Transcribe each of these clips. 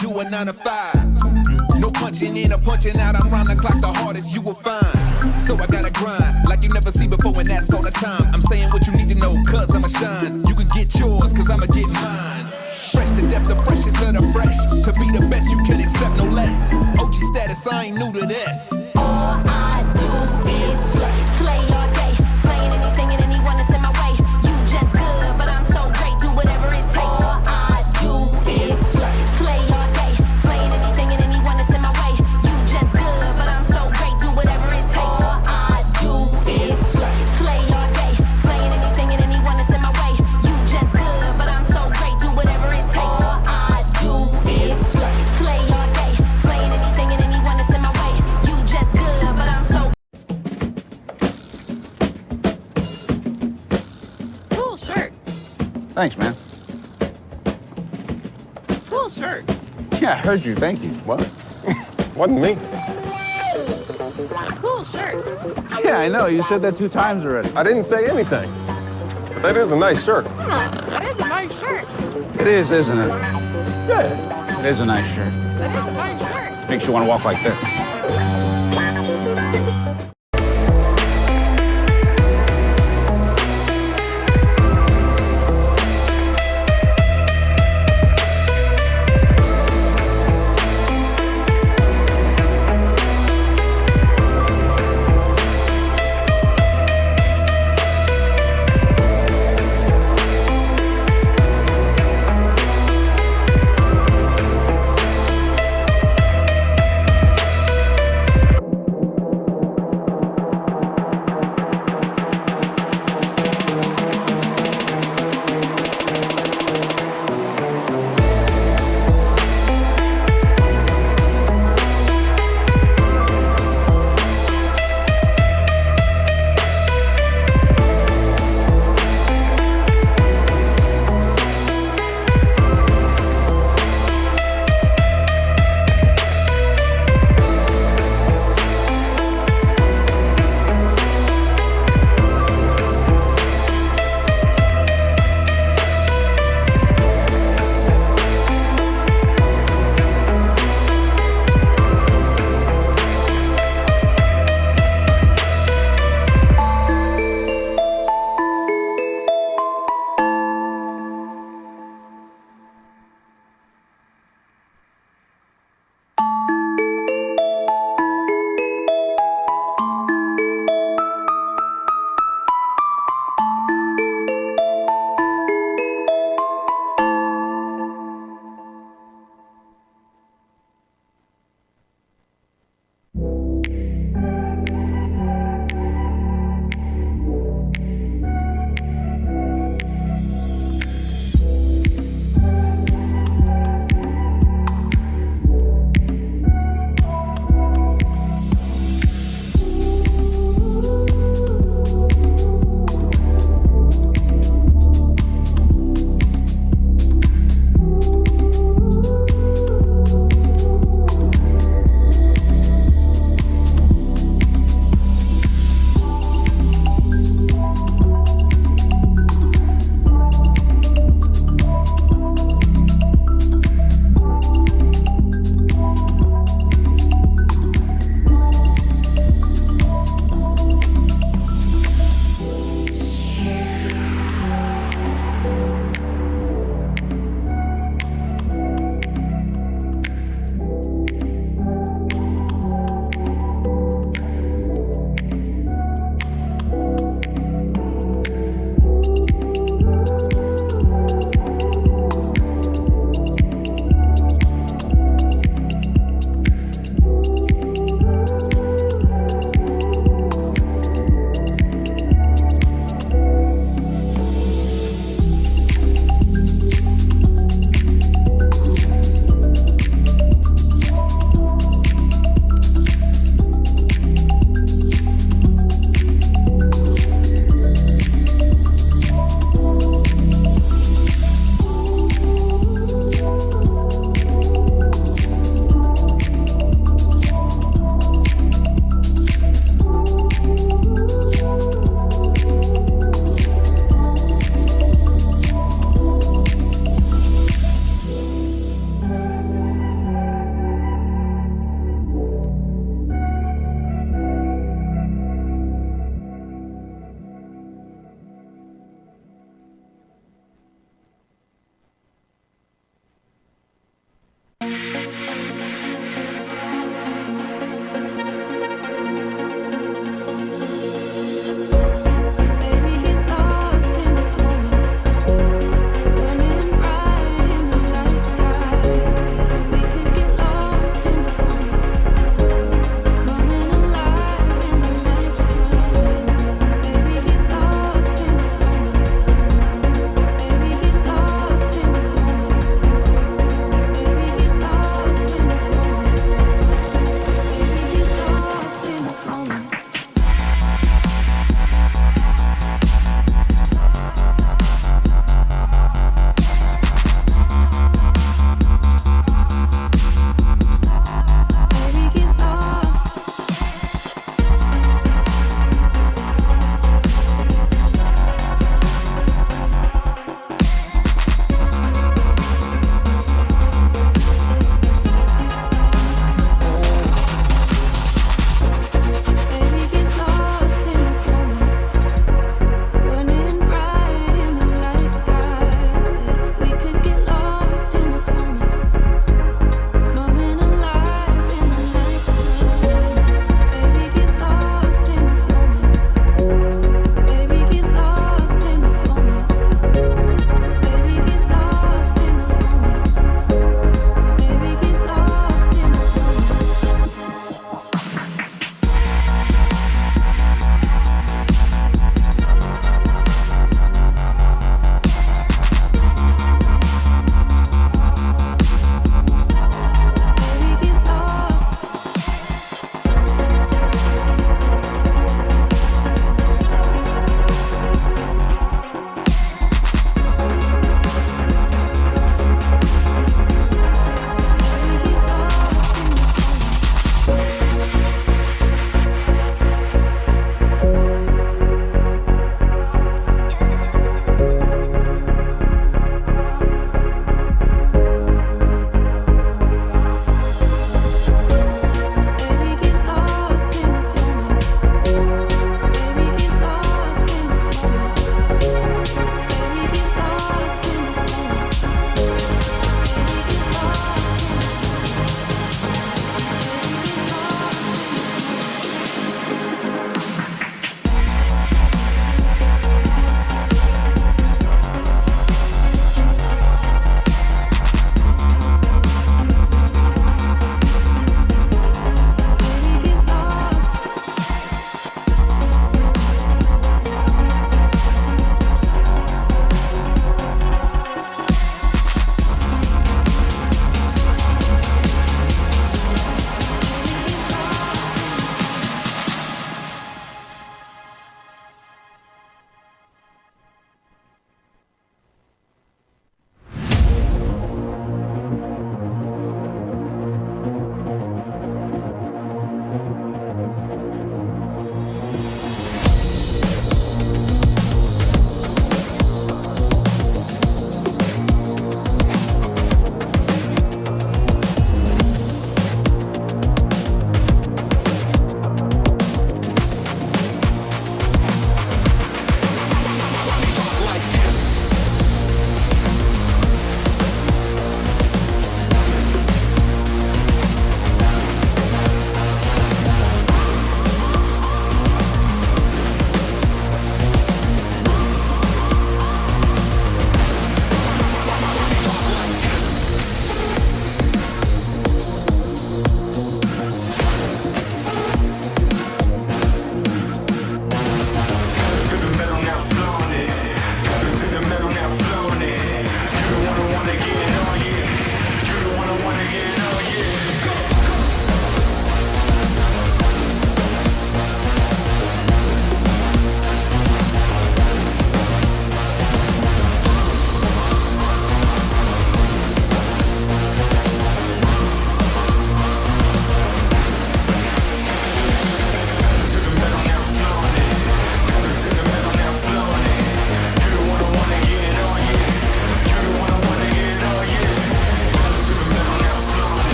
do a 9 to 5. No punching in or punching out, I'm round the clock the hardest you will find. So I gotta grind, like you never see before, and that's all the time. I'm saying what you need to know, cause I'ma shine. You can get yours, cause I'ma get mine. Fresh to death, the freshest of the fresh. To be the best, you can accept no less. OG status, I ain't new to this. All I do is slay, slay all day. Slaying anything and anyone that's in my way. You just good, but I'm so great, do whatever it takes. All I do is slay, slay all day. Slaying anything and anyone that's in my way. You just good, but I'm so great, do whatever it takes. All I do is slay, slay all day. Slaying anything and anyone that's in my way. You just good, but I'm so great, do whatever it takes. All I do is slay, slay all day. Slaying anything and anyone that's in my way. You just good, but I'm so. Cool shirt. Thanks, man. Cool shirt. Yeah, I heard you. Thank you. What? Wasn't me. Cool shirt. Yeah, I know. You said that 2 times already. I didn't say anything. But that is a nice shirt. That is a nice shirt. It is, isn't it? Yeah. It is a nice shirt. That is a nice shirt. Makes you want to walk like this.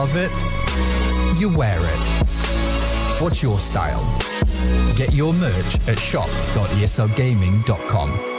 love it, you wear it. What's your style? Get your merch at shop.eslgaming.com.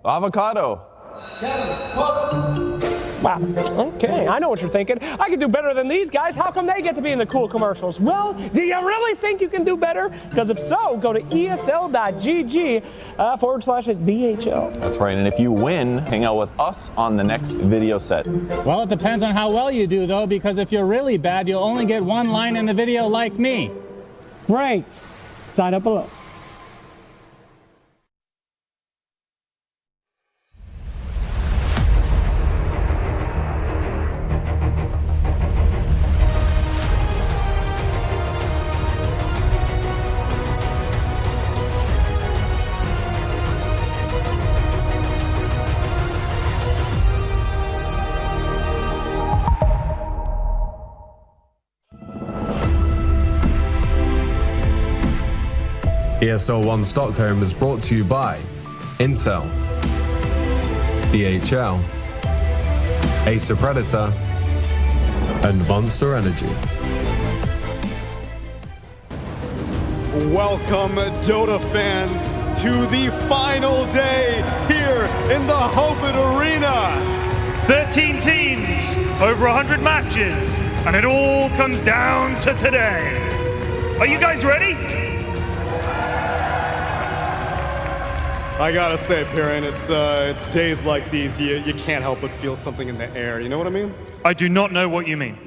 Avocado. Wow. Okay, I know what you're thinking. I can do better than these guys. How come they get to be in the cool commercials? Well, do you really think you can do better? Because if so, go to esl.gg/VHL. That's right, and if you win, hang out with us on the next video set. Well, it depends on how well you do, though, because if you're really bad, you'll only get one line in the video like me. Great. Sign up below. ESL 1 Stockholm is brought to you by Intel, DHL, Acer Predator, and Monster Energy. Welcome, Dota fans, to the final day here in the Hopet Arena. 13 teams, over 100 matches, and it all comes down to today. Are you guys ready? I gotta say, Piran, it's days like these, you can't help but feel something in the air, you know what I mean? I do not know what you mean.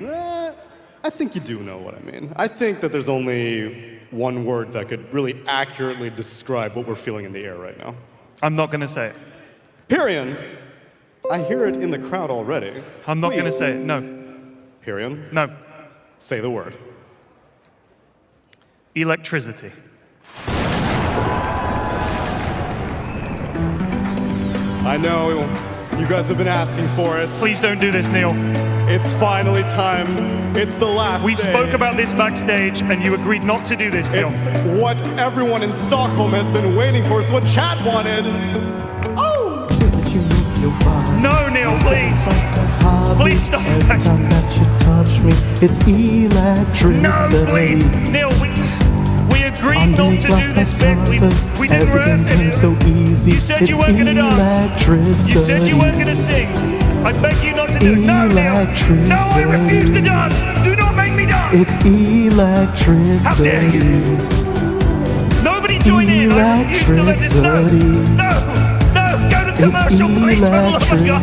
I think you do know what I mean. I think that there's only one word that could really accurately describe what we're feeling in the air right now. I'm not gonna say it. Piran, I hear it in the crowd already. I'm not gonna say it, no. Piran? No. Say the word. Electricity. I know, you guys have been asking for it. Please don't do this, Neil. It's finally time. It's the last We day. spoke about this backstage, and you agreed not to do this, Neil. It's what everyone in Stockholm has been waiting for. It's what chat wanted. Oh! No, Neil, please. Please stop. Every time that you touch me, it's electricity. No, please. Neil, we agreed not to do this bit. We didn't rehearse it. So easy. You said you weren't going to dance. You said you weren't going to sing. I beg you not to do it. No, Neil. No, I refuse to dance. Do not make me dance. It's electricity. How dare you? Nobody join in. I refuse to let this. No, no, no. Go to commercial, please, for the love of God.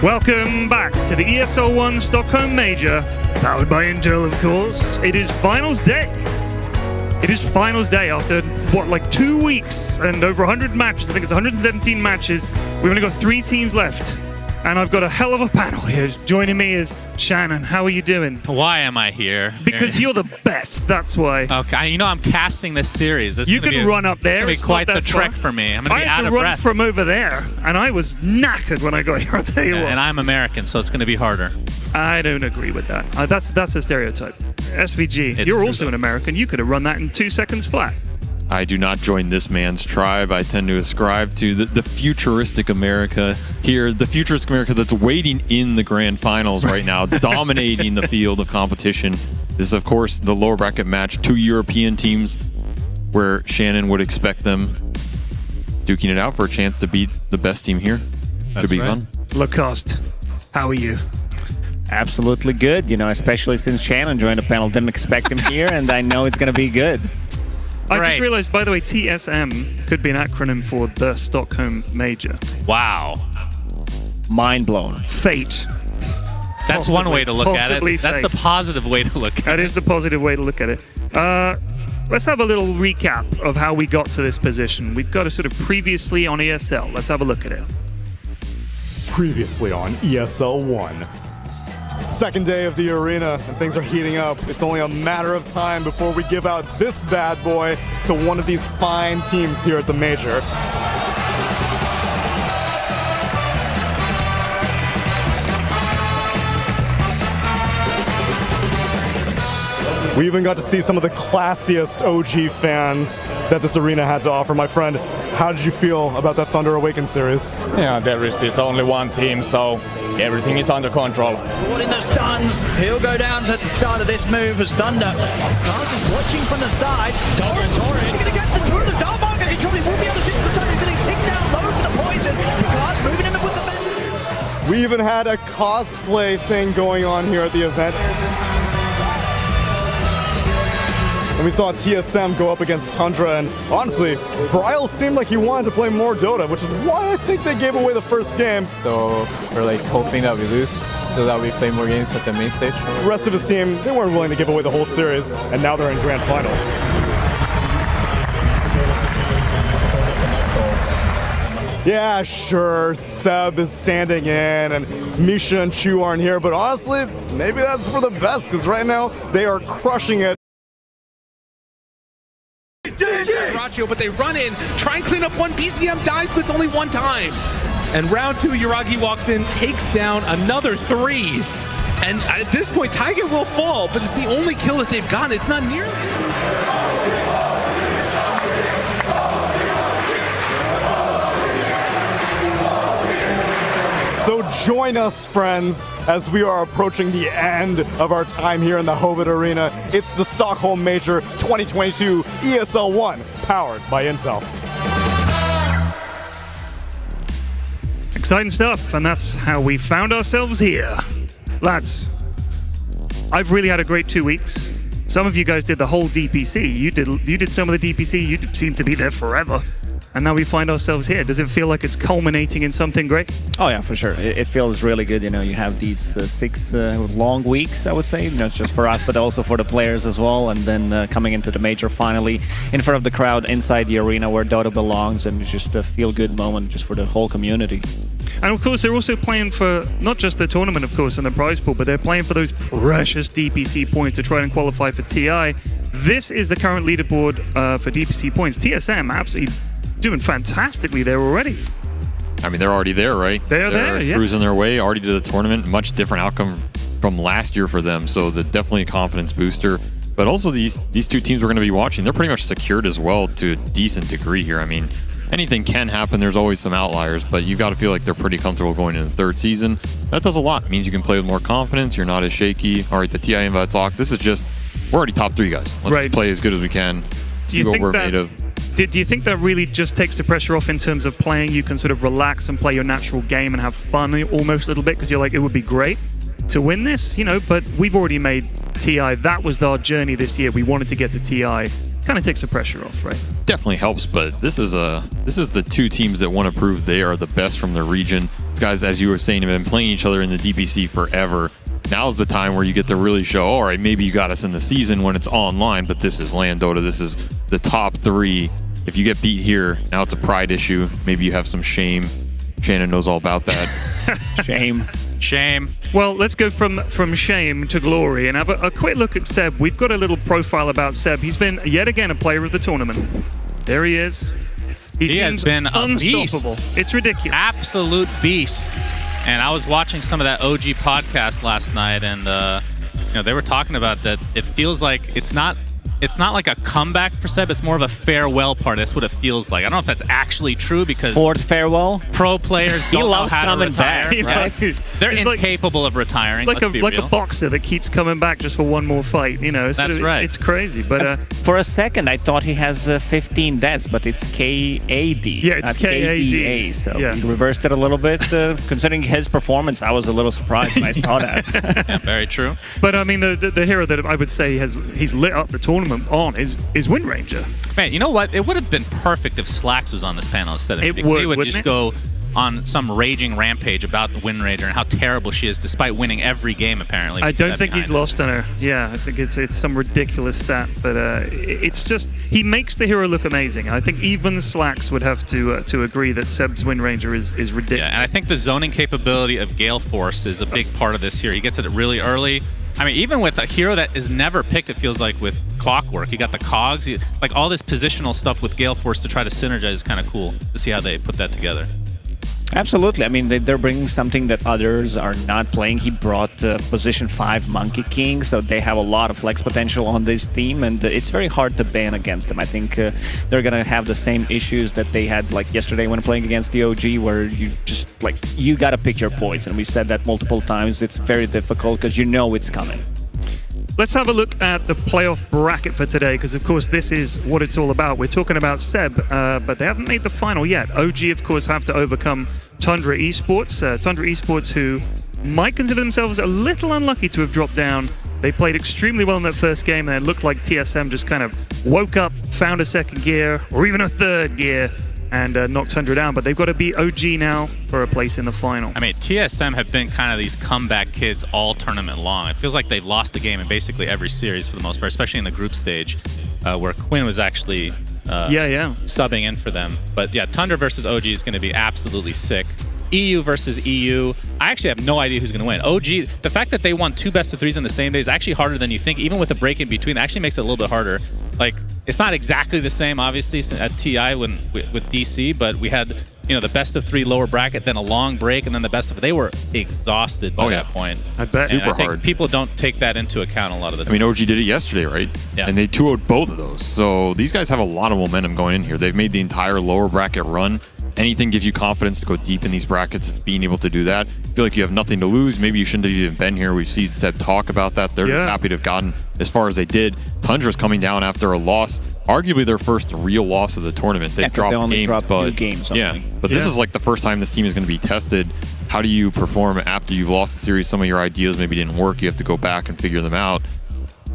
Welcome back to the ESL 1 Stockholm Major, powered by Intel, of course. It is finals day. It is finals day after, what, like 2 weeks and over 100 matches. I think it's 117 matches. We've only got 3 teams left. And I've got a hell of a panel here. Joining me is Shannon. How are you doing? Why am I here? Because you're the best, that's why. Okay, you know I'm casting this series. You can run up there. It's going to be quite the trek for me. I'm going to be out of breath. I had to run from over there, and I was knackered when I got here, I'll tell you what. And I'm American, so it's going to be harder. I don't agree with that. That's a stereotype. SVG, you're also an American. You could have run that in 2 seconds flat. I do not join this man's tribe. I tend to ascribe to the futuristic America here, the futuristic America that's waiting in the grand finals right now, dominating the field of competition. This is, of course, the lower bracket match, 2 European teams where Shannon would expect them duking it out for a chance to beat the best team here. Should be fun. Lacoste, how are you? Absolutely good, you know, especially since Shannon joined the panel. Didn't expect him here, and I know it's going to be good. I just realized, by the way, TSM could be an acronym for the Stockholm Major. Wow. Mind blown. Fate. That's one way to look at it. That's the positive way to look at it. That is the positive way to look at it. Let's have a little recap of how we got to this position. We've got a sort of previously on ESL. Let's have a look at it. Previously on ESL 1. Second day of the arena, and things are heating up. It's only a matter of time before we give out this bad boy to one of these fine teams here at the Major. We even got to see some of the classiest OG fans that this arena had to offer. My friend, how did you feel about that Thunder Awakened series? Yeah, there is this only one team, so everything is under control. Caught in the stuns. He'll go down at the start of this move as Thunder. Carlos is watching from the side. Torres is going to get through the dark market. He probably won't be able to sit to the side. He's going to pick down low for the poison. Carlos moving in with the bend. We even had a cosplay thing going on here at the event. And we saw TSM go up against Tundra, and honestly, Bryle seemed like he wanted to play more Dota, which is why I think they gave away the first game. So we're like hoping that we lose so that we play more games at the main stage. The rest of his team, they weren't willing to give away the whole series, and now they're in grand finals. Yeah, sure, Seb is standing in, and Misha and Chu aren't here, but honestly, maybe that's for the best, because right now, they are crushing it. But they run in, try and clean up one. BCM dies, but it's only one time. And round 2, Yuragi walks in, takes down another 3. And at this point, Tiger will fall, but it's the only kill that they've gotten. It's not nearly. So join us, friends, as we are approaching the end of our time here in the Hovet Arena. It's the Stockholm Major 2022 ESL 1, powered by Intel. Exciting stuff, and that's how we found ourselves here. Lads, I've really had a great 2 weeks. Some of you guys did the whole DPC. You did some of the DPC. You seem to be there forever. And now we find ourselves here. Does it feel like it's culminating in something great? Oh yeah, for sure. It feels really good. You know, you have these 6 long weeks, I would say, not just for us, but also for the players as well. And then coming into the Major finally in front of the crowd inside the arena where Dota belongs, and it's just a feel-good moment just for the whole community. And of course, they're also playing for not just the tournament, of course, and the prize pool, but they're playing for those precious DPC points to try and qualify for TI. This is the current leaderboard for DPC points. TSM absolutely doing fantastically there already. I mean, they're already there, right? They're there, yeah. Cruising their way, already to the tournament. Much different outcome from last year for them, so definitely a confidence booster. But also these 2 teams we're going to be watching, they're pretty much secured as well to a decent degree here. I mean, anything can happen. There's always some outliers, but you've got to feel like they're pretty comfortable going into the 3rd season. That does a lot. It means you can play with more confidence. You're not as shaky. All right, the TI invites lock. This is just, we're already top 3 guys. Let's just play as good as we can. See what we're made of. Do you think that really just takes the pressure off in terms of playing? You can sort of relax and play your natural game and have fun almost a little bit, because you're like, it would be great to win this, you know, but we've already made TI. That was our journey this year. We wanted to get to TI. Kind of takes the pressure off, right? Definitely helps, but this is the 2 teams that want to prove they are the best from their region. It's guys, as you were saying, have been playing each other in the DPC forever. Now's the time where you get to really show, all right, maybe you got us in the season when it's online, but this is LAN Dota. This is the top 3. If you get beat here, now it's a pride issue. Maybe you have some shame. Shannon knows all about that. Shame. Well, let's go from shame to glory and have a quick look at Seb. We've got a little profile about Seb. He's been, yet again, a player of the tournament. There he is. He has been unstoppable. It's ridiculous. Absolute beast. And I was watching some of that OG podcast last night, and they were talking about that. It feels like it's not like a comeback for Seb. It's more of a farewell party. That's what it feels like. I don't know if that's actually true because fourth farewell. Pro players don't know how to retire. Back, right? They're incapable of retiring. Like a boxer that keeps coming back just for one more fight. That's right. It's crazy. But for a second, I thought he has 15 deaths, but it's KAD. Yeah, it's KAD. So he reversed it a little bit. Considering his performance, I was a little surprised when I saw that. Yeah, very true. But I mean, the hero that I would say he's lit up the tournament on is Wind Ranger. Man, you know what? It would have been perfect if Slacks was on this panel instead of it. They would just go on some raging rampage about the Wind Ranger and how terrible she is despite winning every game apparently. I don't think he's lost on her. Yeah, I think it's some ridiculous stat, but it's just he makes the hero look amazing. I think even Slacks would have to agree that Seb's Wind Ranger is ridiculous. Yeah, and I think the zoning capability of Gale Force is a big part of this here. He gets it really early. I mean, even with a hero that is never picked, it feels like with Clockwork. You got the cogs, like all this positional stuff with Gale Force to try to synergize is kind of cool to see how they put that together. Absolutely. I mean, they're bringing something that others are not playing. He brought position 5 Monkey King, so they have a lot of flex potential on this team, and it's very hard to ban against them. I think they're going to have the same issues that they had like yesterday when playing against the OG, where you just you got to pick your poison. We said that multiple times. It's very difficult because you know it's coming. Let's have a look at the playoff bracket for today, because of course this is what it's all about. We're talking about Seb, but they haven't made the final yet. OG, of course, have to overcome Tundra Esports. Tundra Esports, who might consider themselves a little unlucky to have dropped down. They played extremely well in that first game, and it looked like TSM just kind of woke up, found a second gear, or even a third gear, and knocked Tundra down. But they've got to beat OG now for a place in the final. I mean, TSM have been kind of these comeback kids all tournament long. It feels like they've lost the game in basically every series for the most part, especially in the group stage, where Quinn was actually subbing in for them. But yeah, Tundra versus OG is going to be absolutely sick. EU versus EU. I actually have no idea who's going to win. OG, the fact that they won 2 best-of-3s in the same day is actually harder than you think. Even with a break in between, it actually makes it a little bit harder. Like, it's not exactly the same, obviously, at TI with DC, but we had, the best-of-3 lower bracket, then a long break, and then the best of. They were exhausted by that point. I bet. And Super I think hard. people don't take that into account a lot of the time. I mean, OG did it yesterday, right? Yeah. And they 2-0'd both of those. So these guys have a lot of momentum going in here. They've made the entire lower bracket run. Anything gives you confidence to go deep in these brackets, it's being able to do that. I feel like you have nothing to lose. Maybe you shouldn't have even been here. We've seen Seb talk about that. They're just happy to have gotten as far as they did. Tundra's coming down after a loss, arguably their first real loss of the tournament. They've dropped games, but 2 games only. But this is like the first time this team is going to be tested. How do you perform after you've lost the series? Some of your ideas maybe didn't work. You have to go back and figure them out.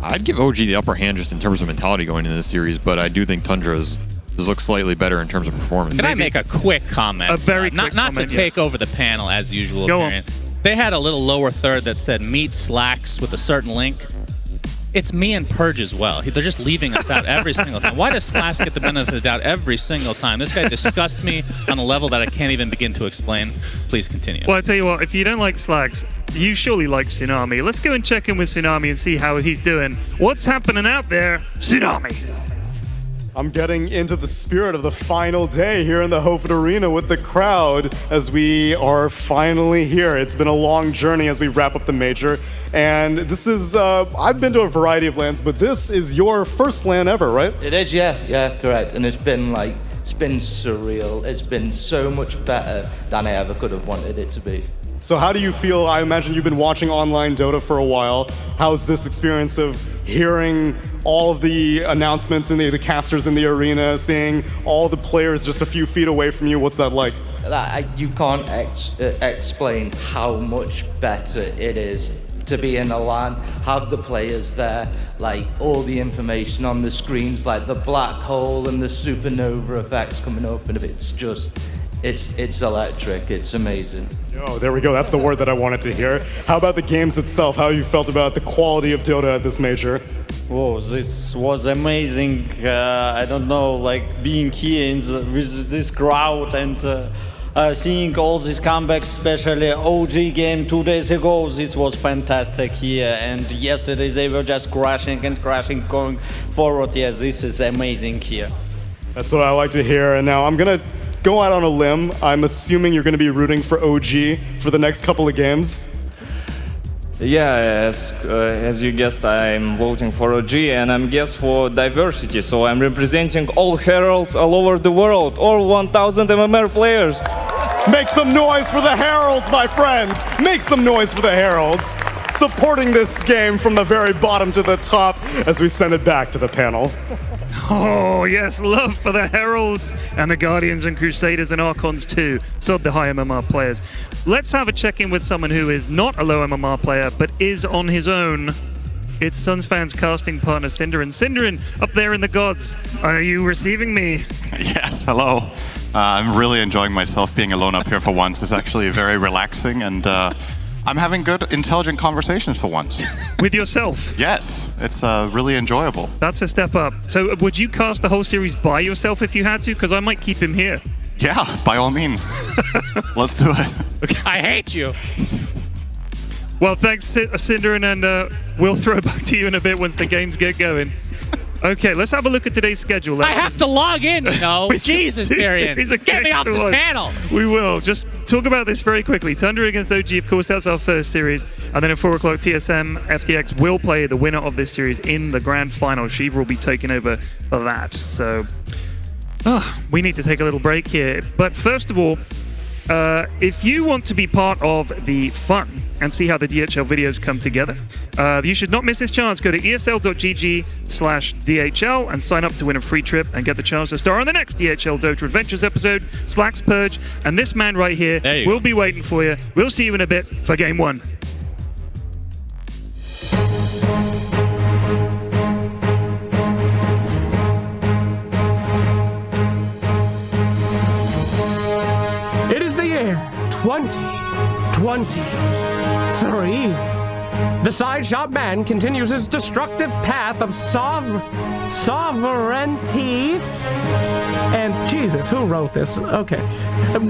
I'd give OG the upper hand just in terms of mentality going into this series, but I do think Tundra's does look slightly better in terms of performance. Can I make a quick comment? A very quick comment. Not to take over the panel as usual. Go on. They had a little lower third that said meet Slacks with a certain link. It's me and Purge as well. They're just leaving us out every single time. Why does Slacks get the benefit of the doubt every single time? This guy disgusts me on a level that I can't even begin to explain. Please continue. Well, I tell you what, if you don't like Slacks, you surely like Tsunami. Let's go and check in with Tsunami and see how he's doing. What's happening out there, Tsunami? I'm getting into the spirit of the final day here in the Hofit Arena with the crowd as we are finally here. It's been a long journey as we wrap up the major. And this is, I've been to a variety of LANs, but this is your first LAN ever, right? It is, yeah, correct. And it's been surreal. It's been so much better than I ever could have wanted it to be. So how do you feel? I imagine you've been watching online Dota for a while. How's this experience of hearing all of the announcements and the casters in the arena, seeing all the players just a few feet away from you? What's that like? You can't explain how much better it is to be in a LAN, have the players there, like all the information on the screens, like the black hole and the supernova effects coming up, and it's electric. It's amazing. Oh, there we go. That's the word that I wanted to hear. How about the games itself? How you felt about the quality of Dota at this major? Whoa, this was amazing. I don't know, like being here with this crowd and seeing all these comebacks, especially OG game 2 days ago. This was fantastic here. And yesterday they were just crashing and crashing going forward. Yes, this is amazing here. That's what I like to hear. And now I'm going to go out on a limb. I'm assuming you're going to be rooting for OG for the next couple of games. Yeah, as you guessed, I'm voting for OG, and I'm guessed for diversity. So I'm representing all heralds all over the world, all 1,000 MMR players. Make some noise for the heralds, my friends. Make some noise for the heralds. Supporting this game from the very bottom to the top as we send it back to the panel. Oh, yes, love for the Heralds and the Guardians and Crusaders and Archons too. So the high MMR players. Let's have a check-in with someone who is not a low MMR player, but is on his own. It's Sunsfan's casting partner, Cinderin. Cinderin, up there in the gods, are you receiving me? Yes, hello. I'm really enjoying myself being alone up here for once. It's actually very relaxing, and I'm having good, intelligent conversations for once. With yourself? Yes, it's really enjoyable. That's a step up. So would you cast the whole series by yourself if you had to? Because I might keep him here. Yeah, by all means. Let's do it. Okay. I hate you. Well, thanks, Cinderin, and we'll throw back to you in a bit once the games get going. Okay, let's have a look at today's schedule. I have to log in, Jesus, Marion. Get me off this panel. We will. Just talk about this very quickly. Tundra against OG, of course, that's our first series. And then at 4 o'clock, TSM, FTX will play the winner of this series in the grand final. Shiva will be taking over for that. So, we need to take a little break here. But first of all, if you want to be part of the fun and see how the DHL videos come together, you should not miss this chance. Go to esl.gg/DHL and sign up to win a free trip and get the chance to star on the next DHL Dota Adventures episode, Slack's Purge, and this man right here will be waiting for you. We'll see you in a bit for Game 1. It is the year 2023. The Side Shop Man continues his destructive path of sovereignty. And Jesus, who wrote this? Okay.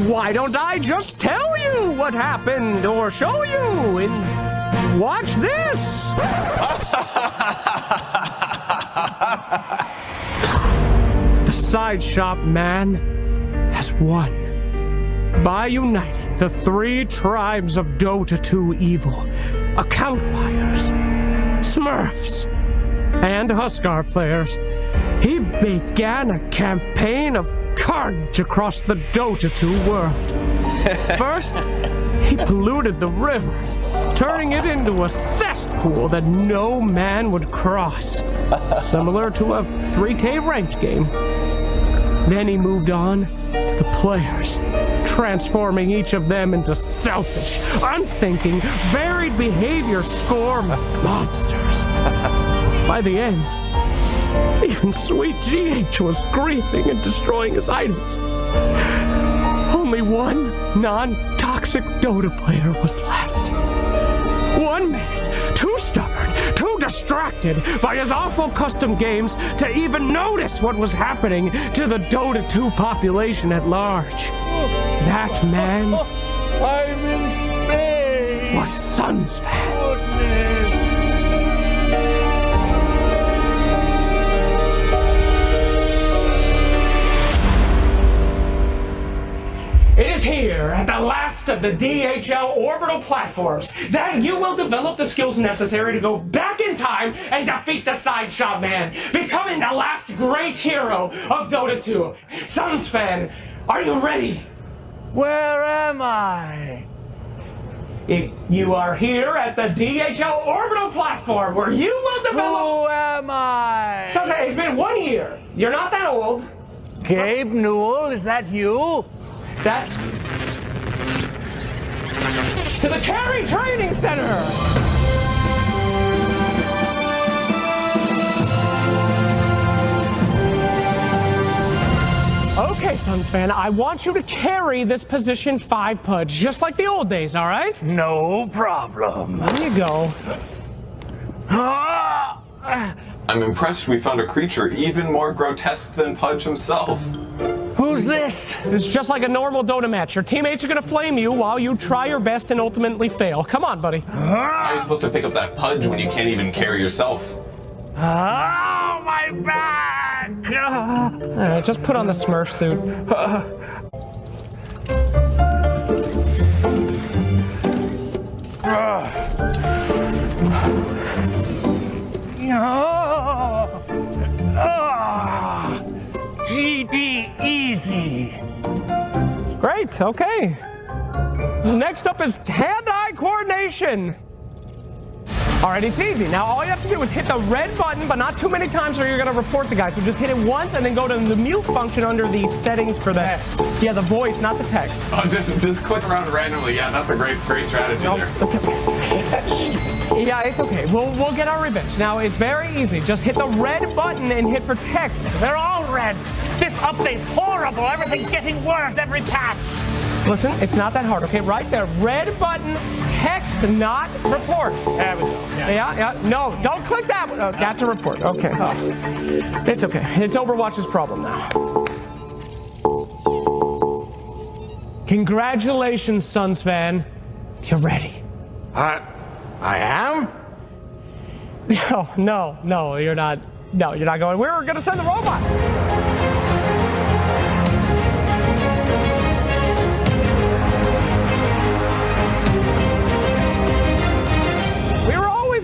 Why don't I just tell you what happened or show you and watch this? The Side Shop Man has won by uniting the 3 tribes of Dota 2 evil, account buyers, Smurfs, and Huskar players. He began a campaign of carnage across the Dota 2 world. First, he polluted the river, turning it into a cesspool that no man would cross, similar to a 3K ranked game. Then he moved on to the players, transforming each of them into selfish, unthinking, varied behavior score monsters. By the end, even sweet GH was griefing and destroying his items. Only one non-toxic Dota player was left. One man, too stubborn, too distracted by his awful custom games to even notice what was happening to the Dota 2 population at large. That man I'm in space. was Sunsfan. Goodness. It is here, at the last of the DHL orbital platforms, that you will develop the skills necessary to go back in time and defeat the Side Shop Man, becoming the last great hero of Dota 2. Sunsfan, are you ready? Where am I? You are here at the DHL orbital platform, where you will develop... Who am I? Sunsfan, it's been 1 year. You're not that old. Gabe Newell, is that you? That's to the Carry Training Center. Okay, Suns fan. I want you to carry this position 5 pudge, just like the old days, all right? No problem. There you go. I'm impressed we found a creature even more grotesque than Pudge himself. Who's this? It's just like a normal Dota match. Your teammates are gonna flame you while you try your best and ultimately fail. Come on, buddy. How are you supposed to pick up that Pudge when you can't even carry yourself? Oh, my back! Just put on the Smurf suit. GG easy. Great, okay. Next up is hand-eye coordination. All right, it's easy. Now, all you have to do is hit the red button, but not too many times or you're going to report the guy. So just hit it once and then go to the mute function under the settings for the voice, not the text. Oh, just click around randomly. Yeah, that's a great strategy there. Yeah, it's okay. We'll get our revenge. Now, it's very easy. Just hit the red button and hit for text. They're all red. This update's horrible. Everything's getting worse every patch. Listen, it's not that hard, okay? Right there, red button, text, not report. There we go. Yeah. No, don't click that one. Oh, that's a report. Okay. It's okay. It's Overwatch's problem now. Congratulations, Suns fan. You're ready. I am? No, you're not. No, you're not going. We're going to send the robot.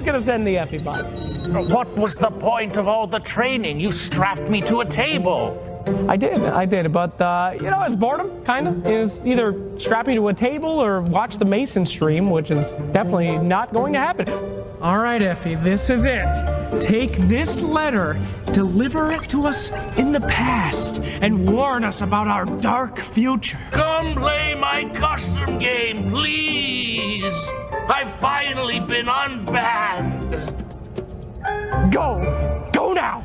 Going to send the Effie bot. What was the point of all the training? You strapped me to a table. I did, but it's boredom, kind of. Is either strap me to a table or watch the Mason stream, which is definitely not going to happen. All right, Effie, this is it. Take this letter, deliver it to us in the past, and warn us about our dark future. Come play my custom game, please. I've finally been unbanned. Go now.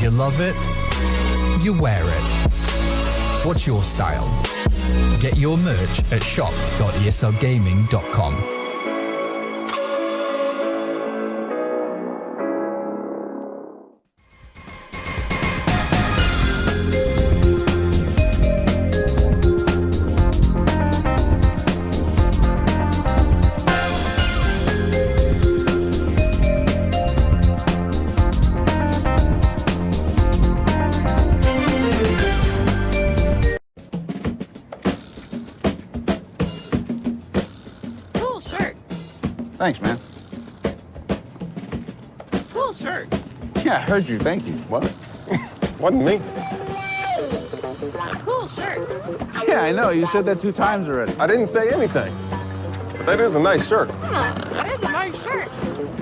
You love it, you wear it. What's your style? Get your merch at shop.eslgaming.com. Thanks, man. Cool shirt. Yeah, I heard you. Thank you. What? Wasn't me. Cool shirt. Yeah, I know. You said that 2 times already. I didn't say anything. But that is a nice shirt. That is a nice shirt.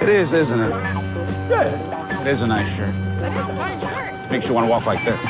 It is, isn't it? Yeah. It is a nice shirt. That is a nice shirt. Makes you want to walk like this.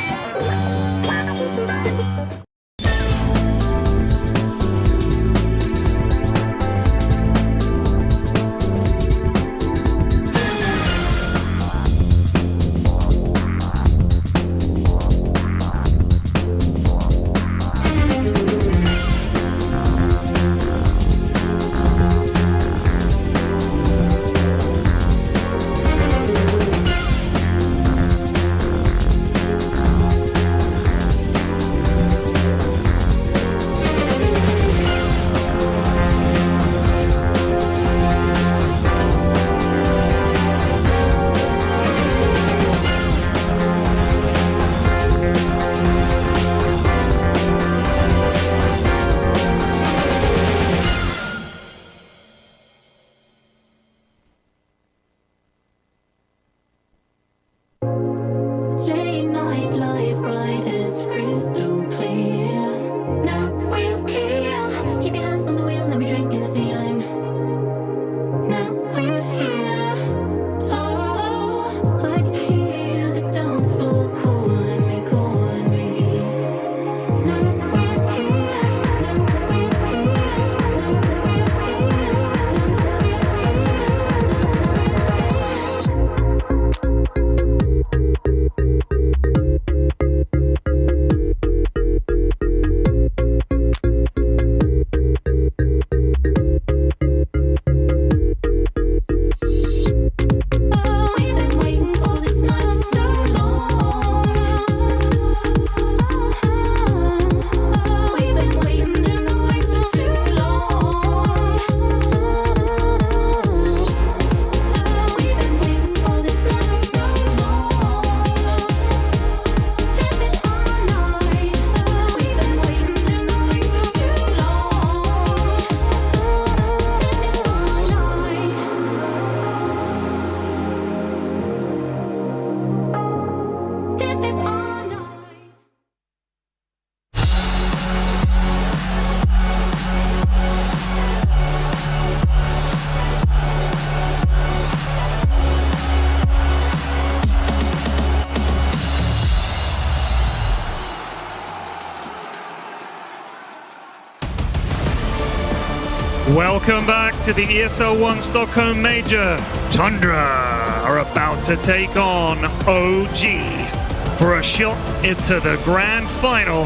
Welcome back to the ESL 1 Stockholm Major. Tundra are about to take on OG for a shot into the grand final.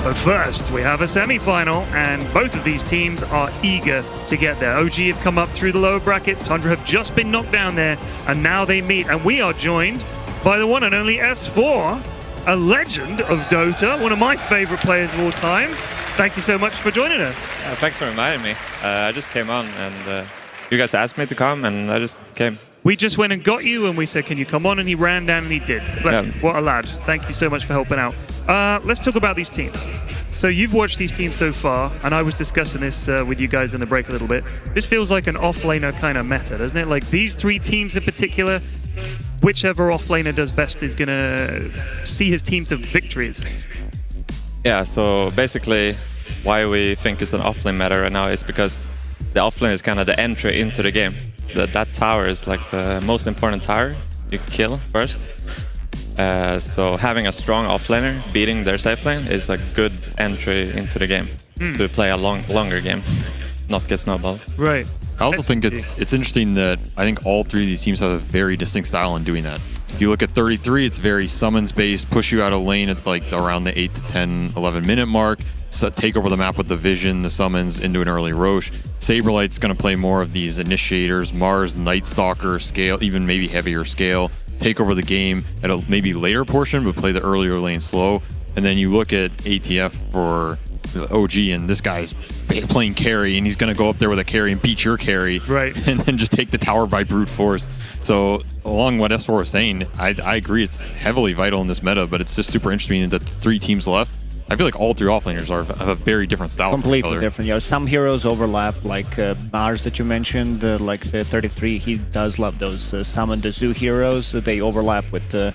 But first, we have a semi-final, and both of these teams are eager to get there. OG have come up through the lower bracket, Tundra have just been knocked down there, and now they meet. And we are joined by the one and only S4, a legend of Dota, one of my favorite players of all time. Thank you so much for joining us. Thanks for inviting me. I just came on, and you guys asked me to come, and I just came. We just went and got you, and we said, can you come on? And he ran down, and he did. Bless him. What a lad. Thank you so much for helping out. Let's talk about these teams. So you've watched these teams so far, and I was discussing this with you guys in the break a little bit. This feels like an offlaner kind of meta, doesn't it? Like these three teams in particular, whichever offlaner does best is going to see his team to victories. Yeah, so basically why we think it's an offlane meta right now is because the offlane is kind of the entry into the game. That tower is like the most important tower you can kill first. So having a strong offlaner beating their safe lane is a good entry into the game to play a longer game, not get snowballed. Right. I also think it's interesting that I think all three of these teams have a very distinct style in doing that. If you look at 33, it's very summons based, push you out of lane at like around the 8 to 10, 11 minute mark, so take over the map with the vision, the summons into an early Roche. Saberlight's going to play more of these initiators, Mars, Night Stalker, scale, even maybe heavier scale, take over the game at a maybe later portion, but play the earlier lane slow. And then you look at ATF for OG, and this guy's playing carry, and he's going to go up there with a carry and beat your carry, right? And then just take the tower by brute force. So along what S4 was saying, I agree it's heavily vital in this meta, but it's just super interesting that the three teams left, I feel like all three offlaners have a very different style. Completely different. You know, some heroes overlap, like Mars that you mentioned, like the 33, he does love those summon the zoo heroes. They overlap with the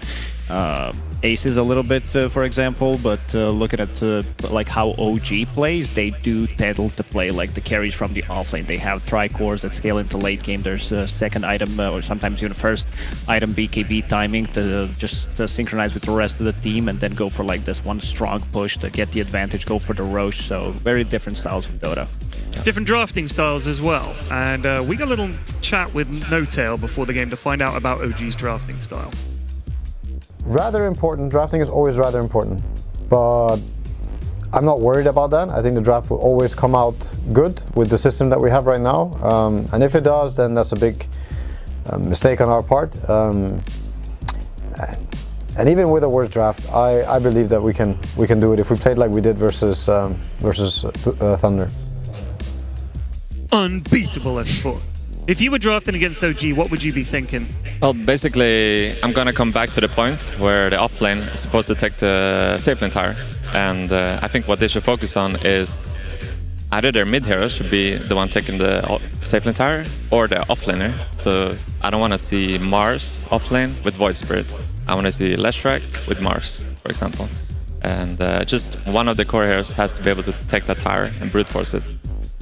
Aces a little bit, for example, but looking at like how OG plays, they do tend to play like the carries from the offlane. They have tricores that scale into late game. There's a second item, or sometimes even first item BKB timing to just synchronize with the rest of the team, and then go for like this one strong push to get the advantage, go for the Roche. So very different styles of Dota. Different drafting styles as well. And we got a little chat with No Tail before the game to find out about OG's drafting style. Rather important. Drafting is always rather important, but I'm not worried about that. I think the draft will always come out good with the system that we have right now, and if it does, then that's a big mistake on our part. And even with a worse draft, I believe that we can do it if we played like we did versus Thunder. Unbeatable S4. If you were drafting against OG, what would you be thinking? Well, basically, I'm gonna come back to the point where the offlane is supposed to take the safe lane tower, and I think what they should focus on is either their mid hero should be the one taking the safe lane tower, or the offlaner. So I don't want to see Mars offlane with Void Spirit. I want to see Leshrac with Mars, for example, and just one of the core heroes has to be able to take that tower and brute force it.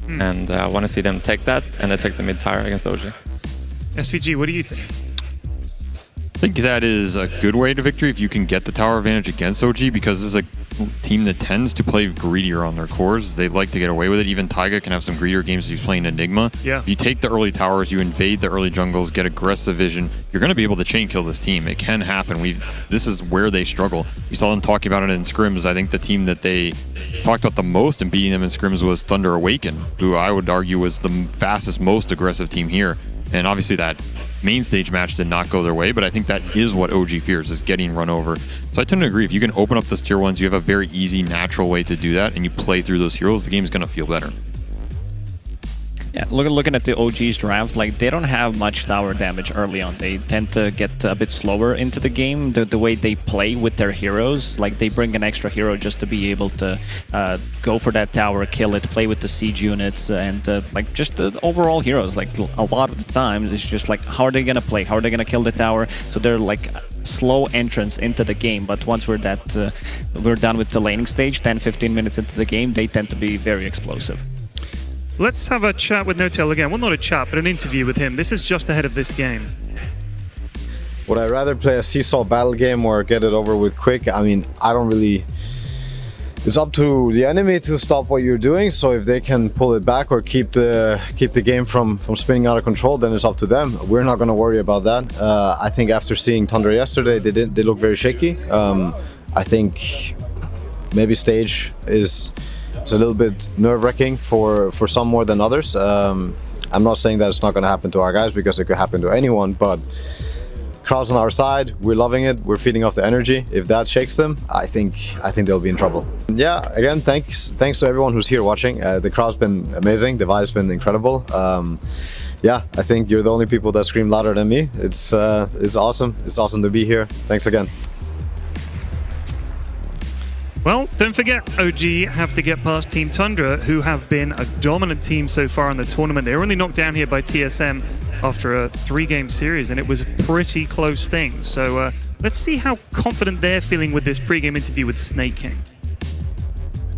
And I want to see them take that and then take the mid tower against OG. SVG, what do you think? I think that is a good way to victory if you can get the tower advantage against OG, because this is a team that tends to play greedier on their cores. They like to get away with it. Even Taiga can have some greedier games if he's playing Enigma. Yeah. If you take the early towers, you invade the early jungles, get aggressive vision, you're going to be able to chain kill this team. It can happen. This is where they struggle. We saw them talking about it in scrims. I think the team that they talked about the most and beating them in scrims was Thunder Awaken, who I would argue was the fastest, most aggressive team here. And obviously that main stage match did not go their way, but I think that is what OG fears, is getting run over. So I tend to agree, if you can open up those tier 1s, you have a very easy, natural way to do that, and you play through those heroes, the game's going to feel better. Yeah, looking at the OG's draft, like they don't have much tower damage early on. They tend to get a bit slower into the game. The way they play with their heroes, like they bring an extra hero just to be able to go for that tower, kill it, play with the siege units, and like just the overall heroes. Like a lot of the times, it's just like how are they gonna play? How are they gonna kill the tower? So they're like slow entrance into the game. But once we're done with the laning stage, 10-15 minutes into the game, they tend to be very explosive. Let's have a chat with No Tail again. Well, not a chat, but an interview with him. This is just ahead of this game. Would I rather play a seesaw battle game or get it over with quick? I mean, I don't really it's up to the enemy to stop what you're doing. So if they can pull it back or keep the game from spinning out of control, then it's up to them. We're not going to worry about that. I think after seeing Tundra yesterday, they look very shaky. I think maybe stage is a little bit nerve-wracking for some more than others. I'm not saying that it's not going to happen to our guys, because it could happen to anyone, but crowd's on our side, we're loving it, we're feeding off the energy. If that shakes them, I think they'll be in trouble. Yeah, again, thanks to everyone who's here watching. The crowd's been amazing, the vibe's been incredible. Yeah, I think you're the only people that scream louder than me. It's awesome. It's awesome to be here. Thanks again. Well, don't forget, OG have to get past Team Tundra, who have been a dominant team so far in the tournament. They were only knocked down here by TSM after a 3-game series, and it was a pretty close thing. So let's see how confident they're feeling with this pre-game interview with Snake King.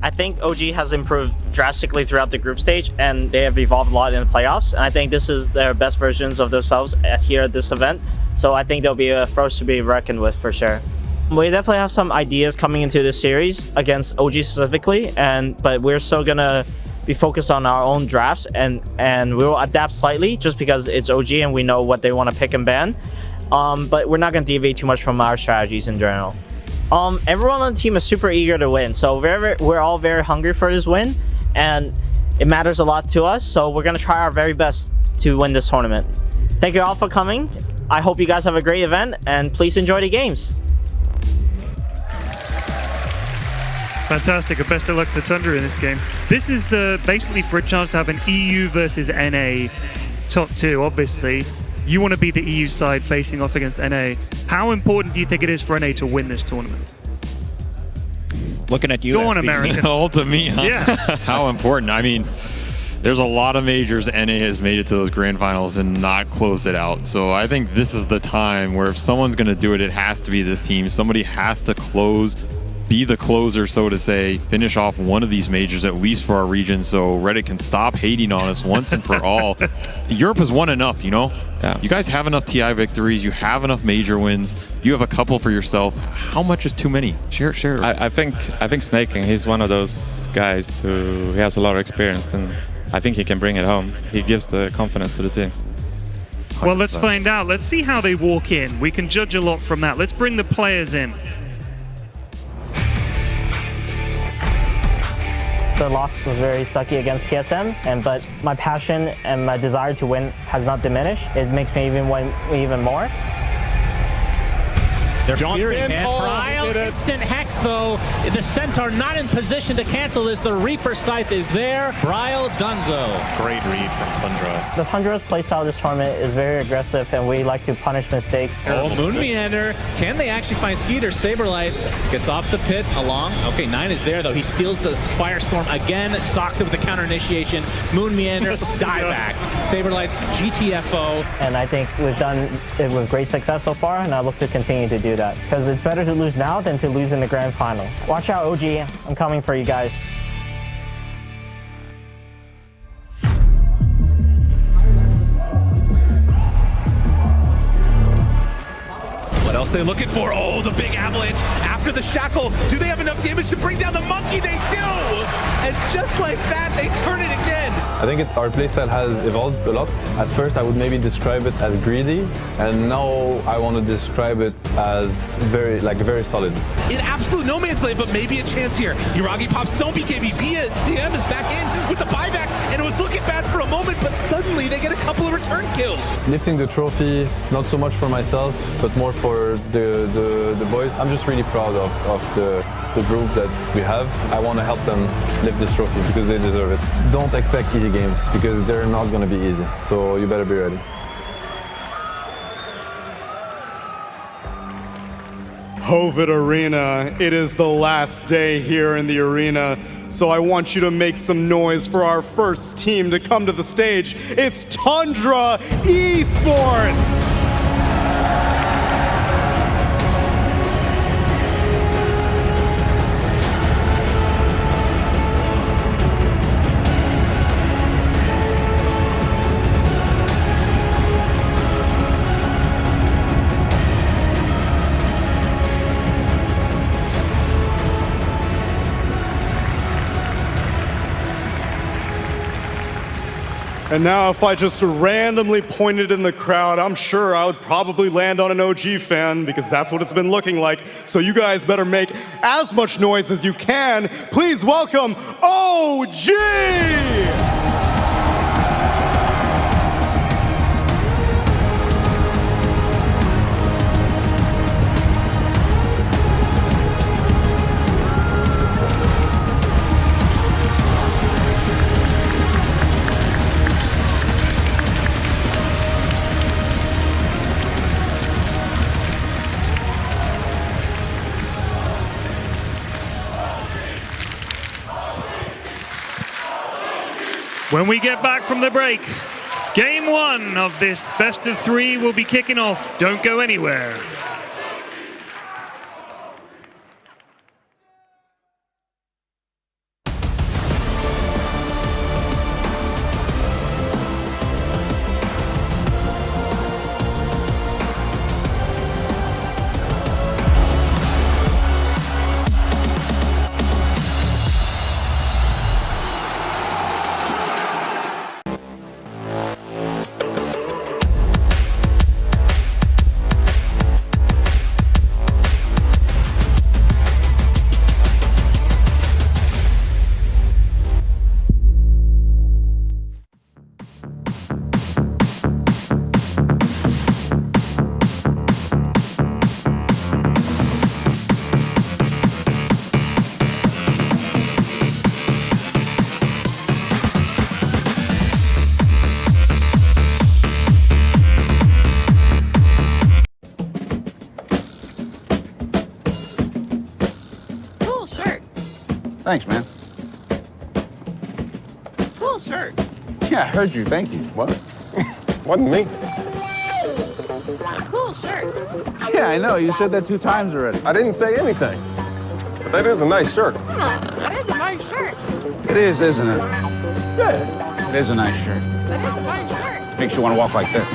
I think OG has improved drastically throughout the group stage, and they have evolved a lot in the playoffs. And I think this is their best versions of themselves here at this event. So I think they'll be a force to be reckoned with for sure. We definitely have some ideas coming into this series against OG specifically, but we're still gonna be focused on our own drafts, and we'll adapt slightly just because it's OG and we know what they want to pick and ban. But we're not gonna deviate too much from our strategies in general. Everyone on the team is super eager to win, so we're all very hungry for this win, and it matters a lot to us. So we're gonna try our very best to win this tournament. Thank you all for coming. I hope you guys have a great event, and please enjoy the games. Fantastic, and best of luck to Tundra in this game. This is basically for a chance to have an EU versus NA top 2, obviously. You want to be the EU side facing off against NA. How important do you think it is for NA to win this tournament? Looking at you. Go on, American. All to me, huh? Yeah. How important? I mean, there's a lot of majors NA has made it to those grand finals and not closed it out. So I think this is the time where if someone's going to do it, it has to be this team. Somebody has to be the closer, so to say, finish off one of these majors, at least for our region, so Reddit can stop hating on us once and for all. Europe has won enough, you know? Yeah. You guys have enough TI victories, you have enough major wins, you have a couple for yourself. How much is too many? Share. I think Snake King, he's one of those guys who has a lot of experience, and I think he can bring it home. He gives the confidence to the team. Well, let's find out. Let's see how they walk in. We can judge a lot from that. Let's bring the players in. The loss was very sucky against TSM, but my passion and my desire to win has not diminished. It makes me even win even more. They're fearing, man. Trial, instant hex, though. The Centaur not in position to cancel this. The Reaper Scythe is there. Bryle Dunzo. Great read from Tundra. The Tundra's playstyle this tournament is very aggressive, and we like to punish mistakes. Oh, Moon Meander. Can they actually find Skeeter? Saberlight gets off the pit along. Okay, 9 is there, though. He steals the Firestorm again. Socks it with the counter initiation. Moon Meander, dieback. Saberlight's GTFO. And I think we've done it with great success so far, and I look to continue to do that, because it's better to lose now than to lose in the grand final. Watch out, OG. I'm coming for you guys. What else are they looking for? Oh, the big avalanche after the shackle. Do they have enough damage to bring down the monkey? They do! And just like that, they turn it again. I think our playstyle has evolved a lot. At first, I would maybe describe it as greedy, and now I want to describe it as very solid. In absolute no man's land, but maybe a chance here. Yuragi pops no BKB. TM is back in with the buyback, and it was looking bad for a moment, but suddenly they get a couple of return kills. Lifting the trophy, not so much for myself, but more for the boys. I'm just really proud of the group that we have. I want to help them lift this trophy because they deserve it. Don't expect easy games because they're not going to be easy, so you better be ready. Hovid Arena, it is the last day here in the arena, so I want you to make some noise for our first team to come to the stage. It's Tundra Esports! And now if I just randomly pointed in the crowd, I'm sure I would probably land on an OG fan because that's what it's been looking like. So you guys better make as much noise as you can. Please welcome OG! When we get back from the break, game 1 of this best of 3 will be kicking off. Don't go anywhere. Thanks, man. Cool shirt. Yeah, I heard you. Thank you. What? Wasn't me. Cool shirt. Yeah, I know. You said that 2 times already. I didn't say anything. But that is a nice shirt. That is a nice shirt. It is, isn't it? Yeah. It is a nice shirt. That is a nice shirt. Makes you want to walk like this.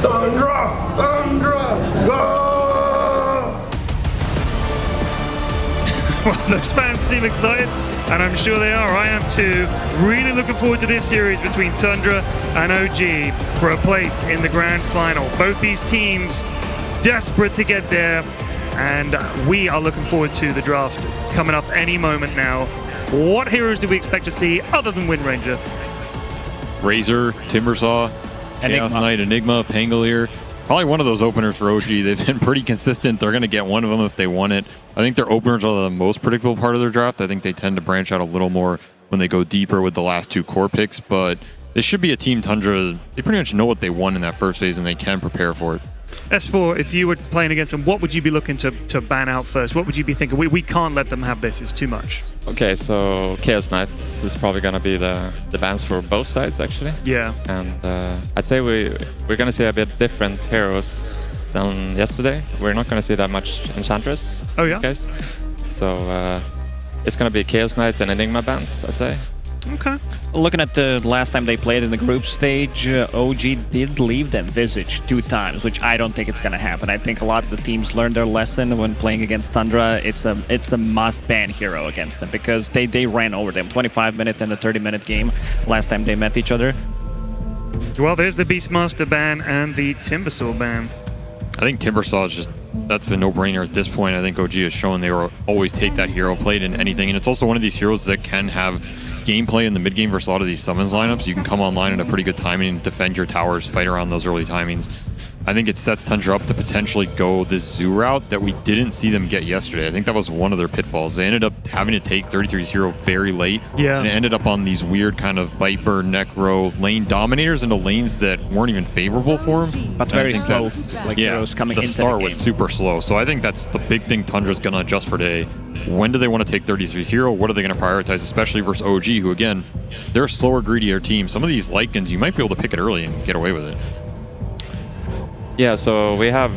Thundra! Thundra! Go! Well, those fans seem excited, and I'm sure they are. I am too. Really looking forward to this series between Tundra and OG for a place in the grand final. Both these teams desperate to get there, and we are looking forward to the draft coming up any moment now. What heroes do we expect to see other than Wind Ranger? Razor, Timbersaw, Chaos Knight, Enigma, Pangolier. Probably one of those openers for OG. They've been pretty consistent. They're going to get one of them if they want it. I think their openers are the most predictable part of their draft. I think they tend to branch out a little more when they go deeper with the last two core picks, but this should be a Team Tundra. They pretty much know what they want in that first phase, and they can prepare for it. S4, if you were playing against them, what would you be looking to ban out first? What would you be thinking? We can't let them have this. It's too much. Okay, so Chaos Knight is probably going to be the bans for both sides, actually. Yeah. And I'd say we're going to see a bit different heroes than yesterday. We're not going to see that much Enchantress. Oh, yeah? Guys. So it's going to be Chaos Knight and Enigma bans, I'd say. Okay. Looking at the last time they played in the group stage, OG did leave them Visage 2 times, which I don't think it's going to happen. I think a lot of the teams learned their lesson when playing against Tundra. It's a must-ban hero against them because they ran over them. 25-minute and a 30-minute game last time they met each other. Well, there's the Beastmaster ban and the Timbersaw ban. I think Timbersaw is that's a no-brainer at this point. I think OG has shown they will always take that hero, play it in anything, and it's also one of these heroes that can have gameplay in the mid-game versus a lot of these summons lineups. You can come online at a pretty good timing and defend your towers, fight around those early timings. I think it sets Tundra up to potentially go this zoo route that we didn't see them get yesterday. I think that was one of their pitfalls. They ended up having to take 33-0 very late. Yeah. And it ended up on these weird kind of Viper, Necro, lane dominators into lanes that weren't even favorable for them. But very slow, like heroes coming the into start the was game. super slow. So I think that's the big thing Tundra's going to adjust for today. When do they want to take 33-0? What are they going to prioritize, especially versus OG, who, again, they're a slower, greedier team. Some of these Lycans, you might be able to pick it early and get away with it. Yeah, so we have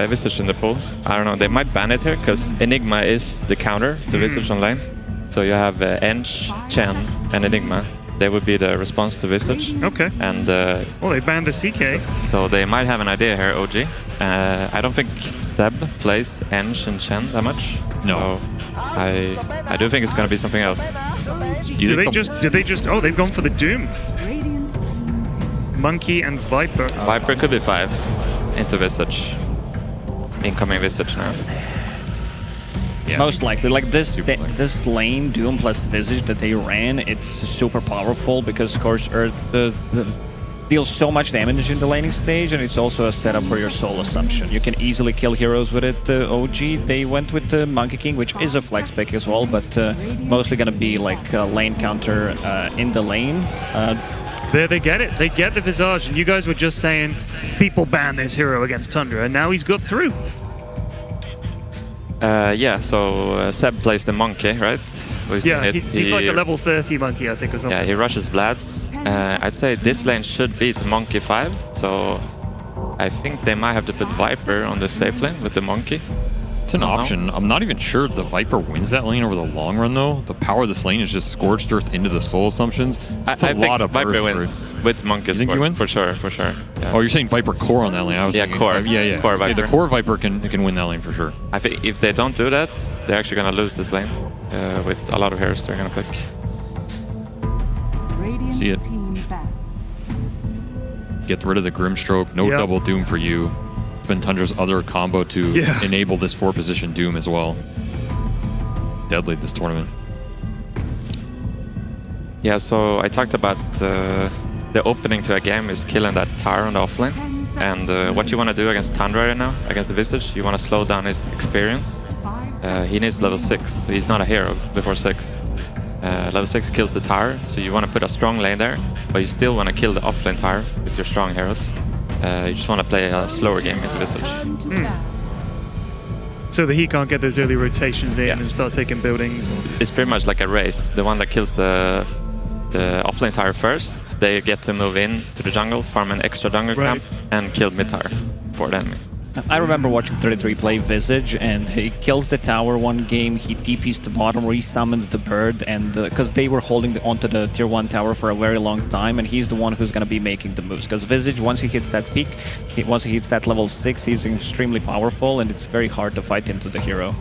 Visage in the pool. I don't know, they might ban it here because Enigma is the counter to Visage on lane. So you have Eng, Chen, and Enigma. They would be the response to Visage. Okay. And well, they banned the CK. So they might have an idea here, OG. I don't think Seb plays Eng and Chen that much. No. So I do think it's going to be something else. Did they just? Oh, they've gone for the Doom. Monkey and Viper. Viper could be 5 into Visage. Incoming Visage now. Yeah. Most likely, like this lane Doom plus Visage that they ran, it's super powerful because of course Earth deals so much damage in the laning stage, and it's also a setup for your soul assumption. You can easily kill heroes with it. OG, they went with the Monkey King, which is a flex pick as well, but mostly gonna be like a lane counter in the lane. There they get it. They get the Visage, and you guys were just saying people ban this hero against Tundra, and now he's got through. Yeah, so Seb plays the Monkey, right? Yeah, he's like a level 30 Monkey, I think, or something. Yeah, he rushes Blads. I'd say this lane should beat Monkey 5, so I think they might have to put Viper on the safe lane with the Monkey. It's an option. I'm not even sure the Viper wins that lane over the long run, though. The power of this lane is just Scorched Earth into the soul assumptions. It's a lot of Viper burst wins with Monkey. You think he wins? For sure, for sure. Yeah. Oh, you're saying Viper core on that lane? I was thinking core. Yeah. Core Viper. Yeah, the core Viper can win that lane for sure. I think if they don't do that, they're actually going to lose this lane with a lot of heroes they're going to pick. See it. Get rid of the Grimstroke. No double Doom for you. It's been Tundra's other combo to enable this 4-position Doom as well. Deadly this tournament. Yeah, so I talked about the opening to a game is killing that tower on the offlane. And what you want to do against Tundra right now, against the Visage, you want to slow down his experience. He needs level 6, so he's not a hero before 6. Level 6 kills the tower, so you want to put a strong lane there, but you still want to kill the offlane tower with your strong heroes. You just want to play a slower game into Visage. So that he can't get those early rotations in and start taking buildings. It's pretty much like a race. The one that kills the offlane tower first, they get to move in to the jungle, farm an extra jungle camp, and kill mid tower for the enemy. I remember watching 33 play Visage, and he kills the tower one game, he TPs the bottom, resummons the bird, and because they were holding onto the tier 1 tower for a very long time, and he's the one who's going to be making the moves. Because Visage, once he hits that peak, once he hits that level 6, he's extremely powerful, and it's very hard to fight into the hero.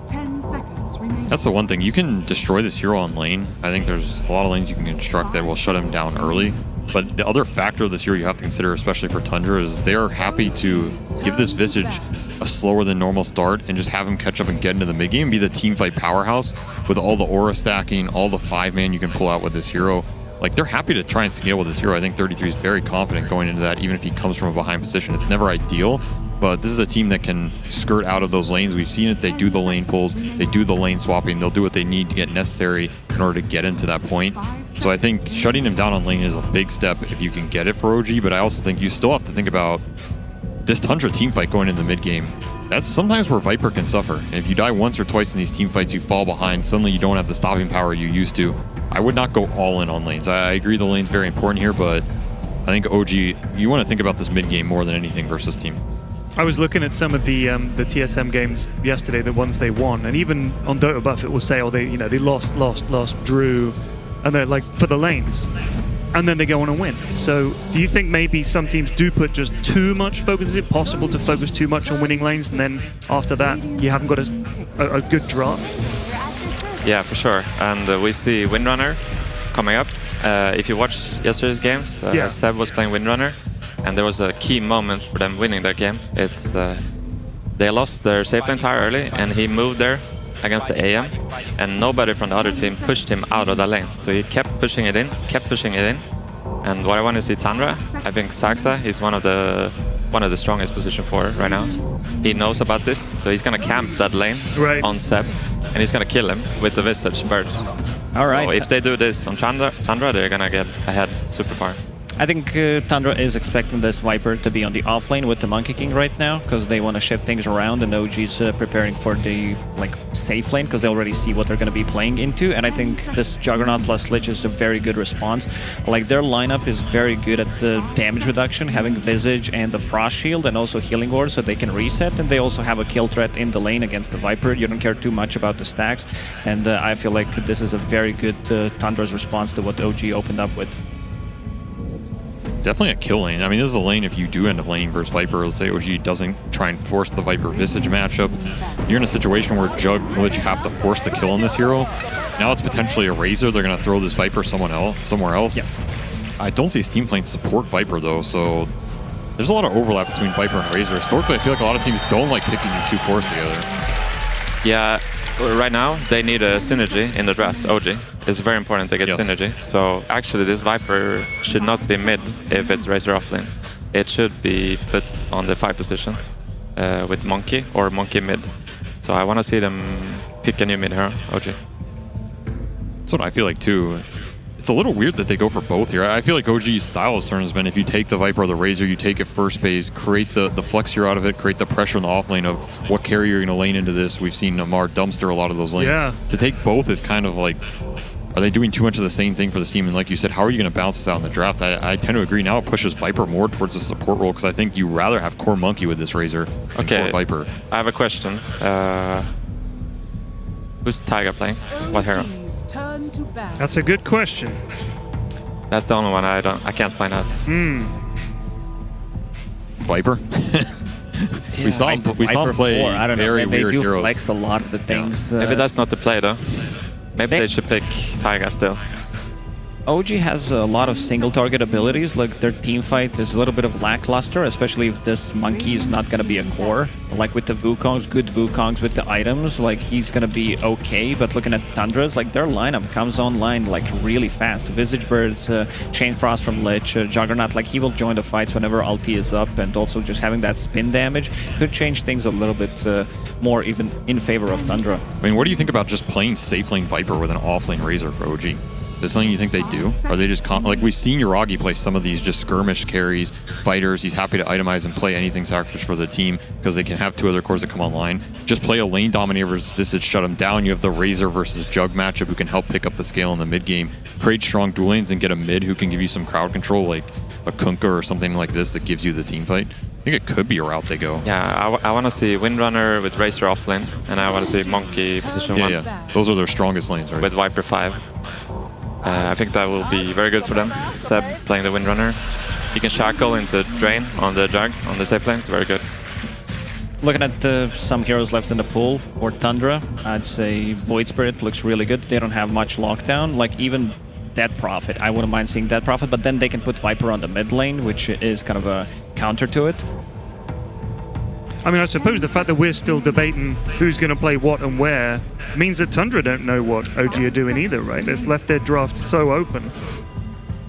10 seconds remaining. That's the one thing. You can destroy this hero on lane. I think there's a lot of lanes you can construct that will shut him down early. But the other factor of this hero you have to consider, especially for Tundra, is they are happy to give this Visage a slower than normal start and just have him catch up and get into the mid game, be the team fight powerhouse with all the aura stacking, all the 5-man you can pull out with this hero. Like, they're happy to try and scale with this hero. I think 33 is very confident going into that, even if he comes from a behind position. It's never ideal, but this is a team that can skirt out of those lanes. We've seen it. They do the lane pulls, they do the lane swapping, they'll do what they need to get necessary in order to get into that point. So I think shutting him down on lane is a big step if you can get it for OG, but I also think you still have to think about this Tundra team fight going into the mid game. That's sometimes where Viper can suffer. And if you die once or twice in these team fights, you fall behind. Suddenly you don't have the stopping power you used to. I would not go all in on lanes. I agree the lane's very important here, but I think OG, you want to think about this mid game more than anything versus team. I was looking at some of the TSM games yesterday, the ones they won, and even on Dota Buff it will say, oh, they lost, drew, and they're like for the lanes, and then they go on and win. So do you think maybe some teams do put just too much focus? Is it possible to focus too much on winning lanes, and then after that you haven't got a good draft? Yeah, for sure. And we see Windrunner coming up. If you watched yesterday's games, Seb was playing Windrunner, and there was a key moment for them winning that game. It's they lost their safe lane tower early, and he moved there against the AM, and nobody from the other team pushed him out of that lane. So he kept pushing it in, And what I want to see Tundra, I think Saxa, he's one of the strongest position for it right now. He knows about this, so he's gonna camp that lane on Seb, and he's gonna kill him with the Visage birds. All right. So if they do this on Tundra, they're gonna get ahead super far. I think Tundra is expecting this Viper to be on the off lane with the Monkey King right now, because they want to shift things around, and OG's preparing for the safe lane, because they already see what they're going to be playing into. And I think this Juggernaut plus Lich is a very good response. Like, their lineup is very good at the damage reduction, having Visage and the Frost Shield, and also Healing Ward, so they can reset. And they also have a kill threat in the lane against the Viper. You don't care too much about the stacks, and I feel like this is a very good Tundra's response to what OG opened up with. Definitely a kill lane. I mean, this is a lane if you do end up laning versus Viper. Let's say OG doesn't try and force the Viper Visage matchup. You're in a situation where Jug and Lich have to force the kill on this hero. Now it's potentially a Razor. They're going to throw this Viper somewhere else. Yeah. I don't see his team playing support Viper, though, so there's a lot of overlap between Viper and Razor. Historically, I feel like a lot of teams don't like picking these two cores together. Yeah, right now they need a synergy in the draft. OG. It's very important to get synergy. So actually this Viper should not be mid if it's Razor offlane. It should be put on the 5 position with Monkey or Monkey mid. So I want to see them pick a new mid hero, OG. That's what I feel like too. It's a little weird that they go for both here. I feel like OG's style has turned has been, if you take the Viper or the Razor, you take it first base, create the flex hero out of it, create the pressure in the off lane of what carrier you're going to lane into this. We've seen Namar dumpster a lot of those lanes. Yeah. To take both is kind of like, are they doing too much of the same thing for this team? And like you said, how are you going to balance this out in the draft? I tend to agree. Now it pushes Viper more towards the support role, because I think you rather have core Monkey with this Razor than core Viper. I have a question. Who's Tiger playing? What hero? That's a good question. That's the only one I can't find out. Viper? We saw him play I don't very know. weird They do heroes. flex a lot of the things. Maybe that's not the play though. Maybe they should pick Taiga still. OG has a lot of single target abilities. Like, their team fight is a little bit of lackluster, especially if this Monkey is not going to be a core. Like with the Wukongs, good Wukongs with the items, like he's going to be okay. But looking at Tundras, like their lineup comes online like really fast. Visage Birds, Chain Frost from Lich, Juggernaut, like he will join the fights whenever ulti is up, and also just having that spin damage could change things a little bit more even in favor of Tundra. I mean, what do you think about just playing safe lane Viper with an off lane Razor for OG? Is this something you think they do? Are they just like we've seen Yuragi play some of these just skirmish carries, fighters. He's happy to itemize and play anything sacrifice for the team because they can have 2 other cores that come online. Just play a lane dominator versus Visage, shut him down. You have the Razor versus Jug matchup who can help pick up the scale in the mid game. Create strong dual lanes and get a mid who can give you some crowd control, like a Kunkka or something like this that gives you the team fight. think it could be a route they go. Yeah, I want to see Windrunner with Razor offlane, and I want to see Monkey position 1. Yeah. Those are their strongest lanes, right? With Viper 5. I think that will be very good for them. Seb playing the Windrunner. He can shackle into Drain on the Jug, on the safe lanes, very good. Looking at some heroes left in the pool for Tundra, I'd say Void Spirit looks really good. They don't have much lockdown, like even Dead Prophet. I wouldn't mind seeing Dead Prophet, but then they can put Viper on the mid lane, which is kind of a counter to it. I mean, I suppose the fact that we're still debating who's going to play what and where means that Tundra don't know what OG are doing either, right? It's left their draft so open.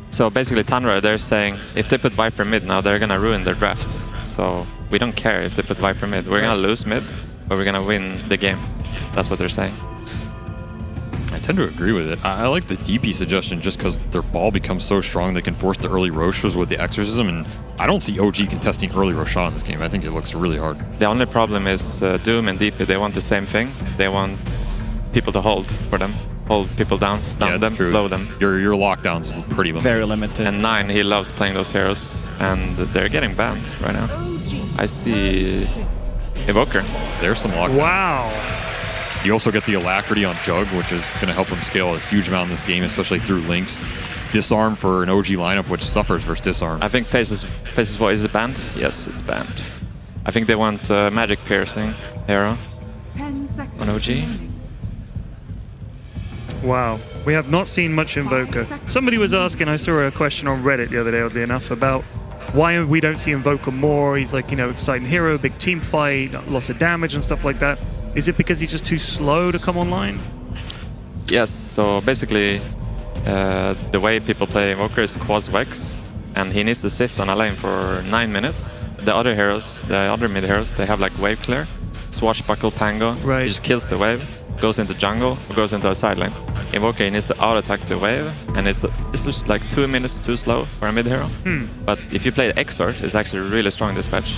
So basically Tundra, they're saying if they put Viper mid now, they're going to ruin their drafts. So we don't care if they put Viper mid. We're going to lose mid, but we're going to win the game. That's what they're saying. I tend to agree with it. I like the DP suggestion just because their ball becomes so strong they can force the early Roshas with the Exorcism, and I don't see OG contesting early Roshan in this game. I think it looks really hard. The only problem is Doom and DP, they want the same thing. They want people to hold for them. Hold people down, stun them, slow them. Your lockdown's pretty limited. Very limited. And 9, he loves playing those heroes, and they're getting banned right now. I see Evoker. There's some lockdown. Wow. You also get the Alacrity on Jug, which is going to help him scale a huge amount in this game, especially through links. Disarm for an OG lineup, which suffers versus Disarm. I think Faces Voice is banned. Yes, it's banned. I think they want Magic Piercing hero 10 seconds on OG. remaining. Wow, we have not seen much Invoker. Somebody was asking, I saw a question on Reddit the other day, oddly enough, about why we don't see Invoker more. He's like, you know, exciting hero, big team fight, lots of damage and stuff like that. Is it because he's just too slow to come online? Yes, so basically the way people play Invoker is Quas Vex, and he needs to sit on a lane for 9 minutes. The other heroes, the other mid heroes, they have like wave clear, Swashbuckle Pango, right. He just kills the wave, goes into jungle, or goes into a side lane. Invoker, he needs to out-attack the wave, and it's just like 2 minutes too slow for a mid hero. But if you play Exort, it's actually really strong dispatch.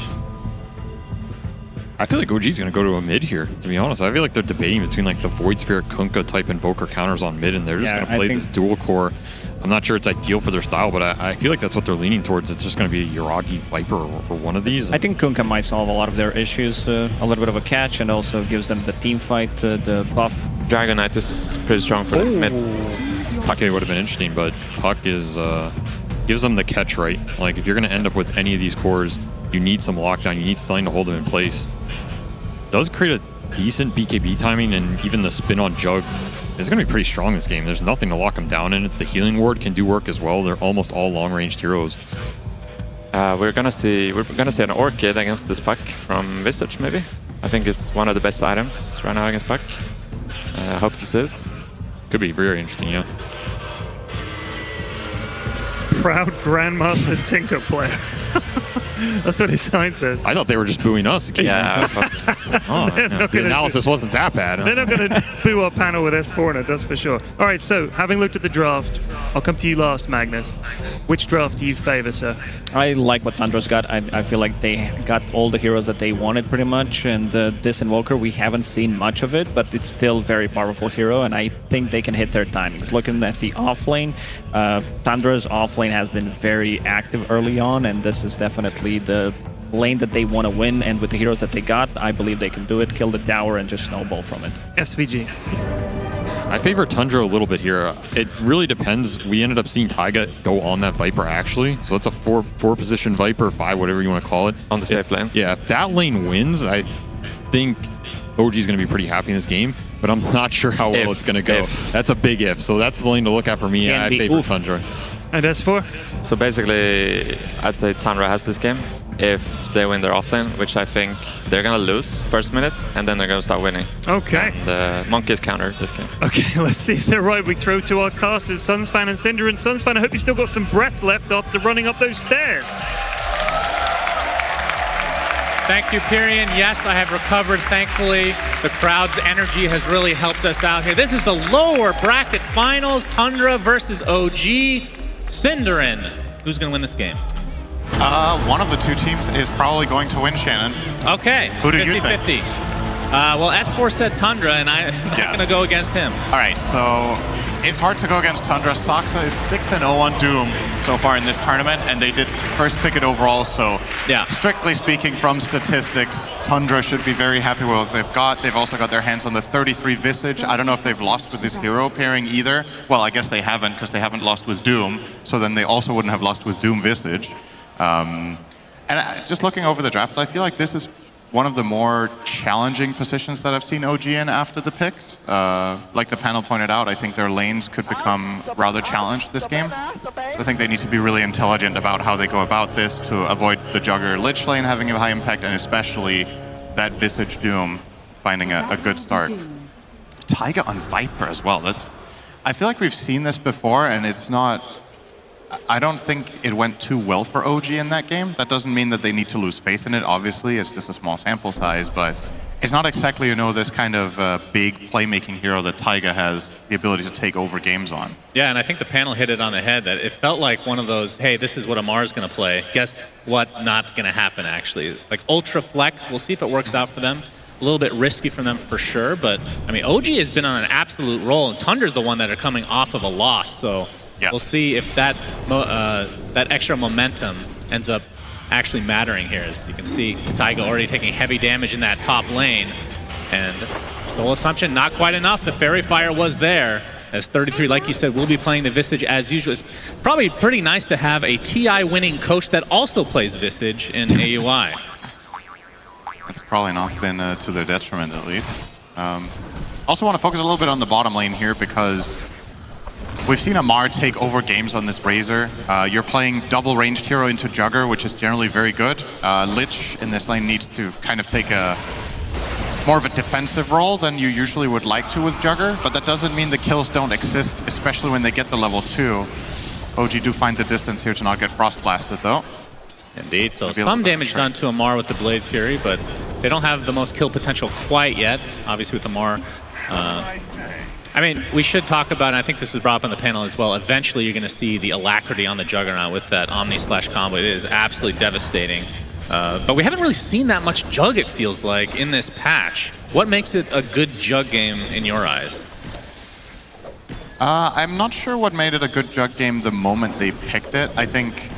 I feel like OG's going to go to a mid here, to be honest. I feel like they're debating between like the Void Spirit Kunkka type Invoker counters on mid, and they're just going to play this dual core. I'm not sure it's ideal for their style, but I feel like that's what they're leaning towards. It's just going to be Yuragi Viper or one of these. I think Kunkka might solve a lot of their issues, a little bit of a catch, and also gives them the team fight, the buff. Dragonite is pretty strong for them mid. Puck would have been interesting, but Puck is gives them the catch right. Like if you're going to end up with any of these cores, you need some lockdown, you need something to hold them in place. Does create a decent BKB timing, and even the spin on Jug is going to be pretty strong this game. There's nothing to lock him down in it. The healing ward can do work as well. They're almost all long-ranged heroes. We're gonna see an Orchid against this Puck from Visage, maybe. I think it's one of the best items right now against Puck. Hope to see it. Could be very interesting, yeah. Proud Grandmaster Tinker player. That's what his sign says. I thought they were just booing us. Yeah. The analysis wasn't that bad. They're not going to boo our panel with S4 in it, that's for sure. All right, so having looked at the draft, I'll come to you last, Magnus. Which draft do you favor, sir? I like what Tundra's got. I feel like they got all the heroes that they wanted pretty much, and this Invoker, we haven't seen much of it, but it's still a very powerful hero, and I think they can hit their timings. Looking at the offlane, Tundra's offlane has been very active early on, and this is definitely the lane that they want to win, and with the heroes that they got, I believe they can do it, kill the tower, and just snowball from it. SVG. I favor Tundra a little bit here. It really depends. We ended up seeing Taiga go on that Viper actually, so it's a four position Viper, 5, whatever you want to call it. On the safe lane. Yeah, if that lane wins, I think OG's going to be pretty happy in this game, but I'm not sure how well it's going to go. That's a big if, so that's the lane to look at for me. I favor Tundra. And S4? So basically, I'd say Tundra has this game if they win their offlane, which I think they're going to lose first minute, and then they're going to start winning. Okay. And Monkeys counter this game. Okay, let's see if they're right. We throw to our casters, Sunsfan and Cinder. And Sunsfan, I hope you've still got some breath left after running up those stairs. Thank you, Pyrian. Yes, I have recovered, thankfully. The crowd's energy has really helped us out here. This is the lower bracket finals, Tundra versus OG. Cinderin, who's going to win this game? One of the two teams is probably going to win, Shannon. Okay, Who do you 50-50. think? Well, S4 said Tundra, and I'm not going to go against him. All right, so It's hard to go against Tundra. Soxa is 6-0 on Doom so far in this tournament, and they did first pick it overall, so yeah. Strictly speaking from statistics, Tundra should be very happy with what they've got. They've also got their hands on the 33 Visage. I don't know if they've lost with this hero pairing either. Well, I guess they haven't, because they haven't lost with Doom, so then they also wouldn't have lost with Doom Visage. Just looking over the draft, I feel like this is one of the more challenging positions that I've seen OG in after the picks. Like the panel pointed out, I think their lanes could become rather challenged this game. So I think they need to be really intelligent about how they go about this to avoid the Jugger Lich lane having a high impact, and especially that Visage Doom finding a good start. Taiga on Viper as well. I feel like we've seen this before, and it's not... I don't think it went too well for OG in that game. That doesn't mean that they need to lose faith in it, obviously. It's just a small sample size, but it's not exactly, you know, this kind of big playmaking hero that Taiga has the ability to take over games on. Yeah, and I think the panel hit it on the head that it felt like one of those, hey, this is what Amar's going to play. Guess what? Not going to happen, actually. Like Ultra Flex, we'll see if it works out for them. A little bit risky for them for sure, but I mean, OG has been on an absolute roll, and Tundra's the one that are coming off of a loss, so we'll see if that that extra momentum ends up actually mattering here. As you can see, Taiga already taking heavy damage in that top lane, and Soul Assumption not quite enough. The Fairy Fire was there, as 33, like you said, will be playing the Visage as usual. It's probably pretty nice to have a TI winning coach that also plays Visage in AUI. It's probably not been to their detriment, at least. Also want to focus a little bit on the bottom lane here, because we've seen Amar take over games on this Razor. You're playing double ranged hero into Jugger, which is generally very good. Lich in this lane needs to kind of take more of a defensive role than you usually would like to with Jugger, but that doesn't mean the kills don't exist, especially when they get the level 2. OG do find the distance here to not get Frost Blasted, though. Indeed, so some damage done to Amar with the Blade Fury, but they don't have the most kill potential quite yet, obviously with Amar. I mean, we should talk about, and I think this was brought up on the panel as well, eventually you're going to see the alacrity on the Juggernaut with that Omni-slash combo. It is absolutely devastating. But we haven't really seen that much Jug, it feels like, in this patch. What makes it a good Jug game in your eyes? I'm not sure what made it a good Jug game the moment they picked it. I think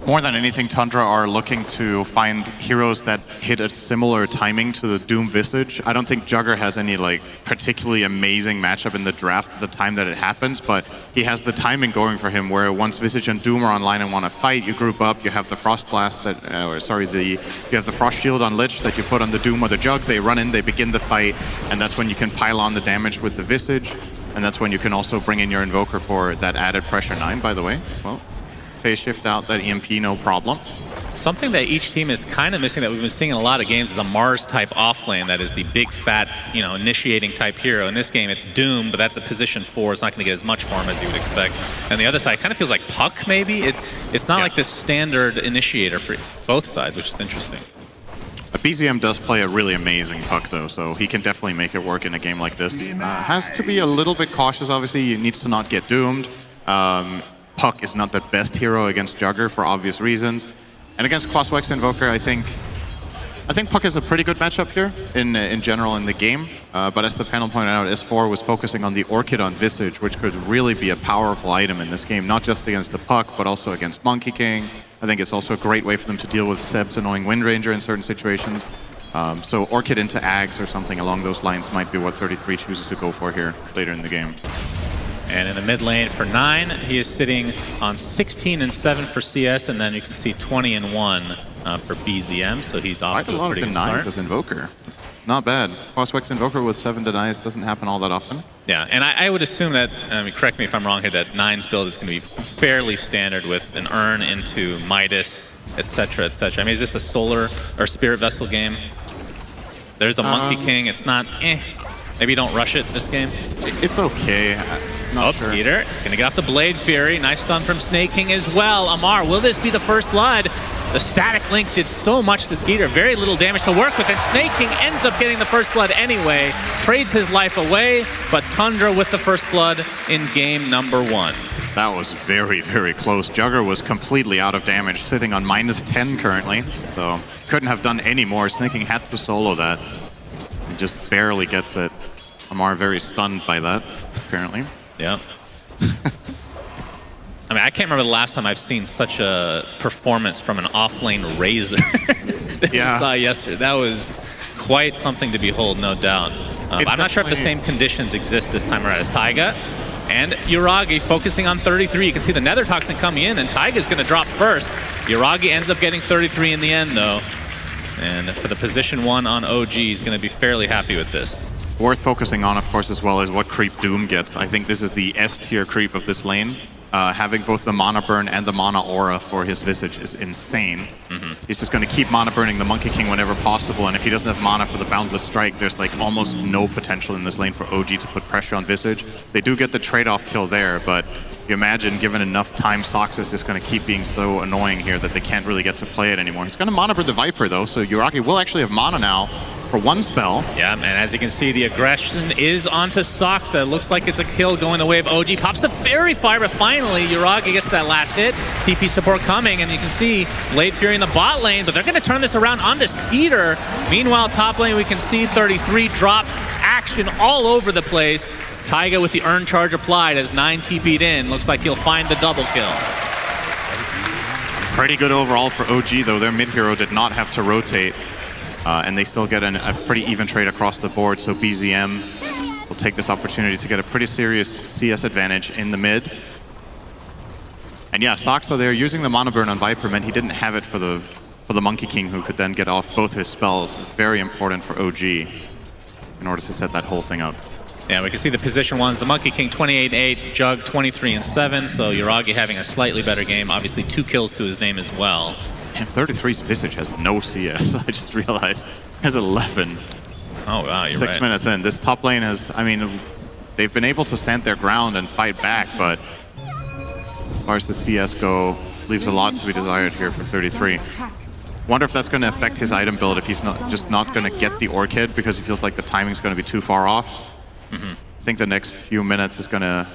more than anything, Tundra are looking to find heroes that hit a similar timing to the Doom Visage. I don't think Jugger has any like particularly amazing matchup in the draft at the time that it happens, but he has the timing going for him where once Visage and Doom are online and want to fight, you group up, you have the Frost Blast that, you have the Frost Shield on Lich that you put on the Doom or the Jug, they run in, they begin the fight, and that's when you can pile on the damage with the Visage, and that's when you can also bring in your Invoker for that added pressure 9, by the way. Well, phase shift out that EMP, no problem. Something that each team is kind of missing that we've been seeing in a lot of games is a Mars type offlane that is the big fat, you know, initiating type hero. In this game it's Doom, but that's a position 4. It's not going to get as much farm as you would expect. And the other side kind of feels like Puck maybe. It's not like this standard initiator for both sides, which is interesting. BZM does play a really amazing Puck though, so he can definitely make it work in a game like this. Has to be a little bit cautious, obviously. He needs to not get doomed. Puck is not the best hero against Jugger for obvious reasons. And against Crosswex Invoker, I think Puck is a pretty good matchup here in general in the game. But as the panel pointed out, S4 was focusing on the Orchid on Visage, which could really be a powerful item in this game, not just against the Puck, but also against Monkey King. I think it's also a great way for them to deal with Seb's annoying Wind Ranger in certain situations. So Orchid into Ags or something along those lines might be what 33 chooses to go for here later in the game. And in the mid lane for 9, he is sitting on 16-7 for CS, and then you can see 20-1 for BZM, so he's off to a pretty good start. Quite a lot of denies as Invoker. It's not bad. Crosswex Invoker with 7 denies doesn't happen all that often. Yeah, and I would assume that, I mean, correct me if I'm wrong here, that 9's build is going to be fairly standard with an Urn into Midas, etc., etc. I mean, is this a Solar or Spirit Vessel game? There's a Monkey King. It's not, Maybe don't rush it this game. It's okay. Not sure. Skeeter is going to get off the Blade Fury. Nice stun from Snake King as well. Amar, will this be the first blood? The Static Link did so much to Skeeter. Very little damage to work with, and Snake King ends up getting the first blood anyway. Trades his life away, but Tundra with the first blood in game number 1. That was very, very close. Jugger was completely out of damage, sitting on -10 currently, so couldn't have done any more. Snake King had to solo that. He just barely gets it. Amar very stunned by that, apparently. Yeah. I mean, I can't remember the last time I've seen such a performance from an offlane Razor that we saw yesterday. That was quite something to behold, no doubt. I'm not sure if the same conditions exist this time around as Taiga. And Yuragi focusing on 33. You can see the Nether Toxin coming in, and Taiga's going to drop first. Yuragi ends up getting 33 in the end, though. And for the position 1 on OG, he's going to be fairly happy with this. Worth focusing on, of course, as well, is what creep Doom gets. I think this is the S-tier creep of this lane. Having both the Mana Burn and the Mana Aura for his Visage is insane. He's just going to keep Mana Burning the Monkey King whenever possible, and if he doesn't have Mana for the Boundless Strike, there's like almost no potential in this lane for OG to put pressure on Visage. They do get the trade-off kill there, but you imagine given enough time, Sox is just going to keep being so annoying here that they can't really get to play it anymore. He's going to Mana Burn the Viper though, so Yuragi will actually have Mana now for 1 spell. Yeah, and as you can see, the aggression is onto Soxa. It looks like it's a kill going the way of OG. Pops the Fairy Fire, but finally, Yuragi gets that last hit. TP support coming, and you can see Blade Fury in the bot lane, but they're going to turn this around onto Skeeter. Meanwhile, top lane, we can see 33 drops action all over the place. Taiga with the Earn Charge applied as 9 TP'd in. Looks like he'll find the double kill. Pretty good overall for OG, though. Their mid-hero did not have to rotate. And they still get a pretty even trade across the board, so BZM will take this opportunity to get a pretty serious CS advantage in the mid. And yeah, Soxa there using the Mana Burn on Viper meant he didn't have it for the Monkey King, who could then get off both his spells. Very important for OG in order to set that whole thing up. Yeah, we can see the position 1s. The Monkey King 28-8, Jug 23-7, so Yuragi having a slightly better game. Obviously 2 kills to his name as well. And 33's Visage has no CS. I just realized. It has 11. Oh, wow, you're 6 right. minutes in. This top lane has, I mean, they've been able to stand their ground and fight back, but as far as the CS go, leaves a lot to be desired here for 33. Wonder if that's going to affect his item build, if he's not going to get the Orchid because he feels like the timing's going to be too far off. I think the next few minutes is going to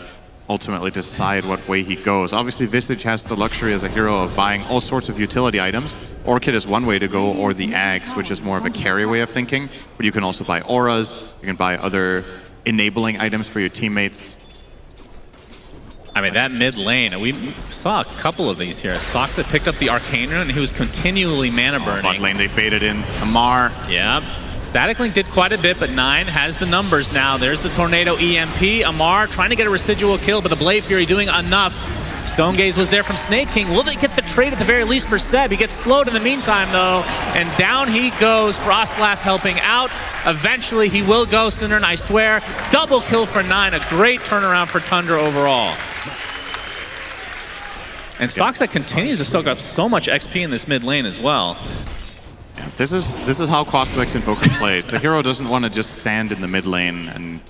ultimately decide what way he goes. Obviously, Visage has the luxury as a hero of buying all sorts of utility items. Orchid is one way to go, or the Axe, which is more of a carry way of thinking. But you can also buy auras, you can buy other enabling items for your teammates. I mean, that mid lane, we saw a couple of these here. Soxa picked up the Arcane Rune, and he was continually mana burning. Bot lane, they baited in Amar. Yeah. Static Link did quite a bit, but 9 has the numbers now. There's the Tornado EMP. Amar trying to get a residual kill, but the Blade Fury doing enough. Stone Gaze was there from Snake King. Will they get the trade at the very least for Seb? He gets slowed in the meantime, though, and down he goes. Frost Blast helping out. Eventually, he will go sooner, and I swear, double kill for 9. A great turnaround for Tundra overall. And Soxa continues to soak up so much XP in this mid lane as well. Yeah, this is how Cosmix Invoker plays. The hero doesn't want to just stand in the mid lane and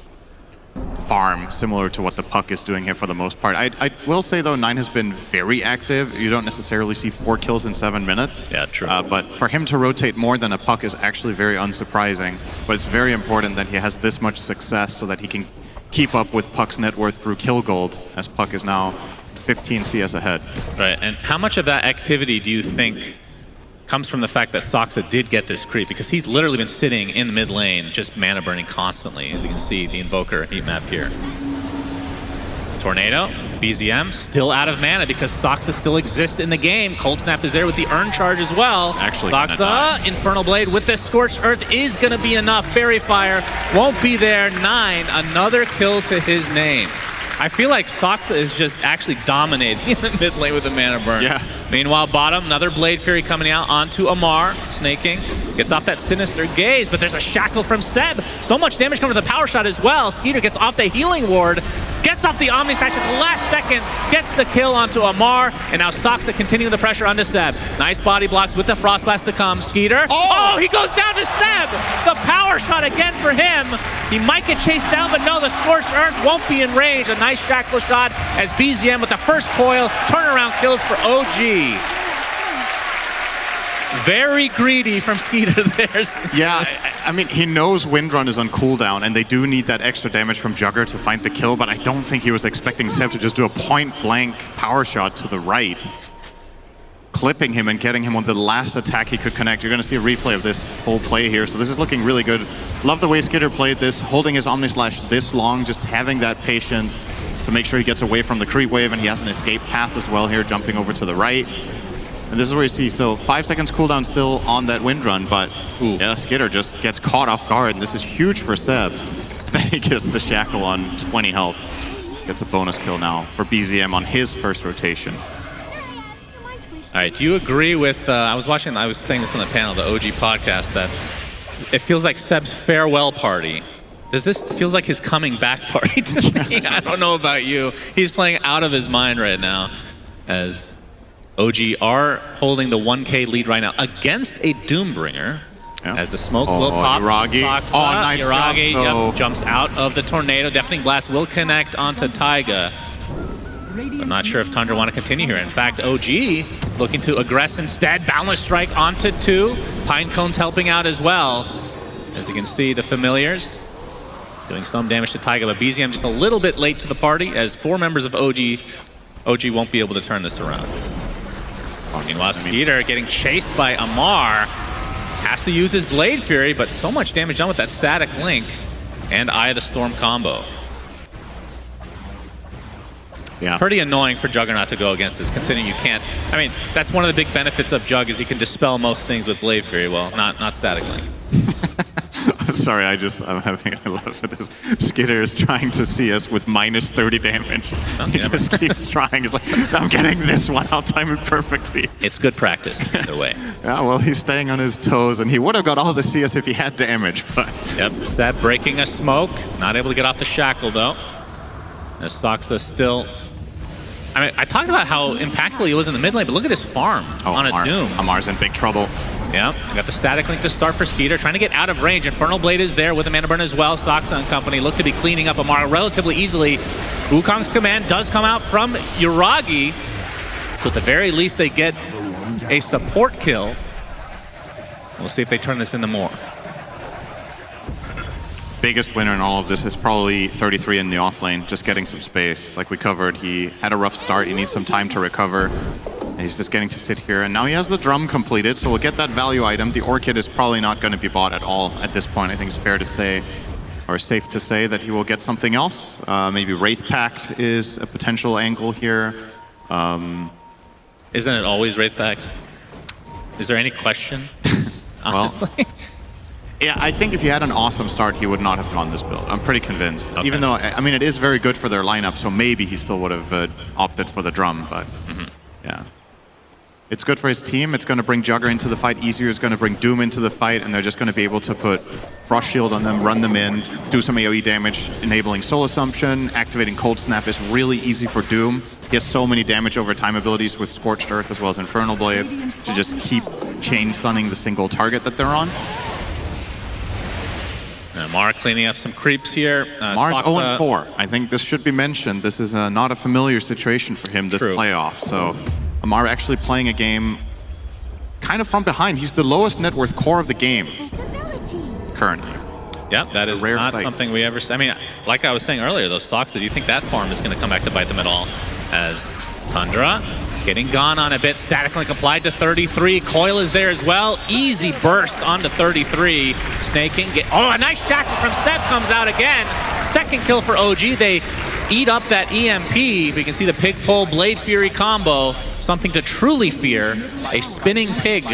farm, similar to what the Puck is doing here for the most part. I will say, though, 9 has been very active. You don't necessarily see 4 kills in 7 minutes. Yeah, true. But for him to rotate more than a Puck is actually very unsurprising. But it's very important that he has this much success so that he can keep up with Puck's net worth through kill gold, as Puck is now 15 CS ahead. Right, and how much of that activity do you think comes from the fact that Soxa did get this creep? Because he's literally been sitting in the mid lane, just mana burning constantly, as you can see the Invoker heat map here. Tornado, BZM, still out of mana because Soxa still exists in the game. Cold Snap is there with the Earn Charge as well. Actually, Soxa, Infernal Blade with the Scorched Earth is going to be enough. Fairy Fire won't be there. 9, another kill to his name. I feel like Soxa is just actually dominating in the mid lane with the mana burn. Yeah. Meanwhile, bottom, another Blade Fury coming out onto Amar. Snaking, gets off that Sinister Gaze, but there's a Shackle from Seb. So much damage coming to the Power Shot as well. Skeeter gets off the Healing Ward, gets off the Omni Sash at the last second, gets the kill onto Amar, and now Soxa continuing the pressure onto Seb. Nice body blocks with the Frost Blast to come. Skeeter, oh, he goes down to Seb! The Power Shot again for him. He might get chased down, but no, the Scorched Earth won't be in range. A nice Shackle shot as BZM with the first coil, turnaround kills for OG. Very greedy from Skeeter there. Yeah, I mean, he knows Windrun is on cooldown, and they do need that extra damage from Jugger to find the kill, but I don't think he was expecting Seb to just do a point-blank power shot to the right. clipping him and getting him on the last attack he could connect. You're going to see a replay of this whole play here. So this is looking really good. Love the way Skitter played this, holding his Omni Slash this long, just having that patience to make sure he gets away from the creep wave, and he has an escape path as well here, jumping over to the right. And this is where you see, so 5 seconds cooldown still on that wind run, but yeah, Skitter just gets caught off guard, and this is huge for Seb. Then he gets the shackle on 20 health. Gets a bonus kill now for BZM on his first rotation. All right, do you agree with, I was saying this on the panel, the OG podcast, that it feels like Seb's farewell party. This feels like his coming back party to me. I don't know about you. He's playing out of his mind right now, as OG are holding the 1K lead right now against a Doombringer. Yeah. As the smoke will pop. Yuragi. Nice Yuragi jumps out of the tornado. Deafening Blast will connect onto Taiga. I'm not sure if Tundra want to continue here. In fact, OG looking to aggress instead. Boundless Strike onto 2. Pine Cone's helping out as well. As you can see, the familiars doing some damage to Taiga, but BZM just a little bit late to the party, as 4 members of OG won't be able to turn this around. Meanwhile, Skeeter getting chased by Amar. Has to use his Blade Fury, but so much damage done with that Static Link and Eye of the Storm combo. Yeah. Pretty annoying for Juggernaut to go against this, considering you can't. I mean, that's one of the big benefits of Jug, is you can dispel most things with Blade Fury. Well, not Static Link. Sorry, I'm having a laugh at this. Skitter is trying to see us with minus 30 damage. He just keeps trying. He's like, I'm getting this one. I'll time it perfectly. It's good practice, either way. Yeah, well, he's staying on his toes, and he would have got all the CS if he had damage, but... Yep, Seb breaking a smoke. Not able to get off the shackle, though. As Soxa still... I mean, I talked about how impactful he was in the mid lane, but look at his farm on a Doom. Amar's in big trouble. Yeah, got the Static Link to start for Skeeter, trying to get out of range. Infernal Blade is there with the Mana Burn as well. Soxa and company look to be cleaning up Amar relatively easily. Wukong's command does come out from Yuragi, so at the very least they get a support kill. We'll see if they turn this into more. Biggest winner in all of this is probably 33 in the offlane, just getting some space. Like we covered, he had a rough start, he needs some time to recover. And he's just getting to sit here, and now he has the drum completed, so we'll get that value item. The Orchid is probably not going to be bought at all at this point. I think it's fair to say, or safe to say, that he will get something else. Maybe Wraith Pact is a potential angle here. Isn't it always Wraith Pact? Is there any question? Honestly. Well, yeah, I think if he had an awesome start, he would not have gone this build. I'm pretty convinced. Okay. Even though, I mean, it is very good for their lineup, so maybe he still would have opted for the drum, but yeah. It's good for his team. It's going to bring Jugger into the fight easier. It's going to bring Doom into the fight, and they're just going to be able to put Frost Shield on them, run them in, do some AoE damage, enabling Soul Assumption. Activating Cold Snap is really easy for Doom. He has so many damage over time abilities with Scorched Earth as well as Infernal Blade to just keep chain stunning the single target that they're on. Amar cleaning up some creeps here. Mar's 0-4. I think this should be mentioned. This is not a familiar situation for him this playoff. So Amar actually playing a game kind of from behind. He's the lowest net worth core of the game currently. Yep, that is not something we ever... I mean, like I was saying earlier, those Soxa, do you think that farm is going to come back to bite them at all? As Tundra getting gone on a bit. Static Link applied to 33. Coil is there as well. Easy burst onto 33. Snaking. Oh, a nice shackle from Seb comes out again. Second kill for OG. They eat up that EMP. We can see the Pig Pole Blade Fury combo. Something to truly fear. A spinning pig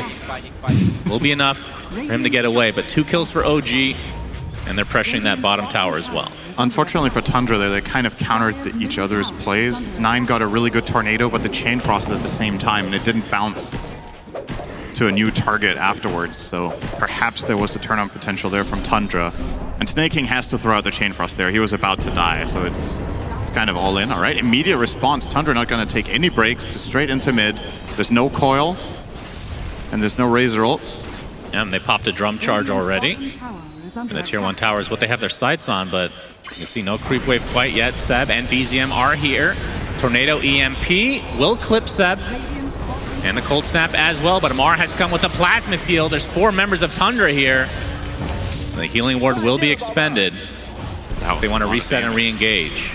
will be enough for him to get away. But 2 kills for OG, and they're pressuring that bottom tower as well. Unfortunately for Tundra there, they kind of countered each other's plays. 9 got a really good tornado, but the chain frosted at the same time, and it didn't bounce to a new target afterwards. So perhaps there was a turn-on potential there from Tundra. And Snaking has to throw out the chain frost there. He was about to die, so it's kind of all in. All right, immediate response. Tundra not going to take any breaks, just straight into mid. There's no coil, and there's no Razor ult. And they popped a drum charge already. And the tier 1 tower is what they have their sights on, but you can see no creep wave quite yet. Seb and BZM are here. Tornado EMP will clip Seb. And the Cold Snap as well, but Amar has come with a Plasma Field. There's 4 members of Tundra here. The Healing Ward will be expended. They want to reset and re-engage.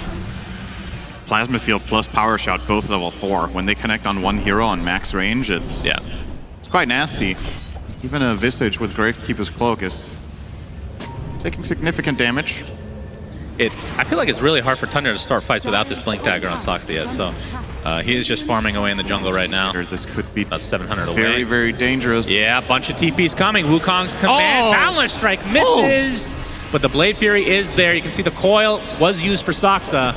Plasma Field plus Power Shot, both level 4. When they connect on one hero on max range, it's quite nasty. Even a Visage with Gravekeeper's Cloak is taking significant damage. I feel like it's really hard for Tundra to start fights without this Blink Dagger on Stockholm. So he is just farming away in the jungle right now. This could be about 700 away. Very, very dangerous. Yeah, a bunch of TPs coming. Wukong's command. Balance Strike misses. But the Blade Fury is there. You can see the coil was used for Soxa.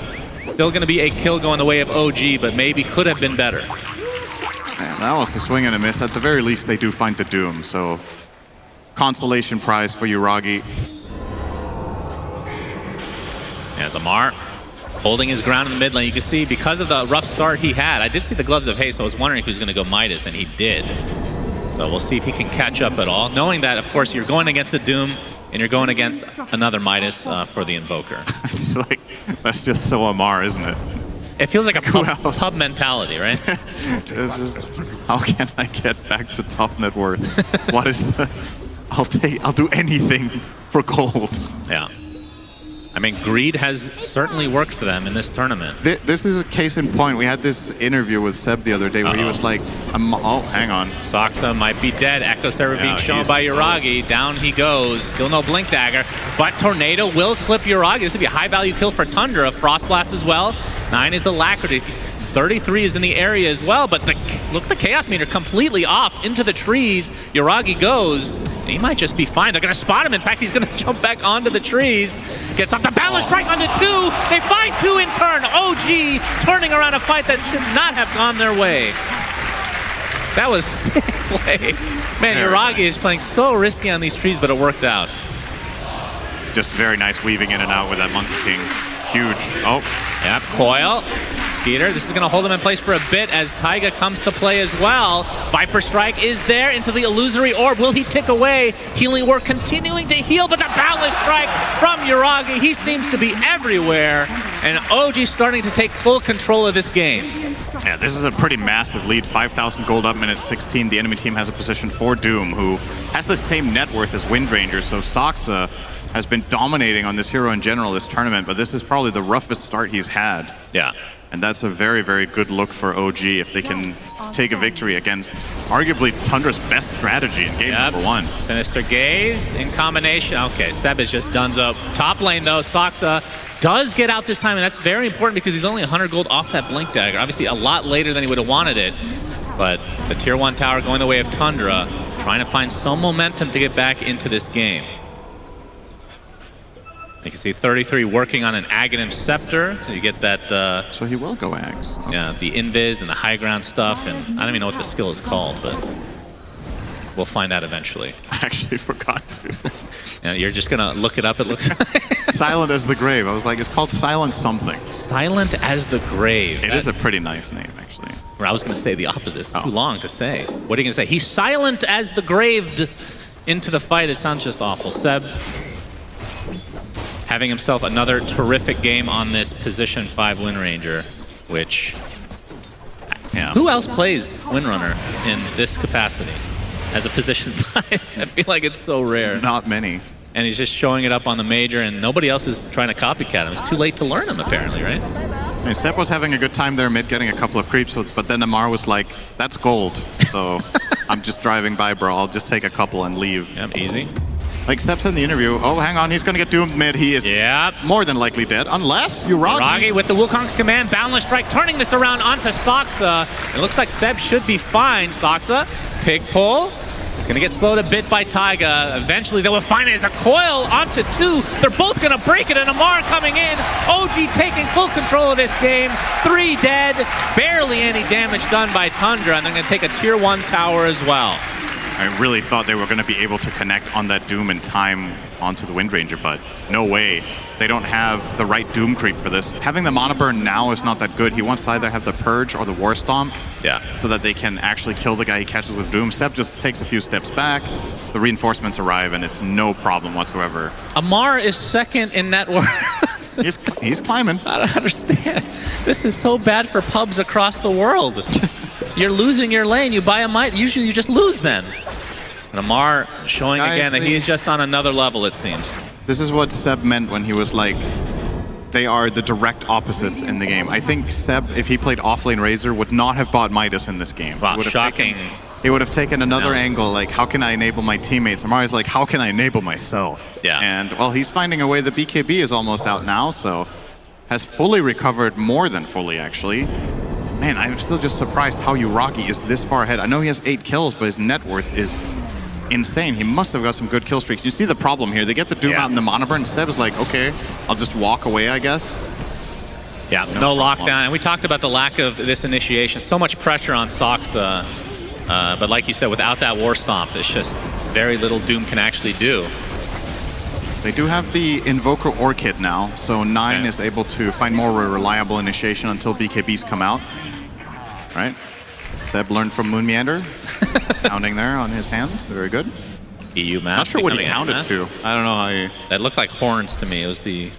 Still going to be a kill going the way of OG, but maybe could have been better. Man, that was a swing and a miss. At the very least, they do find the Doom. So consolation prize for Yuragi. As Amar holding his ground in the mid lane. You can see because of the rough start he had, I did see the Gloves of Haste, so I was wondering if he was going to go Midas, and he did. So we'll see if he can catch up at all. Knowing that, of course, you're going against a Doom, and you're going against another Midas for the Invoker. It's like, that's just so Amar, isn't it? It feels like a pub mentality, right? This is, how can I get back to top net worth? What is the... I'll do anything for gold. Yeah. I mean, greed has certainly worked for them in this tournament. This is a case in point. We had this interview with Seb the other day where he was like, oh, hang on. Soxa might be dead. Echo Server being shown by Yuragi. Down he goes. Still no Blink Dagger, but Tornado will clip Yuragi. This would be a high value kill for Tundra. Frost Blast as well. 9 is Alacrity. 33 is in the area as well, but look at the Chaos Meter completely off into the trees. Yuragi goes. He might just be fine. They're going to spot him. In fact, he's going to jump back onto the trees. Gets off the Balance Strike onto 2. They find 2 in turn. OG turning around a fight that should not have gone their way. That was sick play. Man, Yuragi is playing so risky on these trees, but it worked out. Just very nice weaving in and out with that Monkey King. Huge. Oh. Yep, Coil. Skeeter, this is going to hold him in place for a bit as Taiga comes to play as well. Viper Strike is there into the Illusory Orb. Will he tick away? Healing Word continuing to heal, but the Balance Strike from Yuragi. He seems to be everywhere, and OG starting to take full control of this game. Yeah, this is a pretty massive lead. 5,000 gold up, minute 16. The enemy team has a position for Doom, who has the same net worth as Windranger, so Soxa has been dominating on this hero in general this tournament, but this is probably the roughest start he's had. Yeah. And that's a very, very good look for OG if they can take a victory against arguably Tundra's best strategy in game number 1. Sinister Gaze in combination. Okay, Seb is just donezo. Top lane though, Soxa does get out this time, and that's very important because he's only 100 gold off that Blink Dagger. Obviously a lot later than he would have wanted it, but the tier 1 tower going the way of Tundra, trying to find some momentum to get back into this game. You can see 33 working on an Aghanim Scepter, so you get that... so he will go Ags. Okay. Yeah, the Invis and the high ground stuff, and I don't even know what the skill is called, but we'll find out eventually. I actually forgot to. Yeah, you're just going to look it up, it looks like. Silent as the Grave. I was like, it's called Silent something. Silent as the Grave. It is a pretty nice name, actually. Or I was going to say the opposite. It's too long to say. What are you going to say? He's silent as the Graved into the fight. It sounds just awful. Seb having himself another terrific game on this position 5 Windranger, which... Yeah. Who else plays Windrunner in this capacity as a position 5? I feel like it's so rare. Not many. And he's just showing it up on the major, and nobody else is trying to copycat him. It's too late to learn him, apparently, right? I mean, Step was having a good time there mid, getting a couple of creeps, but then Amar was like, that's gold. So I'm just driving by, bro. I'll just take a couple and leave. Yep, easy. Like Step said in the interview, oh, hang on, he's going to get doomed mid. He is more than likely dead, unless Yuragi with the Wukong's command, Boundless Strike, turning this around onto Soxa. It looks like Seb should be fine. Soxa, pig pull. It's going to get slowed a bit by Taiga. Eventually, they will find it as a coil onto 2. They're both going to break it, and Amar coming in. OG taking full control of this game. 3 dead. Barely any damage done by Tundra, and they're going to take a tier 1 tower as well. I really thought they were going to be able to connect on that Doom in time onto the Windranger, but no way. They don't have the right Doom creep for this. Having the Mana Burn now is not that good. He wants to either have the Purge or the War Stomp, so that they can actually kill the guy he catches with Doom. Seb just takes a few steps back, the reinforcements arrive, and it's no problem whatsoever. Amar is second in net worth. he's climbing. I don't understand. This is so bad for pubs across the world. You're losing your lane, you buy a might, usually you just lose then. And Amar showing again that he's just on another level, it seems. This is what Seb meant when he was like, they are the direct opposites in the game. I think Seb, if he played offlane Razor, would not have bought Midas in this game. Wow, shocking. He would have taken another angle, like, how can I enable my teammates? I'm always like, how can I enable myself? Yeah. And, well, he's finding a way. The BKB is almost out now, so has fully recovered, more than fully, actually. Man, I'm still just surprised how Uragi is this far ahead. I know he has 8 kills, but his net worth is insane. He must have got some good kill streaks. You see the problem here. They get the Doom out in the Mono Burn. Seb's like, okay, I'll just walk away, I guess. Yeah, no lockdown. And we talked about the lack of this initiation. So much pressure on Soxa. But like you said, without that War Stomp, it's just very little Doom can actually do. They do have the Invoker Orchid now, so 9 is able to find more reliable initiation until BKBs come out. Right? Seb learned from Moon Meander. Counting there on his hand. Very good. EU map. Not sure what he counted to. I don't know how he... That looked like horns to me. It was the...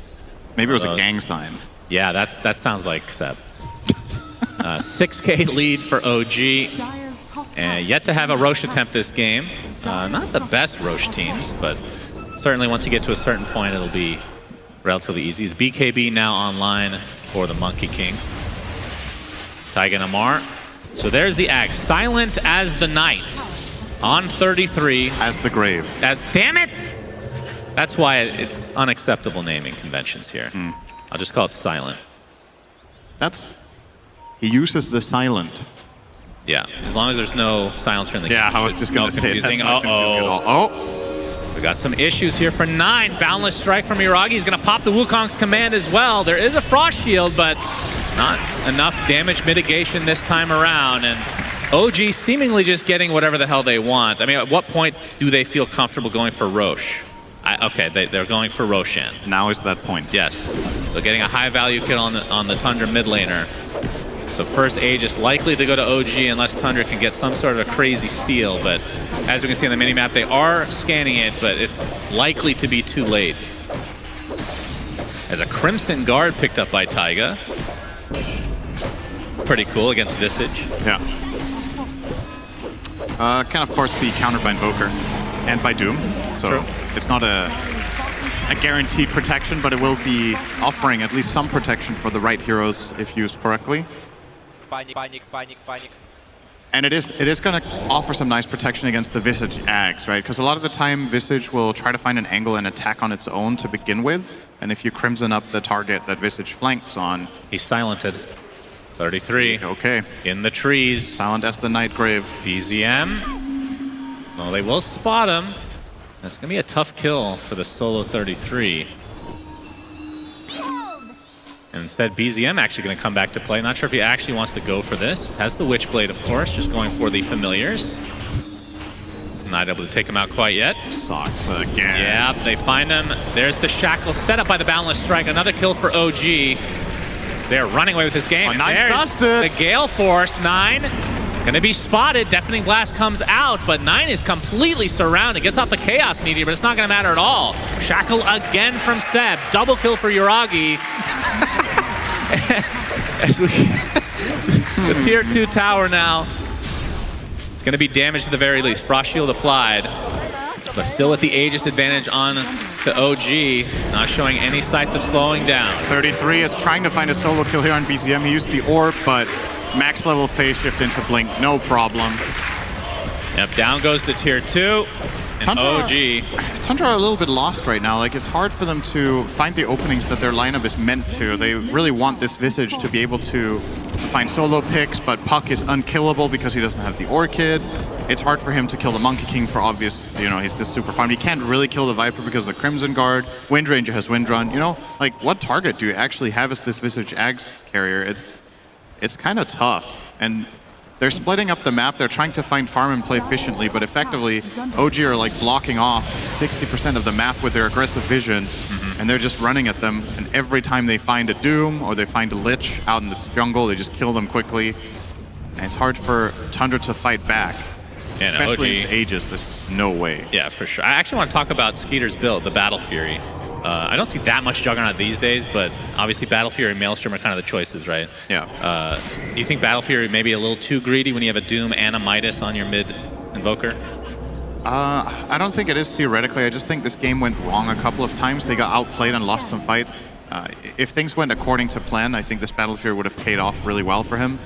Maybe it was a gang sign. Yeah, that sounds like Seb. 6K lead for OG. And yet to have a Roche attempt this game. Not the best Roche teams, but certainly once you get to a certain point, it'll be relatively easy. Is BKB now online for the Monkey King? Taiga and Amar. So there's the Axe. Silent as the Night on 33. As the Grave. Damn it! That's why it's unacceptable naming conventions here. I'll just call it Silent. He uses the Silent. Yeah, as long as there's no silencer in the game. Yeah, I was just going to say that. Uh-oh. We got some issues here for 9. Boundless Strike from Iragi. He's going to pop the Wukong's command as well. There is a Frost Shield, but not enough damage mitigation this time around. And OG seemingly just getting whatever the hell they want. I mean, at what point do they feel comfortable going for Roche? Okay, they're going for Roshan. Now is that point. Yes. So getting a high value kill on the Tundra mid laner. So first Aegis likely to go to OG unless Tundra can get some sort of a crazy steal, but as we can see on the minimap, they are scanning it, but it's likely to be too late. As a Crimson Guard picked up by Taiga. Pretty cool against Visage. Yeah. Can of course be countered by Invoker and by Doom. So it's not a guaranteed protection, but it will be offering at least some protection for the right heroes if used correctly. Panic. And it is going to offer some nice protection against the Visage Ags, right? Because a lot of the time, Visage will try to find an angle and attack on its own to begin with. And if you Crimson up the target that Visage flanks on... He's silented. 33. Okay. In the trees. Silent as the Nightgrave. BZM. Well, they will spot him. That's going to be a tough kill for the solo 33. And instead, BZM actually going to come back to play. Not sure if he actually wants to go for this. Has the Witchblade, of course, just going for the familiars. Not able to take him out quite yet. Sucks again. Yeah, they find him. There's the Shackle set up by the Boundless Strike. Another kill for OG. They're running away with this game. There's the Gale Force. 9 going to be spotted. Deafening Blast comes out, but 9 is completely surrounded. Gets off the Chaos Meteor, but it's not going to matter at all. Shackle again from Seb. Double kill for Uragi. As we the tier 2 tower now. It's going to be damaged at the very least. Frost Shield applied, but still with the Aegis advantage on to OG. Not showing any signs of slowing down. 33 is trying to find a solo kill here on BZM. He used the orb, but max level phase shift into Blink, no problem. Yep, down goes the tier 2. And OG. Tundra are a little bit lost right now. Like, it's hard for them to find the openings that their lineup is meant to. They really want this Visage to be able to find solo picks, but Puck is unkillable because he doesn't have the Orchid. It's hard for him to kill the Monkey King for obvious, he's just super farmed. He can't really kill the Viper because of the Crimson Guard. Wind Ranger has Wind Run. Like, what target do you actually have as this Visage Ags carrier? It's kind of tough. And they're splitting up the map. They're trying to find farm and play efficiently, but effectively, OG are like blocking off 60% of the map with their aggressive vision, and they're just running at them. And every time they find a Doom or they find a Lich out in the jungle, they just kill them quickly. And it's hard for Tundra to fight back. And especially OG, in Aegis, there's just no way. Yeah, for sure. I actually want to talk about Skeeter's build, the Battle Fury. I don't see that much Juggernaut these days, but obviously Battle Fury and Maelstrom are kind of the choices, right? Yeah. Do you think Battle Fury may be a little too greedy when you have a Doom and a Midas on your mid Invoker? I don't think it is theoretically. I just think this game went wrong a couple of times. They got outplayed and lost some fights. if things went according to plan, I think this Battle Fury would have paid off really well for him.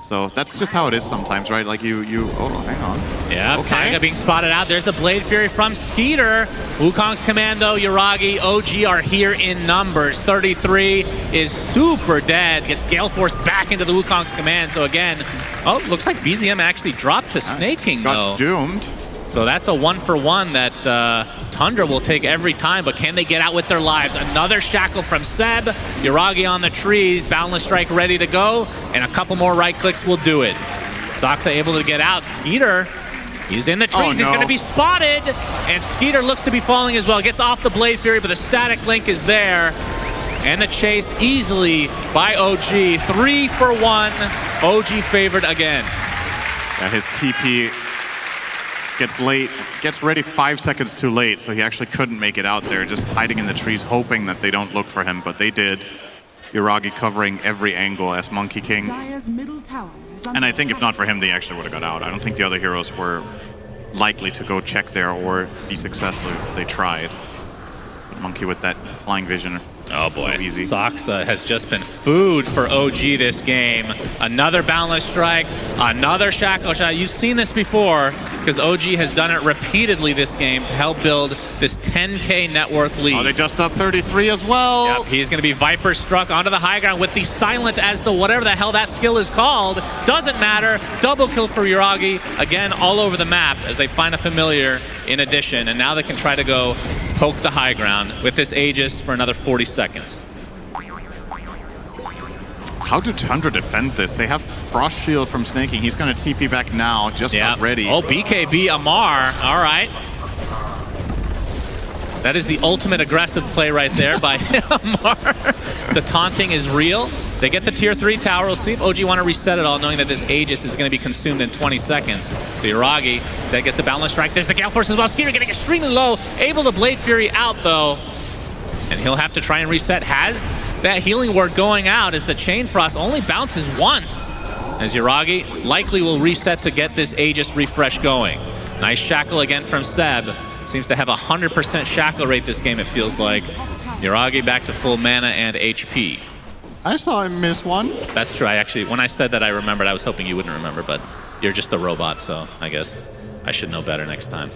So that's just how it is sometimes, right? Like oh, hang on. Yeah, Okay. Taiga being spotted out. There's the Blade Fury from Skeeter. Wukong's Commando, Yuragi, OG are here in numbers. 33 is super dead. Gets Gale Force back into the Wukong's command. So again, looks like BZM actually dropped to Snaking though. Got doomed. So that's a 1-for-1 that Tundra will take every time, but can they get out with their lives? Another shackle from Seb. Yuragi on the trees, Boundless Strike ready to go, and a couple more right clicks will do it. Soxa able to get out. Skeeter, he's in the trees, he's going to be spotted, and Skeeter looks to be falling as well. Gets off the Blade Fury, but the static link is there. And the chase easily by OG. 3-for-1, OG favored again. Yeah, his TP gets ready 5 seconds too late, so he actually couldn't make it out there, just hiding in the trees, hoping that they don't look for him, but they did. Yuragi covering every angle as Monkey King. Dire's middle tower is under And I think if not for him, they actually would have got out. I don't think the other heroes were likely to go check there or be successful if they tried. But Monkey with that flying vision. Oh boy, easy. Soxa has just been food for OG this game. Another Boundless Strike, another Shackle Shot. You've seen this before because OG has done it repeatedly this game to help build this 10K network lead. Oh, they just up 33 as well. Yep, he's going to be Viper struck onto the high ground with the silent as the whatever the hell that skill is called. Doesn't matter. Double kill for Yuragi. Again, all over the map as they find a familiar in addition. And now they can try to go poke the high ground with this Aegis for another 40 seconds. How do Tundra defend this? They have Frost Shield from Snaking. He's going to TP back now, just not ready. Oh, BKB Amar. All right. That is the ultimate aggressive play right there by Amar. The taunting is real. They get the tier 3 tower. We'll see if OG want to reset it all, knowing that this Aegis is going to be consumed in 20 seconds. The Yuragi, that gets the Boundless Strike. There's the Gale Force as well. Skeeter getting extremely low. Able to Blade Fury out, though. And he'll have to try and reset. Has that healing ward going out as the Chain Frost only bounces once. As Yuragi likely will reset to get this Aegis refresh going. Nice shackle again from Seb. Seems to have 100% shackle rate this game, it feels like. Yuragi back to full mana and HP. I saw him miss one. That's true. I actually, when I said that, I remembered. I was hoping you wouldn't remember, but you're just a robot, so I guess I should know better next time.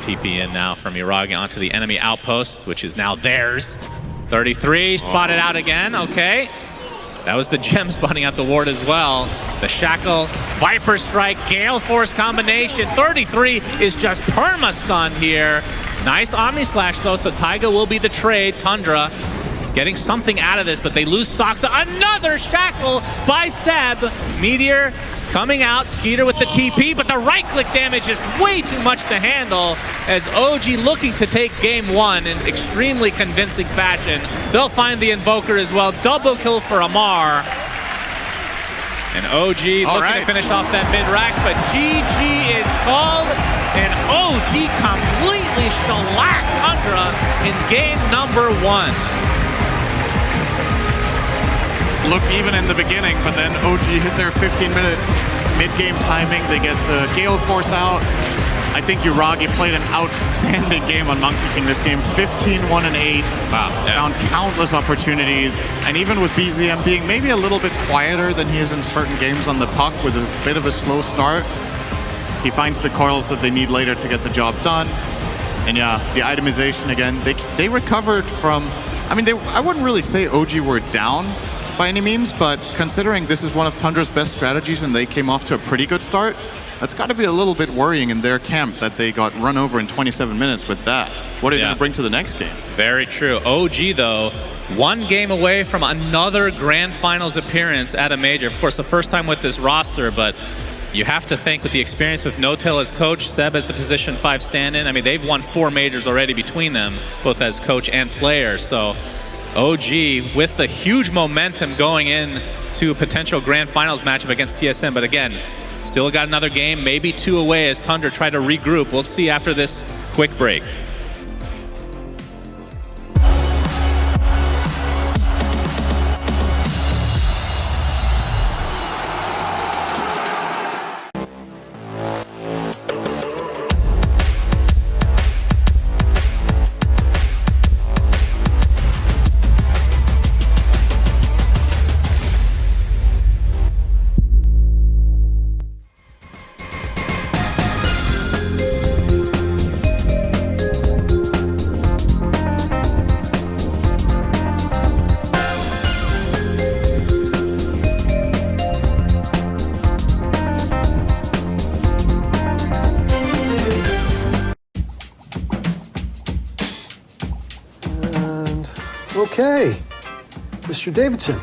TP in now from Yuragi onto the enemy outpost, which is now theirs. 33, spotted out again. Okay. That was the gem spotting out the ward as well. The Shackle, Viper Strike, Gale Force combination. 33 is just perma-stunned here. Nice Omni Slash though, so Taiga will be the trade. Tundra getting something out of this, but they lose Soxa. Another Shackle by Seb. Meteor coming out, Skeeter with the TP, but the right-click damage is way too much to handle as OG looking to take game 1 in extremely convincing fashion. They'll find the Invoker as well. Double kill for Amar. And OG looking to finish off that mid-rax, but GG is called, and OG completely shellacked Tundra in game number 1. Look even in the beginning, but then OG hit their 15-minute mid-game timing. They get the Gale Force out. I think Yuragi played an outstanding game on Monkey King this game. 15-1-8. Wow. Yeah. Found countless opportunities. And even with BZM being maybe a little bit quieter than he is in certain games on the puck with a bit of a slow start, he finds the coils that they need later to get the job done. And yeah, the itemization again. They recovered from, I mean, I wouldn't really say OG were down by any means, but considering this is one of Tundra's best strategies and they came off to a pretty good start, that's got to be a little bit worrying in their camp that they got run over in 27 minutes with that. What are they going to bring to the next game? Very true. OG, though, one game away from another Grand Finals appearance at a major. Of course, the first time with this roster, but you have to think with the experience with No-Tail as coach, Seb as the position 5 stand-in. I mean, they've won 4 majors already between them, both as coach and player, so OG with the huge momentum going in to a potential Grand Finals matchup against TSM. But again, still got another game, maybe 2 away as Tundra try to regroup. We'll see after this quick break. Okay. Mr. Davidson.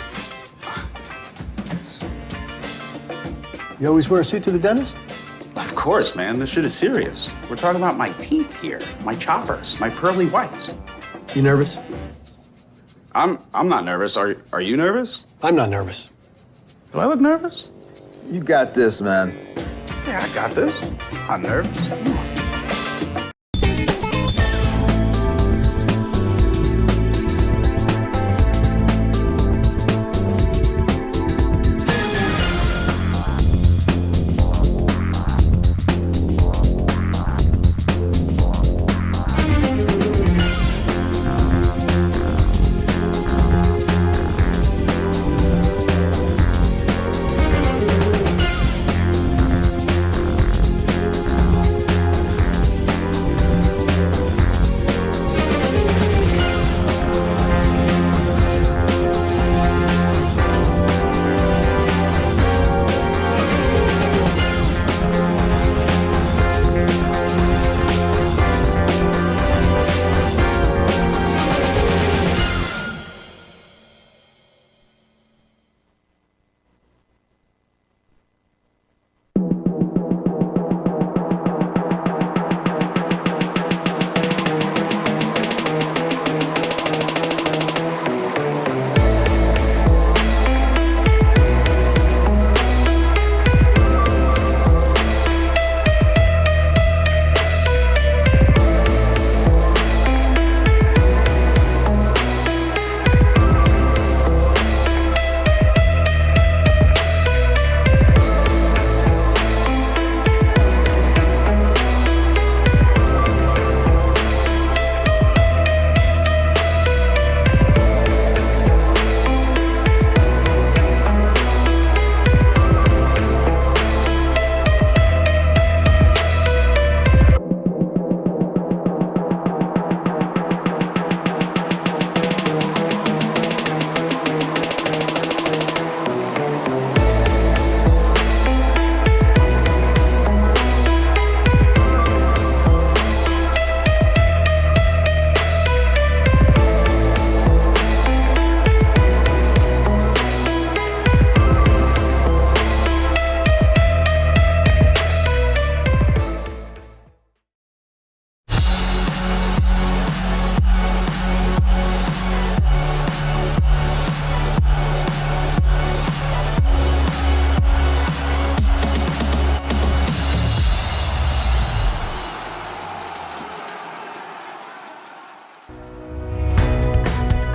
You always wear a suit to the dentist? Of course, man. This shit is serious. We're talking about my teeth here, my choppers, my pearly whites. You nervous? I'm not nervous. Are you nervous? I'm not nervous. Do I look nervous? You got this, man. Yeah, I got this. I'm nervous. Come on.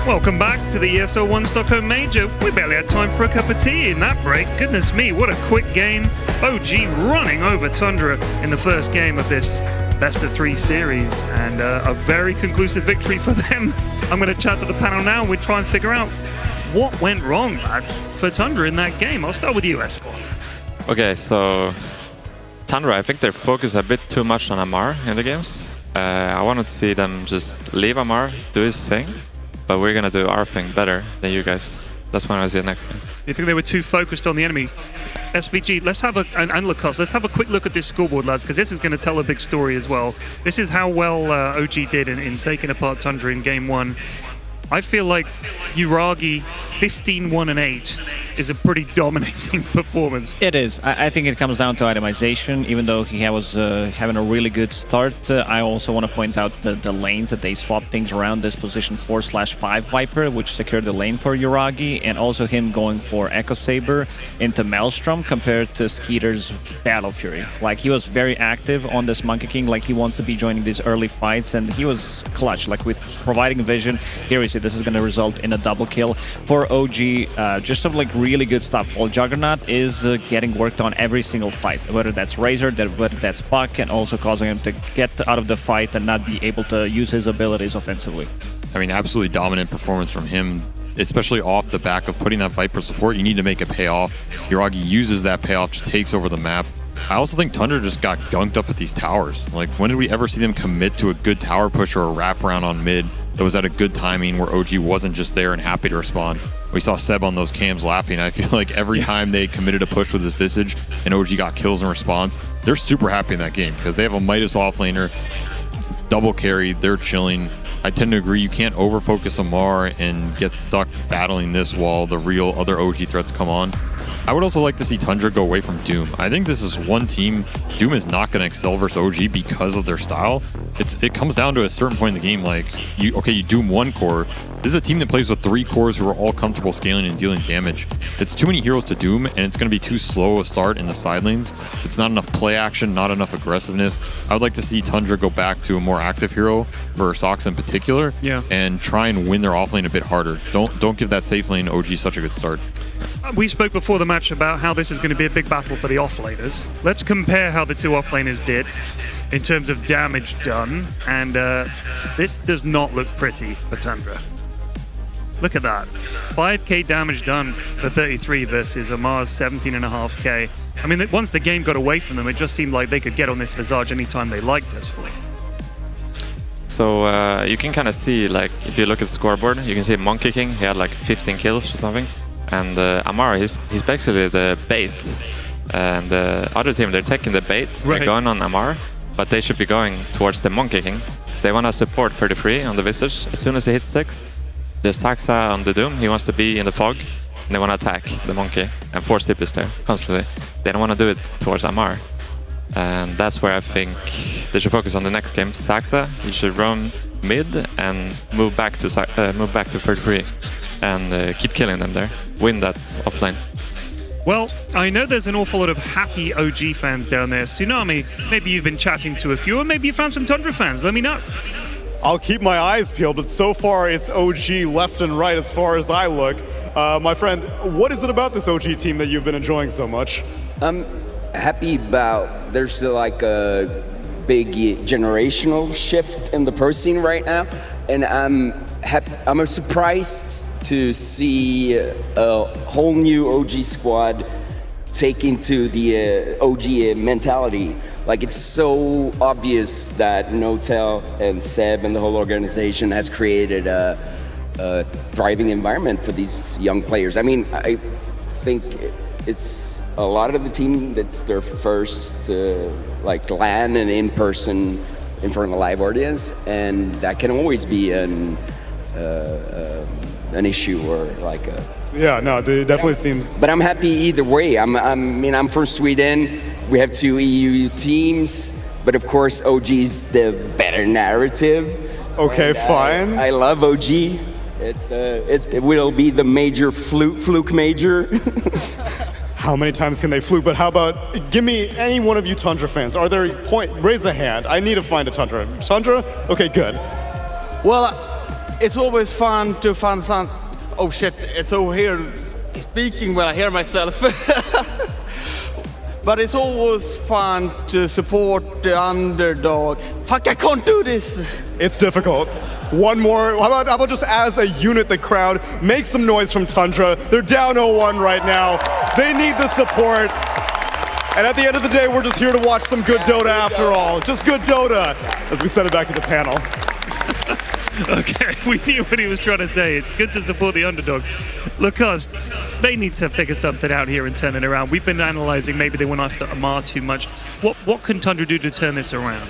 Welcome back to the ESL 1 Stockholm Major. We barely had time for a cup of tea in that break. Goodness me, what a quick game. OG running over Tundra in the first game of this best of 3 series, and a very conclusive victory for them. I'm going to chat to the panel now and we try and figure out what went wrong, lads, for Tundra in that game. I'll start with you, S4. Okay, so Tundra, I think they focus a bit too much on Amar in the games. I wanted to see them just leave Amar, do his thing, but we're gonna do our thing better than you guys. That's when I see it next game. You think they were too focused on the enemy? SVG, let's have and Lacoste, let's have a quick look at this scoreboard, lads, because this is going to tell a big story as well. This is how well OG did in taking apart Tundra in game 1. I feel like Uragi 15-1-8 is a pretty dominating performance. It is. I think it comes down to itemization. Even though he was having a really good start, I also want to point out the lanes that they swapped things around. This position 4/5 Viper, which secured the lane for Uragi, and also him going for Echo Saber into Maelstrom compared to Skeeter's Battle Fury. Like, he was very active on this Monkey King, like he wants to be joining these early fights, and he was clutch, like with providing vision. Here we see this is going to result in a double kill for OG. Just some like really good stuff. While Juggernaut is getting worked on every single fight, whether that's Razor, whether that's Puck, and also causing him to get out of the fight and not be able to use his abilities offensively. I mean, absolutely dominant performance from him, especially off the back of putting that Viper support. You need to make it pay off. Uragi uses that payoff, just takes over the map. I also think Tundra just got gunked up at these towers. Like, when did we ever see them commit to a good tower push or a wraparound on mid that was at a good timing where OG wasn't just there and happy to respond? We saw Seb on those cams laughing. I feel like every time they committed a push with his Visage and OG got kills in response, they're super happy in that game because they have a Midas offlaner, double carry, they're chilling. I tend to agree you can't over-focus Amar and get stuck battling this while the real other OG threats come on. I would also like to see Tundra go away from Doom. I think this is one team, Doom is not going to excel versus OG because of their style. It comes down to a certain point in the game, like, you Doom one core. This is a team that plays with 3 cores who are all comfortable scaling and dealing damage. It's too many heroes to Doom, and it's going to be too slow a start in the side lanes. It's not enough play action, not enough aggressiveness. I would like to see Tundra go back to a more active hero, for Sox in particular, and try and win their offlane a bit harder. Don't give that safe lane OG such a good start. We spoke before the match about how this is going to be a big battle for the offlaners. Let's compare how the 2 offlaners did in terms of damage done, and this does not look pretty for Tundra. Look at that. 5k damage done for 33 versus Amar's 17.5k. I mean, once the game got away from them, it just seemed like they could get on this Visage anytime they liked us for. So you can kind of see, like, if you look at the scoreboard, you can see Monkey King, he had like 15 kills or something. And Amar, he's basically the bait. And the other team, they're taking the bait, they're going on Amar, but they should be going towards the Monkey King. So they want to support 33 on the Visage. As soon as he hits 6, the Saxa on the Doom, he wants to be in the fog, and they want to attack the Monkey and force TPs there constantly. They don't want to do it towards Amar. And that's where I think they should focus on the next game. Saxa, you should roam mid and move back to 33 and keep killing them there. Win that offlane. Well, I know there's an awful lot of happy OG fans down there. Tsunami, maybe you've been chatting to a few, or maybe you found some Tundra fans. Let me know. I'll keep my eyes peeled, but so far it's OG left and right as far as I look. My friend, what is it about this OG team that you've been enjoying so much? I'm happy about there's like a big generational shift in the pro scene right now, and I'm surprised to see a whole new OG squad take into the OG mentality. Like, it's so obvious that Notel and Seb and the whole organization has created a thriving environment for these young players. I mean, I think it's a lot of the team that's their first like LAN and in person in front of a live audience, and that can always be an issue or like a. Yeah, no, it definitely seems. But I'm happy either way. I'm from Sweden. We have 2 EU teams, but of course OG's the better narrative. Okay, fine. I love OG. It will be the major fluke major. How many times can they fluke? But how about, give me any one of you Tundra fans. Are there raise a hand. I need to find a Tundra. Tundra? Okay, good. Well, it's always fun to find some. Oh shit, it's over here speaking when I hear myself. But it's always fun to support the underdog. Fuck, I can't do this. It's difficult. One more. How about just as a unit, the crowd, make some noise from Tundra. They're down 0-1 right now. They need the support. And at the end of the day, we're just here to watch some good Dota after all. Just good Dota, as we send it back to the panel. Okay, we knew what he was trying to say. It's good to support the underdog. Lacoste, they need to figure something out here and turn it around. We've been analyzing maybe they went after Amar too much. What can Tundra do to turn this around?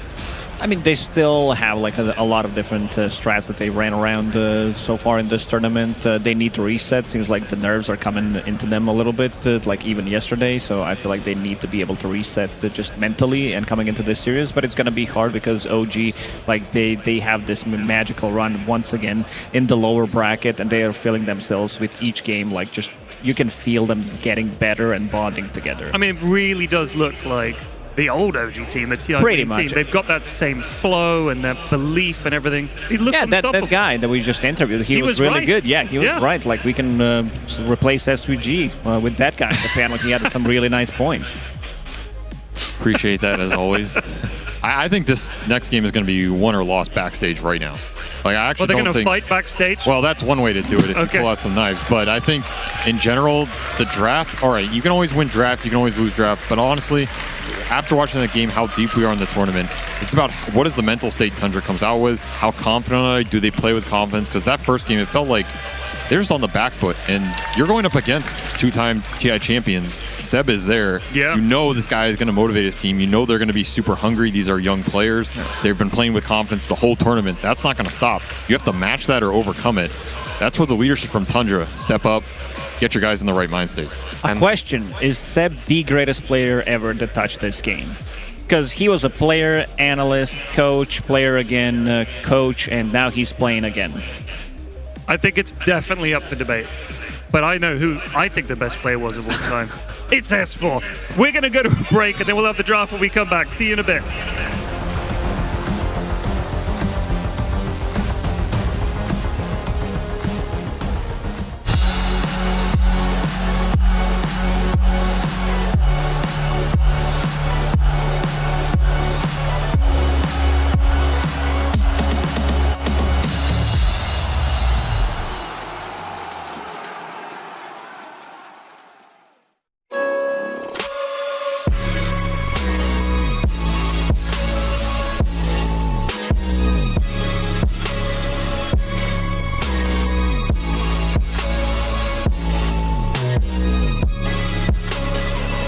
I mean, they still have like a lot of different strats that they ran around so far in this tournament. They need to reset. Seems like the nerves are coming into them a little bit, like even yesterday. So I feel like they need to be able to reset just mentally and coming into this series. But it's going to be hard because OG, like they have this magical run once again in the lower bracket, and they are filling themselves with each game. Like, just you can feel them getting better and bonding together. I mean, it really does look like the old OG team, the TRG Pretty team. much. They've got that same flow and their belief and everything. He looked unstoppable. That guy that we just interviewed, he was really right. good. Yeah, he was right. Like, we can replace SVG with that guy. Apparently, he had some really nice points. Appreciate that as always. I think this next game is going to be won or lost backstage right now. Like, I actually they're don't going to think. Fight backstage? Well, that's one way to do it if you pull out some knives. But I think in general, the draft, all right, you can always win draft, you can always lose draft. But honestly, after watching the game, how deep we are in the tournament, it's about what is the mental state Tundra comes out with, how confident are they, do they play with confidence? Because that first game, it felt like they're just on the back foot, and you're going up against two-time TI champions. Seb is there. Yeah. You know this guy is going to motivate his team. You know they're going to be super hungry. These are young players. They've been playing with confidence the whole tournament. That's not going to stop. You have to match that or overcome it. That's where the leadership from Tundra step up, get your guys in the right mind state. A question, is Seb the greatest player ever to touch this game? Because he was a player, analyst, coach, player again, coach, and now he's playing again. I think it's definitely up for debate. But I know who I think the best player was of all time. It's S4. We're going to go to a break, and then we'll have the draft when we come back. See you in a bit.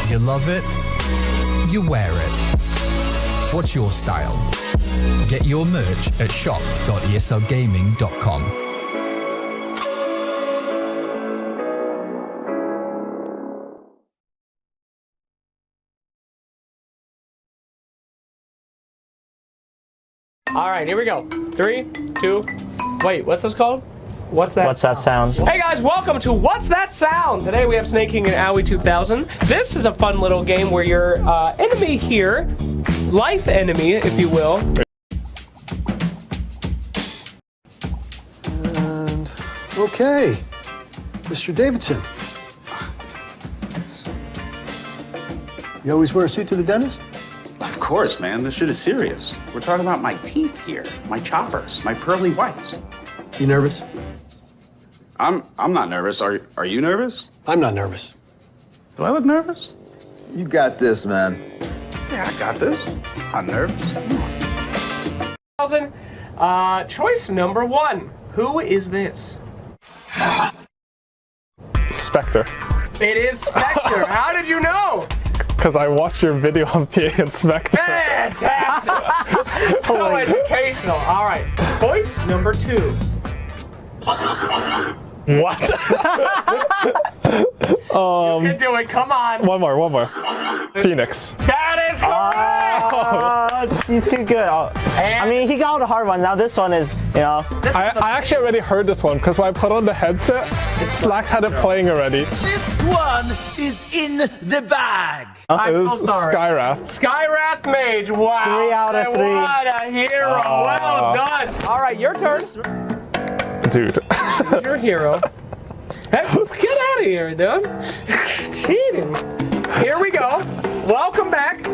You love it, you wear it. What's your style? Get your merch at shop.eslgaming.com. All right, here we go. 3, 2, wait, what's this called? What's that sound? Hey guys, welcome to What's That Sound? Today we have Snake King and Owie 2000. This is a fun little game where your enemy here, life enemy, if you will. And okay, Mr. Davidson. You always wear a suit to the dentist? Of course, man. This shit is serious. We're talking about my teeth here, my choppers, my pearly whites. You nervous? I'm not nervous. Are you nervous? I'm not nervous. Do I look nervous? You got this, man. Yeah, I got this. I'm nervous. Choice number 1. Who is this? Spectre. It is Spectre. How did you know? Because I watched your video on PA and Spectre. Fantastic. So educational. All right. Choice number 2. What? You can do it. Come on. One more. Phoenix. That is correct. He's too good. I mean, he got the hard one. Now this one is, you know. I actually already heard this one because when I put on the headset, Slacks had it playing already. This one is in the bag. I'm so sorry. Skyrath. Skyrath Mage. Wow. 3 out of 3. What a hero. Well done. All right, your turn. Dude. Who's your hero? Hey, get out of here, dude. Cheating. Here we go. Welcome back.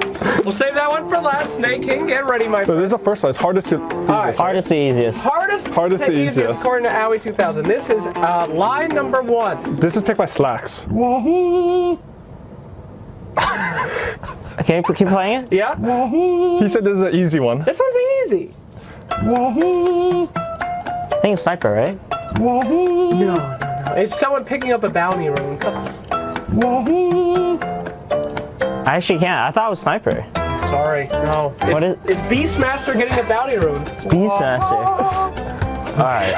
We'll save that one for last. Snake King, get ready, my friend. This is the first one. It's hardest to easiest. Hardest to easiest. Hardest to easiest according to Owie 2000. This is line number 1. This is picked by Slacks. Can you keep playing it? Yeah. He said this is an easy one. This one's easy. I think it's Sniper, right? No. It's someone picking up a bounty rune. Come on. I actually can't. I thought it was Sniper. Sorry. No. It's Beastmaster getting a bounty rune. It's Beastmaster. Alright.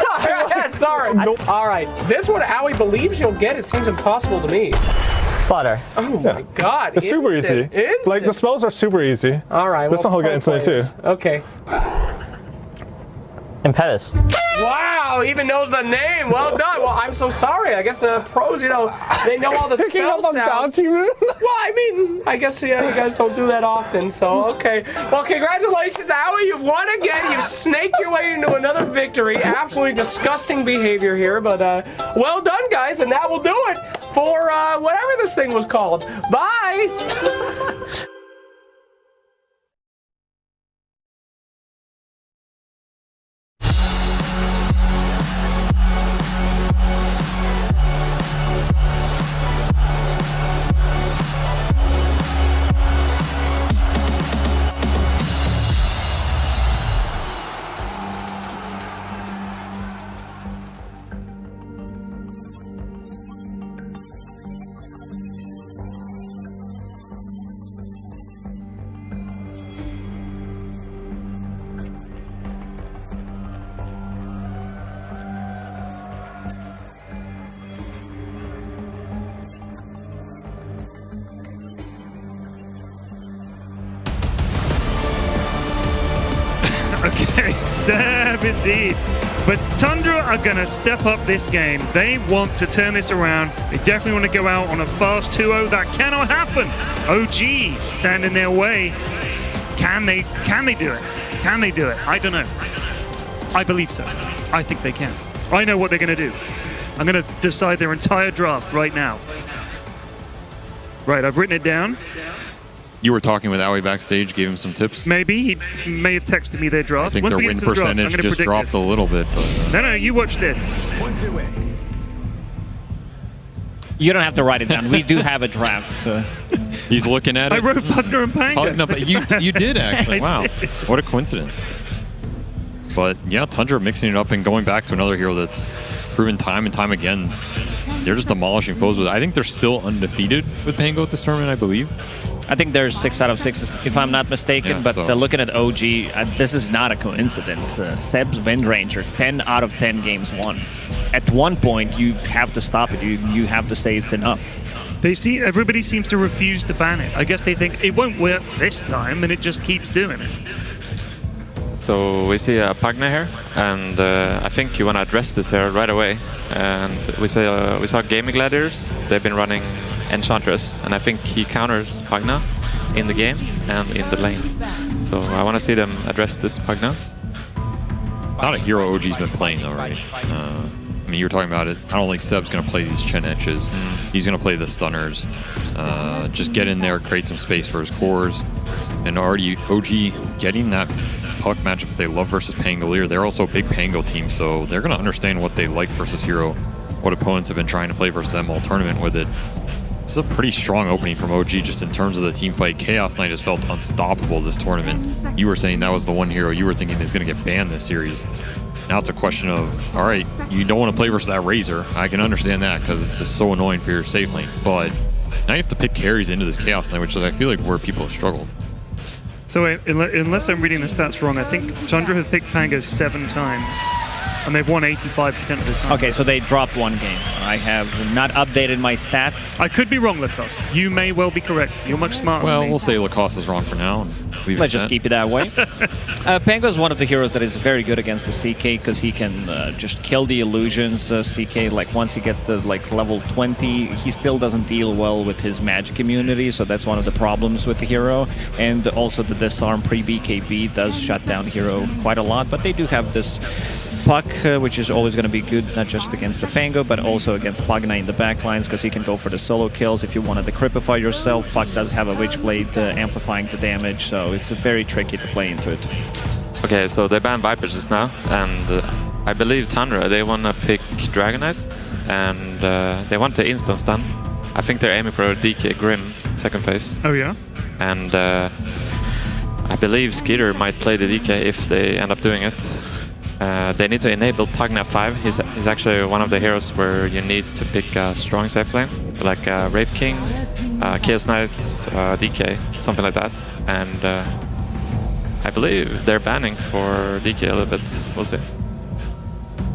Sorry. Alright. This one Owie believes you'll get. It seems impossible to me. Slaughter. Oh my god. It's super easy. Instant. Like the spells are super easy. Alright. This one he'll get instantly too. Okay. Impetus. Wow, he even knows the name. Well done. Well, I'm so sorry. I guess pros, you know, they know all the spell Picking up a sounds. bounty rune? Well, I mean, I guess you guys don't do that often, so okay. Well, congratulations, Owie. You've won again. You've snaked your way into another victory. Absolutely disgusting behavior here, but well done, guys, and that will do it for whatever this thing was called. Bye. Okay, Seb indeed. But Tundra are going to step up this game. They want to turn this around. They definitely want to go out on a fast 2-0. That cannot happen. OG stand in their way. Can they do it? Can they do it? I don't know. I believe so. I think they can. I know what they're going to do. I'm going to decide their entire draft right now. Right, I've written it down. You were talking with Aoi backstage, gave him some tips? Maybe. He may have texted me their draft. I think Once their we get win to the draft, I'm percentage gonna just predict dropped this. a little bit. But No, you watch this. You don't have to write it down. We do have a draft. He's looking at it. I wrote Pugner and Panga. Oh, no, but you did actually. Wow. What a coincidence. But yeah, Tundra mixing it up and going back to another hero that's proven time and time again. They're just demolishing foes with it. I think they're still undefeated with Pango at this tournament, I believe. I think there's 6 out of 6, if I'm not mistaken. Yeah, but so. Looking at OG, this is not a coincidence. Seb's Wind Ranger, 10 out of 10 games won. At one point, you have to stop it. You have to say it's enough. Everybody seems to refuse to ban it. I guess they think it won't work this time, and it just keeps doing it. So we see Pagna here, and I think you want to address this here right away. And we saw Gaming Gladiators. They've been running Enchantress, and I think he counters Pagna in the game and in the lane. So I want to see them address this Pagna. Not a hero OG's been playing though, right? I mean, you were talking about it. I don't think Seb's going to play these Chen Etches. He's going to play the Stunners. Just get in there, create some space for his cores. And already OG getting that puck matchup that they love versus Pangolier. They're also a big Pango team, so they're going to understand what they like versus hero, what opponents have been trying to play versus them all tournament with it. It's a pretty strong opening from OG just in terms of the team fight. Chaos Knight has felt unstoppable this tournament. You were saying that was the one hero you were thinking is going to get banned this series. Now it's a question of, all right, you don't want to play versus that Razor. I can understand that because it's just so annoying for your safe lane. But now you have to pick carries into this Chaos Knight, which is, I feel like, where people have struggled. So unless I'm reading the stats wrong, I think Tundra have picked Pango 7 times, and they've won 85% of the time. Okay, so they dropped 1 game. I have not updated my stats. I could be wrong, Lacoste. You may well be correct. You're much smarter Well, than me. we'll say Lacoste is wrong for now. And leave Let's it at just that. keep it that way. Pango is one of the heroes that is very good against the CK because he can just kill the illusions. CK, like once he gets to like level 20, he still doesn't deal well with his magic immunity, so that's one of the problems with the hero. And also the disarm pre-BKB does shut down the hero quite a lot, but they do have this Puck, which is always going to be good, not just against the Pango, but also against Pagna in the backlines, because he can go for the solo kills. If you wanted to cripify yourself, Puck does have a Witchblade amplifying the damage, so it's very tricky to play into it. Okay, so they banned Vipers just now, and I believe Tundra, they want to pick Dragonite, and they want the instant stun. I think they're aiming for a DK Grim second phase. Oh yeah? And I believe Skeeter might play the DK if they end up doing it. They need to enable Pagna 5. He's actually one of the heroes where you need to pick a strong safe lane, like Rave King, Chaos Knight, DK, something like that. And I believe they're banning for DK a little bit. We'll see.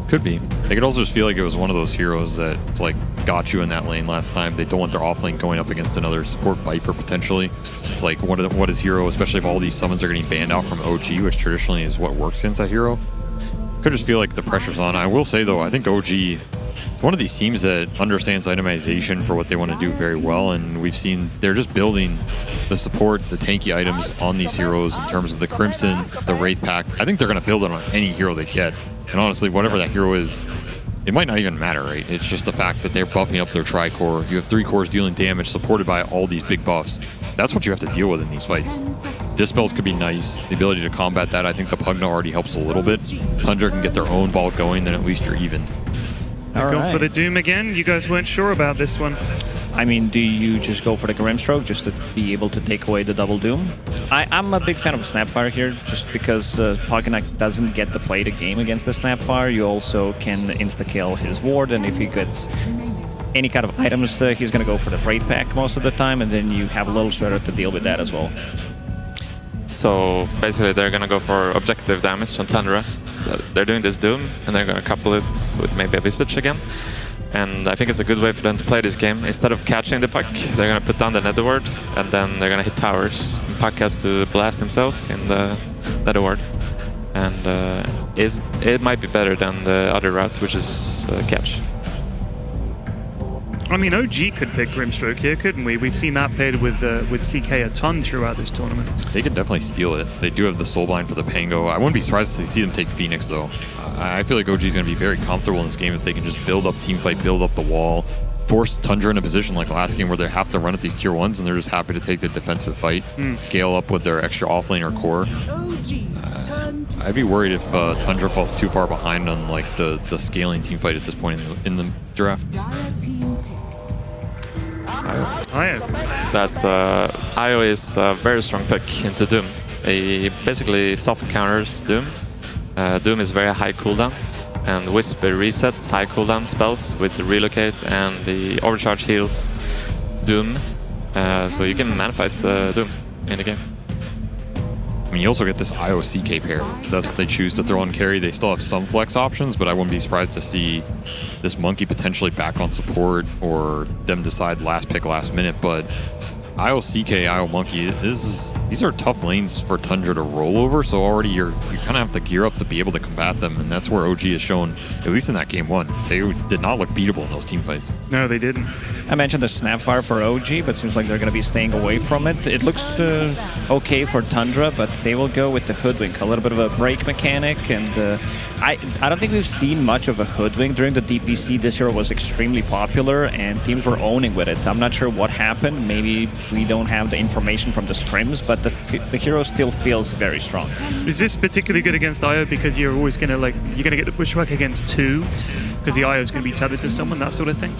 Could be. They could also just feel like it was one of those heroes that like got you in that lane last time. They don't want their off lane going up against another support Viper potentially. It's like what is hero, especially if all these summons are getting banned out from OG, which traditionally is what works against that hero. Could just feel like the pressure's on. I will say though, I think OG is one of these teams that understands itemization for what they want to do very well, and we've seen they're just building the support, the tanky items on these heroes in terms of the Crimson, the Wraith Pact. I think they're going to build it on any hero they get. And honestly, whatever that hero is, it might not even matter, right? It's just the fact that they're buffing up their tri-core. You have 3 cores dealing damage supported by all these big buffs. That's what you have to deal with in these fights. Dispels could be nice. The ability to combat that, I think the Pugna already helps a little bit. Tundra can get their own ball going, then at least you're even. Go for the Doom again. You guys weren't sure about this one. I mean, do you just go for the Grimstroke just to be able to take away the double Doom? I'm a big fan of Snapfire here, just because Pagna doesn't get to play the game against the Snapfire. You also can insta-kill his ward, and if he gets any kind of items, he's going to go for the Raid Pack most of the time, and then you have a little shredder to deal with that as well. So basically they're going to go for objective damage on Tundra. They're doing this Doom, and they're going to couple it with maybe a Visage again. And I think it's a good way for them to play this game. Instead of catching the Puck, they're going to put down the Nether Ward, and then they're going to hit towers. And Puck has to blast himself in the Nether Ward. and it might be better than the other route, which is catch. I mean, OG could pick Grimstroke here, couldn't we? We've seen that paired with CK a ton throughout this tournament. They could definitely steal it. They do have the Soulbind for the Pango. I wouldn't be surprised to see them take Phoenix, though. I feel like OG is going to be very comfortable in this game if they can just build up teamfight, build up the wall, force Tundra in a position like last game where they have to run at these tier 1s and they're just happy to take the defensive fight, scale up with their extra offlane or core. I'd be worried if Tundra falls too far behind on like the scaling teamfight at this point in the draft. That's IO is a very strong pick into Doom. He basically soft counters Doom. Doom is very high cooldown, and Wisp resets high cooldown spells with the relocate, and the overcharge heals Doom. So you can mana fight Doom in the game. I mean, you also get this IO-CK pair. That's what they choose to throw on carry. They still have some flex options, but I wouldn't be surprised to see this Monkey potentially back on support or them decide last pick last minute. But IO-CK, IO-Monkey, these are tough lanes for Tundra to roll over, so already you kind of have to gear up to be able to combat them, and that's where OG has shown, at least in that game 1, they did not look beatable in those team fights. No, they didn't. I mentioned the Snapfire for OG, but seems like they're going to be staying away from it. It looks okay for Tundra, but they will go with the Hoodwink, a little bit of a break mechanic, and I don't think we've seen much of a Hoodwink during the DPC. This hero was extremely popular, and teams were owning with it. I'm not sure what happened. Maybe we don't have the information from the scrims, but the hero still feels very strong. Is this particularly good against IO because you're always going to you're going to get the pushback against 2 because the IO is going to be tethered to someone, that sort of thing?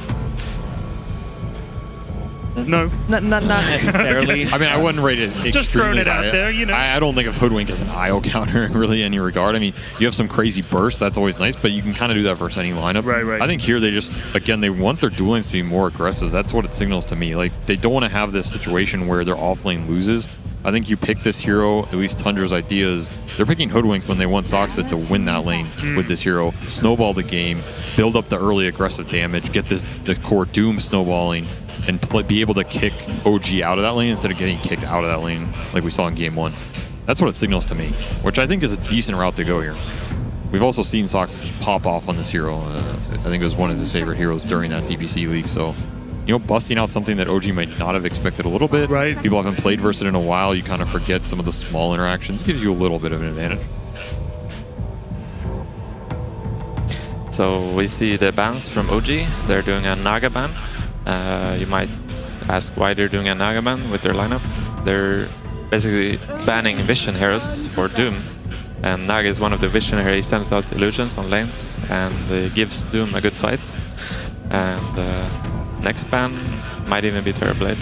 No. Not necessarily. I mean, I wouldn't rate it just throwing it out high. there, you know. I don't think of Hoodwink as an IO counter in really any regard. I mean, you have some crazy burst, that's always nice, but you can kind of do that versus any lineup. Right. I think here they just, again, they want their duel lanes to be more aggressive. That's what it signals to me. Like, they don't want to have this situation where their offlane loses. I think you pick this hero, at least Tundra's idea is, they're picking Hoodwink when they want Soxit to win that lane with this hero, snowball the game, build up the early aggressive damage, get the core Doom snowballing, and be able to kick OG out of that lane instead of getting kicked out of that lane like we saw in game 1. That's what it signals to me, which I think is a decent route to go here. We've also seen Sox just pop off on this hero. I think it was one of his favorite heroes during that DPC league, so you know, busting out something that OG might not have expected a little bit. Right. People haven't played versus it in a while. You kind of forget some of the small interactions. Gives you a little bit of an advantage. So we see the bans from OG. They're doing a Naga ban. You might ask why they're doing a Naga ban with their lineup. They're basically banning vision heroes for Doom. And Naga is one of the vision heroes. He sends out illusions on lanes and gives Doom a good fight. And next ban might even be Terrorblade.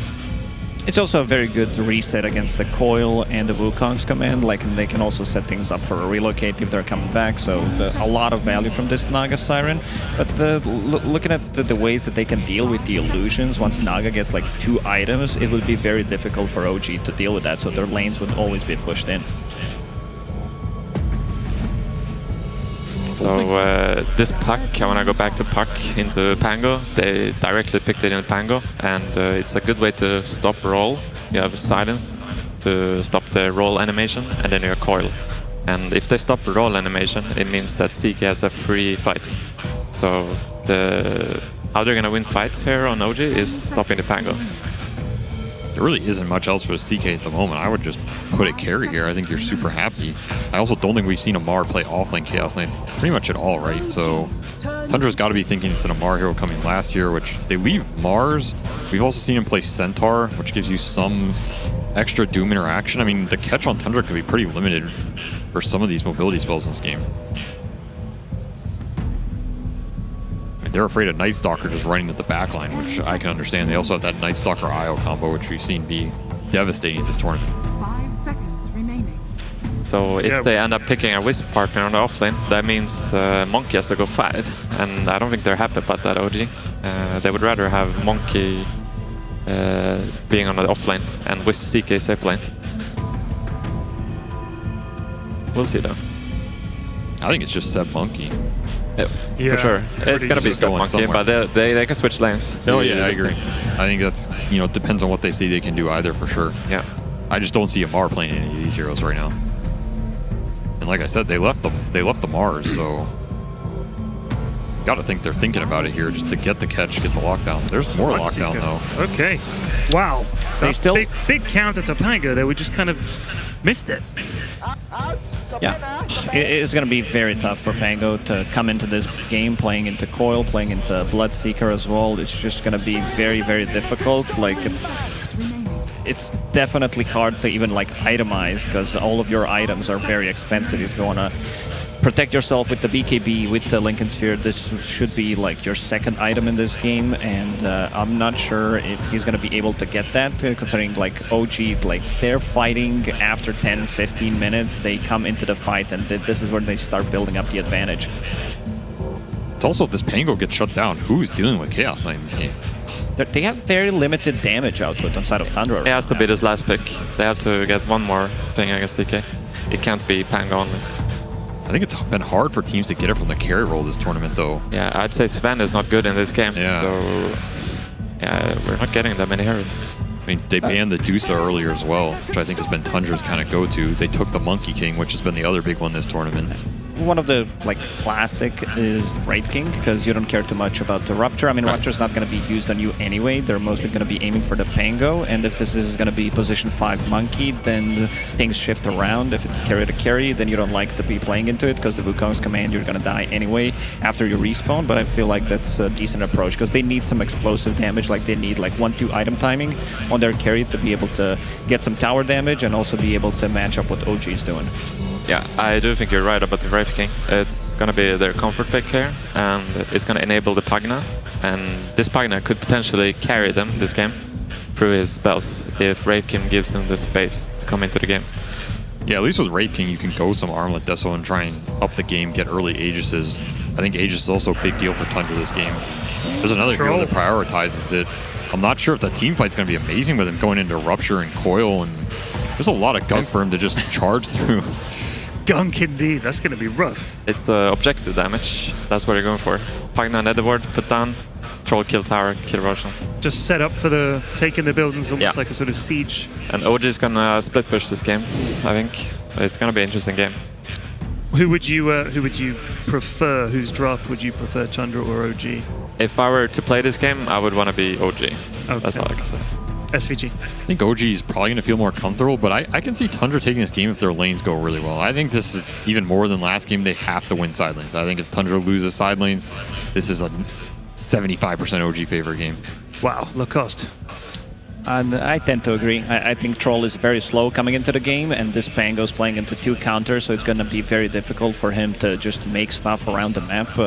It's also a very good reset against the Coil and the Wukong's command. Like, they can also set things up for a relocate if they're coming back. So a lot of value from this Naga Siren. But looking at the ways that they can deal with the illusions, once Naga gets like 2 items, it would be very difficult for OG to deal with that. So their lanes would always be pushed in. So this Puck, I want to go back to Puck into Pango. They directly picked it in Pango, and it's a good way to stop roll. You have silence to stop the roll animation, and then your coil. And if they stop the roll animation, it means that CK has a free fight. So how they're going to win fights here on OG is stopping the Pango. There really isn't much else for CK at the moment. I would just put it carry here. I think you're super happy. I also don't think we've seen Amar play offlane Chaos Knight pretty much at all, right? So Tundra's got to be thinking it's an Amar hero coming last year, which they leave Mars. We've also seen him play Centaur, which gives you some extra Doom interaction. I mean, the catch on Tundra could be pretty limited for some of these mobility spells in this game. They're afraid of Night Stalker just running at the backline, which I can understand. They also have that Night Stalker IO combo, which we've seen be devastating at this tournament. 5 seconds remaining. So if they end up picking a Wisp partner on the offlane, that means Monkey has to go 5. And I don't think they're happy about that, OG. They would rather have Monkey being on the offlane and Wisp CK safe lane. We'll see though. I think it's just Seb Monkey. Yeah, for sure. It's gonna be Step Monkey, but they can switch lanes. Oh yeah, I agree. I think that's, you know, it depends on what they say they can do either, for sure. Yeah. I just don't see Amar playing any of these heroes right now. like I said, they left the Mars, so gotta think they're thinking about it here just to get the catch, get the lockdown. There's more lockdown though. Okay. Wow. That's still big counter to Pango there. We just kind of missed it. Yeah, it's going to be very tough for Pango to come into this game playing into Coil, playing into Bloodseeker as well. It's just going to be very, very difficult. Like, it's definitely hard to even like itemize because all of your items are very expensive. If you want to protect yourself with the BKB, with the Lincoln Sphere, this should be like your second item in this game, and I'm not sure if he's going to be able to get that, considering like OG, like they're fighting after 10-15 minutes, they come into the fight, and this is where they start building up the advantage. It's also if this Pango gets shut down, who's dealing with Chaos Knight in this game? They have very limited damage output on side of Tundra. It has to be this last pick. They have to get one more thing against DK. It can't be Pango only. I think it's been hard for teams to get it from the carry role this tournament, though. Yeah, I'd say Sven is not good in this game. Yeah. So, yeah, we're not getting that many heroes. I mean, they banned the Dusa earlier as well, which I think has been Tundra's kind of go-to. They took the Monkey King, which has been the other big one this tournament. One of the like classic is Wraith King, because you don't care too much about the Rupture. I mean, Rupture's not going to be used on you anyway. They're mostly going to be aiming for the Pango, and if this is going to be position 5 Monkey, then things shift around. If it's carry to carry, then you don't like to be playing into it, because the Wukong's command, you're going to die anyway after you respawn, but I feel like that's a decent approach, because they need some explosive damage, like they need like 1-2 item timing on their carry to be able to get some tower damage and also be able to match up what OG is doing. Yeah, I do think you're right about the Wraith King. It's going to be their comfort pick here, and it's going to enable the Pagna. And this Pagna could potentially carry them this game through his spells if Wraith King gives them the space to come into the game. Yeah, at least with Wraith King, you can go some Armlet Deso and try and up the game, get early Aegises. I think Aegis is also a big deal for Tundra this game. There's another hero that prioritizes it. I'm not sure if the team fight's going to be amazing with him going into Rupture and Coil, and there's a lot of gunk for him to just charge through. Gunk indeed, that's going to be rough. It's objective damage, that's what you're going for. Pagna Netherward, put down, troll, kill tower, kill Roshan. Just set up for the taking the buildings, almost like a sort of siege. And OG is going to split push this game, I think. It's going to be an interesting game. Who would you prefer? Whose draft would you prefer, Tundra or OG? If I were to play this game, I would want to be OG. Okay. That's all I can say. SVG. I think OG is probably going to feel more comfortable, but I can see Tundra taking this game if their lanes go really well. I think this is even more than last game. They have to win side lanes. I think if Tundra loses side lanes, this is a 75% OG favorite game. Wow, Lacoste. And I tend to agree. I think Troll is very slow coming into the game, and this Pango's playing into 2 counters, so it's going to be very difficult for him to just make stuff around the map.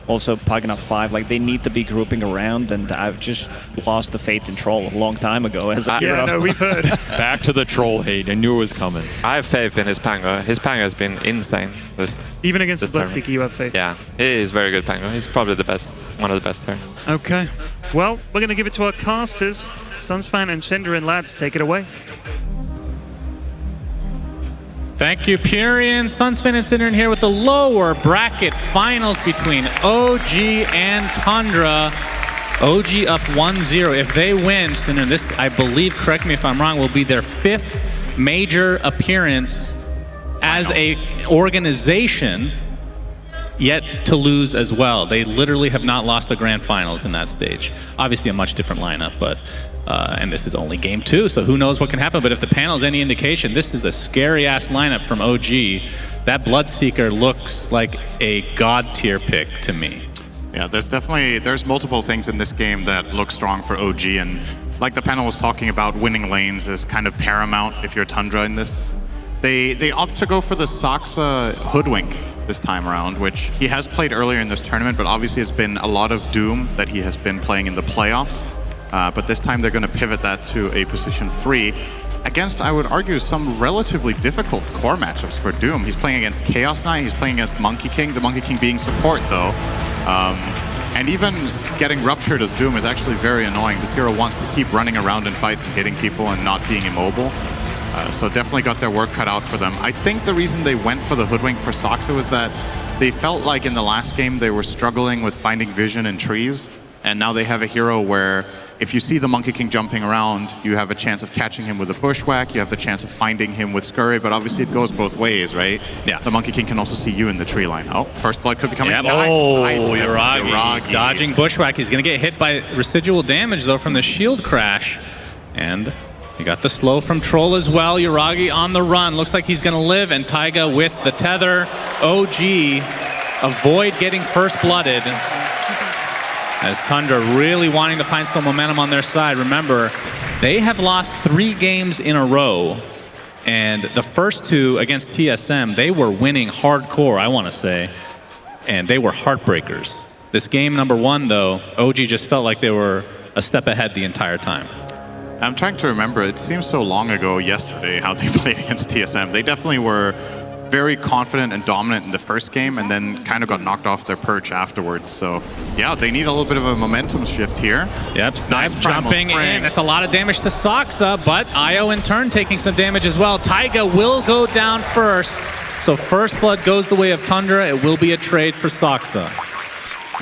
Also, Pagna 5, like they need to be grouping around, and I've just lost the faith in Troll a long time ago as a hero. Yeah, no, we've heard. Back to the Troll hate. I knew it was coming. I have faith in his Pango. His Pango has been insane. Even against the Bloodseeker, you have faith? Yeah, he is very good Pango. He's probably the best, one of the best here. Okay. Well, we're going to give it to our casters. Sunsfan and Syndra and lads, take it away. Thank you, Purian. Sunsfan and Syndra here with the lower bracket finals between OG and Tundra. OG up 1-0. If they win, Syndra, this, I believe, correct me if I'm wrong, will be their 5th major appearance as a organization, yet to lose as well. They literally have not lost a grand finals in that stage. Obviously a much different lineup, but and this is only game 2, so who knows what can happen. But if the panel is any indication, this is a scary-ass lineup from OG. That Bloodseeker looks like a god tier pick to me. Yeah, there's multiple things in this game that look strong for OG, and like the panel was talking about, winning lanes is kind of paramount if you're Tundra in this. They opt to go for the Saksa Hoodwink this time around, which he has played earlier in this tournament, but obviously it's been a lot of Doom that he has been playing in the playoffs. But this time they're going to pivot that to a position 3 against, I would argue, some relatively difficult core matchups for Doom. He's playing against Chaos Knight, he's playing against Monkey King, the Monkey King being support though. And even getting ruptured as Doom is actually very annoying. This hero wants to keep running around in fights and hitting people and not being immobile. So definitely got their work cut out for them. I think the reason they went for the Hoodwink for Saksa was that they felt like in the last game they were struggling with finding vision in trees, and now they have a hero where if you see the Monkey King jumping around, you have a chance of catching him with a bushwhack, you have the chance of finding him with Scurry, but obviously it goes both ways, right? Yeah. The Monkey King can also see you in the tree line. Oh, first blood could be coming. Yep. Nice. Oh, Nice. Yuragi dodging bushwhack. He's going to get hit by residual damage, though, from the shield crash. And he got the slow from Troll as well. Yuragi on the run. Looks like he's going to live, and Taiga with the tether. OG avoid getting first blooded. As Tundra really wanting to find some momentum on their side. Remember, they have lost 3 games in a row. And the first 2 against TSM, they were winning hardcore, I want to say. And they were heartbreakers. This game number 1, though, OG just felt like they were a step ahead the entire time. I'm trying to remember, it seems so long ago yesterday how they played against TSM. They definitely were very confident and dominant in the first game and then kind of got knocked off their perch afterwards. So yeah, they need a little bit of a momentum shift here. Yep, Snipe jumping in. That's a lot of damage to Soxa, but Io in turn taking some damage as well. Taiga will go down first. So first blood goes the way of Tundra. It will be a trade for Soxa.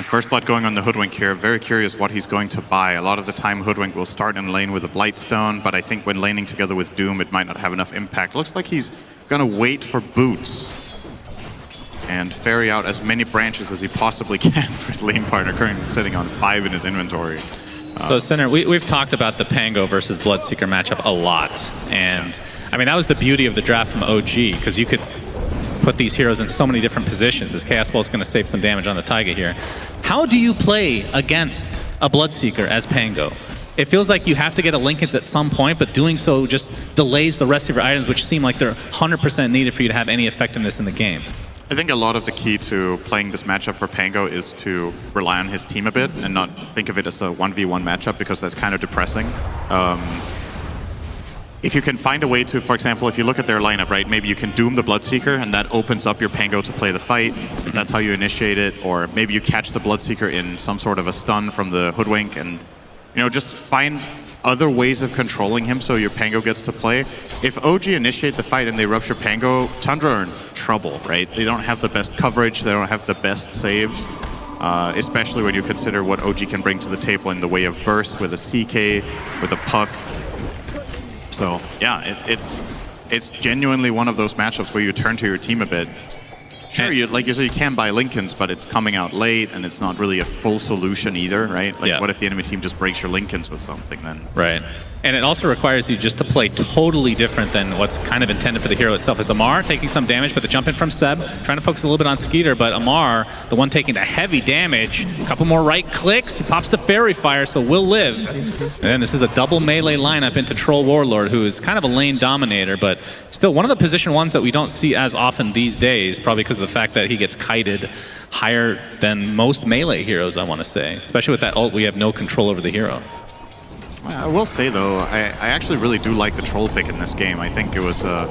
First blood going on the Hoodwink here. Very curious what he's going to buy. A lot of the time Hoodwink will start in lane with a Blightstone, but I think when laning together with Doom it might not have enough impact. Looks like he's gonna wait for boots and ferry out as many branches as he possibly can for his lane partner, currently sitting on 5 in his inventory. So Sinner, we've talked about the Pango versus Bloodseeker matchup a lot, and I mean that was the beauty of the draft from OG, because you could put these heroes in so many different positions. As Chaos Ball is going to save some damage on the Taiga here. How do you play against a Bloodseeker as Pango? It feels like you have to get a Linkens at some point, but doing so just delays the rest of your items, which seem like they're 100% needed for you to have any effectiveness in the game. I think a lot of the key to playing this matchup for Pango is to rely on his team a bit and not think of it as a 1v1 matchup, because that's kind of depressing. If you can find a way to, for example, if you look at their lineup, right, maybe you can Doom the Bloodseeker and that opens up your Pango to play the fight. That's how you initiate it. Or maybe you catch the Bloodseeker in some sort of a stun from the Hoodwink and, you know, just find other ways of controlling him so your Pango gets to play. If OG initiate the fight and they rupture Pango, Tundra are in trouble, right? They don't have the best coverage, they don't have the best saves, especially when you consider what OG can bring to the table in the way of burst with a CK, with a puck. So yeah, it's genuinely one of those matchups where you turn to your team a bit. Sure, like you said, you can buy Linkens, but it's coming out late and it's not really a full solution either, right? Like, what if the enemy team just breaks your Linkens with something then? Right. And it also requires you just to play totally different than what's kind of intended for the hero itself. As Amar taking some damage, but the jump in from Seb, trying to focus a little bit on Skeeter, but Amar, the one taking the heavy damage, a couple more right clicks, he pops the Fairy Fire, so will live. And then this is a double melee lineup into Troll Warlord, who is kind of a lane dominator, but still one of the position ones that we don't see as often these days, probably because of the fact that he gets kited higher than most melee heroes, I want to say. Especially with that ult, we have no control over the hero. I will say though, I actually really do like the Troll pick in this game. I think it was a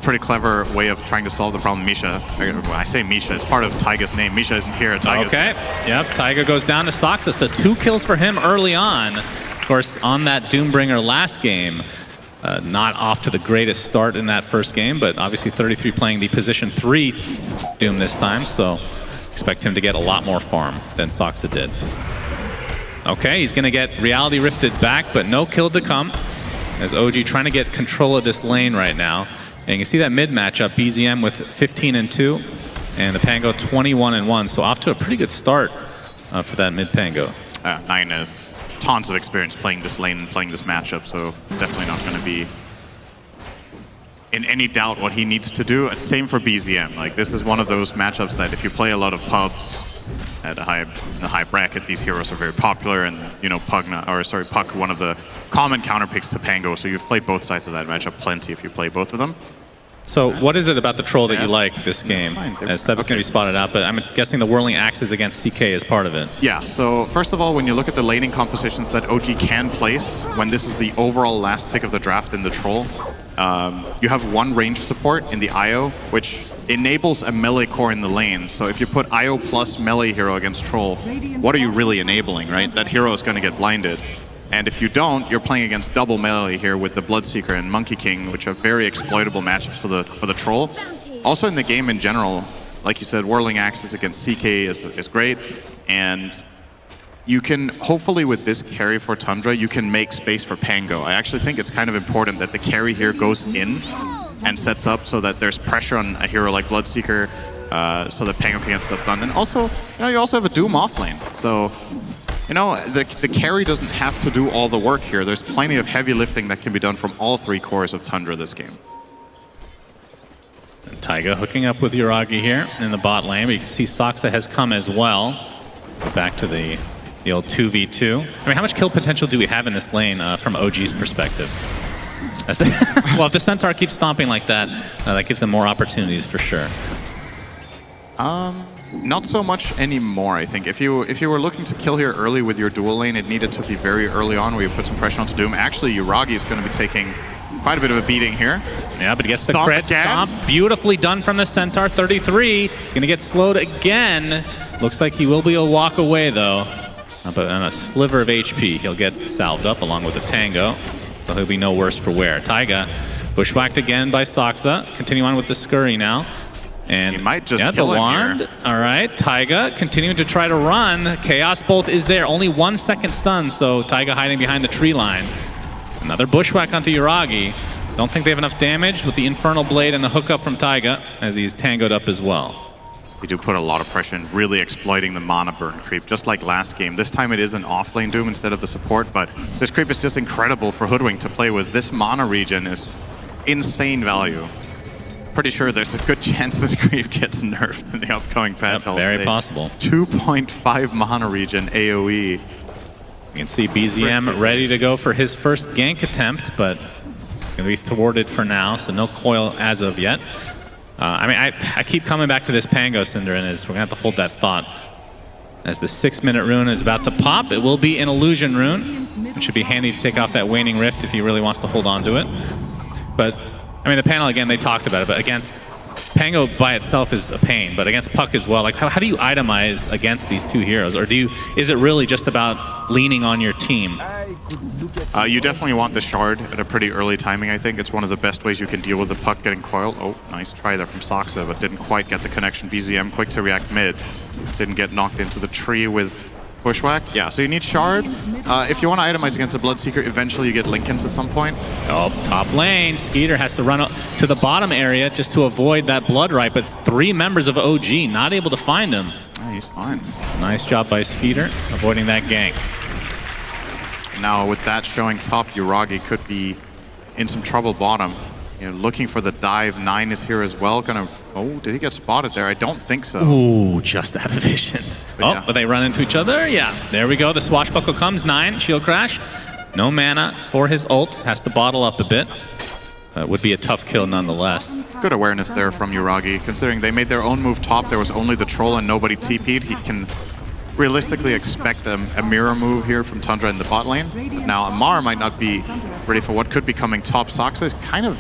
pretty clever way of trying to solve the problem. Misha, I say Misha, it's part of Taiga's name. Misha isn't here. Okay, yep, Taiga goes down to Soxa, so 2 kills for him early on. Of course, on that Doombringer last game, not off to the greatest start in that first game, but obviously 33 playing the position 3 Doom this time, so expect him to get a lot more farm than Soxa did. Okay, he's going to get Reality Rifted back, but no kill to come, as OG trying to get control of this lane right now. And you can see that mid matchup, BZM with 15-2, and the Pango 21-1, so off to a pretty good start for that mid Pango. 9 has tons of experience playing this lane and playing this matchup, so definitely not going to be in any doubt what he needs to do. Same for BZM. Like, this is one of those matchups that if you play a lot of pubs at a high bracket, these heroes are very popular, and you know Puck, one of the common counter picks to Pango. So you've played both sides of that matchup plenty if you play both of them. So what is it about the Troll that you like this game? As Seb's going to be spotted out, but I'm guessing the Whirling Axes against CK is part of it. Yeah, so first of all, when you look at the laning compositions that OG can place, when this is the overall last pick of the draft in the Troll, you have 1 range support in the IO, which enables a melee core in the lane. So if you put IO plus melee hero against Troll, what are you really enabling, right? That hero is going to get blinded. And if you don't, you're playing against double melee here with the Bloodseeker and Monkey King, which are very exploitable matchups for the Troll. Also in the game in general, like you said, Whirling Axes against CK is great. And you can, hopefully with this carry for Tundra, you can make space for Pango. I actually think it's kind of important that the carry here goes in and sets up so that there's pressure on a hero like Bloodseeker so that Pango can get stuff done. And also, you also have a Doom offlane. So, the carry doesn't have to do all the work here. There's plenty of heavy lifting that can be done from all 3 cores of Tundra this game. And Taiga hooking up with Yuragi here in the bot lane, but you can see Soxa has come as well. So back to the old 2v2. I mean, how much kill potential do we have in this lane from OG's perspective? Well, if the Centaur keeps stomping like that, that gives them more opportunities for sure. Not so much anymore, I think. If you were looking to kill here early with your dual lane, it needed to be very early on where you put some pressure onto Doom. Actually, Yuragi is going to be taking quite a bit of a beating here. Yeah, but he gets the crit stomp. Beautifully done from the Centaur. 33. He's going to get slowed again. Looks like he will be a walk away, though. But on a sliver of HP, he'll get salved up along with the Tango. So he'll be no worse for wear. Taiga bushwhacked again by Soxa. Continue on with the Scurry now. And he might just the kill him wand. here. All right, Taiga continuing to try to run. Chaos Bolt is there. Only 1 second stun, so Taiga hiding behind the tree line. Another bushwhack onto Yuragi. Don't think they have enough damage with the Infernal Blade and the hookup from Taiga as he's tangoed up as well. We do put a lot of pressure in really exploiting the mana burn creep, just like last game. This time it is an offlane Doom instead of the support, but this creep is just incredible for Hoodwink to play with. This mana regen is insane value. Pretty sure there's a good chance this creep gets nerfed in the upcoming patch. Yep, very possible. 2.5 mana regen AoE. You can see BZM ready to go for his first gank attempt, but it's going to be thwarted for now, so no coil as of yet. I keep coming back to this Pango, Synderen, as we're going to have to hold that thought. As the 6-minute rune is about to pop, it will be an illusion rune, which should be handy to take off that waning rift if he really wants to hold on to it. But, I mean, the panel, again, they talked about it, but against Pango by itself is a pain, but against Puck as well, like how do you itemize against these 2 heroes? Or is it really just about leaning on your team? You definitely want the shard at a pretty early timing, I think. It's one of the best ways you can deal with the Puck getting coiled. Oh, nice try there from Soxa, but didn't quite get the connection. BZM quick to react mid. Didn't get knocked into the tree with bushwhack. Yeah, so you need shard. If you want to itemize against the Bloodseeker, eventually you get Linkens at some point. Oh, top lane. Skeeter has to run up to the bottom area just to avoid that blood right, but 3 members of OG not able to find him. Oh, he's fine. Nice job by Skeeter, avoiding that gank. Now with that showing top, Yuragi could be in some trouble bottom. Looking for the dive. 9 is here as well. Oh, did he get spotted there? I don't think so. Ooh, just out of vision. But they run into each other? Yeah, there we go. The swashbuckle comes. 9, shield crash. No mana for his ult. Has to bottle up a bit. Would be a tough kill nonetheless. Good awareness there from Yuragi. Considering they made their own move top, there was only the troll and nobody TP'd. He can realistically expect a mirror move here from Tundra in the bot lane. Now, Amar might not be ready for what could be coming top. Soxa is kind of...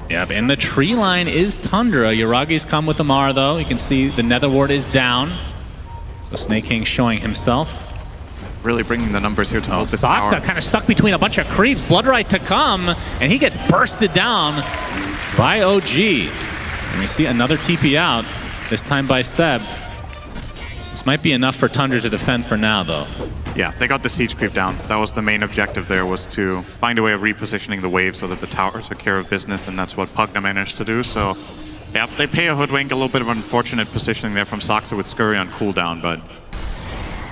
Yeah, but in the tree line is Tundra. Yuragi's come with Amar, though. You can see the Nether Ward is down. So Snake King showing himself. Really bringing the numbers here to hold this tower. Soxa kind of stuck between a bunch of creeps. Bloodright to come, and he gets bursted down by OG. And we see another TP out, this time by Seb. This might be enough for Tundra to defend for now, though. Yeah, they got the siege creep down. That was the main objective there, was to find a way of repositioning the wave so that the towers took care of business, and that's what Pugna managed to do. So, yeah, they pay a Hoodwink. A little bit of unfortunate positioning there from Soxa with Scurry on cooldown, but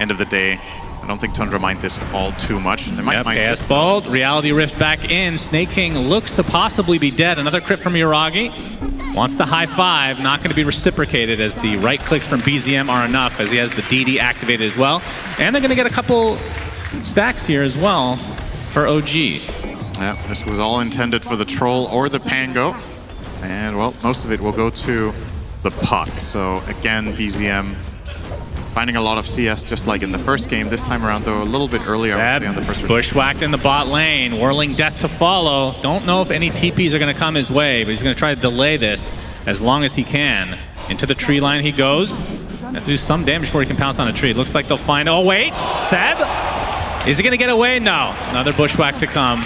end of the day, I don't think Tundra mind this all too much. They might mind this. Bolt, Reality Rift back in. Snake King looks to possibly be dead. Another crit from Yuragi. Wants the high 5, not going to be reciprocated as the right clicks from BZM are enough, as he has the DD activated as well. And they're going to get a couple stacks here as well for OG. Yeah, this was all intended for the troll or the Pango. And, well, most of it will go to the Puck. So, again, BZM finding a lot of CS just like in the first game. This time around, though, a little bit earlier on the first. Bushwhacked in the bot lane, whirling death to follow. Don't know if any TPs are going to come his way, but he's going to try to delay this as long as he can. Into the tree line he goes. Have to do some damage before he can pounce on a tree. It looks like they'll find... Oh, wait! Seb? Is he going to get away? No. Another bushwhack to come.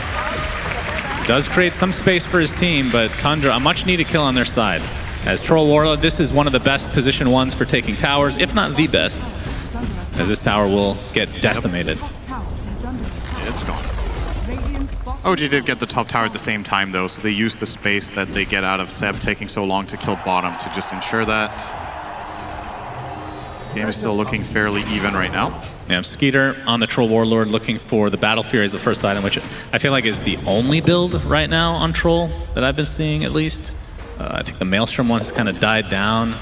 Does create some space for his team, but Tundra, a much-needed kill on their side. As Troll Warlord, this is one of the best position ones for taking towers, if not the best. as this tower will get decimated. It's gone. OG did get the top tower at the same time, though, so they used the space that they get out of Seb taking so long to kill bottom to just ensure that. Game is still looking fairly even right now. Yeah, Skeeter on the Troll Warlord looking for the Battle Fury as the first item, which I feel like is the only build right now on Troll that I've been seeing, at least. I think the Maelstrom one has kind of died down.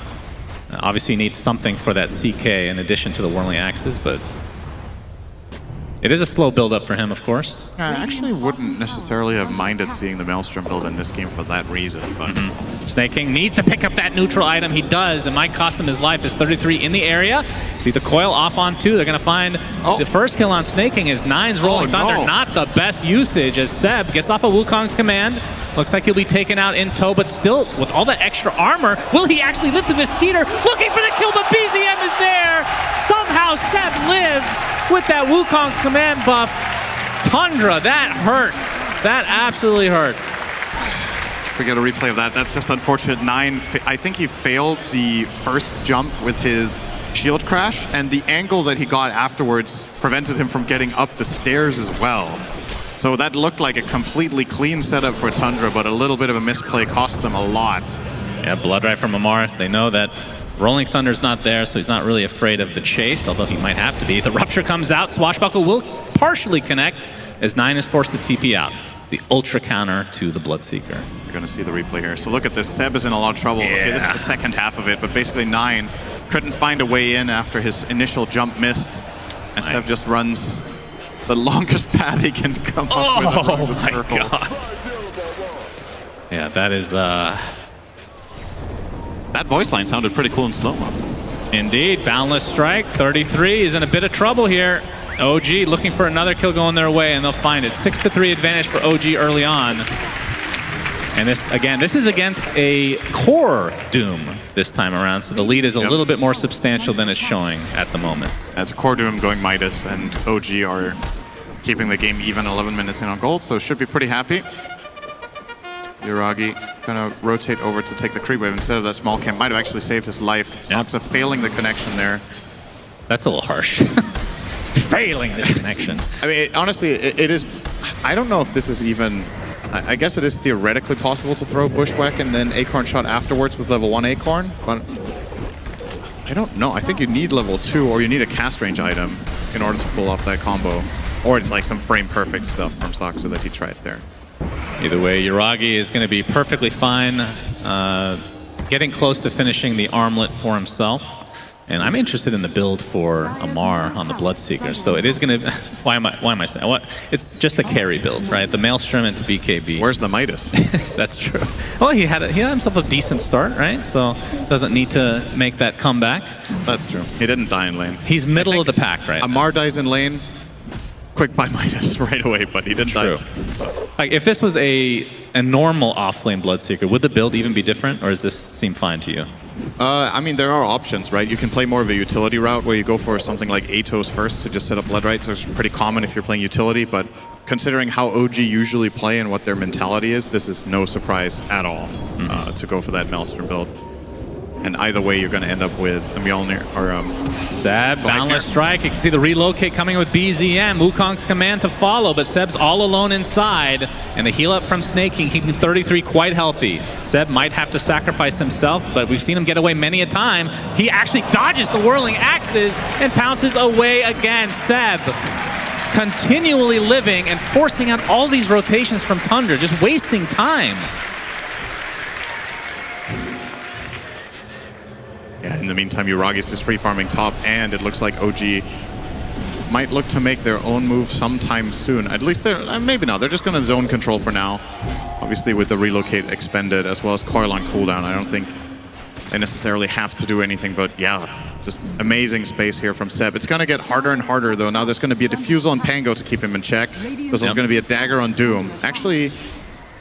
Obviously, you need something for that CK in addition to the Whirling Axes, but it is a slow build-up for him, of course. I actually wouldn't necessarily have minded seeing the Maelstrom build in this game for that reason, but... Snake King needs to pick up that neutral item. He does. It might cost him his life. Is 33 in the area. See the coil off on 2. They're going to find the first kill on Snake King. Is Nine's Rolling Thunder. Not the best usage as Seb gets off of Wukong's command. Looks like he'll be taken out in tow, but still with all that extra armor, will he actually lift the Speeder? Looking for the kill, but BZM is there. Somehow Seb lives with that Wukong's command buff. Tundra, that hurt. That absolutely hurt. Forget a replay of that. That's just unfortunate. Nine, I think he failed the first jump with his shield crash, and the angle that he got afterwards prevented him from getting up the stairs as well. So that looked like a completely clean setup for Tundra, but a little bit of a misplay cost them a lot. Yeah, Blood Right from Amar. They know that Rolling Thunder's not there, so he's not really afraid of the chase, although he might have to be. The Rupture comes out. Swashbuckle will partially connect as Nine is forced to TP out. The ultra counter to the Bloodseeker. You're going to see the replay here. So look at this. Seb is in a lot of trouble. Yeah. Okay, this is the second half of it, but basically Nine couldn't find a way in after his initial jump missed. And Seb just runs the longest path he can come up with. Oh my god. Yeah, that is... That voice line sounded pretty cool in slow-mo. Indeed. Boundless Strike. 33 is in a bit of trouble here. OG looking for another kill going their way, and they'll find it. 6-3 advantage for OG early on. And this, again, this is against a core Doom this time around, so the lead is a little bit more substantial than it's showing at the moment. That's a core Doom going Midas, and OG are keeping the game even 11 minutes in on gold, so should be pretty happy. Yuragi gonna rotate over to take the creep wave instead of that small camp. Might have actually saved his life. Soxa failing the connection there. That's a little harsh. Failing this connection. I mean, honestly, it is... I don't know if this is even... I guess it is theoretically possible to throw Bushwhack and then Acorn Shot afterwards with level 1 Acorn, but I don't know. I think you need level 2 or you need a cast range item in order to pull off that combo. Or it's like some frame perfect stuff from Soxa that he tried there. Either way, Yuragi is going to be perfectly fine, getting close to finishing the armlet for himself. And I'm interested in the build for Amar on the Bloodseeker. So it is going to... Why am I saying... What? It's just a carry build, right? The Maelstrom into BKB. Where's the Midas? That's true. Well, he had himself a decent start, right? So doesn't need to make that comeback. That's true. He didn't die in lane. He's middle of the pack, right? Amar dies in lane. Quick buy Midas right away, but he didn't die. Like, if this was a normal off-lane Bloodseeker, would the build even be different, or does this seem fine to you? I mean, there are options, right? You can play more of a utility route where you go for something like Atos first to just set up Blood Rights. So it's pretty common if you're playing utility, but considering how OG usually play and what their mentality is, this is no surprise at all to go for that Maelstrom build. And either way, you're going to end up with a Mjolnir or Seb, Boundless Strike. You can see the relocate coming with BZM. Wukong's command to follow, but Seb's all alone inside. And the heal up from Snake King, keeping 33 quite healthy. Seb might have to sacrifice himself, but we've seen him get away many a time. He actually dodges the Whirling Axes and pounces away again. Seb continually living and forcing out all these rotations from Tundra, just wasting time. Yeah, in the meantime, Yuragi's just free farming top, and it looks like OG might look to make their own move sometime soon. At least they're, maybe not. They're just going to zone control for now. Obviously, with the relocate expended, as well as coil on cooldown, I don't think they necessarily have to do anything, but yeah, just amazing space here from Seb. It's going to get harder and harder, though. Now there's going to be a Diffusal on Pango to keep him in check. There's also going to be a Dagger on Doom. Actually,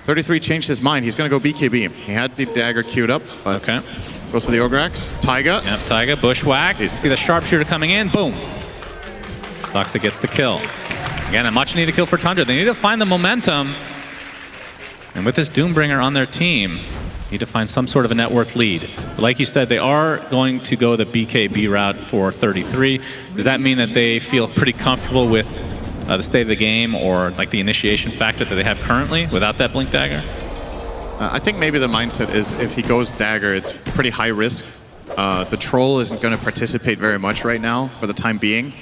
33 changed his mind. He's going to go BKB. He had the Dagger queued up, but goes for the Ograx. Taiga. Yep, Taiga, Bushwhack. You see the Sharpshooter coming in. Boom. Soxa gets the kill. Again, a much needed kill for Tundra. They need to find the momentum. And with this Doombringer on their team, Need to find some sort of a net worth lead. But like you said, they are going to go the BKB route for 33. Does that mean that they feel pretty comfortable with the state of the game or like the initiation factor that they have currently without that Blink Dagger? I think maybe the mindset is if he goes Dagger, it's pretty high risk. The Troll isn't going to participate very much right now for the time being.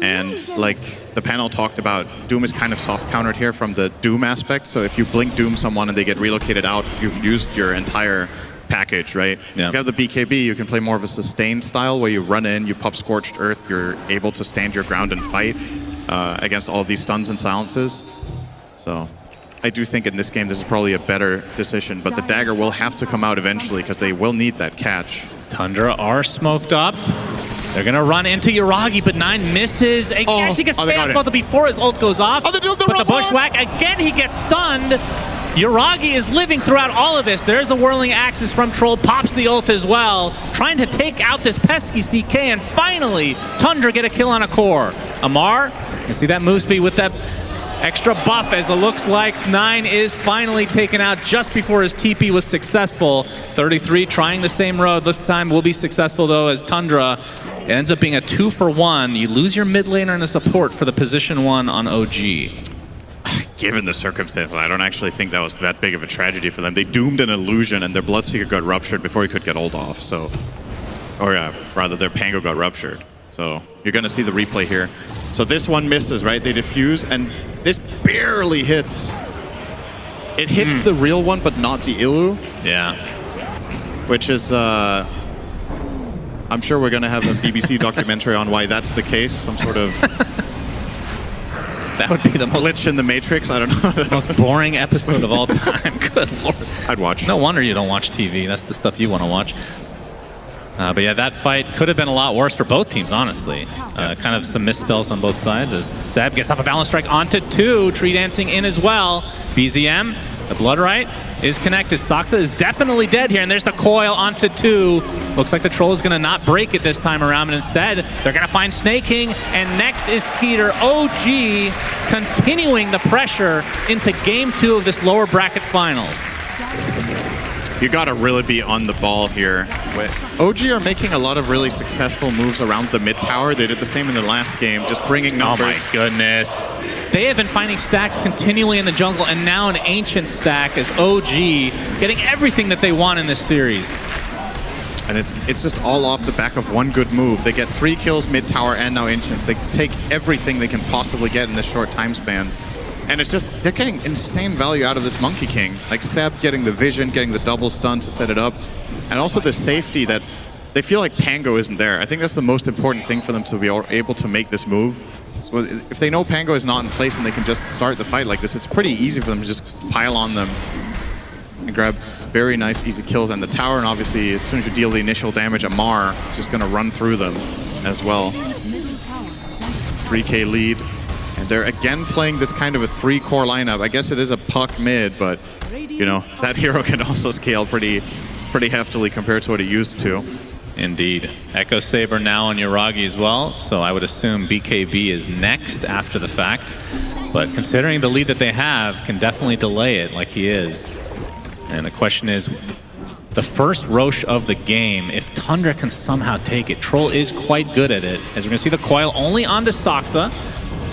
And like the panel talked about, Doom is kind of soft countered here from the Doom aspect. So if you blink Doom someone and they get relocated out, you've used your entire package, right? Yeah. If you have the BKB, you can play more of a sustained style where you run in, you pop Scorched Earth, you're able to stand your ground and fight against all of these stuns and silences. So I do think in this game this is probably a better decision, but the Dagger will have to come out eventually because they will need that catch. Tundra are smoked up. They're gonna run into Yuragi, but 9 misses. He actually gets fastballed before his ult goes off. But the bushwhack, again he gets stunned. Yuragi is living throughout all of this. There's the whirling axis from Troll, pops the ult as well, trying to take out this pesky CK, and finally, Tundra get a kill on a core. Amar, you see that move speed with that extra buff as it looks like 9 is finally taken out just before his TP was successful. 33 trying the same road. This time will be successful though as Tundra. It ends up being a 2-for-1. You lose your mid laner and a support for the position 1 on OG. Given the circumstances, I don't actually think that was that big of a tragedy for them. They doomed an illusion and their Bloodseeker got ruptured before he could get ult off. So, or rather their Pango got ruptured. So you're gonna see the replay here. So this one misses, right? They defuse and this barely hits. It hits the real one, but not the Illu. Yeah. Which is, I'm sure we're gonna have a BBC documentary on why that's the case. Some sort of that would be the most glitch in the Matrix. I don't know. The most boring episode of all time. Good lord. I'd watch. No wonder you don't watch TV. That's the stuff you want to watch. But yeah, that fight could have been a lot worse for both teams, honestly. Kind of some misspells on both sides as Seb gets off a balance strike onto 2. Tree dancing in as well. BZM, the Blood Right, is connected. Soxa is definitely dead here, and there's the coil onto 2. Looks like the Troll is going to not break it this time around, and instead, they're going to find Snake King, and next is Peter. OG continuing the pressure into Game 2 of this lower bracket finals. You gotta really be on the ball here. OG are making a lot of really successful moves around the mid tower. They did the same in the last game, just bringing numbers. Oh my goodness. They have been finding stacks continually in the jungle, and now an Ancient stack as OG getting everything that they want in this series. And it's just all off the back of one good move. They get 3 kills mid tower and now Ancients. They take everything they can possibly get in this short time span. And it's just, they're getting insane value out of this Monkey King. Like Seb getting the vision, getting the double stun to set it up, and also the safety that they feel like Pango isn't there. I think that's the most important thing for them to be able to make this move. So if they know Pango is not in place and they can just start the fight like this, it's pretty easy for them to just pile on them and grab very nice, easy kills. And the tower, and obviously as soon as you deal the initial damage, Amar is just gonna run through them as well. 3K lead. And they're again playing this kind of a 3-core lineup. I guess it is a puck mid, but you know, that hero can also scale pretty heftily compared to what he used to. Indeed. Echo Saber now on Yuragi as well, so I would assume BKB is next after the fact. But considering the lead that they have, can definitely delay it like he is. And the question is, the first Roche of the game, if Tundra can somehow take it. Troll is quite good at it, as we're gonna see the coil only onto Soxa.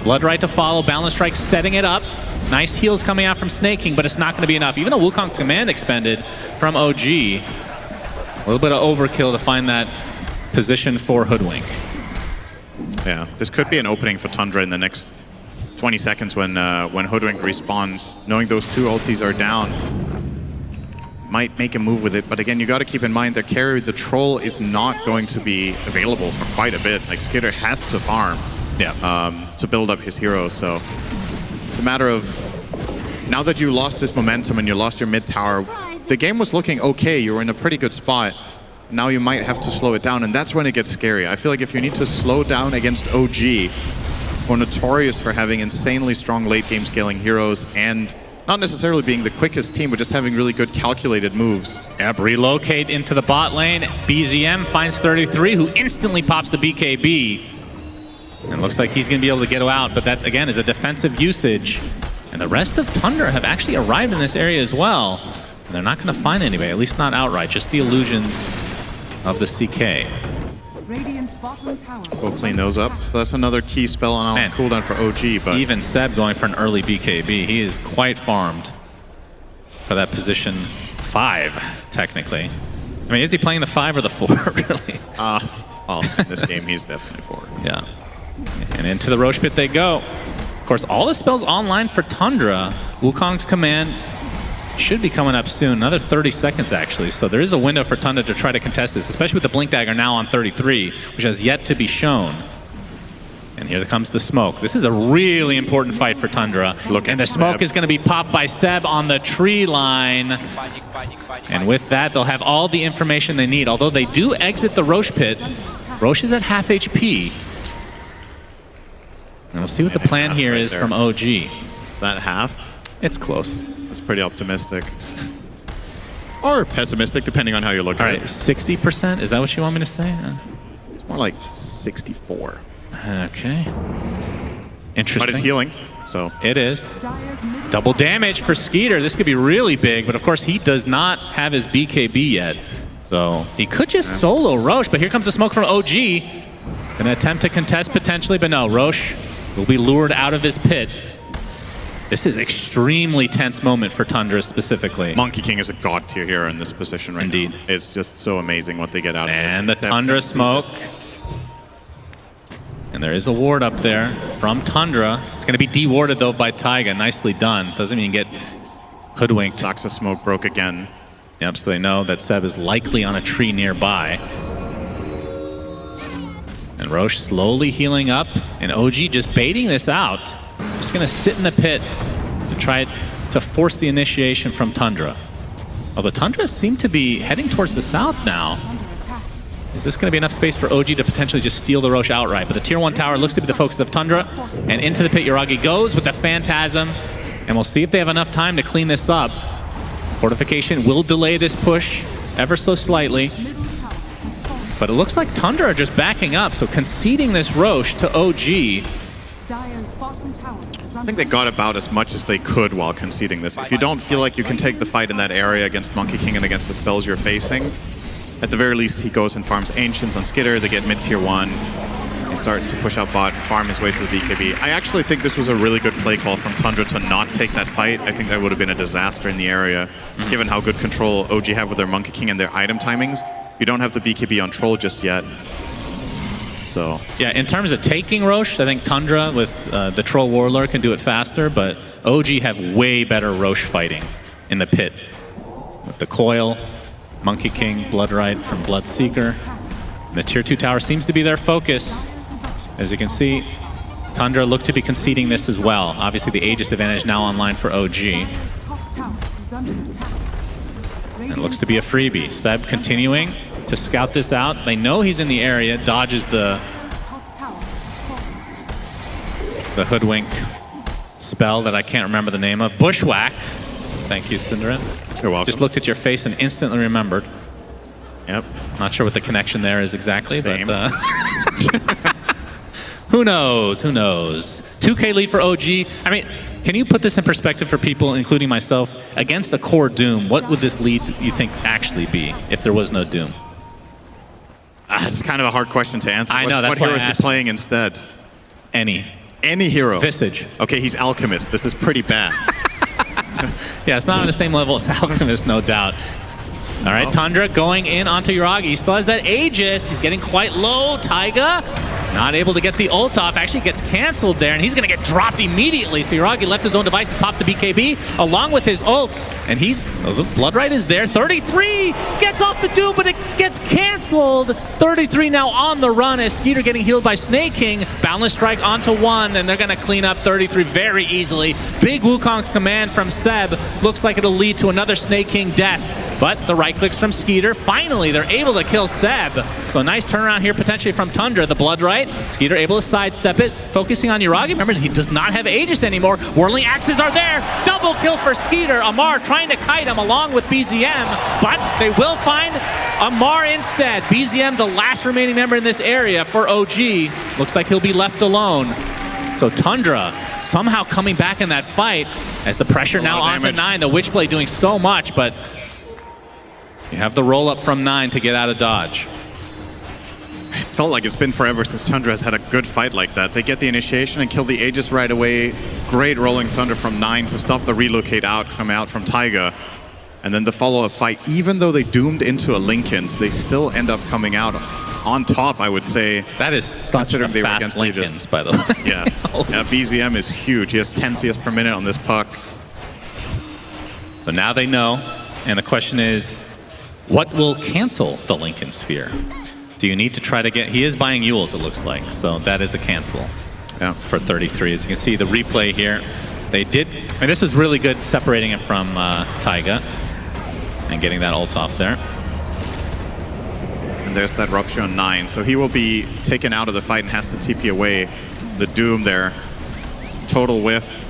Blood Right to follow, Balance Strike setting it up. Nice heals coming out from Snake King, but it's not going to be enough. Even though Wukong's command expended from OG, a little bit of overkill to find that position for Hoodwink. Yeah, this could be an opening for Tundra in the next 20 seconds when Hoodwink respawns. Knowing those 2 ultis are down, might make a move with it. But again, you got to keep in mind their carry, the Troll, is not going to be available for quite a bit. Like Skitter has to farm. Yeah. To build up his hero, so it's a matter of, now that you lost this momentum and you lost your mid tower, the game was looking okay, you were in a pretty good spot. Now you might have to slow it down, and that's when it gets scary. I feel like if you need to slow down against OG, who are notorious for having insanely strong late game scaling heroes and not necessarily being the quickest team, but just having really good calculated moves. Yep, relocate into the bot lane. BZM finds 33, who instantly pops the BKB. And looks like he's going to be able to get out, but that, again, is a defensive usage. And the rest of Tundra have actually arrived in this area as well. And they're not going to find anybody, at least not outright, just the illusions of the CK. Radiant's bottom tower. We'll clean those up. So that's another key spell on cooldown for OG. But even Seb going for an early BKB, he is quite farmed for that position 5, technically. I mean, is he playing the 5 or the 4, really? Well, in this game, he's definitely 4. Yeah. And into the Roche Pit they go. Of course, all the spells online for Tundra. Wukong's command should be coming up soon. Another 30 seconds, actually. So there is a window for Tundra to try to contest this, especially with the Blink Dagger now on 33, which has yet to be shown. And here comes the smoke. This is a really important fight for Tundra. And the smoke is going to be popped by Seb on the tree line. And with that, they'll have all the information they need. Although they do exit the Roche Pit. Roche is at half HP. And we'll see what the plan here is from OG. Is that half? It's close. That's pretty optimistic. Or pessimistic, depending on how you look at it. 60%? Is that what you want me to say? It's more like 64. Okay. Interesting. But it's healing, so. It is. Double damage for Skeeter. This could be really big, but of course he does not have his BKB yet. So he could just solo Roche, but here comes the smoke from OG. Gonna attempt to contest potentially, but no, Roche will be lured out of his pit. This is extremely tense moment for Tundra specifically. Monkey King is a god tier here in this position right now. It's just so amazing what they get out of it. And the Tundra smoke. And there is a ward up there from Tundra. It's going to be de-warded though by Taiga. Nicely done. Doesn't even get hoodwinked. Soxa smoke broke again. Yep, so they know that Seb is likely on a tree nearby. And Roche slowly healing up. And OG just baiting this out. Just going to sit in the pit to try to force the initiation from Tundra. Although Tundra seem to be heading towards the south now. Is this going to be enough space for OG to potentially just steal the Roche outright? But the tier 1 tower looks to be the focus of Tundra. And into the pit Yuragi goes with the Phantasm. And we'll see if they have enough time to clean this up. Fortification will delay this push ever so slightly. But it looks like Tundra are just backing up. So conceding this Roche to OG. I think they got about as much as they could while conceding this. If you don't feel like you can take the fight in that area against Monkey King and against the spells you're facing, at the very least, he goes and farms Ancients on Skitter. They get mid-tier 1. He starts to push out bot, farm his way to the BKB. I actually think this was a really good play call from Tundra to not take that fight. I think that would have been a disaster in the area, given how good control OG have with their Monkey King and their item timings. You don't have the BKB on Troll just yet. So yeah, in terms of taking Roche, I think Tundra with the Troll Warlord can do it faster, but OG have way better Roche fighting in the pit. With the Coil, Monkey King, Bloodright from Bloodseeker. And the tier 2 tower seems to be their focus. As you can see, Tundra look to be conceding this as well. Obviously the Aegis advantage now online for OG. And it looks to be a freebie. Seb continuing to scout this out. They know he's in the area, dodges the hoodwink spell that I can't remember the name of. Bushwhack. Thank you, Cinderin. You're welcome. Just looked at your face and instantly remembered. Yep. Not sure what the connection there is exactly, but who knows? Who knows? 2K lead for OG. I mean, can you put this in perspective for people, including myself, against a core Doom? What would this lead, you think, actually be if there was no Doom? It's kind of a hard question to answer. I know, that's what why heroes I are asked. playing instead? Any hero. Visage. Okay, he's Alchemist. This is pretty bad. Yeah, it's not on the same level as Alchemist, no doubt. All right, Tundra going in onto Yuragi. He still has that Aegis. He's getting quite low. Taiga not able to get the ult off. Actually gets canceled there, and he's going to get dropped immediately. So Yuragi left his own device and popped the BKB along with his ult. And he's, Bloodright is there. 33 gets off the Doom, but it gets canceled. 33 now on the run as Skeeter getting healed by Snake King. Boundless Strike onto 1, and they're going to clean up 33 very easily. Big Wukong's command from Seb looks like it'll lead to another Snake King death. But the right clicks from Skeeter. Finally, they're able to kill Seb. So a nice turnaround here potentially from Tundra. The Bloodright. Skeeter able to sidestep it. Focusing on Yuragi. Remember, he does not have Aegis anymore. Whirling Axes are there. Double kill for Skeeter. Amar trying to kite him along with BZM. But they will find Amar instead. BZM, the last remaining member in this area for OG. Looks like he'll be left alone. So Tundra somehow coming back in that fight as the pressure now onto 9. The Witchblade doing so much, but You have the roll up from 9 to get out of dodge. It felt like it's been forever since Tundra has had a good fight like that. They get the initiation and kill the Aegis right away. Great rolling thunder from 9 to stop the relocate out, come out from Taiga. And then the follow-up fight, even though they doomed into a Linken's, they still end up coming out on top, I would say. That is such a fast Linken's, by the way. Yeah. Yeah, BZM is huge. He has 10 CS per minute on this puck. So now they know, and the question is, what will cancel the Linken Sphere? Do you need to try to get... He is buying Yules, it looks like, so that is a cancel for 33. As you can see, the replay here, they did... I mean, this was really good separating it from Taiga and getting that ult off there. And there's that rupture on 9, so he will be taken out of the fight and has to TP away. The Doom there. Total whiff.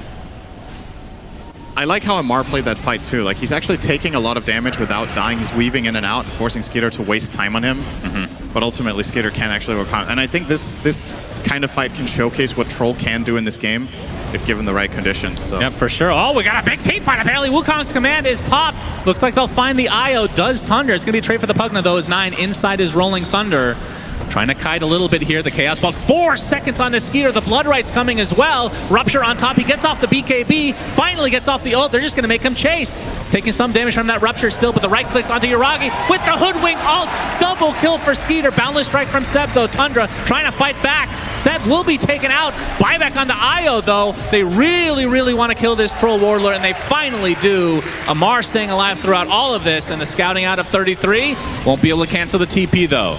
I like how Amar played that fight too. Like, he's actually taking a lot of damage without dying. He's weaving in and out, forcing Skeeter to waste time on him. But ultimately, Skeeter can actually work on. And I think this kind of fight can showcase what Troll can do in this game if given the right conditions. So. Yeah, for sure. Oh, we got a big team fight. Apparently, Wukong's command is popped. Looks like they'll find the IO. Does Thunder. It's going to be a trade for the Pugna, though, is 9 inside his Rolling Thunder. Trying to kite a little bit here. The Chaos Ball. 4 seconds on the Skeeter. The Blood Right's coming as well. Rupture on top. He gets off the BKB. Finally gets off the ult. They're just going to make him chase. Taking some damage from that Rupture still, but the right clicks onto Yuragi with the Hoodwink ult. Double kill for Skeeter. Boundless Strike from Seb, though. Tundra trying to fight back. Seb will be taken out. Buyback onto IO, though. They really, really want to kill this Troll Warlord, and they finally do. Amar staying alive throughout all of this, and the scouting out of 33 won't be able to cancel the TP, though.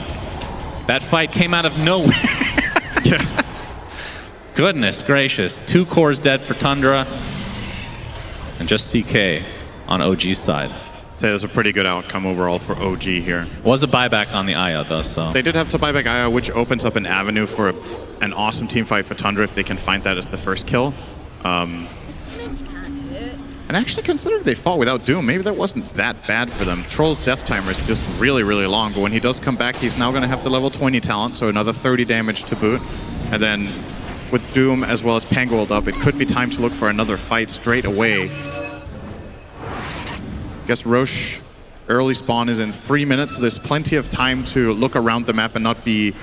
That fight came out of nowhere. Goodness gracious. 2 cores dead for Tundra. And just CK on OG's side. Say that's a pretty good outcome overall for OG here. Was a buyback on the IO, though, so. They did have to buy back IO, which opens up an avenue for an awesome team fight for Tundra if they can find that as the first kill. And actually, considering they fought without Doom, maybe that wasn't that bad for them. Troll's death timer is just really, really long, but when he does come back, he's now going to have the level 20 talent, so another 30 damage to boot. And then with Doom as well as Pangold up, it could be time to look for another fight straight away. I guess Roche early spawn is in 3 minutes, so there's plenty of time to look around the map and not be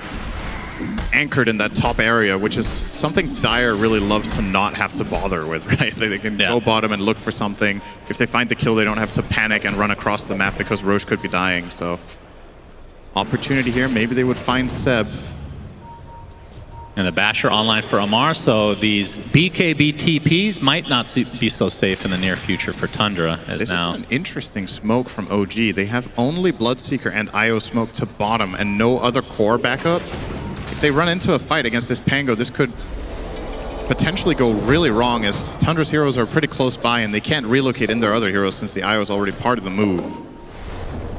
anchored in that top area, which is something Dire really loves to not have to bother with, right? They can go bottom and look for something. If they find the kill, they don't have to panic and run across the map because Roche could be dying, so opportunity here. Maybe they would find Seb. And the Basher online for Amar, so these BKB TPs might not be so safe in the near future for Tundra, as this now. Is an interesting smoke from OG. They have only Bloodseeker and IO smoke to bottom and no other core backup. If they run into a fight against this Pango, this could potentially go really wrong, as Tundra's heroes are pretty close by and they can't relocate in their other heroes since the IO is already part of the move.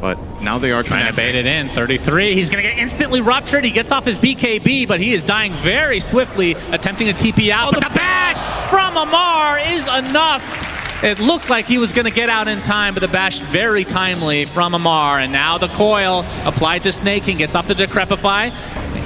But now they are trying to bait it in. 33. He's going to get instantly ruptured. He gets off his BKB, but he is dying very swiftly, attempting to TP out. But the bash from Amar is enough. It looked like he was going to get out in time, but the bash very timely from Amar. And now the coil applied to Snaking gets off the Decrepify.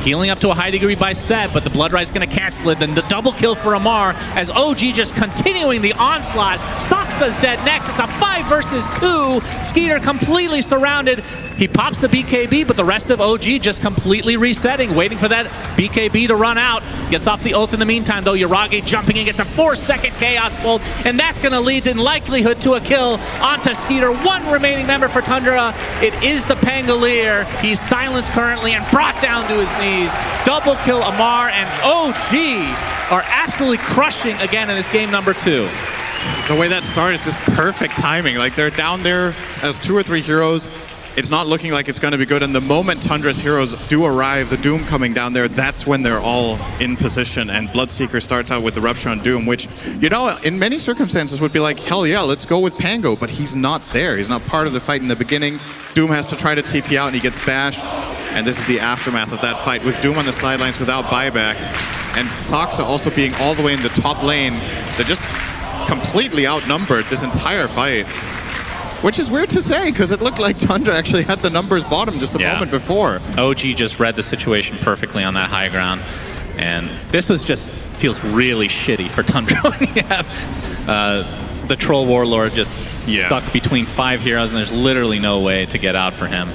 Healing up to a high degree by Seb, but the Blood Right's going to cancel it. Then the double kill for Amar as OG just continuing the onslaught. Saksa's dead next. It's a 5 versus 2. Skeeter completely surrounded. He pops the BKB, but the rest of OG just completely resetting, waiting for that BKB to run out. Gets off the ult in the meantime, though. Yuragi jumping in, gets a 4-second Chaos Bolt, and that's going to lead in likelihood to a kill onto Skeeter. 1 remaining member for Tundra. It is the Pangolier. He's silenced currently and brought down to his knees. Double kill Amar, and OG are absolutely crushing again in this game number 2. The way that started is just perfect timing. Like, they're down there as 2 or 3 heroes. It's not looking like it's going to be good. And the moment Tundra's heroes do arrive, the Doom coming down there, that's when they're all in position. And Bloodseeker starts out with the Rupture on Doom, which, you know, in many circumstances would be like, hell yeah, let's go with Pango. But he's not there. He's not part of the fight in the beginning. Doom has to try to TP out, and he gets bashed. And this is the aftermath of that fight, with Doom on the sidelines without buyback. And Saksa also being all the way in the top lane. They're just completely outnumbered this entire fight. Which is weird to say, because it looked like Tundra actually had the numbers bottom just a moment before. OG just read the situation perfectly on that high ground. And this was just, feels really shitty for Tundra when you have the Troll Warlord just stuck between 5 heroes, and there's literally no way to get out for him.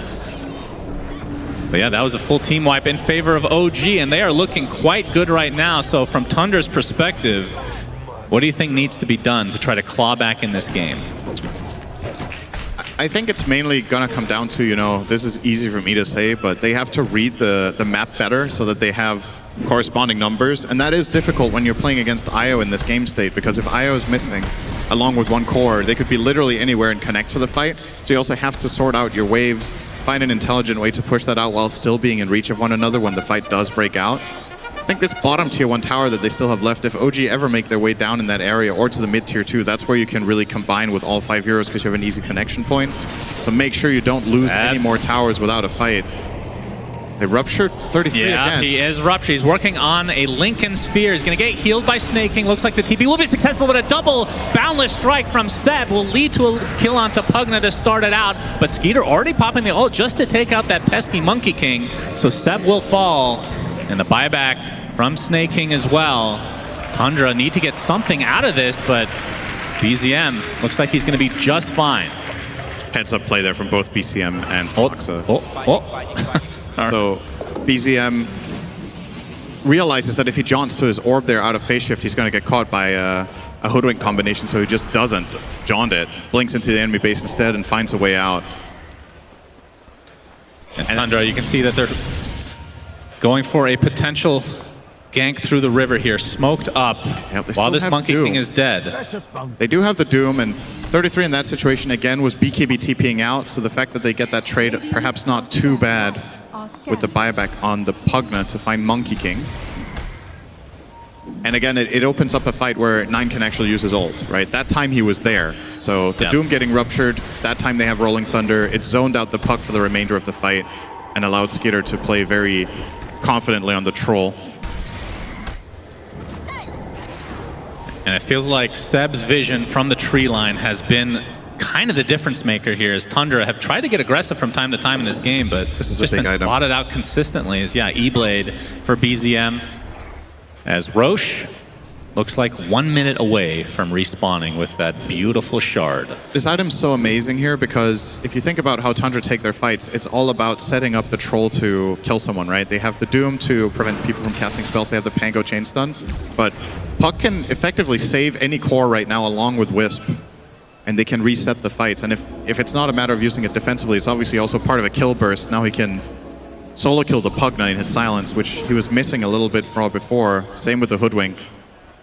But yeah, that was a full team wipe in favor of OG, and they are looking quite good right now. So from Tundra's perspective, what do you think needs to be done to try to claw back in this game? I think it's mainly gonna come down to, you know, this is easy for me to say, but they have to read the map better so that they have corresponding numbers. And that is difficult when you're playing against IO in this game state, because if IO is missing, along with one core, they could be literally anywhere and connect to the fight. So you also have to sort out your waves, find an intelligent way to push that out while still being in reach of one another when the fight does break out. I think this bottom tier 1 tower that they still have left, if OG ever make their way down in that area or to the mid tier 2, that's where you can really combine with all 5 heroes because you have an easy connection point. So make sure you don't lose any more towers without a fight. They ruptured 33 again. Yeah, he is ruptured. He's working on a Lincoln Spear. He's going to get healed by Snaking. Looks like the TP will be successful, but a double boundless strike from Seb will lead to a kill onto Pugna to start it out. But Skeeter already popping the ult just to take out that pesky Monkey King. So Seb will fall, and the buyback from Snaking as well. Tundra need to get something out of this, but BZM looks like he's going to be just fine. Heads up play there from both BCM and Soxa. So BZM realizes that if he jaunts to his orb there out of phase shift, he's going to get caught by a hoodwink combination, so he just doesn't jaunt it. Blinks into the enemy base instead and finds a way out. And Tundra, you can see that they're going for a potential gank through the river here, smoked up, while this Monkey King is dead. They do have the Doom, and 33 in that situation again was BKB TPing out, so the fact that they get that trade perhaps not too bad with the buyback on the Pugna to find Monkey King. And again, it opens up a fight where 9 can actually use his ult, right? That time he was there. So the Doom getting ruptured, that time they have Rolling Thunder. It zoned out the Puck for the remainder of the fight and allowed Skitter to play very confidently on the Troll. And it feels like Seb's vision from the tree line has been kind of the difference maker here, as Tundra have tried to get aggressive from time to time in this game, but this is just been plotted out consistently. As E-Blade for BZM, as Roche looks like 1 minute away from respawning with that beautiful shard. This item's so amazing here because if you think about how Tundra take their fights, it's all about setting up the Troll to kill someone, right? They have the Doom to prevent people from casting spells, they have the Pango Chain Stun, but Puck can effectively save any core right now along with Wisp, and they can reset the fights. And if it's not a matter of using it defensively, it's obviously also part of a kill burst. Now he can solo kill the Pugna in his silence, which he was missing a little bit from before. Same with the Hoodwink.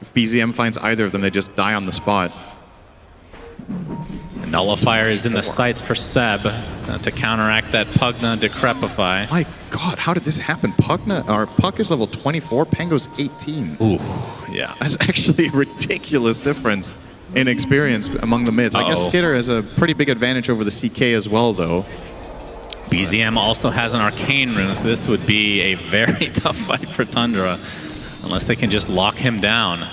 If BZM finds either of them, they just die on the spot. And Nullifier is in the sights for Seb to counteract that Pugna Decrepify. My God, how did this happen? Puck is level 24, Pango's 18. Ooh, yeah. That's actually a ridiculous difference in experience among the mids. I guess Skitter has a pretty big advantage over the CK as well, though. BZM also has an Arcane Rune, so this would be a very tough fight for Tundra, unless they can just lock him down.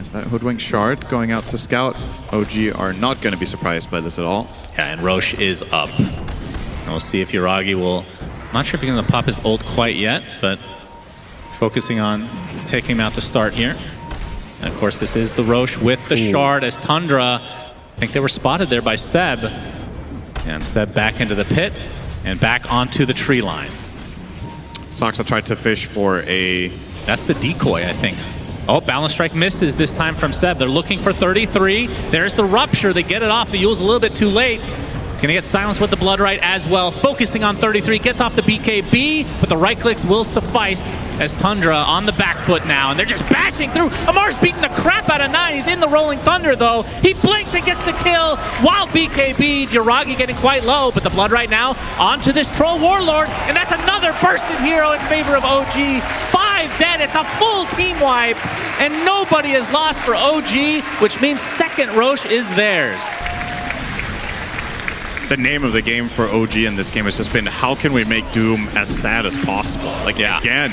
Is that Hoodwink Shard going out to scout? OG are not going to be surprised by this at all. Yeah, and Roche is up. And we'll see if Yuragi will... I'm not sure if he's going to pop his ult quite yet, but focusing on taking him out to start here. And of course, this is the Roche with the Shard as Tundra, I think they were spotted there by Seb. And Seb back into the pit and back onto the tree line. Soxa tried to fish for a... That's the decoy, I think. Oh, Balance Strike misses this time from Seb. They're looking for 33. There's the Rupture. They get it off. The Yule's a little bit too late. He's going to get silenced with the Blood Right as well. Focusing on 33. Gets off the BKB, but the right clicks will suffice as Tundra on the back foot now. And they're just bashing through. Amar's beating the crap out of 9. He's in the Rolling Thunder, though. He blinks and gets the kill while BKB. Jiragi getting quite low, but the Blood Right now onto this Troll Warlord. And that's another bursted hero in favor of OG. 5 dead. It's a full team wipe. And nobody is lost for OG, which means second Roche is theirs. The name of the game for OG in this game has just been, how can we make Doom as sad as possible? Like, again,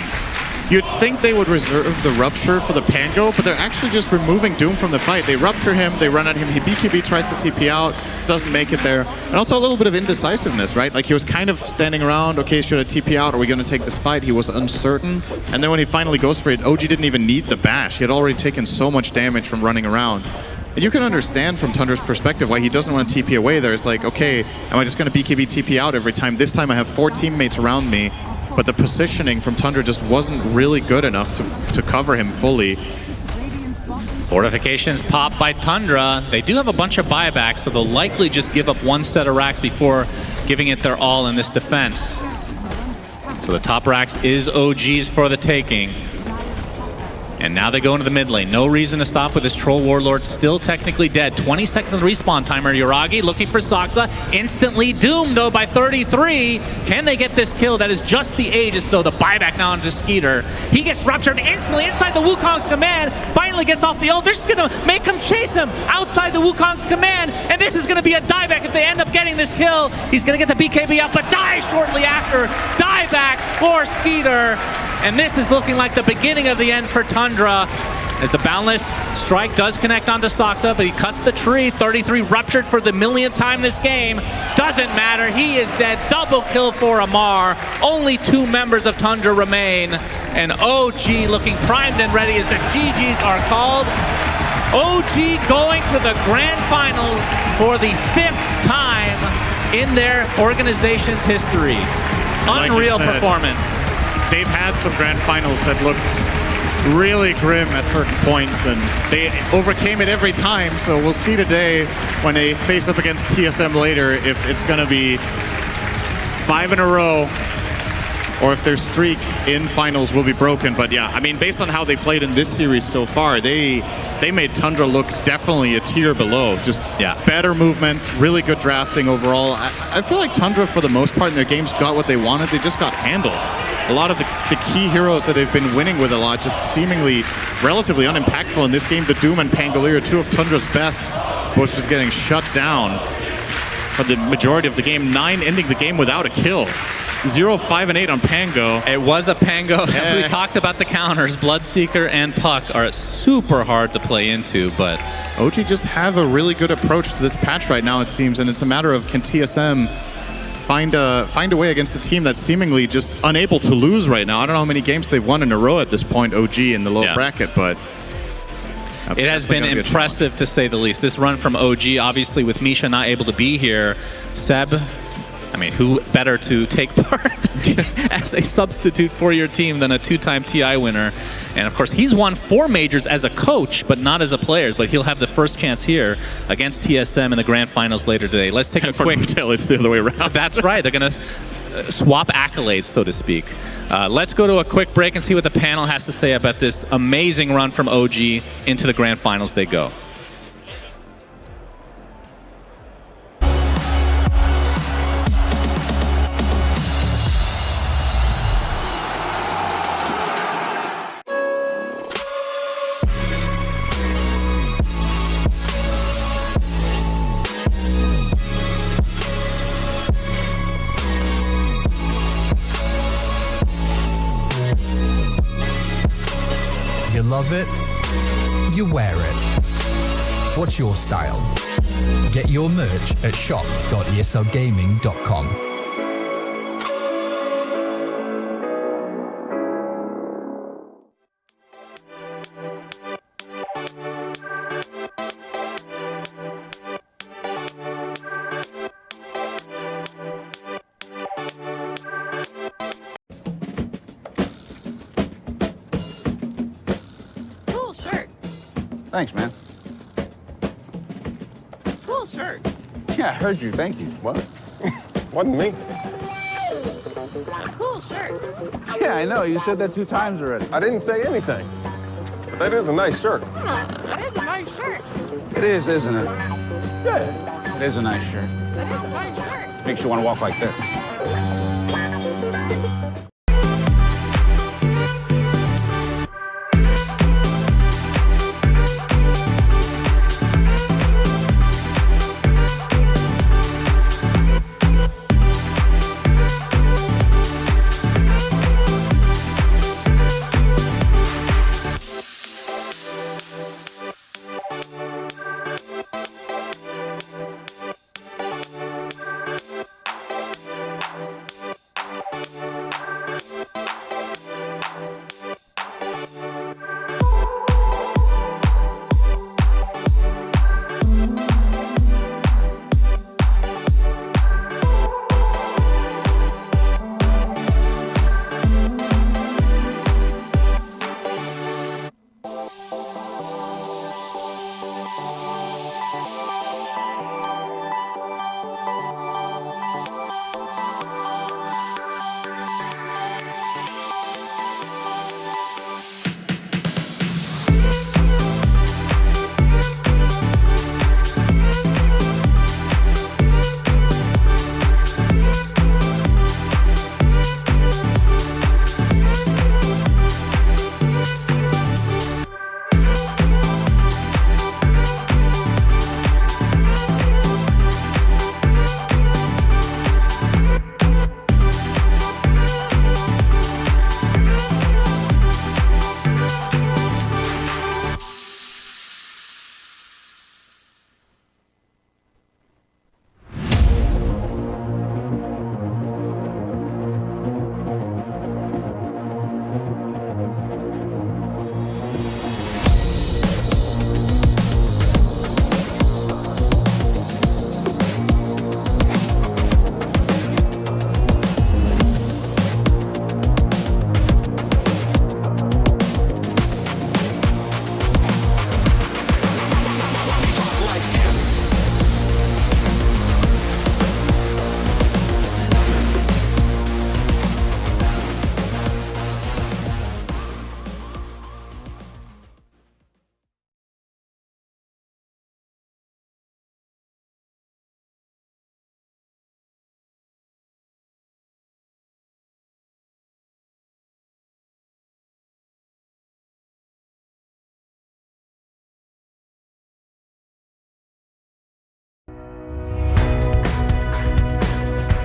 you'd think they would reserve the Rupture for the Pango, but they're actually just removing Doom from the fight. They Rupture him, they run at him, he BKB tries to TP out, doesn't make it there. And also a little bit of indecisiveness, right? Like, he was kind of standing around, okay, should I TP out? Are we going to take this fight? He was uncertain. And then when he finally goes for it, OG didn't even need the bash. He had already taken so much damage from running around. And you can understand from Tundra's perspective why he doesn't want to TP away there. It's like, okay, am I just going to BKB TP out every time? This time I have 4 teammates around me, but the positioning from Tundra just wasn't really good enough to cover him fully. Fortifications pop by Tundra. They do have a bunch of buybacks, so they'll likely just give up 1 set of racks before giving it their all in this defense. So the top racks is OG's for the taking. And now they go into the mid lane. No reason to stop with this Troll Warlord still technically dead. 20 seconds respawn timer. Yuragi looking for Soxa. Instantly doomed though by 33. Can they get this kill? That is just the Aegis though. The buyback now onto Skeeter. He gets ruptured instantly inside the Wukong's command. Finally gets off the ult. They're just gonna make him chase him outside the Wukong's command. And this is gonna be a dieback if they end up getting this kill. He's gonna get the BKB up, but dies shortly after. Dieback for Skeeter. And this is looking like the beginning of the end for Tundra as the Boundless Strike does connect onto Soxa, but he cuts the tree. 33 ruptured for the millionth time this game. Doesn't matter. He is dead. Double kill for Amar. Only 2 members of Tundra remain. And OG looking primed and ready as the GGs are called. OG going to the grand finals for the 5th time in their organization's history. Unreal performance. They've had some grand finals that looked really grim at certain points, and they overcame it every time. So we'll see today when they face up against TSM later if it's going to be 5 in a row or if their streak in finals will be broken. But yeah, I mean, based on how they played in this series so far, they made Tundra look definitely a tier below. Just better movement, really good drafting overall. I feel like Tundra, for the most part in their games, got what they wanted. They just got handled. A lot of the key heroes that they've been winning with a lot just seemingly relatively unimpactful in this game. The Doom and Pangolier, 2 of Tundra's best, both just getting shut down for the majority of the game. 9 ending the game without a kill. 0, 5, and 8 on Pango. It was a Pango. We talked about the counters. Bloodseeker and Puck are super hard to play into, but OG just have a really good approach to this patch right now, it seems, and it's a matter of can TSM find a way against the team that's seemingly just unable to lose right now. I don't know how many games they've won in a row at this point, OG in the low bracket, but it has been impressive to say the least. This run from OG, obviously with Misha not able to be here, Seb, I mean, who better to take part as a substitute for your team than a 2-time TI winner? And of course, he's won 4 majors as a coach, but not as a player. But he'll have the first chance here against TSM in the grand finals later today. Let's take a quick... It's the other way around. That's right. They're going to swap accolades, so to speak. Let's go to a quick break and see what the panel has to say about this amazing run from OG into the grand finals they go. You love it, you wear it. What's your style? Get your merch at shop.eslgaming.com. Cool shirt. Thanks, man. Cool shirt. Yeah, I heard you. Thank you. What? Wasn't me. Cool shirt. Yeah, I know. You said that 2 times already. I didn't say anything. But that is a nice shirt. That is a nice shirt. It is, isn't it? Yeah. It is a nice shirt. That is a nice shirt. Makes you want to walk like this.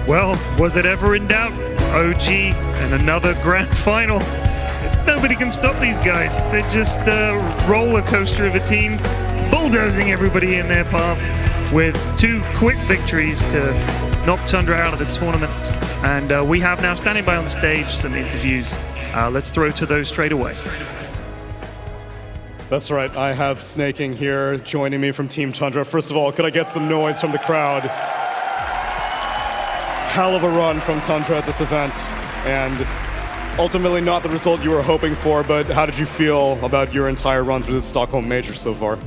Well, was it ever in doubt? OG and another grand final. Nobody can stop these guys. They're just a roller coaster of a team, bulldozing everybody in their path with 2 quick victories to knock Tundra out of the tournament. And we have now standing by on the stage some interviews. Let's throw to those straight away. That's right, I have Snaking here joining me from Team Tundra. First of all, could I get some noise from the crowd? Hell of a run from Tundra at this event, and ultimately not the result you were hoping for, but how did you feel about your entire run through the Stockholm Major so far?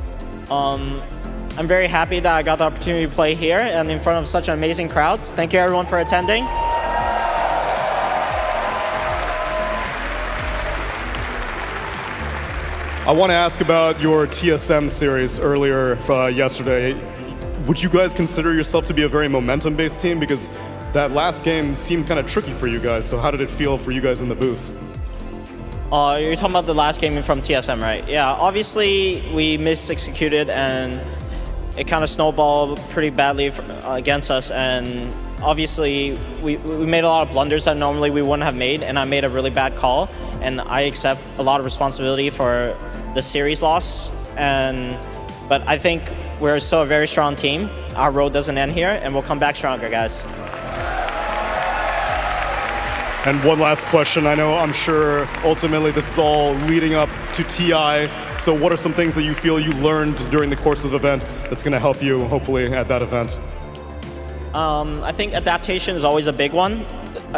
I'm very happy that I got the opportunity to play here and in front of such an amazing crowd. Thank you everyone for attending. I want to ask about your TSM series earlier yesterday. Would you guys consider yourself to be a very momentum-based team? Because that last game seemed kind of tricky for you guys, so how did it feel for you guys in the booth? You're talking about the last game from TSM, right? Yeah, obviously we mis-executed and it kind of snowballed pretty badly against us, and obviously we made a lot of blunders that normally we wouldn't have made, and I made a really bad call, and I accept a lot of responsibility for the series loss. But I think we're still a very strong team. Our road doesn't end here, and we'll come back stronger, guys. And one last question. I'm sure ultimately this is all leading up to TI. So what are some things that you feel you learned during the course of the event that's going to help you hopefully at that event? I think adaptation is always a big one.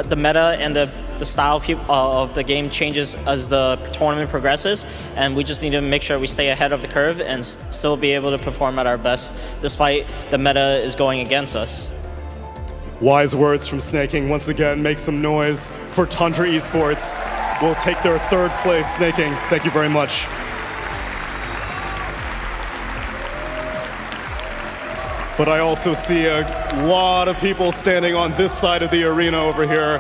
The meta and the style of the game changes as the tournament progresses, and we just need to make sure we stay ahead of the curve and still be able to perform at our best despite the meta is going against us. Wise words from Snaking. Once again, make some noise for Tundra Esports. Will take their 3rd place. Snaking, thank you very much. But I also see a lot of people standing on this side of the arena over here.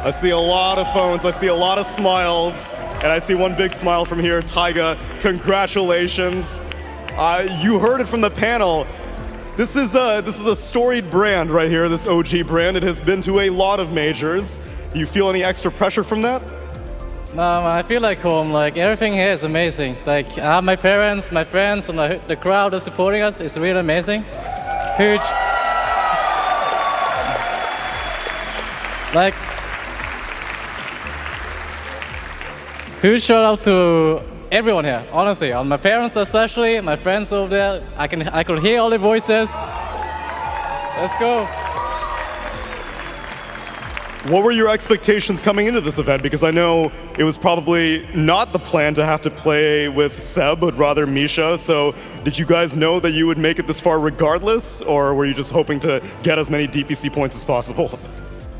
I see a lot of phones, I see a lot of smiles, and I see one big smile from here. Taiga, congratulations. You heard it from the panel. This is a storied brand right here, this OG brand. It has been to a lot of majors. Do you feel any extra pressure from that? No, I feel like home. Like everything here is amazing. Like I have my parents, my friends, and the crowd is supporting us. It's really amazing. Huge. Like huge shout out to everyone here, honestly, on my parents especially, my friends over there. I could hear all the voices. Let's go. What were your expectations coming into this event? Because I know it was probably not the plan to have to play with Seb, but rather Misha. So did you guys know that you would make it this far regardless, or were you just hoping to get as many DPC points as possible?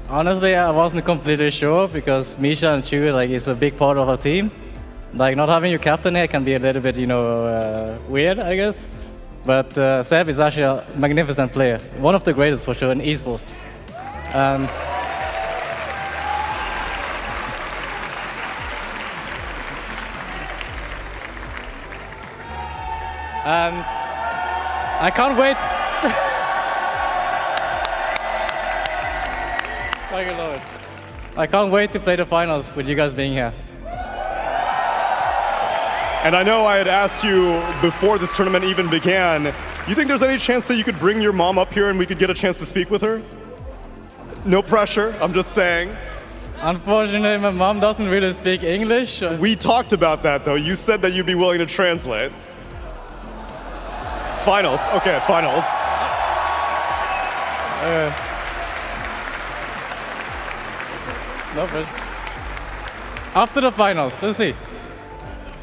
Honestly, I wasn't completely sure because Misha and Chu is a big part of our team. Like not having your captain here can be a little bit, weird, I guess. But Seb is actually a magnificent player, one of the greatest for sure in esports. I can't wait. Thank you, Lord. I can't wait to play the finals with you guys being here. And I know I had asked you before this tournament even began, you think there's any chance that you could bring your mom up here and we could get a chance to speak with her? No pressure, I'm just saying. Unfortunately, my mom doesn't really speak English. We talked about that though. You said that you'd be willing to translate. Finals, okay, finals. No pressure. After the finals, let's see.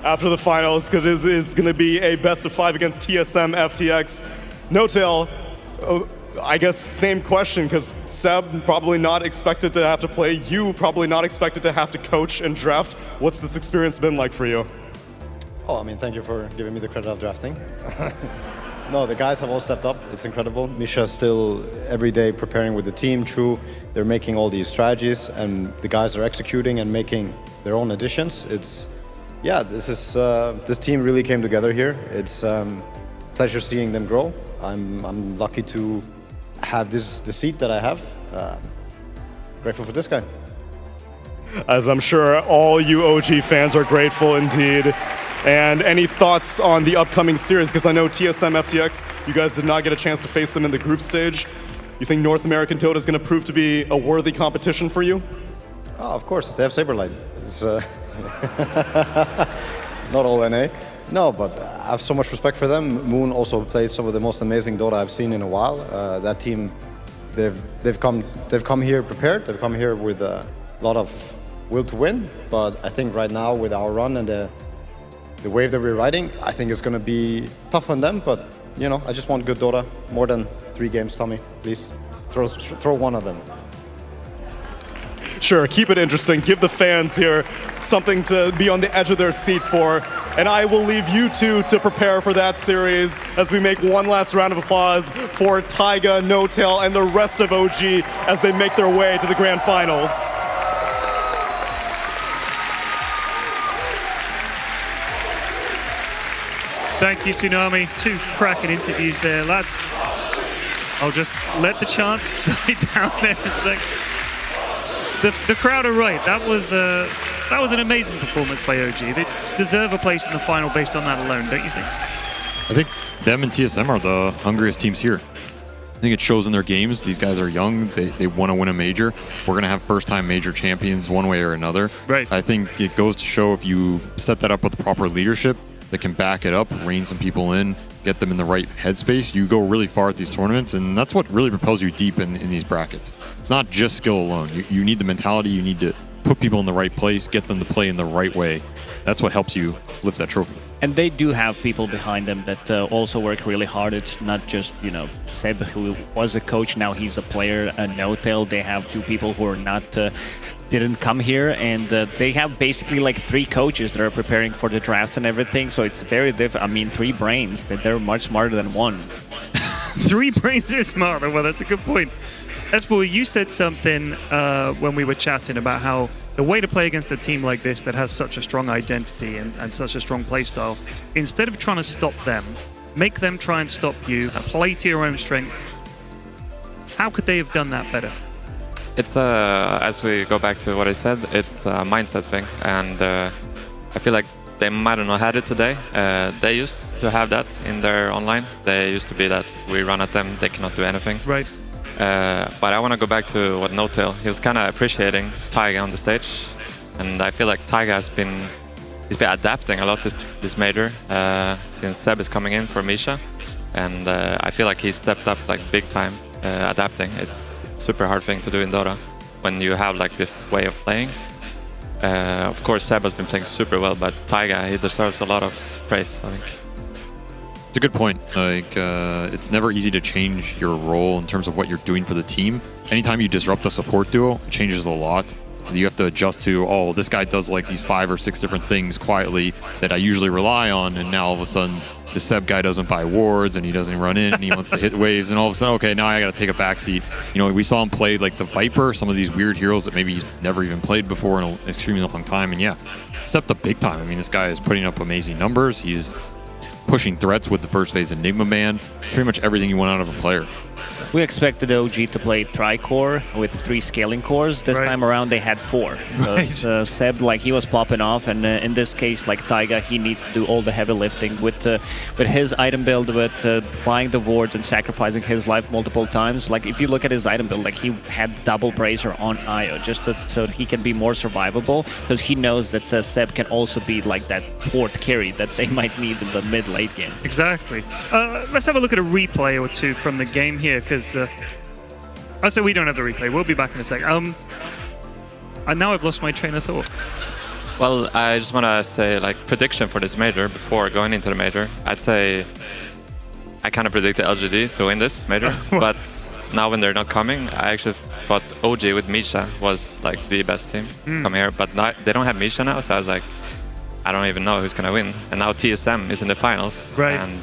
After the finals, because it is going to be a best of 5 against TSM FTX. No-tail, I guess same question, because Seb probably not expected to have to play. You probably not expected to have to coach and draft. What's this experience been like for you? Oh, I mean, thank you for giving me the credit of drafting. No, the guys have all stepped up. It's incredible. Misha's still every day preparing with the team. True, they're making all these strategies, and the guys are executing and making their own additions. Yeah, this team really came together here. It's pleasure seeing them grow. I'm lucky to have the seat that I have. grateful for this guy. As I'm sure all you OG fans are grateful indeed. And any thoughts on the upcoming series? Because I know TSM, FTX, you guys did not get a chance to face them in the group stage. You think North American Dota is going to prove to be a worthy competition for you? Oh, of course, they have Saberlight. It's not all NA. No, but I have so much respect for them. Moon also plays some of the most amazing Dota I've seen in a while. That team, they've come here prepared. They've come here with a lot of will to win. But I think right now with our run and the wave that we're riding, I think it's going to be tough on them. But you know, I just want good Dota. More than 3 games, Tommy. Please throw one of them. Sure, keep it interesting. Give the fans here something to be on the edge of their seat for. And I will leave you two to prepare for that series as we make one last round of applause for Taiga, No-Tail, and the rest of OG as they make their way to the grand finals. Thank you, Tsunami. 2 cracking interviews there, lads. I'll just let the chants die down there a sec. The crowd are right. That was an amazing performance by OG. They deserve a place in the final based on that alone, don't you think? I think them and TSM are the hungriest teams here. I think it shows in their games. These guys are young. They want to win a major. We're going to have first-time major champions one way or another. Right. I think it goes to show if you set that up with the proper leadership that can back it up, rein some people in, get them in the right headspace, you go really far at these tournaments, and that's what really propels you deep in these brackets. It's not just skill alone. You need the mentality, you need to put people in the right place, get them to play in the right way. That's what helps you lift that trophy. And they do have people behind them that also work really hard. It's not just, you know, Seb, who was a coach, now he's a player, No-Tail. They have 2 people who are not, didn't come here, and they have basically like 3 coaches that are preparing for the draft and everything. So it's very different. I mean, 3 brains, that they're much smarter than 1. 3 brains is smarter. Well, that's a good point. Espel, you said something when we were chatting about how the way to play against a team like this that has such a strong identity and such a strong play style, instead of trying to stop them, make them try and stop you, play to your own strengths. How could they have done that better? It's as we go back to what I said, it's a mindset thing, and I feel like they might have not had it today. They used to have that in their online. They used to be that we run at them, they cannot do anything. Right. But I want to go back to what No-Tail. He was kind of appreciating Taiga on the stage, and I feel like Taiga he's been adapting a lot this major since Seb is coming in for Misha, and I feel like he stepped up like big time adapting. It's a super hard thing to do in Dota when you have like this way of playing. Of course, Seb has been playing super well, but Taiga, he deserves a lot of praise, I think. It's a good point. Like, it's never easy to change your role in terms of what you're doing for the team. Anytime you disrupt the support duo, it changes a lot. You have to adjust to, oh, this guy does like these 5 or 6 different things quietly that I usually rely on, and now all of a sudden the Seb guy doesn't buy wards and he doesn't run in and he wants to hit waves, and all of a sudden, okay, now I got to take a backseat. You know, we saw him play like the Viper, some of these weird heroes that maybe he's never even played before in an extremely long time, and yeah, stepped up big time. I mean, this guy is putting up amazing numbers. He's pushing threats with the first phase Enigma ban. Pretty much everything you want out of a player. We expected OG to play tri-core with 3 scaling cores. This time around they had 4. Seb, like, he was popping off, and in this case, like Taiga, he needs to do all the heavy lifting with his item build, with buying the wards and sacrificing his life multiple times. Like, if you look at his item build, like, he had double bracer on Io just so he can be more survivable, because he knows that Seb can also be like that 4th carry that they might need in the mid-late game. Exactly. Let's have a look at a replay or 2 from the game here, because I said we don't have the replay. We'll be back in a sec. And now I've lost my train of thought. Well, I just want to say, like, prediction for this major before going into the major. I'd say I kind of predicted LGD to win this major, but now when they're not coming, I actually thought OG with Misha was like the best team come here, but they don't have Misha now, so I was like, I don't even know who's gonna win. And now TSM is in the finals, and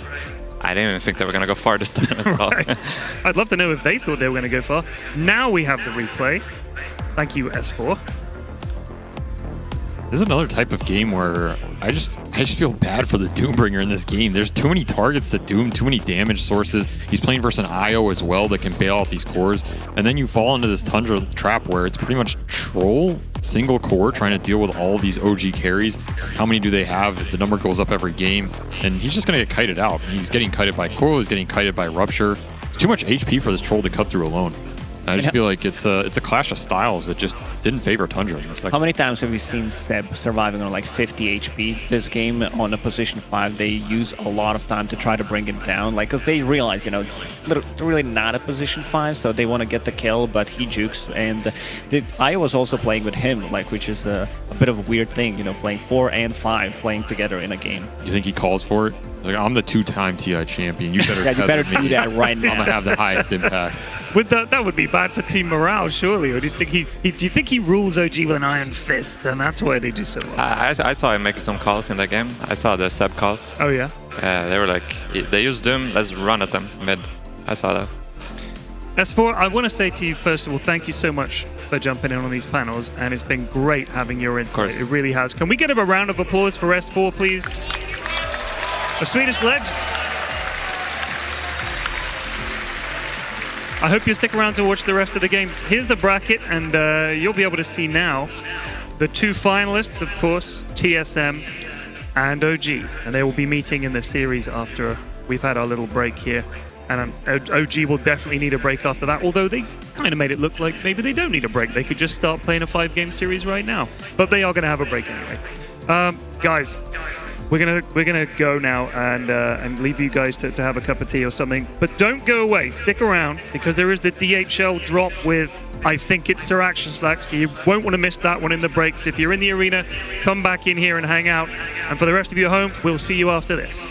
I didn't even think they were going to go far this time at all. I'd love to know if they thought they were going to go far. Now we have the replay. Thank you, S4. This is another type of game where I just feel bad for the Doombringer in this game. There's too many targets to Doom, too many damage sources. He's playing versus an IO as well that can bail out these cores. And then you fall into this Tundra trap where it's pretty much troll single core trying to deal with all these OG carries. How many do they have? The number goes up every game. And he's just going to get kited out. He's getting kited by Coil, he's getting kited by Rupture. It's too much HP for this troll to cut through alone. I just feel like it's a clash of styles that just didn't favor Tundra in the second. How many times have we seen Seb surviving on like 50 HP this game on a position 5? They use a lot of time to try to bring him down, like, because they realize, you know, it's really not a position 5, so they want to get the kill, but he jukes. And I was also playing with him, like, which is a bit of a weird thing, you know, playing 4 and 5 playing together in a game. You think he calls for it? Like, I'm the 2-time TI champion. You better, yeah, you better do that right now. I'm gonna have the highest impact. That would be bad for team morale, surely. Or do you think he rules OG with an iron fist, and that's why they do so well? I saw him make some calls in that game. I saw the sub calls. Oh yeah. They were like, they used Doom. Let's run at them mid. I saw that. S4, I want to say to you first of all, thank you so much for jumping in on these panels, and it's been great having your insight. It really has. Can we get a round of applause for S4, please? A Swedish legend. I hope you stick around to watch the rest of the games. Here's the bracket, and you'll be able to see now the 2 finalists, of course, TSM and OG. And they will be meeting in the series after we've had our little break here. And OG will definitely need a break after that, although they kind of made it look like maybe they don't need a break. They could just start playing a 5-game series right now. But they are going to have a break anyway. Guys, we're gonna go now and leave you guys to have a cup of tea or something. But don't go away. Stick around, because there is the DHL drop with, I think it's Sir Action Slack, so you won't want to miss that one in the breaks. If you're in the arena, come back in here and hang out. And for the rest of you at home, we'll see you after this.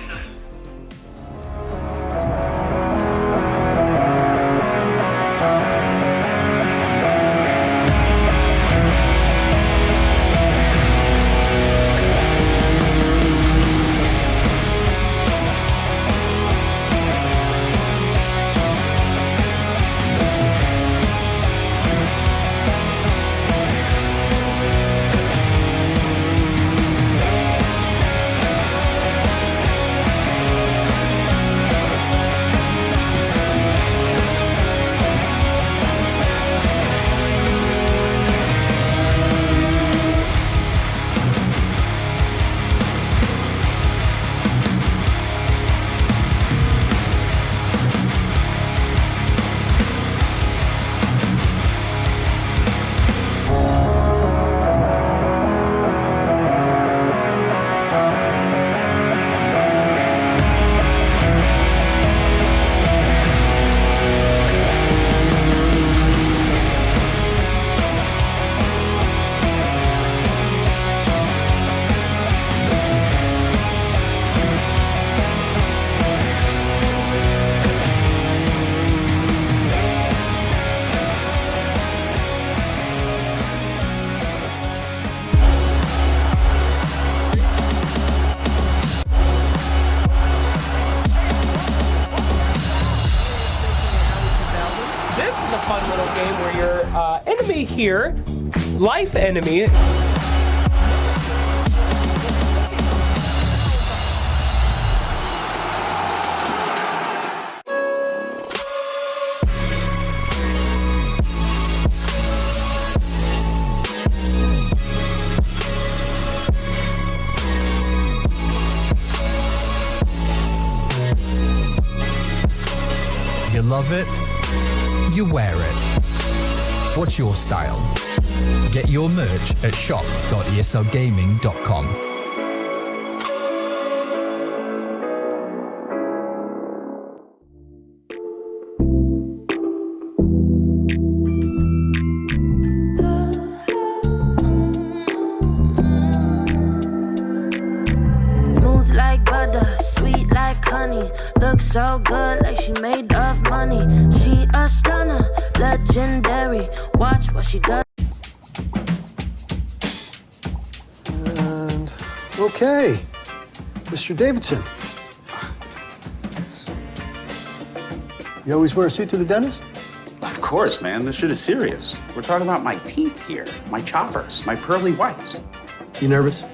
Here, life enemy. You love it, you wear it. What's your style? Get your merch at shop.eslgaming.com. Smooth like butter, sweet like honey. Looks so good, like she made of money. She a stunner, legendary. Watch what she does. And okay, Mr. Davidson. You always wear a suit to the dentist? Of course, man. This shit is serious. We're talking about my teeth here, my choppers, my pearly whites. You nervous?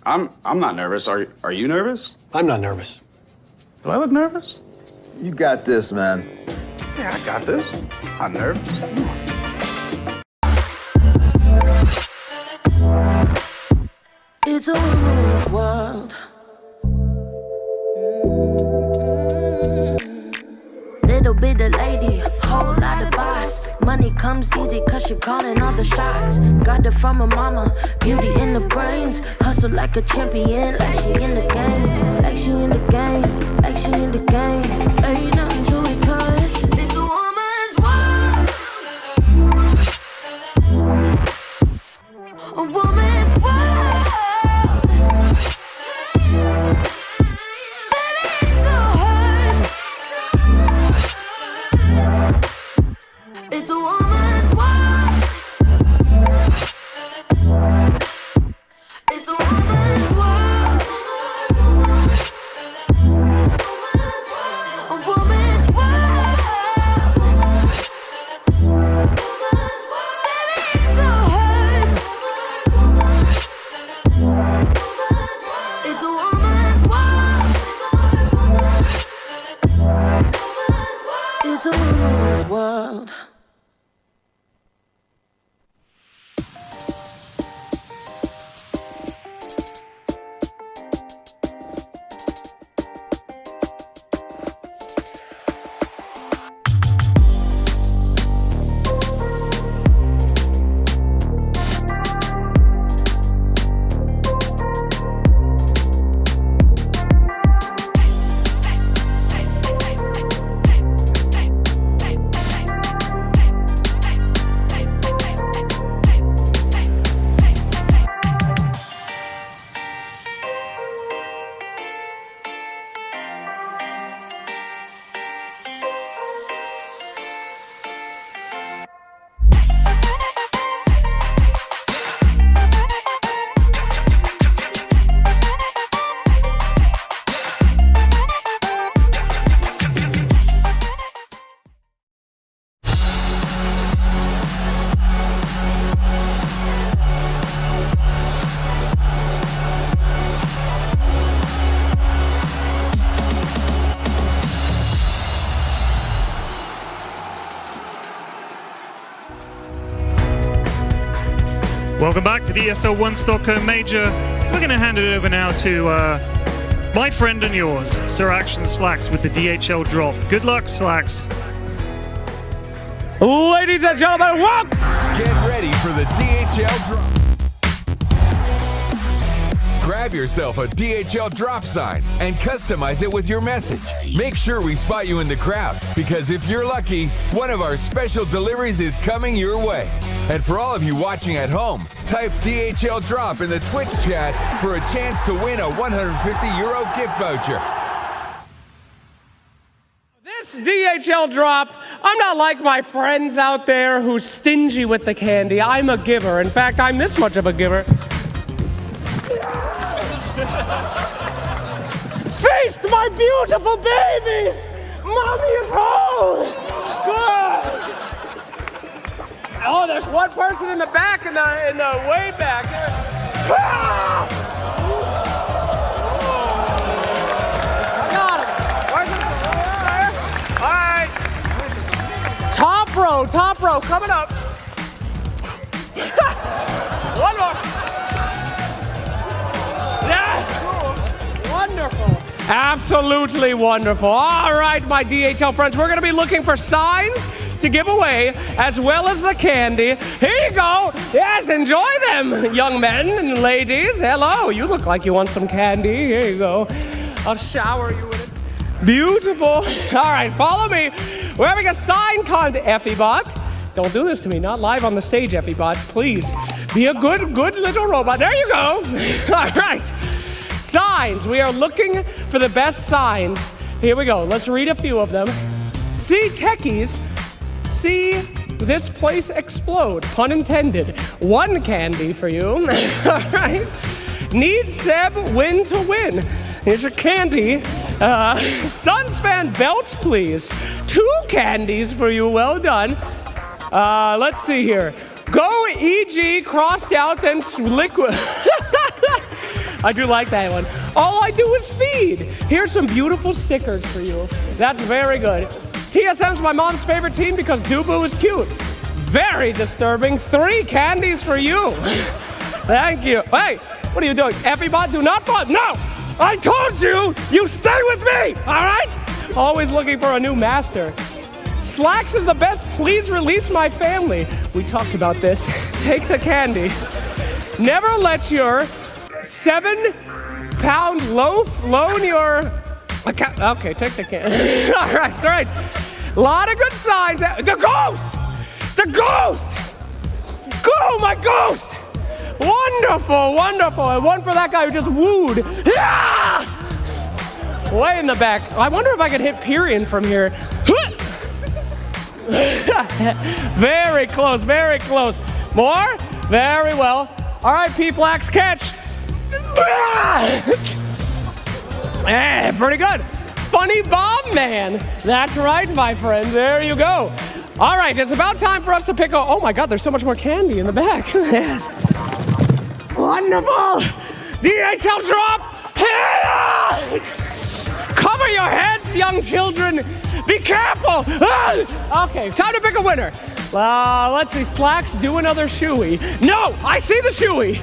I'm not nervous. Are you nervous? I'm not nervous. Do I look nervous? You got this, man. Yeah, I got this. I'm nervous. Come on. It's a woman's world. Little bit of lady, whole lot of boss. Money comes easy cause she calling all the shots. Got it from her mama, beauty in the brains. Hustle like a champion, like she in the game. Like she in the game, like she in the game. Ain't nothing to it cause it's a woman's world. A woman's world. It's a woman's world. It's a woman's world. A woman's world. Baby, it's all hers. It's a woman's world. It's a woman's world. Welcome back to the ESL 1 Stockholm Major. We're going to hand it over now to my friend and yours, Sir Action Slacks, with the DHL drop. Good luck, Slacks. Ladies and gentlemen, welcome! Get ready for the DHL drop. Grab yourself a DHL drop sign and customize it with your message. Make sure we spot you in the crowd, because if you're lucky, one of our special deliveries is coming your way. And for all of you watching at home, type DHL drop in the Twitch chat for a chance to win a €150 gift voucher. This DHL drop, I'm not like my friends out there who's stingy with the candy. I'm a giver. In fact, I'm this much of a giver. Feast, my beautiful babies! Mommy is home! Good! Oh, there's one person in the back, in the way back there. Ah! Got him. Where's it? All right. Top row, coming up. One more. Yes! Wonderful. Absolutely wonderful. All right, my DHL friends, we're going to be looking for signs to give away, as well as the candy. Here you go. Yes, enjoy them, young men and ladies. Hello, you look like you want some candy. Here you go. I'll shower you with it. Beautiful. All right, follow me. We're having a sign contest. Effie-bot, don't do this to me. Not live on the stage, Effie-bot. Please, be a good little robot. There you go. All right. Signs. We are looking for the best signs. Here we go. Let's read a few of them. See techies. See this place explode. Pun intended. One candy for you. All right. Need Seb win to win. Here's your candy. Suns fan belch, please. 2 candies for you. Well done. Let's see here. Go EG, crossed out, then liquid. I do like that one. All I do is feed. Here's some beautiful stickers for you. That's very good. TSM's my mom's favorite team because Dubu is cute. Very disturbing. 3 candies for you. Thank you. Hey, what are you doing? Everybody do not fall. No! I told you, you stay with me, all right? Always looking for a new master. Slacks is the best. Please release my family. We talked about this. Take the candy. Never let your 7-pound loaf loan your account. Okay, take the candy. All right, great. A lot of good signs. The ghost! The ghost! Go, my ghost! Wonderful, wonderful. And one for that guy who just wooed. Yeah! Way in the back. I wonder if I could hit Pyrian from here. Very close, very close. More? Very well. All right, P-Flax, catch. Pretty good. Funny bomb man. That's right, my friend. There you go. All right, it's about time for us to pick a... Oh my God, there's so much more candy in the back. Yes. Wonderful. DHL drop. Cover your heads, young children. Be careful! Okay, time to pick a winner. Let's see, Slacks, do another shoey. No, I see the shoey.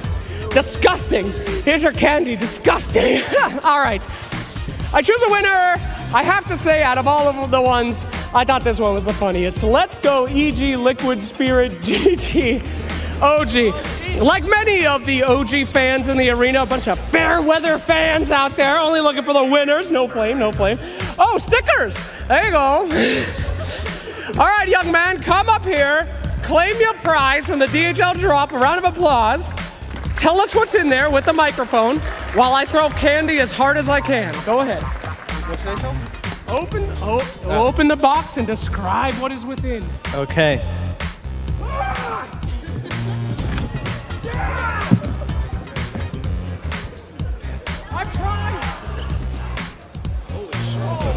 Disgusting. Here's your candy, disgusting. All right, I choose a winner. I have to say, out of all of the ones, I thought this one was the funniest. Let's go EG Liquid Spirit GG OG. Like many of the OG fans in the arena, a bunch of fair weather fans out there, only looking for the winners. No flame, no flame. Oh, stickers! There you go. All right, young man, come up here. Claim your prize from the DHL drop. A round of applause. Tell us what's in there with the microphone while I throw candy as hard as I can. Go ahead. What should I tell? Open the box and describe what is within. Okay.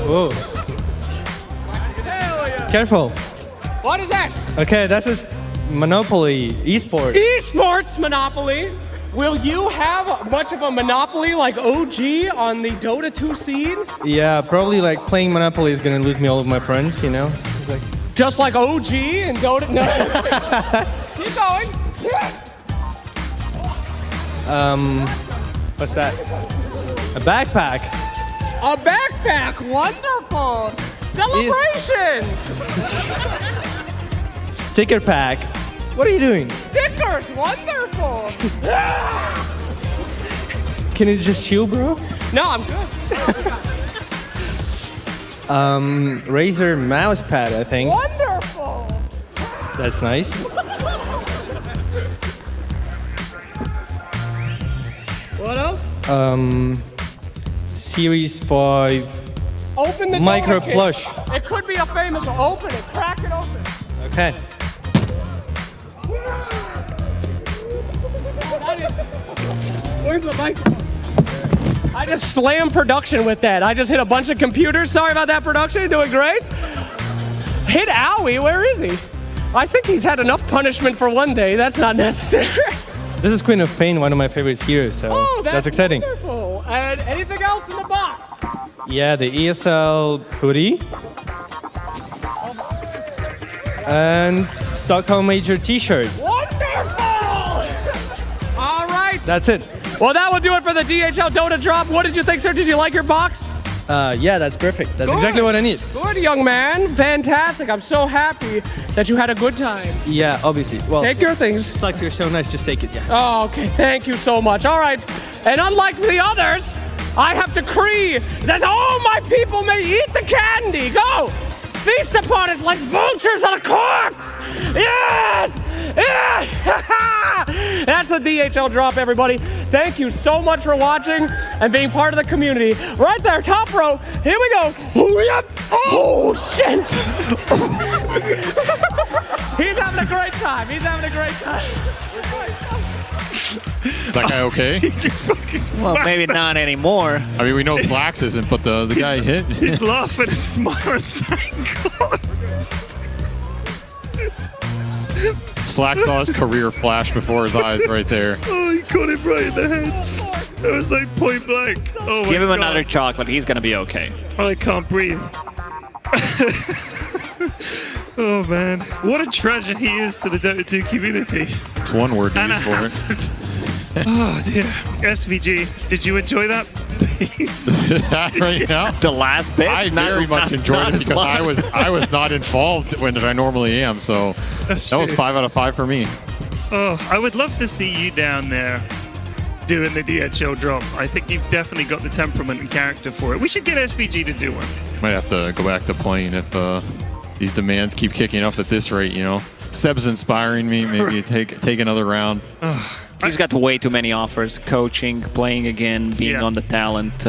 Whoa. Careful. What is that? Okay, that is Monopoly Esports. Esports Monopoly. Will you have much of a monopoly like OG on the Dota 2 scene? Yeah, probably like playing Monopoly is gonna lose me all of my friends, you know? Like... Just like OG and Dota? No. Keep going. What's that? A backpack. A backpack, wonderful! Celebration! Sticker pack. What are you doing? Stickers, wonderful! Can you just chill, bro? No, I'm good. Razer mouse pad, I think. Wonderful! That's nice. What else? Series 5 Open the micro Dota plush. Kit. It could be a famous one. Open it, crack it open. Okay. Where's the microphone? I just slammed production with that. I just hit a bunch of computers. Sorry about that, production. You're doing great. Hit Owie. Where is he? I think he's had enough punishment for one day. That's not necessary. This is Queen of Pain, one of my favorites here, so that's exciting. Wonderful. And anything else in the box? Yeah, the ESL hoodie. And Stockholm Major t-shirt. Wonderful! All right. That's it. Well, that will do it for the DHL Dota drop. What did you think, sir? Did you like your box? Yeah, that's perfect. That's exactly what I need. Good, young man. Fantastic. I'm so happy that you had a good time. Yeah, obviously. Well, take your things. It's like you're so nice. Just take it, yeah. Oh, okay. Thank you so much. All right. And unlike the others, I have decree that all my people may eat the candy. Go! Feast upon it like vultures on a corpse! Yes! Yes! That's the DHL drop, everybody. Thank you so much for watching and being part of the community. Right there, top row. Here we go. Oh, shit! He's having a great time. He's having a great time. Is that guy okay? Well, maybe not anymore. I mean, we know Flax isn't, but the guy hit. He's laughing and smiling. Thank God. Slack saw his career flash before his eyes right there. Oh, he caught him right in the head. That was like point blank. Oh my Give him God. another chocolate. He's gonna be okay. I can't breathe. Oh man, what a treasure he is to the Dota 2 community. It's one word to And a use for it. hazard. Oh dear. SVG, did you enjoy that piece? Right now? The last bit? I very much enjoyed it because I was not involved when I normally am, so That's that was true. 5 out of 5 for me. Oh, I would love to see you down there doing the DHL drop. I think you've definitely got the temperament and character for it. We should get SVG to do one. Might have to go back to playing if these demands keep kicking up at this rate, you know. Seb's inspiring me, maybe take another round. He's got way too many offers. Coaching, playing again, being on the talent,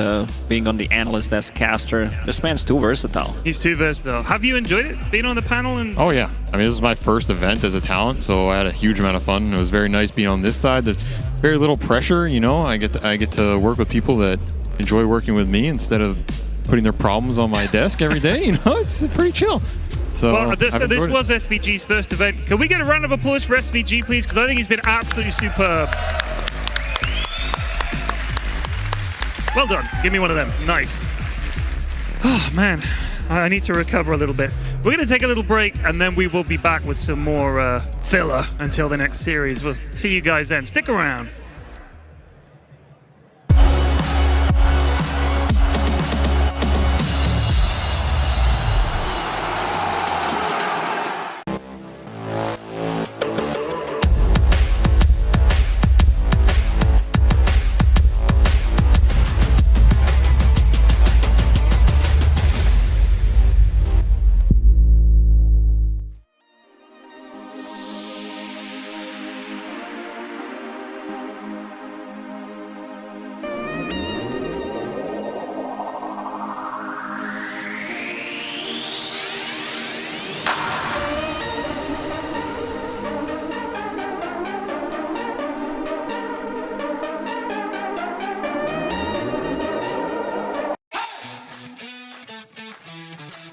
being on the analyst as caster. This man's too versatile. He's too versatile. Have you enjoyed it, being on the panel? And Oh yeah, I mean this is my first event as a talent, so I had a huge amount of fun. It was very nice being on this side. There's very little pressure, you know. I get to work with people that enjoy working with me instead of putting their problems on my desk every day. You know, it's pretty chill. So well, this I've enjoyed it. was SVG's first event. Can we get a round of applause for SVG, please? Because I think he's been absolutely superb. Well done. Give me one of them. Nice. Oh, man. I need to recover a little bit. We're going to take a little break, and then we will be back with some more filler until the next series. We'll see you guys then. Stick around.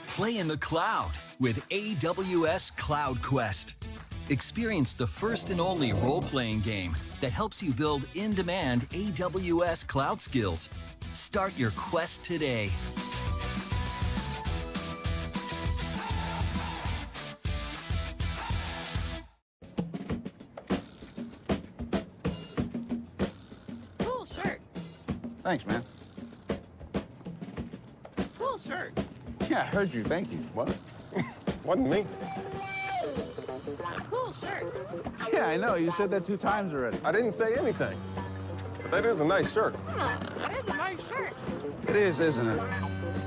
Play in the cloud with AWS Cloud Quest. Experience the first and only role-playing game that helps you build in-demand AWS cloud skills. Start your quest today. Cool shirt. Thanks, man. Cool shirt. Yeah, I heard you. Thank you. What? Wasn't me. Cool shirt. Yeah, I know. You said that 2 times already. I didn't say anything. But that is a nice shirt. That is a nice shirt. It is, isn't it?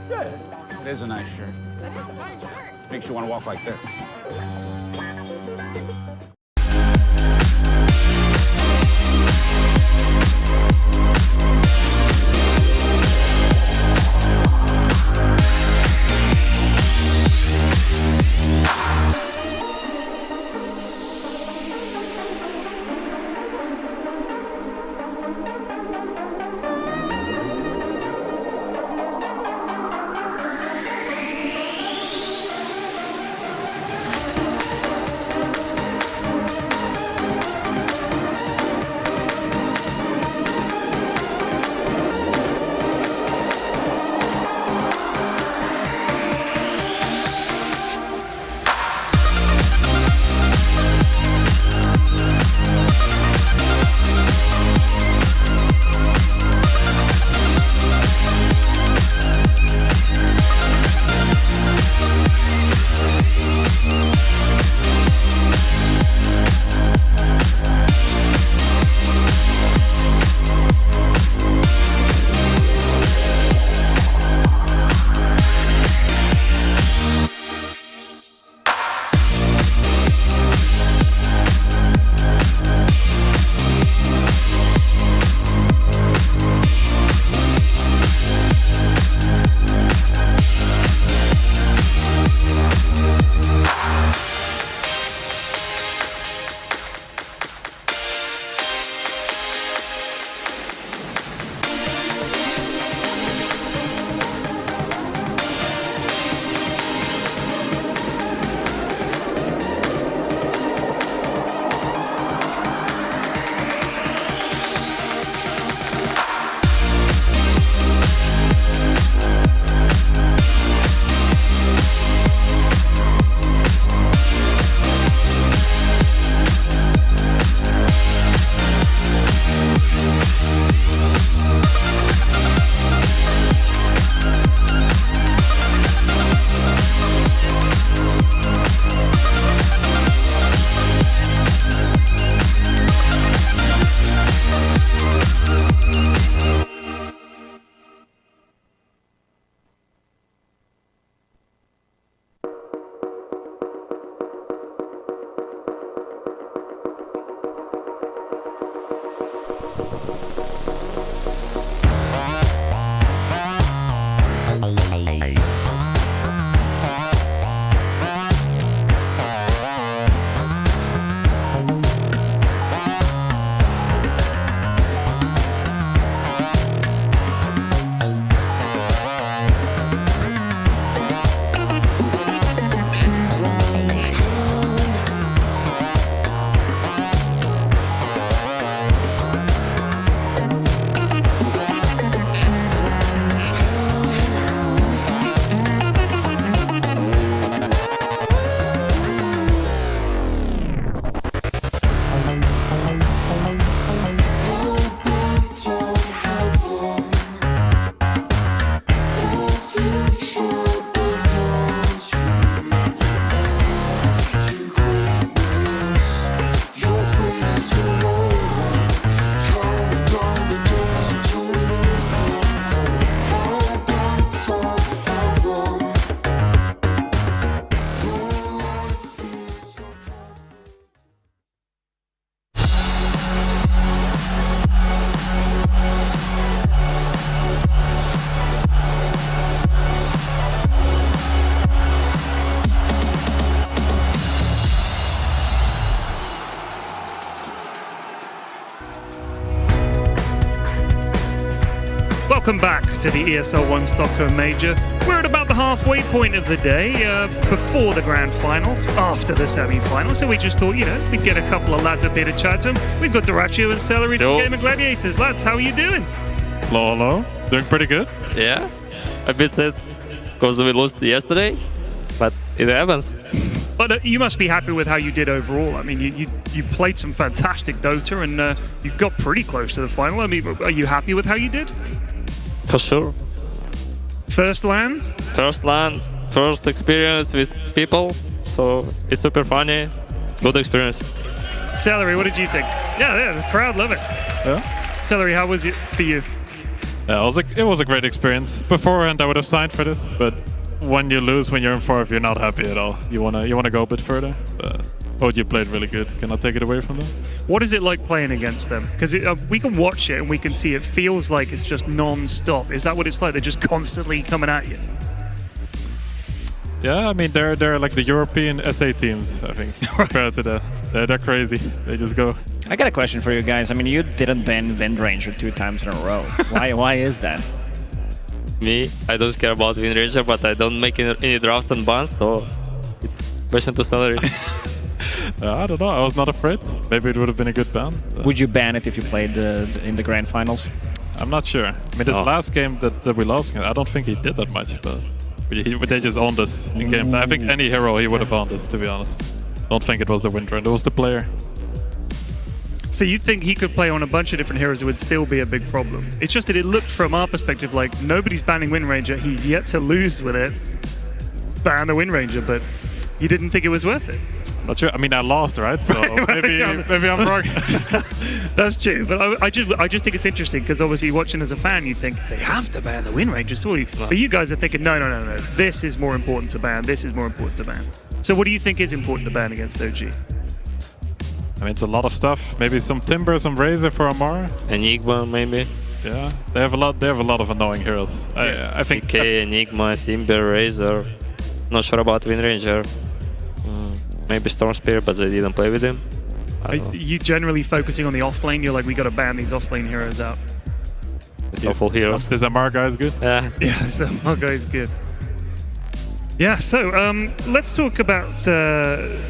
Yeah. It is a nice shirt. That is a nice shirt. Makes you want to walk like this. Welcome back to the ESL 1 Stockholm Major. We're at about the halfway point of the day, before the grand final, after the semi-final. So we just thought, we'd get a couple of lads up here to chat to them. We've got Duraccio and Celery from Game of Gladiators. Lads, how are you doing? Hello, hello. Doing pretty good. Yeah, a bit sad because we lost yesterday, but it happens. But you must be happy with how you did overall. I mean, you played some fantastic Dota and you got pretty close to the final. I mean, are you happy with how you did? For sure. First LAN? First LAN, first experience with people, so it's super funny, good experience. Celery, what did you think? Yeah, the crowd love it. Yeah. Celery, how was it for you? Yeah, it was a great experience. Beforehand, I would have signed for this, but when you lose, when you're in fourth, you're not happy at all. You wanna go a bit further. But OG played really good. Cannot take it away from them. What is it like playing against them? Because we can watch it and we can see it feels like it's just non-stop. Is that what it's like? They're just constantly coming at you? Yeah, I mean, they're like the European SA teams, I think, compared to that. They're crazy. They just go. I got a question for you guys. I mean, you didn't ban Windranger 2 times in a row. Why is that? Me, I don't care about Windranger, but I don't make any drafts and bans, so it's question to Celery. I don't know. I was not afraid. Maybe it would have been a good ban. Would you ban it if you played in the grand finals? I'm not sure. I mean, this last game that we lost, I don't think he did that much, but they just owned us in game. I think any hero he would have owned us, to be honest. Don't think it was the Windranger. It was the player. So you think he could play on a bunch of different heroes, it would still be a big problem? It's just that it looked from our perspective like nobody's banning Windranger. He's yet to lose with it. Ban the Windranger, but you didn't think it was worth it? Not sure. I mean, I lost, right? So maybe I'm wrong. That's true, but I just think it's interesting because obviously watching as a fan, you think they have to ban the Windranger, surely. But you guys are thinking, no. This is more important to ban. This is more important to ban. So what do you think is important to ban against OG? I mean, it's a lot of stuff. Maybe some Timber, some Razor for Amar. Enigma, maybe. Yeah, they have a lot. They have a lot of annoying heroes. I think. PK, Enigma, Timber, Razor. Not sure about Windranger. Maybe Storm Spirit, but they didn't play with him. Are you generally focusing on the offlane? You're like, we got to ban these offlane heroes out. It's awful heroes. This Amar guy is good. Yeah, this Amar guy is good. Yeah, so let's talk about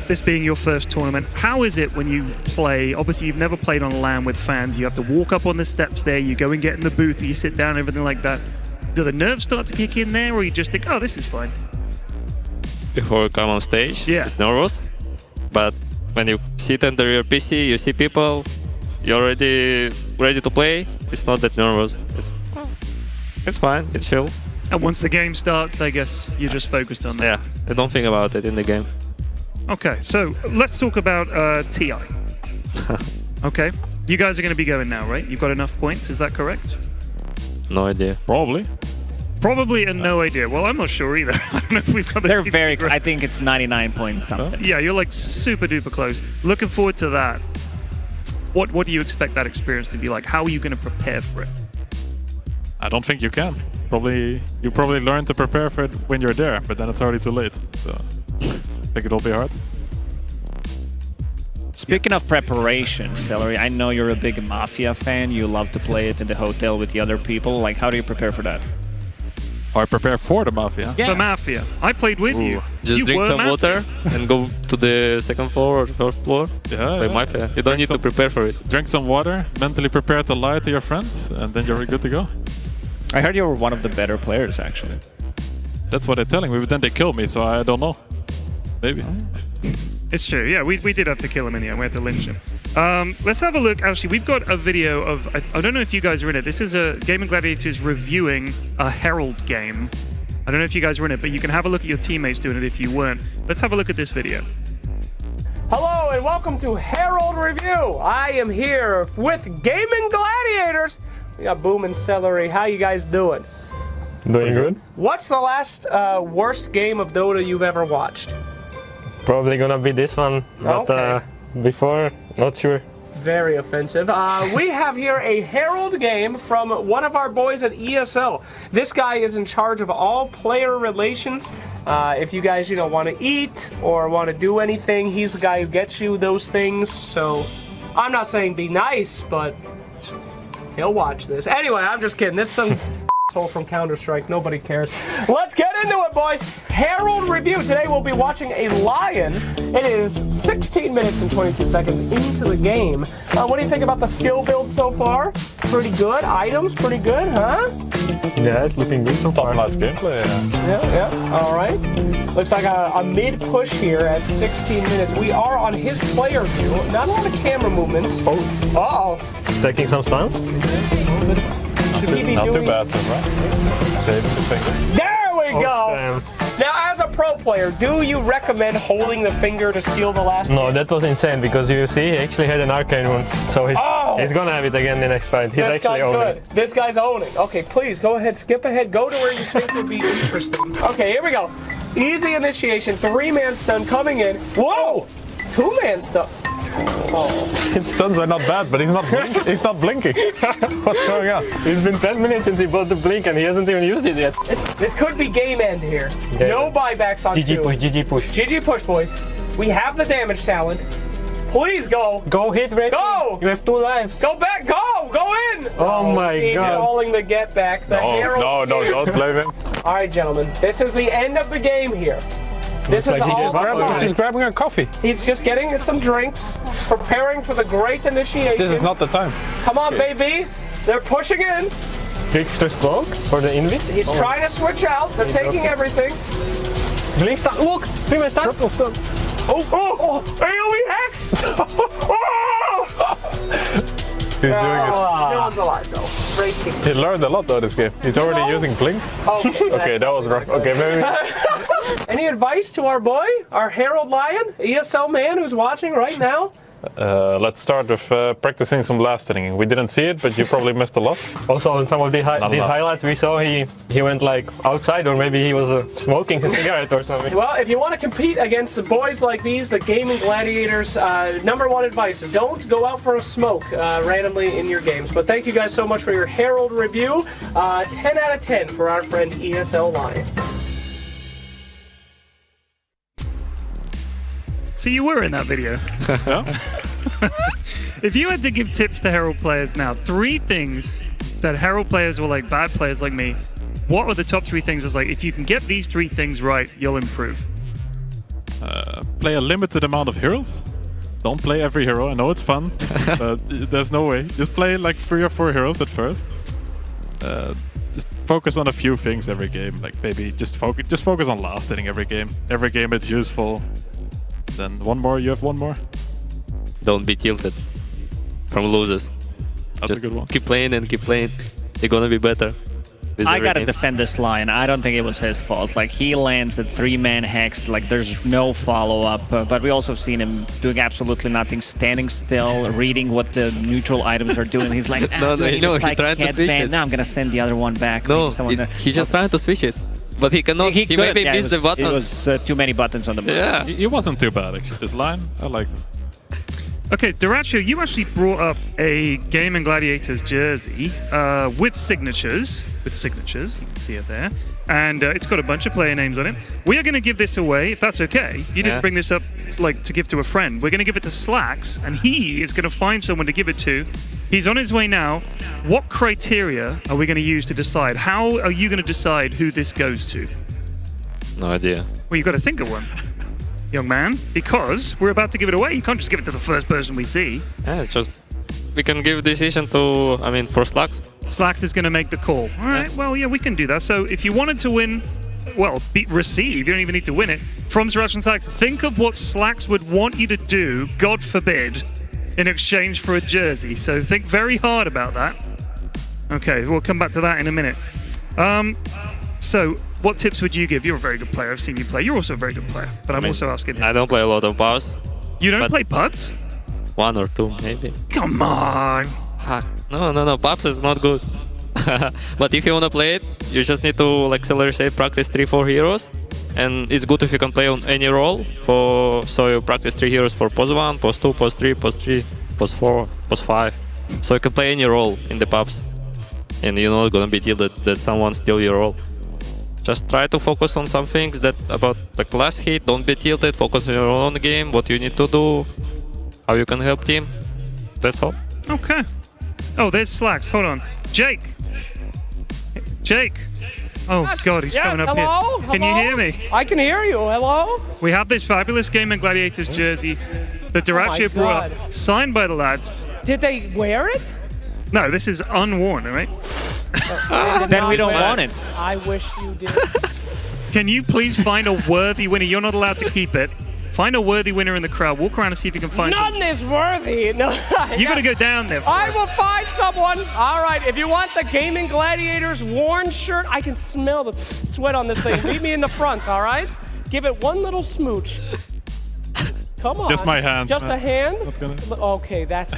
this being your first tournament. How is it when you play? Obviously, you've never played on LAN with fans. You have to walk up on the steps there. You go and get in the booth. You sit down, everything like that. Do the nerves start to kick in there, or you just think, oh, this is fine? Before you come on stage, it's nervous. But when you sit under your PC, you see people, you're already ready to play. It's not that nervous. It's fine. It's chill. And once the game starts, I guess you're just focused on that. Yeah, I don't think about it in the game. Okay, so let's talk about TI. Okay, you guys are going to be going now, right? You've got enough points, is that correct? No idea. Probably. Probably and no idea. Well, I'm not sure either. I don't know if we've got the They're very, I think it's 99 points something. Yeah, you're like super duper close. Looking forward to that. What do you expect that experience to be like? How are you going to prepare for it? I don't think you can. You probably learn to prepare for it when you're there, but then it's already too late. So I think it'll be hard. Speaking of preparation, Celery, I know you're a big Mafia fan. You love to play it in the hotel with the other people. Like, how do you prepare for that? I prepare for the Mafia. Yeah. For Mafia. I played with you. Just you drink were some Mafia. water and go to the second floor or first floor. Yeah, Play Mafia. You don't need to prepare for it. Drink some water, mentally prepare to lie to your friends, and then you're good to go. I heard you were one of the better players, actually. That's what they're telling me, but then they kill me, so I don't know. Maybe. It's true. Yeah, we did have to kill him in the end. We had to lynch him. Let's have a look. Actually, we've got a video of... I don't know if you guys are in it. This is a Gaming Gladiators reviewing a Herald game. I don't know if you guys are in it, but you can have a look at your teammates doing it if you weren't. Let's have a look at this video. Hello and welcome to Herald Review. I am here with Gaming Gladiators. We got Boom and Celery. How you guys doing? Doing good. What's the last worst game of Dota you've ever watched? Probably gonna be this one, but Okay. before, not sure. Very offensive. We have here a Herald game from one of our boys at ESL. This guy is in charge of all player relations. If you guys, want to eat or want to do anything, he's the guy who gets you those things. So I'm not saying be nice, but he'll watch this. Anyway, I'm just kidding. This is some asshole from Counter-Strike. Nobody cares. Let's get into it, boys. Herald Review. Today we'll be watching a Lion. It is 16 minutes and 22 seconds into the game. What do you think about the skill build so far? Pretty good. Items, pretty good, huh? Yeah, it's looking good so far. Top-notch gameplay, yeah. Yeah. All right. Looks like a mid-push here at 16 minutes. We are on his player view. Not a lot of camera movements. Oh. Uh-oh. Taking some stuns. Should he be Not too doing... bad, right? Save the finger. There we go! Damn. Now, as a pro player, do you recommend holding the finger to steal the last No, hit? that was insane because you see he actually had an arcane one, so he's gonna have it again in the next fight. He's This actually guy's owning good. it. This guy's owning. Okay, please go ahead, skip ahead, go to where you think would be interesting. Okay, here we go. Easy initiation, 3-man stun coming in. Whoa! 2-man stun. His stuns are not bad, but he's not blinking. What's going on? It's been 10 minutes since he bought the blink and he hasn't even used it yet. This could be game end here. Yeah. No buybacks on GG 2. push, GG push. GG push, boys. We have the damage talent. Please go. Go hit, Red. Go! You have 2 lives. Go back, go! Go in! Oh my He's god. calling the get back. The Herald No, don't blame him. All right, gentlemen. This is the end of the game here. This is all He's just grabbing a coffee. He's just getting some drinks, preparing for the great initiation. This is not the time. Come on, baby. They're pushing in. Trickster smoke for the invis. He's trying to switch out. They're taking everything. Blink stun. Look! 3-man stun. Triple stun. Oh! AoE Hex! Oh! He's doing it. No one's alive, though. Great kick. He learned a lot though this game. He's already using blink. Okay, that was rough. Okay, maybe. Any advice to our boy, our Herald Lion, ESL man who's watching right now? Let's start with practicing some blasting. We didn't see it, but you probably missed a lot. Also, in some of these highlights we saw, he went like outside, or maybe he was smoking a cigarette or something. Well, if you want to compete against the boys like these, the Gaming Gladiators, #1 advice, don't go out for a smoke randomly in your games. But thank you guys so much for your Herald review. 10 out of 10 for our friend ESL Lion. So you were in that video. If you had to give tips to Herald players now, 3 things that Herald players or like bad players like me, what are the top 3 things? It's like, if you can get these 3 things right, you'll improve. Play a limited amount of heroes. Don't play every hero. I know it's fun, but there's no way. Just play like 3 or 4 heroes at first. Just focus on a few things every game. Like maybe just focus on last hitting every game. Every game it's useful. Then one more. You have one more. Don't be tilted from losers. That's Just a good one. keep playing and keep playing. You're gonna be better. I gotta defend this Lion. I don't think it was his fault. Like, he lands a 3-man hex, like there's no follow-up. But we also seen him doing absolutely nothing, standing still, reading what the neutral items are doing. He's like, No, he tried to switch it. Now I'm gonna send the other one back. No, he just trying to switch it. But he cannot. He maybe missed the button. It was too many buttons on the move. Yeah. He wasn't too bad actually. This line, I liked it. Okay, Duracio, you actually brought up a Game and Gladiators jersey with signatures. You can see it there. And it's got a bunch of player names on it. We are going to give this away, if that's okay. You didn't bring this up like to give to a friend. We're going to give it to Slacks, and he is going to find someone to give it to. He's on his way now. What criteria are we going to use to decide? How are you going to decide who this goes to? No idea. Well, you've got to think of one, young man, because we're about to give it away. You can't just give it to the first person we see. Yeah, just we can give decision to, for Slacks. Slacks is going to make the call. All right, well, yeah, we can do that. So if you wanted to win, well, receive, you don't even need to win it, from Russian Slacks, think of what Slacks would want you to do, God forbid, in exchange for a jersey. So think very hard about that. Okay, we'll come back to that in a minute. So what tips would you give? You're a very good player. I've seen you play. You're also a very good player, but I'm also asking him. I don't play a lot of pubs. You don't play pubs? 1 or 2, maybe. Come on. Fuck. No. Pubs is not good. But if you want to play it, you just need to, like Celery said, practice 3-4 heroes. And it's good if you can play on any role. So you practice 3 heroes for pos 1, pos 2, pos 3, pos 3, pos 4, pos 5. So you can play any role in the pubs. And you're not gonna be tilted that someone steal your role. Just try to focus on some things that about the class hit. Don't be tilted. Focus on your own game, what you need to do, how you can help team. That's all. Okay. Oh, there's Slacks. Hold on. Jake. Oh, God, he's coming up here. Can you hear me? I can hear you. Hello? We have this fabulous Game and Gladiators jersey that Duracio brought up, signed by the lads. Did they wear it? No, this is unworn, all right? Then we don't want it. I wish you did. Can you please find a worthy winner? You're not allowed to keep it. Find a worthy winner in the crowd. Walk around and see if you can find None is worthy. No. You got to go down there. I will find someone. All right. If you want the Gaming Gladiators worn shirt, I can smell the sweat on this thing. Meet me in the front. All right. Give it one little smooch. Come on. Just my hand. Just a hand. Not gonna... Okay. That's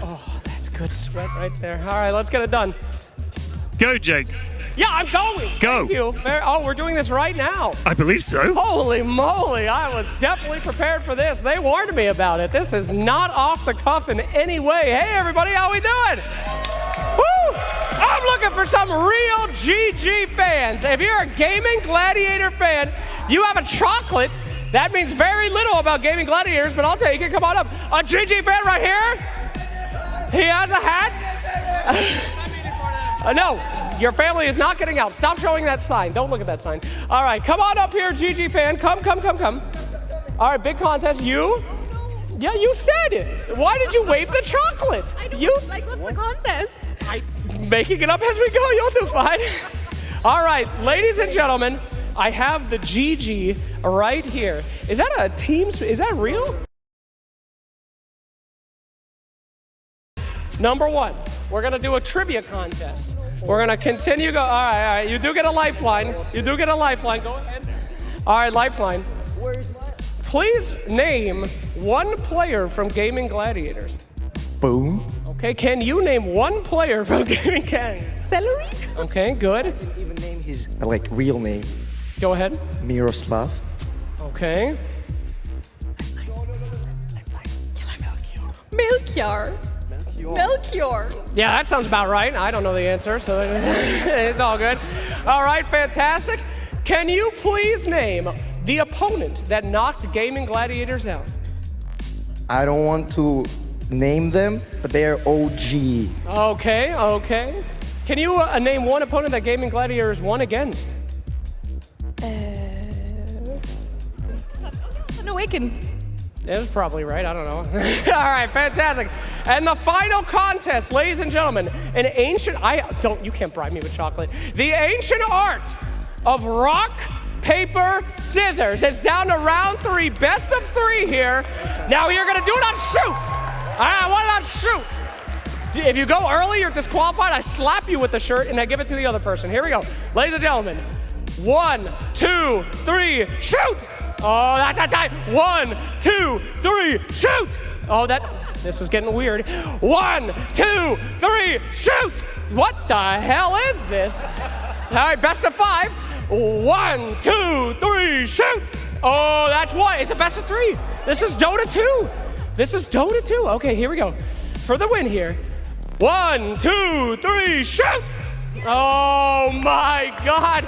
good sweat right there. All right. Let's get it done. Go, Jake. Yeah, I'm going. Go. Thank you. Oh, we're doing this right now. I believe so. Holy moly, I was definitely prepared for this. They warned me about it. This is not off the cuff in any way. Hey, everybody, how we doing? Woo! I'm looking for some real GG fans. If you're a Gaming Gladiator fan, you have a chocolate. That means very little about Gaming Gladiators, but I'll take it. Come on up. A GG fan right here. He has a hat. No, your family is not getting out. Stop showing that sign. Don't look at that sign. All right, come on up here, GG fan. Come. All right, big contest. You? Yeah, you said it. Why did you wave the chocolate? I don't like what's the contest? Making it up as we go. You'll do fine. All right, ladies and gentlemen, I have the GG right here. Is that a team? Is that real? Number 1, we're gonna do a trivia contest. We're gonna continue. All right. You do get a lifeline. Go ahead. All right, lifeline. Please name one player from Gaming Gladiators. Boom. Okay, can you name one player from Gaming Gladiators? Celery? Okay, good. I can even name his real name. Go ahead. Miroslav. Okay. Melchior. Yeah, that sounds about right. I don't know the answer, so it's all good. All right, fantastic. Can you please name the opponent that knocked Gaming Gladiators out? I don't want to name them, but they're OG. Okay. Can you name one opponent that Gaming Gladiators won against? Awaken. That's probably right. I don't know. All right, fantastic. And the final contest, ladies and gentlemen, an ancient. You can't bribe me with chocolate. The ancient art of rock, paper, scissors. It's down to round 3, best of 3 here. Now you're gonna do it on shoot. All right, I want it on shoot. If you go early, you're disqualified. I slap you with the shirt and I give it to the other person. Here we go, ladies and gentlemen. 1, 2, 3, shoot! Oh, that's a tie. 1, 2, 3, shoot! Oh, this is getting weird. 1, 2, 3, shoot! What the hell is this? All right, best of 5. 1, 2, 3, shoot! Oh, that's what? It's a best of 3. This is Dota 2. This is Dota 2. Okay, here we go. For the win here. 1, 2, 3, shoot! Oh my God.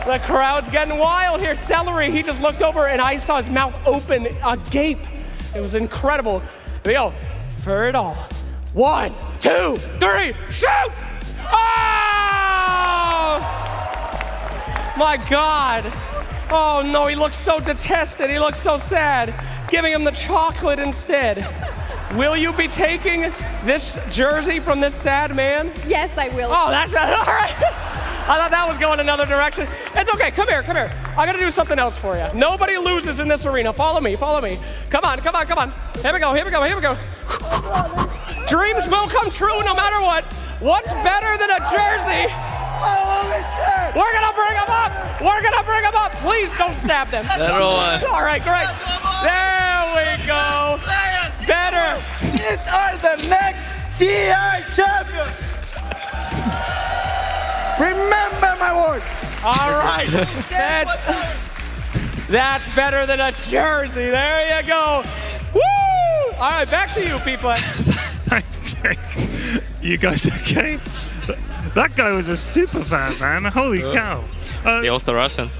The crowd's getting wild here. Celery, he just looked over and I saw his mouth open agape. It was incredible. Here we go. For it all. 1, 2, 3, shoot! Oh! My God. Oh no, he looks so detested. He looks so sad. Giving him the chocolate instead. Will you be taking this jersey from this sad man? Yes, I will. Oh, that's all right. I thought that was going another direction. It's okay, come here, come here. I gotta do something else for you. Nobody loses in this arena. Follow me, follow me. Come on, come on, come on. Here we go, here we go, here we go. Dreams will come true no matter what. What's better than a jersey? We're gonna bring him up. We're gonna bring him up. Please don't stab them. All right, great. There we go. Better. These are the next TI champions. Remember my words. All right. That's better than a jersey. There you go. Woo! All right, back to you, people. Thanks, Jake. You guys okay? That guy was a super fan, man. Holy cow. He also Russian.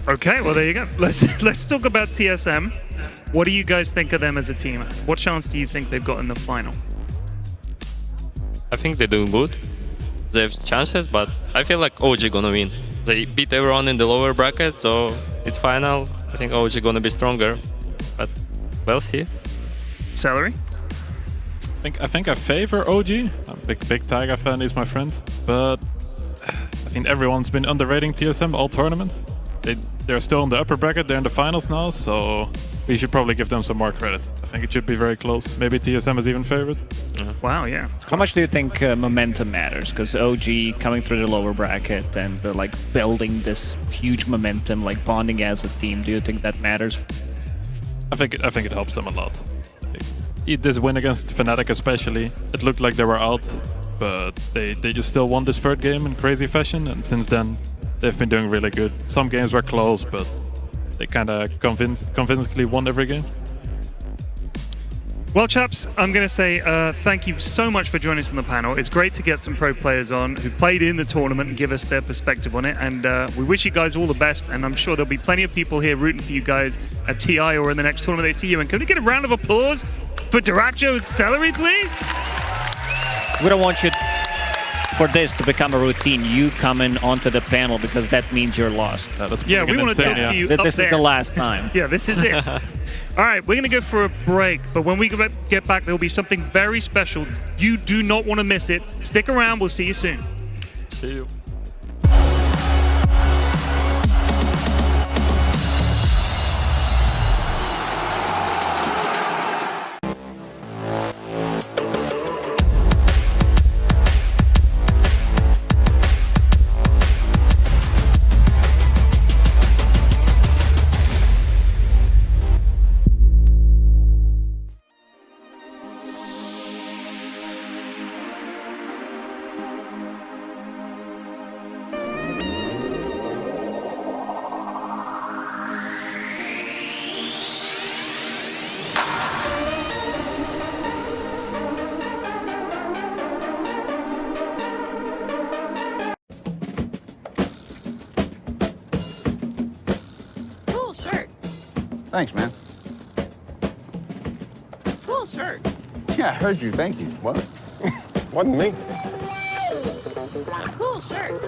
Okay, well, there you go. Let's talk about TSM. What do you guys think of them as a team? What chance do you think they've got in the final? I think they're doing good. They have chances, but I feel like OG gonna win. They beat everyone in the lower bracket, so it's final. I think OG gonna be stronger, but we'll see. Celery? I think I favor OG. I'm a big Tiger fan, he's my friend. But I think everyone's been underrating TSM all tournament. They're still in the upper bracket, they're in the finals now, so we should probably give them some more credit. I think it should be very close. Maybe TSM is even favored. Wow, yeah. How much do you think momentum matters? Because OG coming through the lower bracket and like building this huge momentum, like bonding as a team, do you think that matters? I think it helps them a lot. This win against Fnatic especially, it looked like they were out, but they just still won this third game in crazy fashion, and since then they've been doing really good. Some games were close, but they kind of convincingly won every game. Well, chaps, I'm going to say thank you so much for joining us on the panel. It's great to get some pro players on who played in the tournament and give us their perspective on it. And we wish you guys all the best. And I'm sure there'll be plenty of people here rooting for you guys at TI or in the next tournament they see you. And can we get a round of applause for Duracho's Celery, please? We don't want you for this to become a routine. You coming onto the panel because that means you're lost. Yeah, we want to talk to you up This there. is the last time. Yeah, this is it. All right, we're going to go for a break, but when we get back, there will be something very special. You do not want to miss it. Stick around. We'll see you soon. See you. Cool shirt. Thanks, man. Cool shirt. Yeah, I heard you. Thank you. What? Wasn't me. Cool shirt.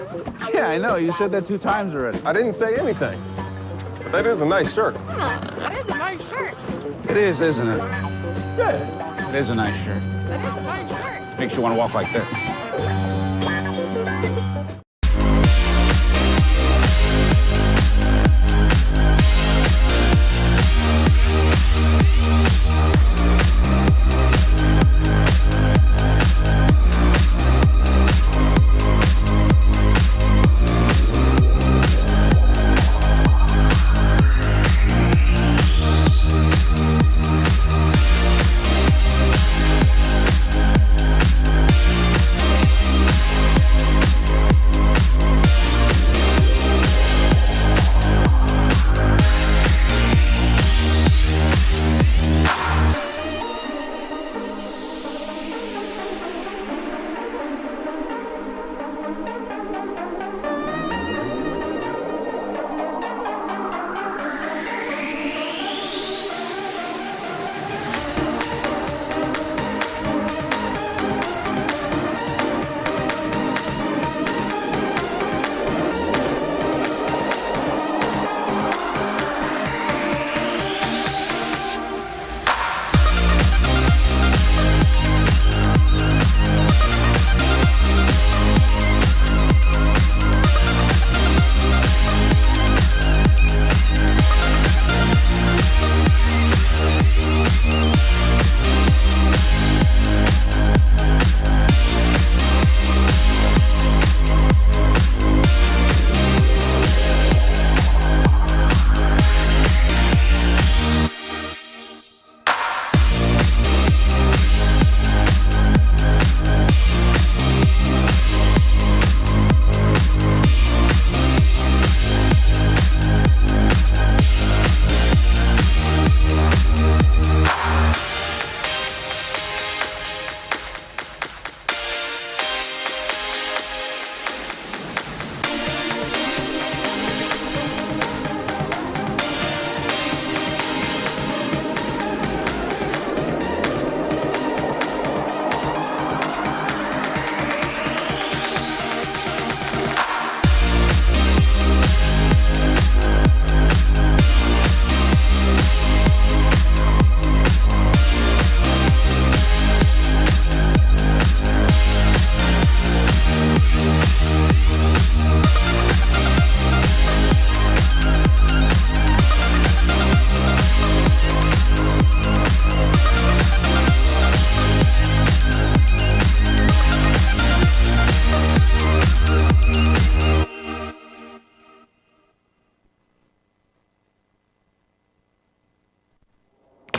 Yeah, I know. You said that 2 times already. I didn't say anything. But that is a nice shirt. That is a nice shirt. It is, isn't it? Yeah. It is a nice shirt. That is a nice shirt. Makes you want to walk like this.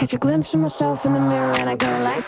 Catch a glimpse of myself in the mirror and I go like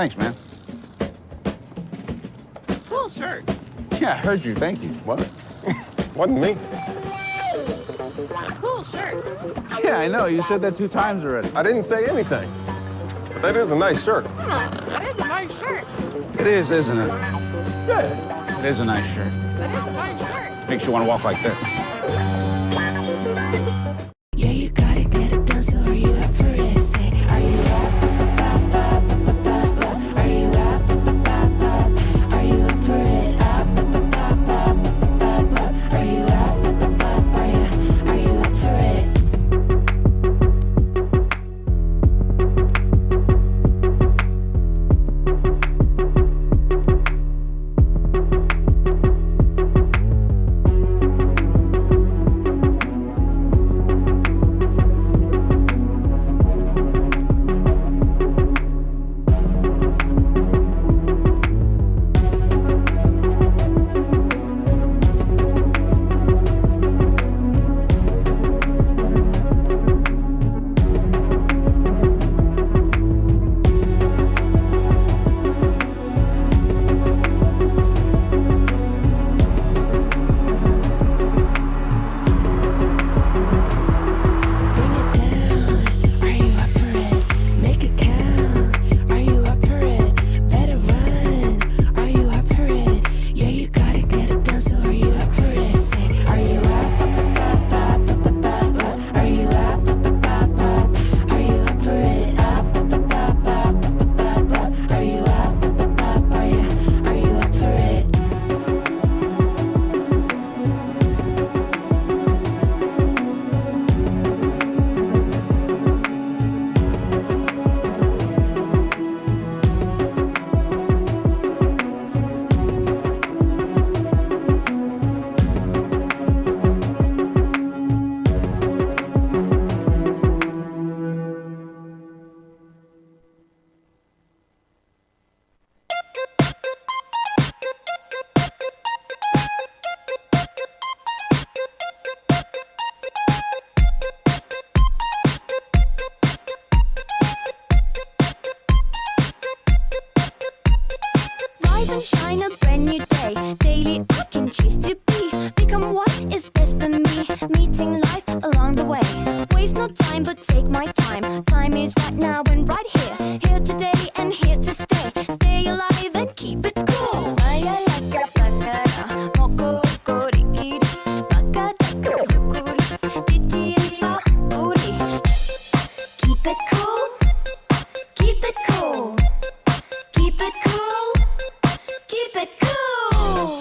Thanks, man. Cool shirt. Yeah, I heard you. Thank you. What? Wasn't me. Cool shirt. Yeah, I know. You said that 2 times already. I didn't say anything. But that is a nice shirt. That is a nice shirt. It is, isn't it? Yeah. It is a nice shirt. That is a nice shirt. Makes you want to walk like this. Yeah, you gotta get it done, so are you up for it? Say, are you up? Are you up? Are you up for it? Up. Are you up? Are you up for it? Rise and shine a brand new day. Daily I can choose to be. Become what is best for me. Meeting life along the way. Waste no time but take my time. Time is right now and right here. Here today and here to stay. Stay alive and keep it cool. Keep it cool. Keep it cool. Keep it cool. Keep it cool.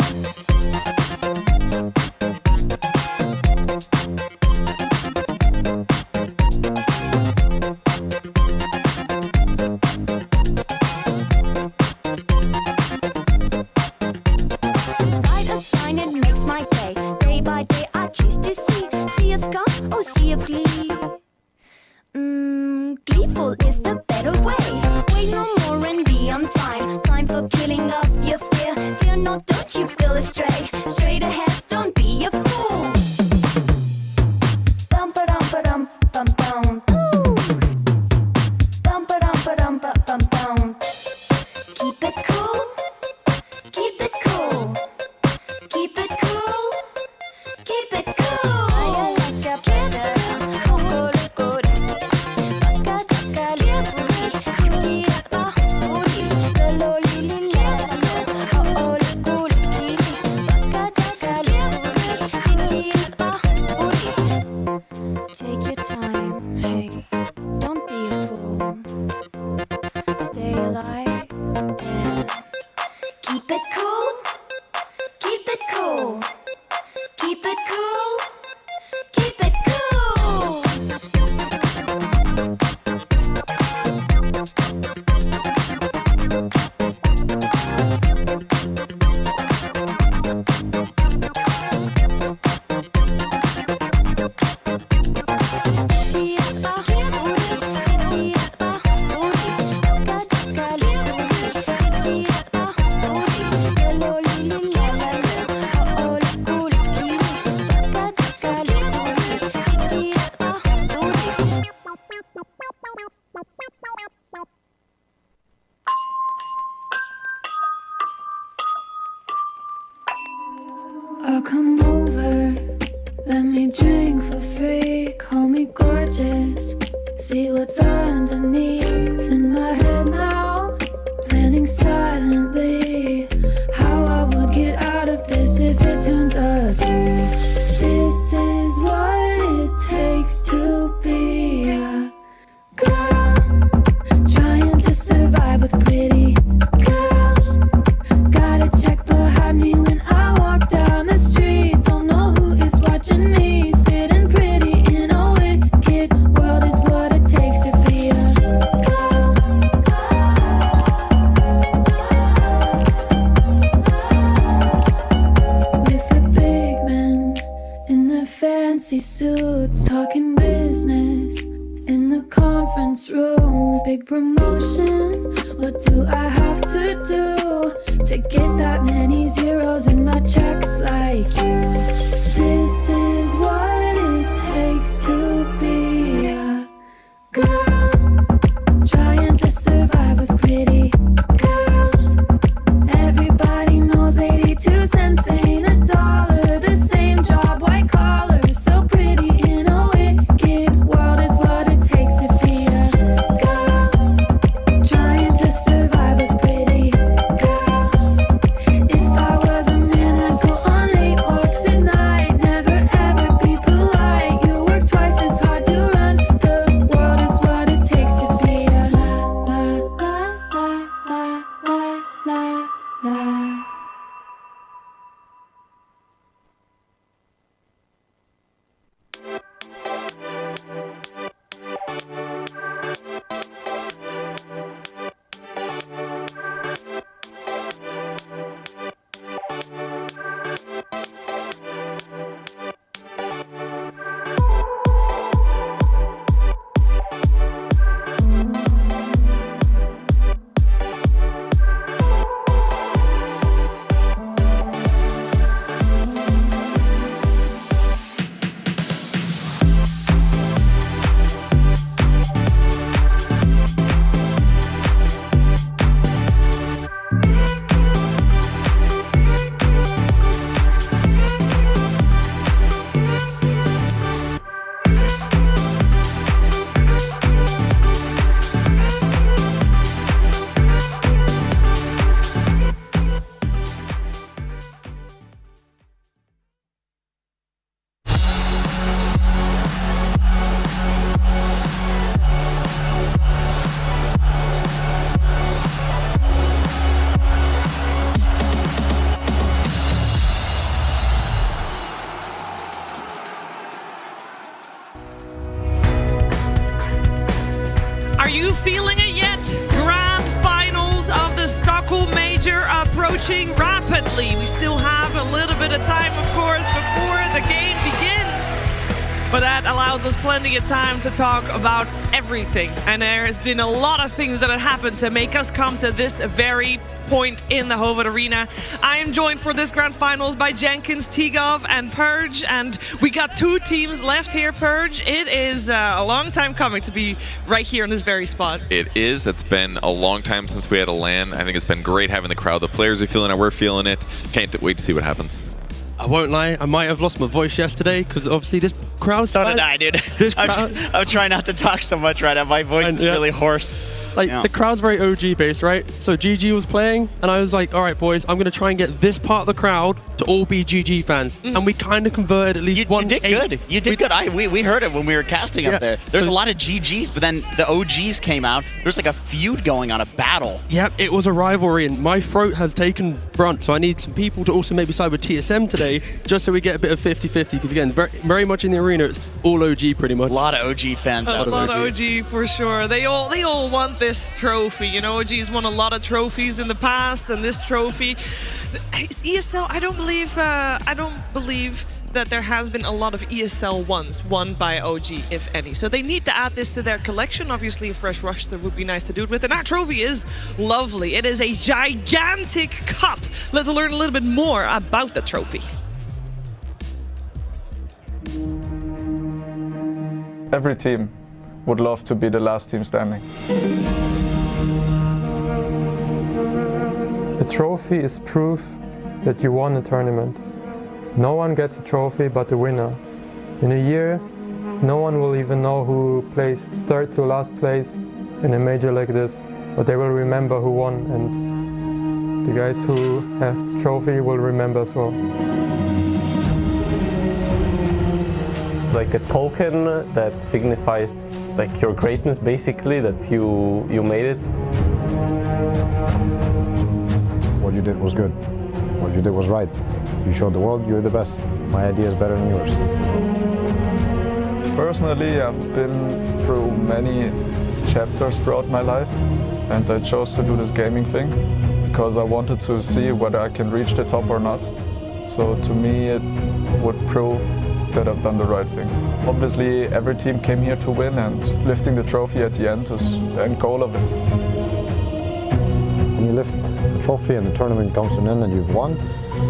Write a sign, it makes my day. Day by day I choose to see. Sea of scum, oh sea of glee. Gleeful is the better way. Wait no more and be on time. Time for killing off your fear. Fear not, don't you feel astray. Straight ahead, don't be a fool. Dum ba dum ba dum bum bum. Ooh. Dum ba dum ba dum bum bum. Keep it cool. Keep it cool. Keep it cool. Keep it cool. Take your time, hey, don't be a fool. Stay alive and keep it cool. Keep it cool. Keep it cool. me drink for free, call me gorgeous. See what's underneath in my head now. Planning silently how I would get out of this if it turns ugly. This is what it takes to be a girl, trying to survive with pretty girls. Gotta check behind me when I walk down the street. Don't know who is watching me, sitting pretty in a wicked world is what it takes to be a girl. With the big men in their fancy suits, talking business in the conference room. Big promotion, what do I have to do to get that many zeros in my checks like you? This is what it takes to be a girl, trying to survive with pretty girls. Everybody knows 82 cents ain't a dollar. The same job, white collar, so pretty in a wicked world is what it takes to be a girl, trying to survive with pretty girls. If I was a man, I'd go on late walks at night, never ever be polite. You work twice as hard to run the world is what it takes to be a la la la la la la la. Are you feeling it yet? Grand finals of the Stockholm Major approaching rapidly. We still have a little bit of time, of course, before the game begins. But that allows us plenty of time to talk about everything. And there has been a lot of things that have happened to make us come to this very point in the Hovet Arena. I am joined for this grand finals by Jenkins, Tigov, and Purge, and we got two teams left here, Purge. It is a long time coming to be right here in this very spot. It is. It's been a long time since we had a LAN. I think it's been great having the crowd. The players are feeling it. We're feeling it. Can't wait to see what happens. I won't lie, I might have lost my voice yesterday because obviously this crowd's So did I, dude. I'm trying not to talk so much right now. My voice is really hoarse. Like, the crowd's very OG based, right? So GG was playing, and I was like, all right, boys, I'm going to try and get this part of the crowd to all be GG fans. And we kind of converted at least one. You did good. You did good. We heard it when we were casting up there. There's a lot of GGs, but then the OGs came out. There's like a feud going on, a battle. Yep, it was a rivalry, and my throat has taken brunt, so I need some people to also maybe side with TSM today, just so we get a bit of 50-50, because again, very much in the arena, it's all OG pretty much. A lot of OG fans. A lot of OG for sure. They all want this trophy. You know, OG's won a lot of trophies in the past, and this trophy, ESL. I don't believe that there has been a lot of ESL ones won by OG, if any. So they need to add this to their collection. Obviously, a fresh roster would be nice to do it with. And that trophy is lovely. It is a gigantic cup. Let's learn a little bit more about the trophy. Every team would love to be the last team standing. A trophy is proof that you won a tournament. No one gets a trophy but the winner. In a year, no one will even know who placed third to last place in a major like this, but they will remember who won, and the guys who have the trophy will remember as well. It's like a token that signifies like your greatness, basically, that you made it. What you did was good. What you did was right. You showed the world you're the best. My idea is better than yours. Personally, I've been through many chapters throughout my life, and I chose to do this gaming thing because I wanted to see whether I can reach the top or not. So to me, it would prove that I've done the right thing. Obviously, every team came here to win, and lifting the trophy at the end is the end goal of it. When you lift a trophy and the tournament comes to an end and you've won,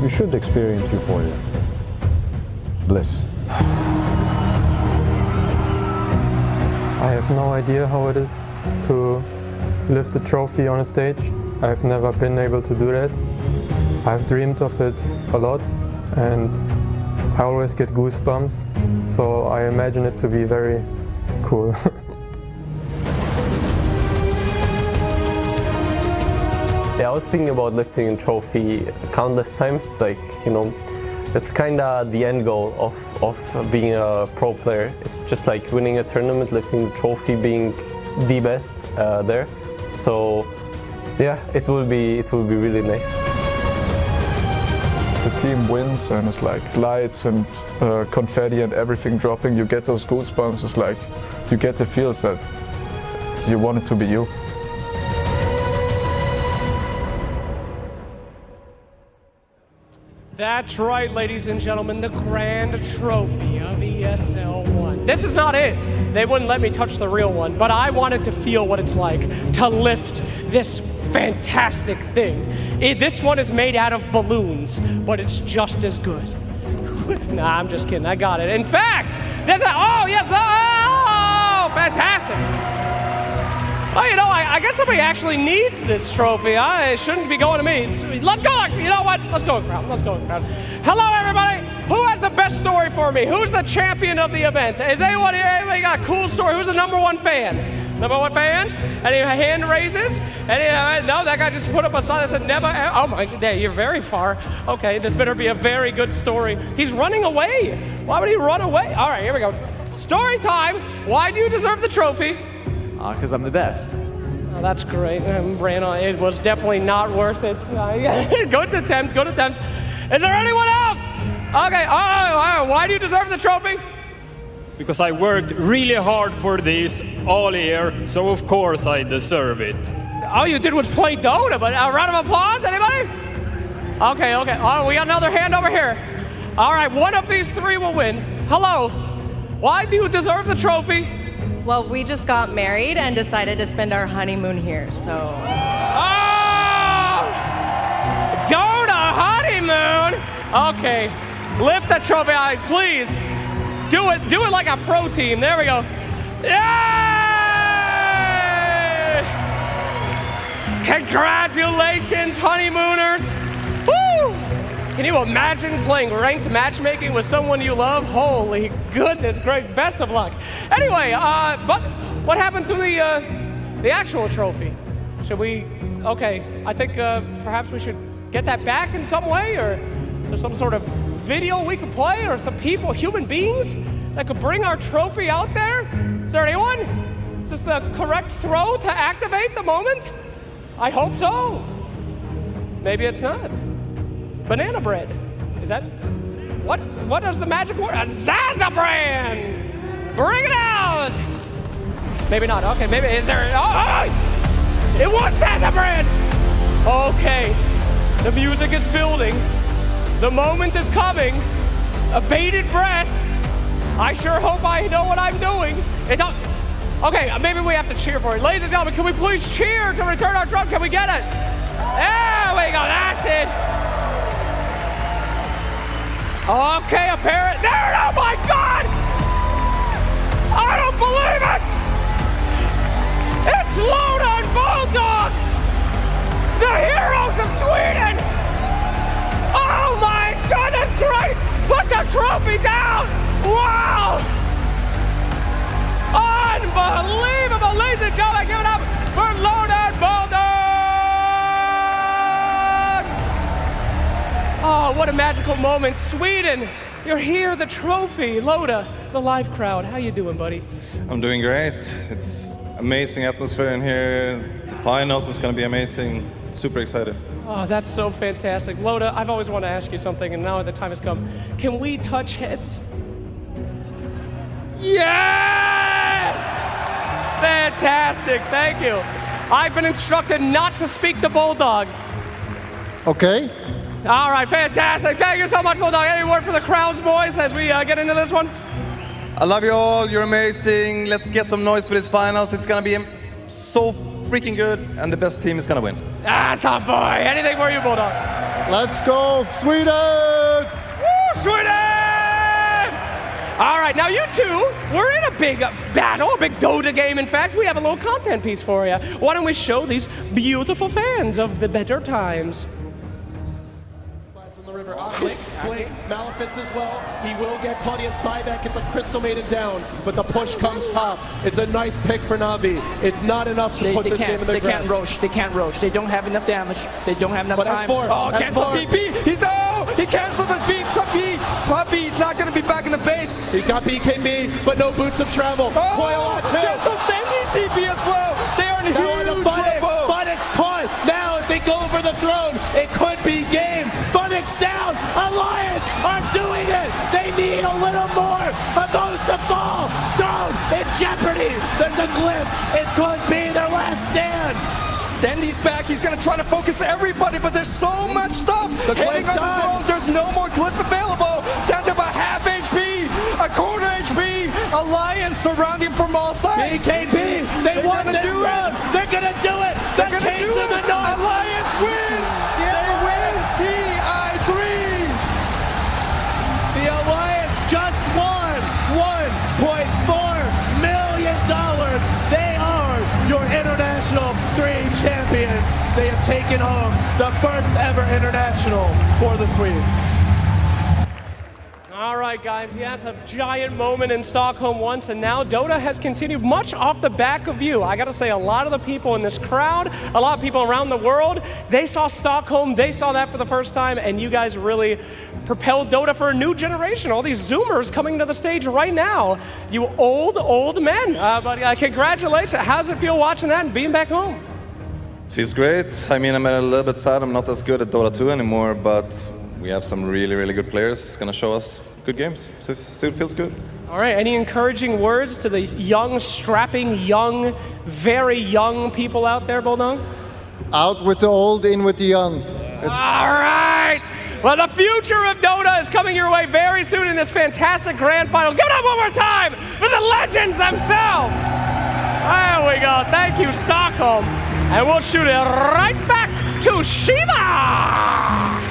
you should experience euphoria. Bliss. I have no idea how it is to lift a trophy on a stage. I've never been able to do that. I've dreamed of it a lot, and I always get goosebumps, so I imagine it to be very cool. Yeah, I was thinking about lifting a trophy countless times. Like, you know, it's kind of the end goal of being a pro player. It's just like winning a tournament, lifting the trophy, being the best there. So, yeah, it will be really nice. The team wins, and it's like lights and confetti and everything dropping. You get those goosebumps. It's like you get the feels that you want it to be you. That's right, ladies and gentlemen, the grand trophy of ESL 1. This is not it. They wouldn't let me touch the real one, but I wanted to feel what it's like to lift this fantastic thing. This one is made out of balloons, but it's just as good. Nah, I'm just kidding. I got it. In fact, there's a, oh, yes, oh, fantastic. Oh, you know, I guess somebody actually needs this trophy. It shouldn't be going to me. Let's go. You know what? Let's go, crowd. Let's go, crowd. Hello, everybody. Who has the best story for me? Who's the champion of the event? Is anyone here? Anybody got a cool story? Who's the #1 fan? #1 fans? Any hand raises? Any? No, that guy just put up a sign that said never. Oh my, you're very far. Okay, this better be a very good story. He's running away. Why would he run away? All right, here we go. Story time. Why do you deserve the trophy? Because I'm the best. Oh, that's great. Brandon, it was definitely not worth it. Good attempt, good attempt. Is there anyone else? Okay, why do you deserve the trophy? Because I worked really hard for this all year, so of course I deserve it. All you did was play Dota, but a round of applause, anybody? Okay. Oh, we got another hand over here. All right, one of these three will win. Hello, why do you deserve the trophy? Well, we just got married and decided to spend our honeymoon here, so. Oh! Dota honeymoon! Okay, lift that trophy out, please. Do it like a pro team. There we go. Yay! Congratulations, honeymooners. Woo! Can you imagine playing ranked matchmaking with someone you love? Holy goodness, great, best of luck. Anyway, but what happened to the actual trophy? Should we, okay, I think perhaps we should get that back in some way, or is there some sort of video we could play, or some people, human beings, that could bring our trophy out there? Is there anyone? Is this the correct throw to activate the moment? I hope so. Maybe it's not. Banana bread. Is that, what is the magic word? A Zazabrand! Bring it out! Maybe not, okay, maybe, is there, oh, it was Zazabrand! Okay, the music is building. The moment is coming. A bated breath. I sure hope I know what I'm doing. Okay, maybe we have to cheer for it. Ladies and gentlemen, can we please cheer to return our trophy? Can we get it? There we go, that's it. Okay, apparent. There, oh my God! I don't believe it! It's Lona and Bulldog! The heroes of Sweden! Oh my goodness, great! Put the trophy down! Wow! Unbelievable, ladies and gentlemen, give it up for Loda Bulldog! Oh, what a magical moment. Sweden, you're here, the trophy. Loda, the live crowd. How you doing, buddy? I'm doing great. It's amazing atmosphere in here. The finals is going to be amazing. Super excited. Oh, that's so fantastic. Loda, I've always wanted to ask you something, and now the time has come. Can we touch heads? Yes! Fantastic, thank you. I've been instructed not to speak to Bulldog. Okay. All right, fantastic. Thank you so much, Bulldog. Any word for the crowds, boys, as we get into this one? I love you all. You're amazing. Let's get some noise for this finals. It's going to be so freaking good, and the best team is going to win. Ah, top boy. Anything for you, Bulldog? Let's go, Sweden! Woo, Sweden! All right, now you two, we're in a big battle, a big Dota game. In fact, we have a little content piece for you. Why don't we show these beautiful fans of the better times? In the river. Blake, Malefice as well. He will get Claudia's buyback. It's a Crystal Maiden down, but the push comes top. It's a nice pick for Na'Vi. It's not enough to put this game in the They can't roach. They can't roach. They don't have enough damage. They don't have enough time. Oh, cancel TP. He canceled the beat. Puppy. He's not going to be back in the base. He's got BKB, but no boots of travel. Cancel Stanley's TP as well. They are in huge trouble. Funix caught. Now if they go over the throne, it could be game. Funix down. Alliance are doing it. They need a little more of those to fall. Throne in jeopardy. There's a glimpse. It could be their last stand. Dandy's back. He's going to try to focus everybody, but there's so much stuff hitting on the throne. There's no more glyph available. Down to about half HP, a quarter HP. Alliance surrounding from all sides. BKB, they won this round. They're going to do it. The Kings of the North. Alliance wins. They win TI3. The Alliance just won $1.4 million. They are your International 3 champions. They have taken home the first ever International for the Swedes. All right, guys, yes, a giant moment in Stockholm once, and now Dota has continued much off the back of you. I gotta say, a lot of the people in this crowd, a lot of people around the world, they saw Stockholm, they saw that for the first time, and you guys really propelled Dota for a new generation. All these Zoomers coming to the stage right now. You old men. But congratulations. How does it feel watching that and being back home? Feels great. I mean, I'm a little bit sad I'm not as good at Dota 2 anymore, but we have some really, really good players. It's going to show us good games, so it still feels good. All right, any encouraging words to the young, strapping, young, very young people out there, Bulldog? Out with the old, in with the young. All right. Well, the future of Dota is coming your way very soon in this fantastic grand finals. Give it up one more time for the legends themselves. There we go. Thank you, Stockholm. And we'll shoot it right back to Shiva.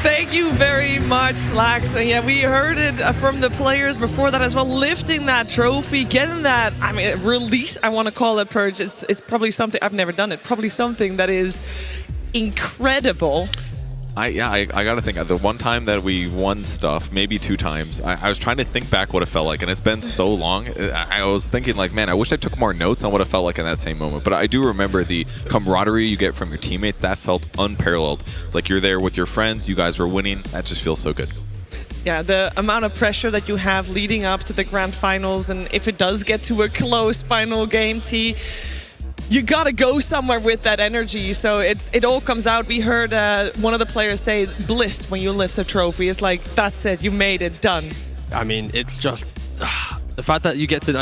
Thank you very much, Lax. And yeah, we heard it from the players before that as well, lifting that trophy, getting that, I mean, release, I want to call it, Purge. It's probably something, I've never done it, probably something that is incredible. I gotta think, the one time that we won stuff, maybe 2 times, I was trying to think back what it felt like, and it's been so long. I was thinking like, man, I wish I took more notes on what it felt like in that same moment. But I do remember the camaraderie you get from your teammates. That felt unparalleled. It's like you're there with your friends, you guys were winning. That just feels so good. Yeah, the amount of pressure that you have leading up to the grand finals, and if it does get to a close final game, you gotta go somewhere with that energy, so it all comes out. We heard one of the players say bliss when you lift a trophy. It's like, that's it, you made it, done. I mean, it's just the fact that you get to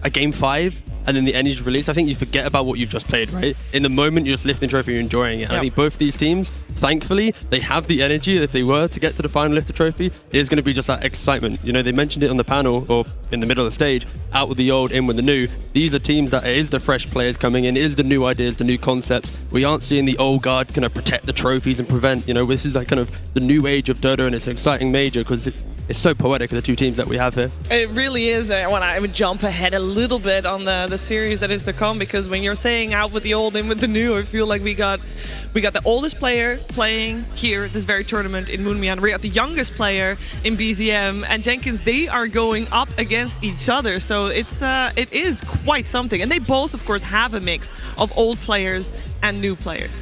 a game 5 and then the energy release. I think you forget about what you've just played, right? In the moment, you're just lifting trophy, you're enjoying it. Yep. I think both these teams, thankfully, they have the energy. If they were to get to the final, lift the trophy, there's going to be just that excitement. You know, they mentioned it on the panel or in the middle of the stage, out with the old, in with the new. These are teams that it is the fresh players coming in, it is the new ideas, the new concepts. We aren't seeing the old guard kind of protect the trophies and prevent, you know, this is like kind of the new age of Dota, and it's an exciting major because it's so poetic of the two teams that we have here. It really is. I want to jump ahead a little bit on the series that is to come, because when you're saying out with the old, in with the new, I feel like we got the oldest player playing here at this very tournament in Moon Meander. We got the youngest player in BZM, and Jenkins, they are going up against each other. So it is quite something. And they both, of course, have a mix of old players and new players.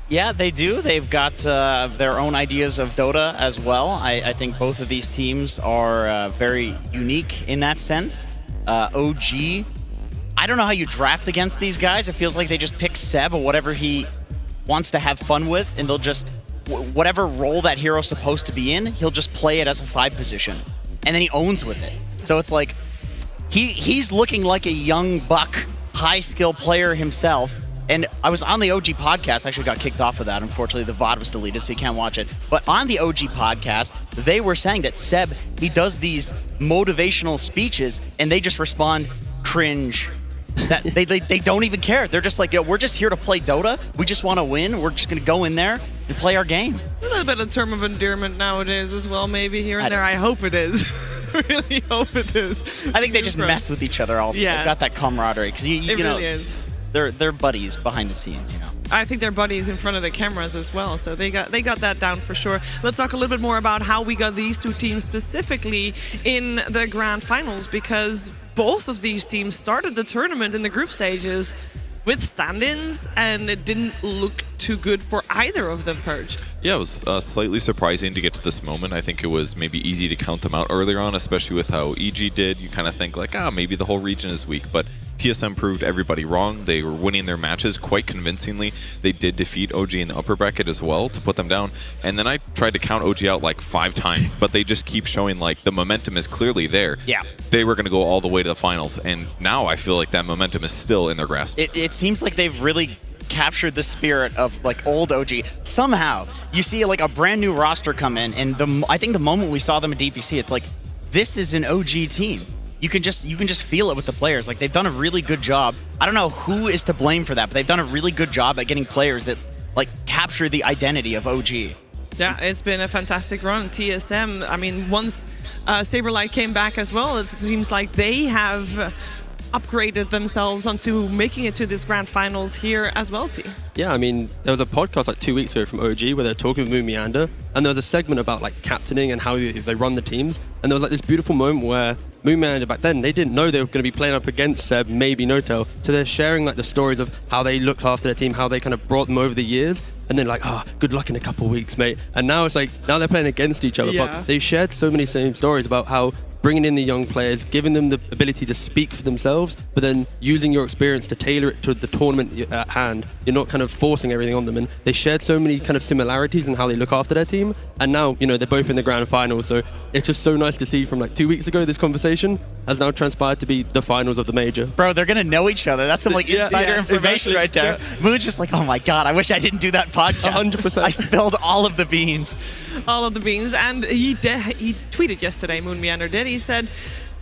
Yeah, they do. They've got their own ideas of Dota as well. I think both of these teams are very unique in that sense. OG, I don't know how you draft against these guys. It feels like they just pick Seb or whatever he wants to have fun with, and they'll just, whatever role that hero's supposed to be in, he'll just play it as a 5 position. And then he owns with it. So it's like, he's looking like a young buck, high-skill player himself. And I was on the OG podcast. I actually got kicked off of that. Unfortunately, the VOD was deleted, so you can't watch it. But on the OG podcast, they were saying that Seb, he does these motivational speeches, and they just respond, cringe. That they don't even care. They're just like, yo, we're just here to play Dota. We just want to win. We're just going to go in there and play our game. A little bit of term of endearment nowadays as well, maybe here and there. I hope it is. I really hope it is. I think they just mess with each other also. Yes. They've got that camaraderie. Because you know, really is. They're buddies behind the scenes, you know. I think they're buddies in front of the cameras as well, so they got that down for sure. Let's talk a little bit more about how we got these two teams specifically in the grand finals, because both of these teams started the tournament in the group stages with stand-ins, and it didn't look too good for either of them, Purge. Yeah, it was slightly surprising to get to this moment. I think it was maybe easy to count them out earlier on, especially with how EG did. You kind of think like, maybe the whole region is weak, but TSM proved everybody wrong. They were winning their matches quite convincingly. They did defeat OG in the upper bracket as well to put them down. And then I tried to count OG out like 5 times, but they just keep showing like the momentum is clearly there. Yeah. They were going to go all the way to the finals, and now I feel like that momentum is still in their grasp. It seems like they've really captured the spirit of like old OG. Somehow, you see like a brand new roster come in, and I think the moment we saw them at DPC, it's like, this is an OG team. You can just feel it with the players. Like, they've done a really good job. I don't know who is to blame for that, but they've done a really good job at getting players that like capture the identity of OG. Yeah, it's been a fantastic run. TSM, I mean, once Saberlight came back as well, it seems like they have upgraded themselves onto making it to this grand finals here as well, T. Yeah, I mean, there was a podcast like 2 weeks ago from OG where they're talking with Moon Meander, and there was a segment about like captaining and how they run the teams, and there was like this beautiful moment where Moon Meander back then, they didn't know they were going to be playing up against Seb, maybe Notel, so they're sharing like the stories of how they looked after their team, how they kind of brought them over the years, and then like, good luck in a couple of weeks, mate. And now it's like, now they're playing against each other, but they shared so many same stories about how bringing in the young players, giving them the ability to speak for themselves, but then using your experience to tailor it to the tournament at hand. You're not kind of forcing everything on them. And they shared so many kind of similarities in how they look after their team. And now, you know, they're both in the grand finals. So it's just so nice to see from like 2 weeks ago, this conversation has now transpired to be the finals of the major. Bro, they're going to know each other. That's some like insider information right there. Yeah. Moon's just like, oh my God, I wish I didn't do that podcast. 100%. I spilled all of the beans. All of the beans. And he tweeted yesterday, Moon Meander did. He said,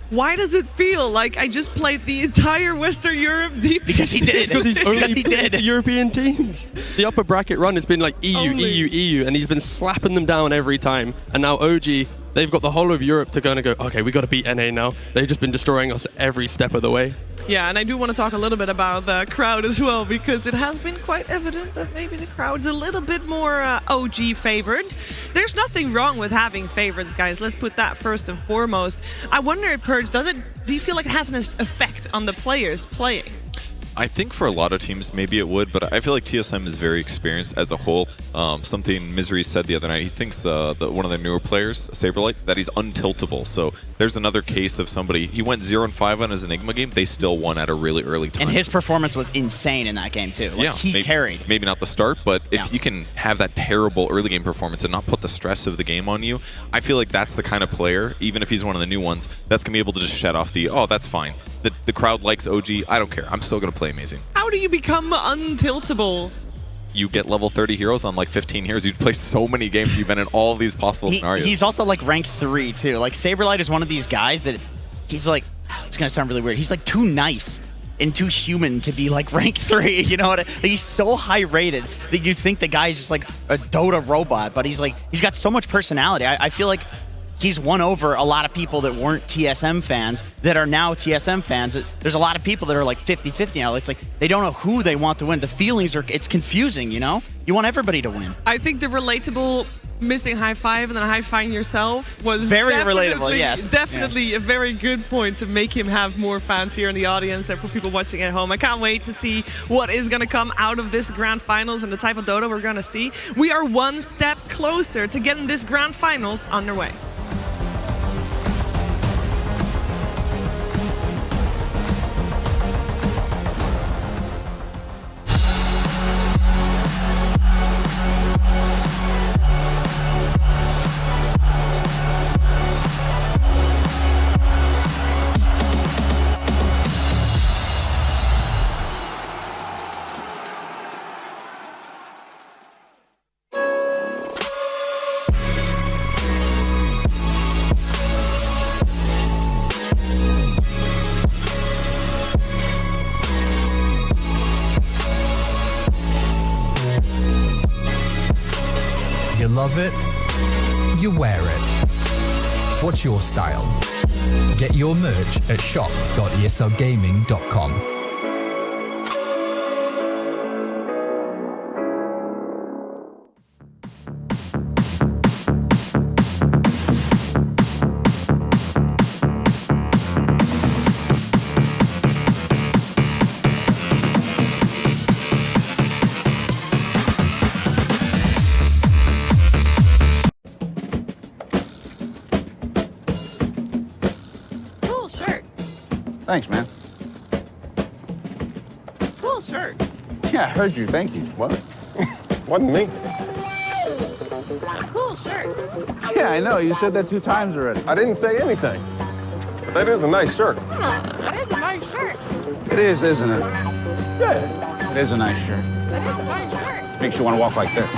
why does it feel like I just played the entire Western Europe deep? Because he did. Because he's only played the European teams. The upper bracket run has been like EU, and he's been slapping them down every time. And now OG, they've got the whole of Europe to go, okay, we got to beat NA now. They've just been destroying us every step of the way. Yeah, and I do want to talk a little bit about the crowd as well, because it has been quite evident that maybe the crowd's a little bit more OG favored. There's nothing wrong with having favorites, guys. Let's put that first and foremost. I wonder, Purge, do you feel like it has an effect on the players playing? I think for a lot of teams, maybe it would, but I feel like TSM is very experienced as a whole. Something Misery said the other night, he thinks that one of the newer players, Saberlight, that he's untiltable. So there's another case of somebody, he went 0-5 on his Enigma game, they still won at a really early time. And his performance was insane in that game too. Like, he carried. Maybe not the start, but if you can have that terrible early game performance and not put the stress of the game on you, I feel like that's the kind of player, even if he's one of the new ones, that's going to be able to just shut off the, that's fine. The crowd likes OG, I don't care, I'm still going to play amazing. How do you become untiltable? You get level 30 heroes on like 15 heroes. You play so many games. You've been in all of these possible scenarios. He's also like rank 3 too. Like Saberlight is one of these guys that he's like, it's gonna sound really weird. He's like too nice and too human to be like rank 3. You know what? Like, he's so high rated that you think the guy's just like a Dota robot, but he's got so much personality. I feel like he's won over a lot of people that weren't TSM fans that are now TSM fans. There's a lot of people that are like 50-50 now. It's like they don't know who they want to win. The feelings are, it's confusing, you know? You want everybody to win. I think the relatable missing high five and then high-fiving yourself was very relatable, yes. Definitely a very good point to make him have more fans here in the audience and for people watching at home. I can't wait to see what is going to come out of this grand finals and the type of Dota we're going to see. We are one step closer to getting this grand finals underway. You love it, you wear it. What's your style? Get your merch at shop.eslgaming.com. Cool shirt. Thanks, man. Cool shirt. Yeah, I heard you. Thank you. What? Wasn't me. Cool shirt. Yeah, I know. You said that 2 times already. I didn't say anything. That is a nice shirt. That is a nice shirt. It is, isn't it? Yeah. It is a nice shirt. That is a nice shirt. Makes you want to walk like this.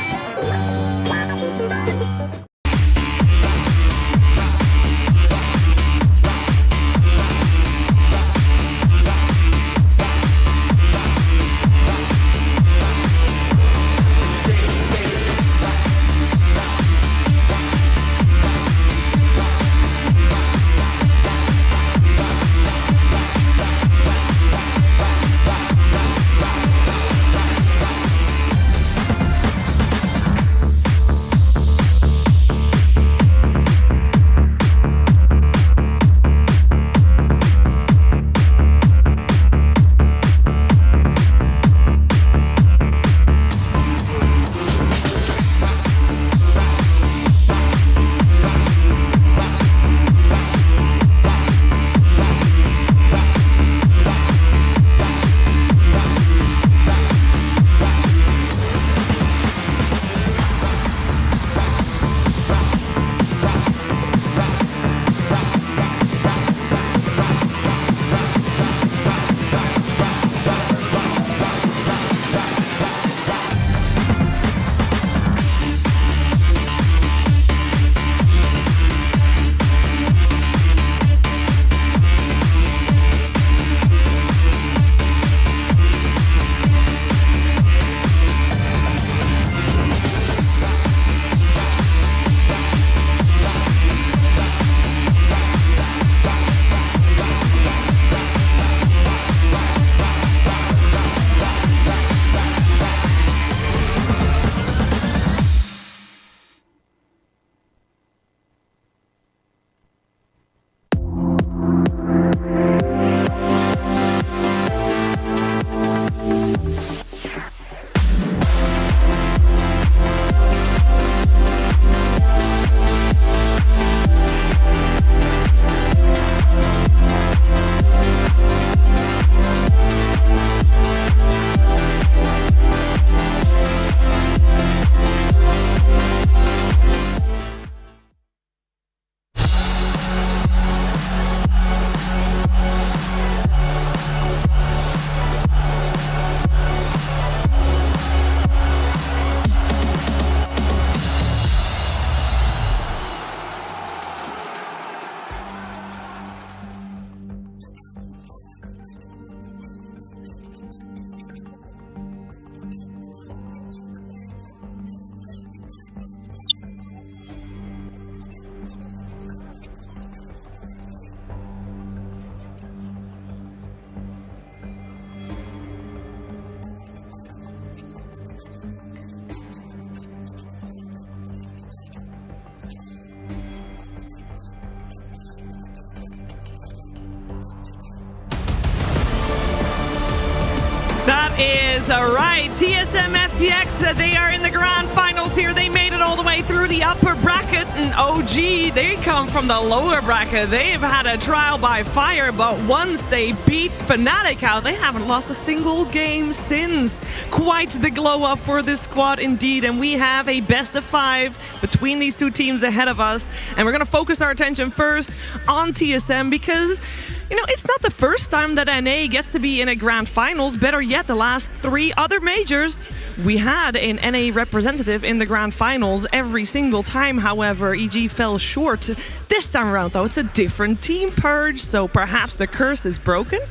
All right. TSM FTX, they are in the grand finals here. They made it all the way through the upper bracket. And OG, they come from the lower bracket. They've had a trial by fire, but once they beat Fnatic out, they haven't lost a single game since. Quite the glow up for this squad indeed. And we have a best of 5 between these two teams ahead of us. And we're going to focus our attention first on TSM because, you know, it's not the first time that NA gets to be in a grand finals. Better yet, the last 3 other majors, we had an NA representative in the grand finals every single time. However, EG fell short. This time around, though, it's a different team purge, so perhaps the curse is broken?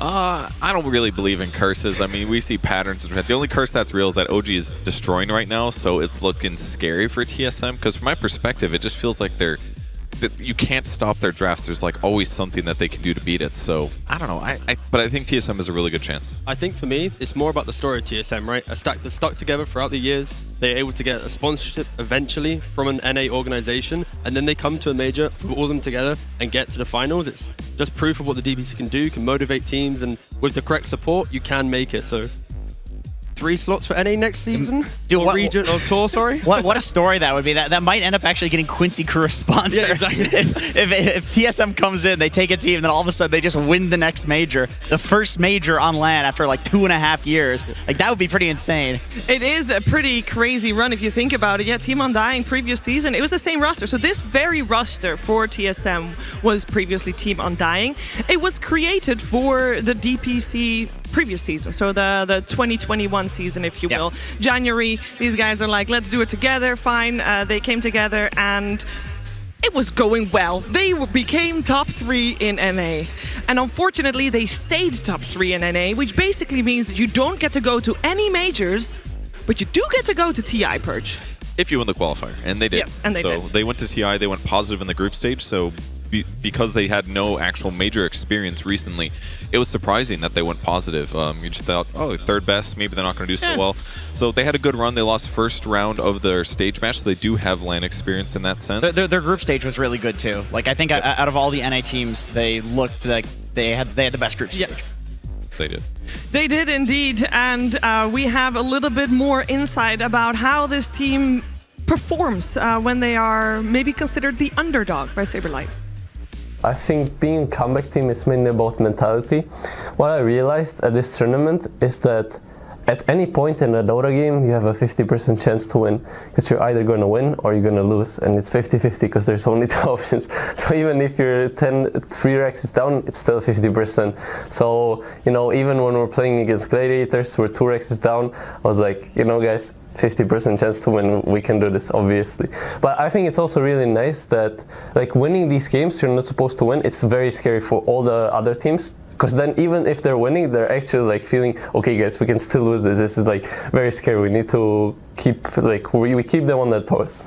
I don't really believe in curses. I mean, we see patterns. The only curse that's real is that OG is destroying right now, so it's looking scary for TSM, because from my perspective, it just feels like that you can't stop their drafts. There's like always something that they can do to beat it. So I don't know. But I think TSM has a really good chance. I think for me, it's more about the story of TSM, right? A stack that's stuck together throughout the years. They're able to get a sponsorship eventually from an NA organization, and then they come to a major, put all of them together, and get to the finals. It's just proof of what the DPC can do, can motivate teams, and with the correct support, you can make it. So 3 slots for NA next season? Or region or tour, sorry? What a story that would be. That might end up actually getting Quincy Crew a sponsor. Yeah, exactly. if TSM comes in, they take a team, and then all of a sudden they just win the next major. The first major on LAN after like 2.5 years. Like, that would be pretty insane. It is a pretty crazy run if you think about it. Yeah, Team Undying previous season, it was the same roster. So this very roster for TSM was previously Team Undying. It was created for the DPC previous season, so the 2021 season, if you will. January, these guys are like, let's do it together. Fine. They came together and it was going well. They became top 3 in NA. And unfortunately, they stayed top 3 in NA, which basically means that you don't get to go to any majors, but you do get to go to TI Purge. If you win the qualifier, and they did. Yes, and they did. So they went to TI, they went positive in the group stage, so because they had no actual major experience recently, it was surprising that they went positive. You just thought, oh, 3rd best, maybe they're not going to do so well. So they had a good run. They lost first round of their stage match, so they do have LAN experience in that sense. Their group stage was really good too. Like, I think out of all the NA teams, they looked like they had the best group stage. They did. They did indeed, and we have a little bit more insight about how this team performs when they are maybe considered the underdog by Saberlight. I think being a comeback team is mainly about mentality. What I realized at this tournament is that at any point in a Dota game, you have a 50% chance to win, because you're either going to win or you're going to lose, and it's 50-50 because there's only 2 options. So even if you're 3 racks down, it's still 50%. So, you know, even when we're playing against Gladiators, we're 2 racks down, I was like, you know, guys, 50% chance to win, we can do this, obviously. But I think it's also really nice that, like, winning these games you're not supposed to win, it's very scary for all the other teams, because then even if they're winning, they're actually like feeling, okay guys, we can still lose this. This is like very scary. We need to keep, like, we keep them on their toes.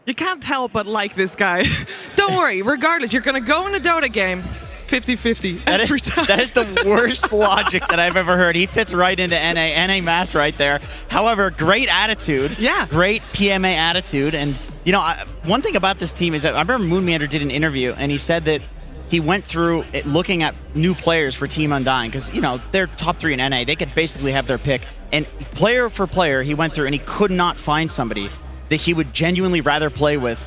You can't help but like this guy. Don't worry, regardless, you're gonna go in a Dota game 50-50 every time. That is the worst logic that I've ever heard. He fits right into NA math right there. However, great attitude. Yeah. Great PMA attitude. And, you know, one thing about this team is that I remember Moonmeander did an interview, and he said that he went through it looking at new players for Team Undying, because, you know, they're top 3 in NA. They could basically have their pick. And player for player, he went through and he could not find somebody that he would genuinely rather play with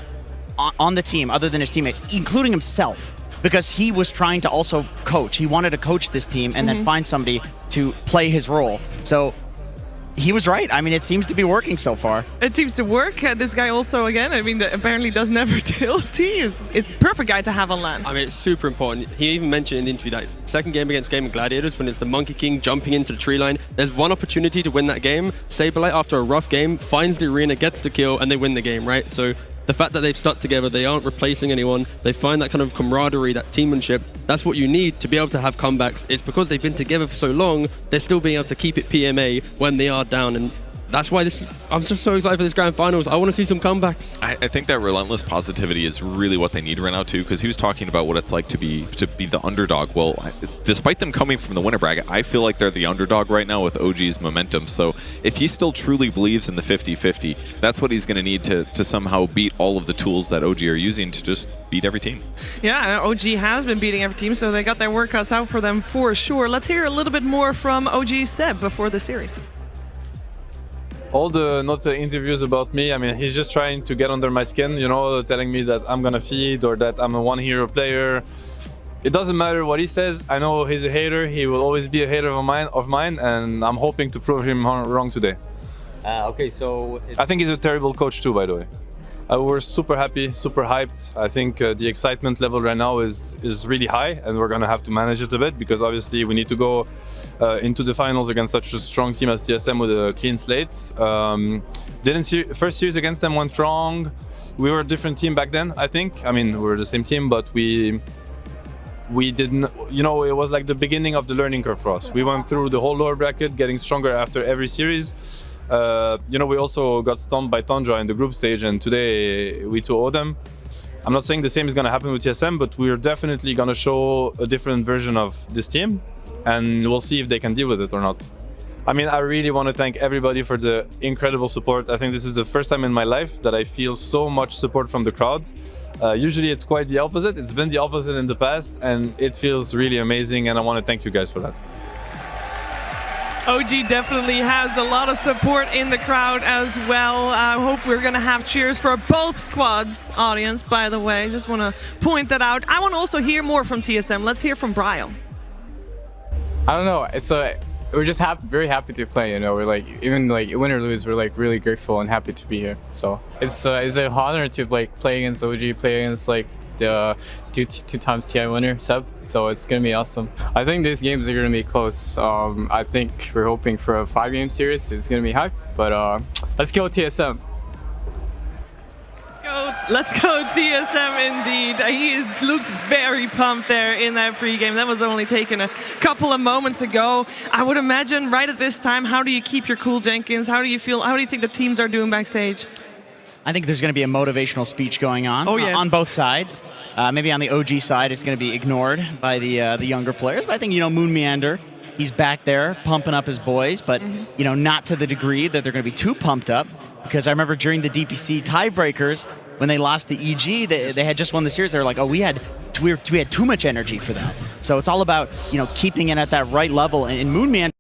on the team other than his teammates, including himself. Because he was trying to also coach. He wanted to coach this team and then find somebody to play his role. So he was right. I mean, it seems to be working so far. It seems to work. This guy also, again, I mean, apparently does never tilt. It's a perfect guy to have on LAN. I mean, it's super important. He even mentioned in the interview that second game against Game of Gladiators, when it's the Monkey King jumping into the tree line, there's one opportunity to win that game. Saberlight, after a rough game, finds the arena, gets the kill, and they win the game, right? So the fact that they've stuck together, they aren't replacing anyone, they find that kind of camaraderie, that teammanship, that's what you need to be able to have comebacks. It's because they've been together for so long, they're still being able to keep it PMA when they are down. And that's why I'm just so excited for this grand finals. I want to see some comebacks. I think that relentless positivity is really what they need right now too, because he was talking about what it's like to be the underdog. Well, despite them coming from the winner bracket, I feel like they're the underdog right now with OG's momentum. So if he still truly believes in the 50-50, that's what he's going to need to somehow beat all of the tools that OG are using to just beat every team. Yeah, OG has been beating every team, so they got their work cut out for them for sure. Let's hear a little bit more from OG Seb before the series. All the interviews about me, I mean, he's just trying to get under my skin, you know, telling me that I'm gonna feed or that I'm a one hero player. It doesn't matter what he says. I know he's a hater. He will always be a hater of mine, and I'm hoping to prove him wrong today. Okay, so I think he's a terrible coach too, by the way. We're super happy, super hyped. I think the excitement level right now is really high, and we're gonna have to manage it a bit because obviously we need to go into the finals against such a strong team as TSM with a clean slate. First series against them went wrong. We were a different team back then, I think. I mean, we were the same team, but we didn't, you know, it was like the beginning of the learning curve for us. We went through the whole lower bracket, getting stronger after every series. You know, we also got stumped by Tundra in the group stage, and today we too owe them. I'm not saying the same is going to happen with TSM, but we're definitely going to show a different version of this team, and we'll see if they can deal with it or not. I mean, I really want to thank everybody for the incredible support. I think this is the first time in my life that I feel so much support from the crowd. Usually it's quite the opposite. It's been the opposite in the past, and it feels really amazing, and I want to thank you guys for that. OG definitely has a lot of support in the crowd as well. I hope we're going to have cheers for both squads, audience, by the way. Just want to point that out. I want to also hear more from TSM. Let's hear from Bryle. I don't know. We're just very happy to play, you know. We're like, even like win or lose, we're like really grateful and happy to be here. So it's an honor to like play against OG, play against like the two times TI winner Seb. So it's gonna be awesome. I think these games are gonna be close. I think we're hoping for a 5-game series. It's gonna be hype, but let's go TSM. Let's go TSM indeed. He looked very pumped there in that pregame. That was only taken a couple of moments ago. I would imagine right at this time, how do you keep your cool, Jenkins? How do you feel? How do you think the teams are doing backstage? I think there's going to be a motivational speech going on on both sides. Maybe on the OG side, it's going to be ignored by the younger players. But I think, you know, Moon Meander, he's back there pumping up his boys, but, you know, not to the degree that they're going to be too pumped up. Because I remember during the DPC tiebreakers, when they lost to EG, they had just won the series. They were like, oh, we had too much energy for that. So it's all about, you know, keeping it at that right level. And Moon Meander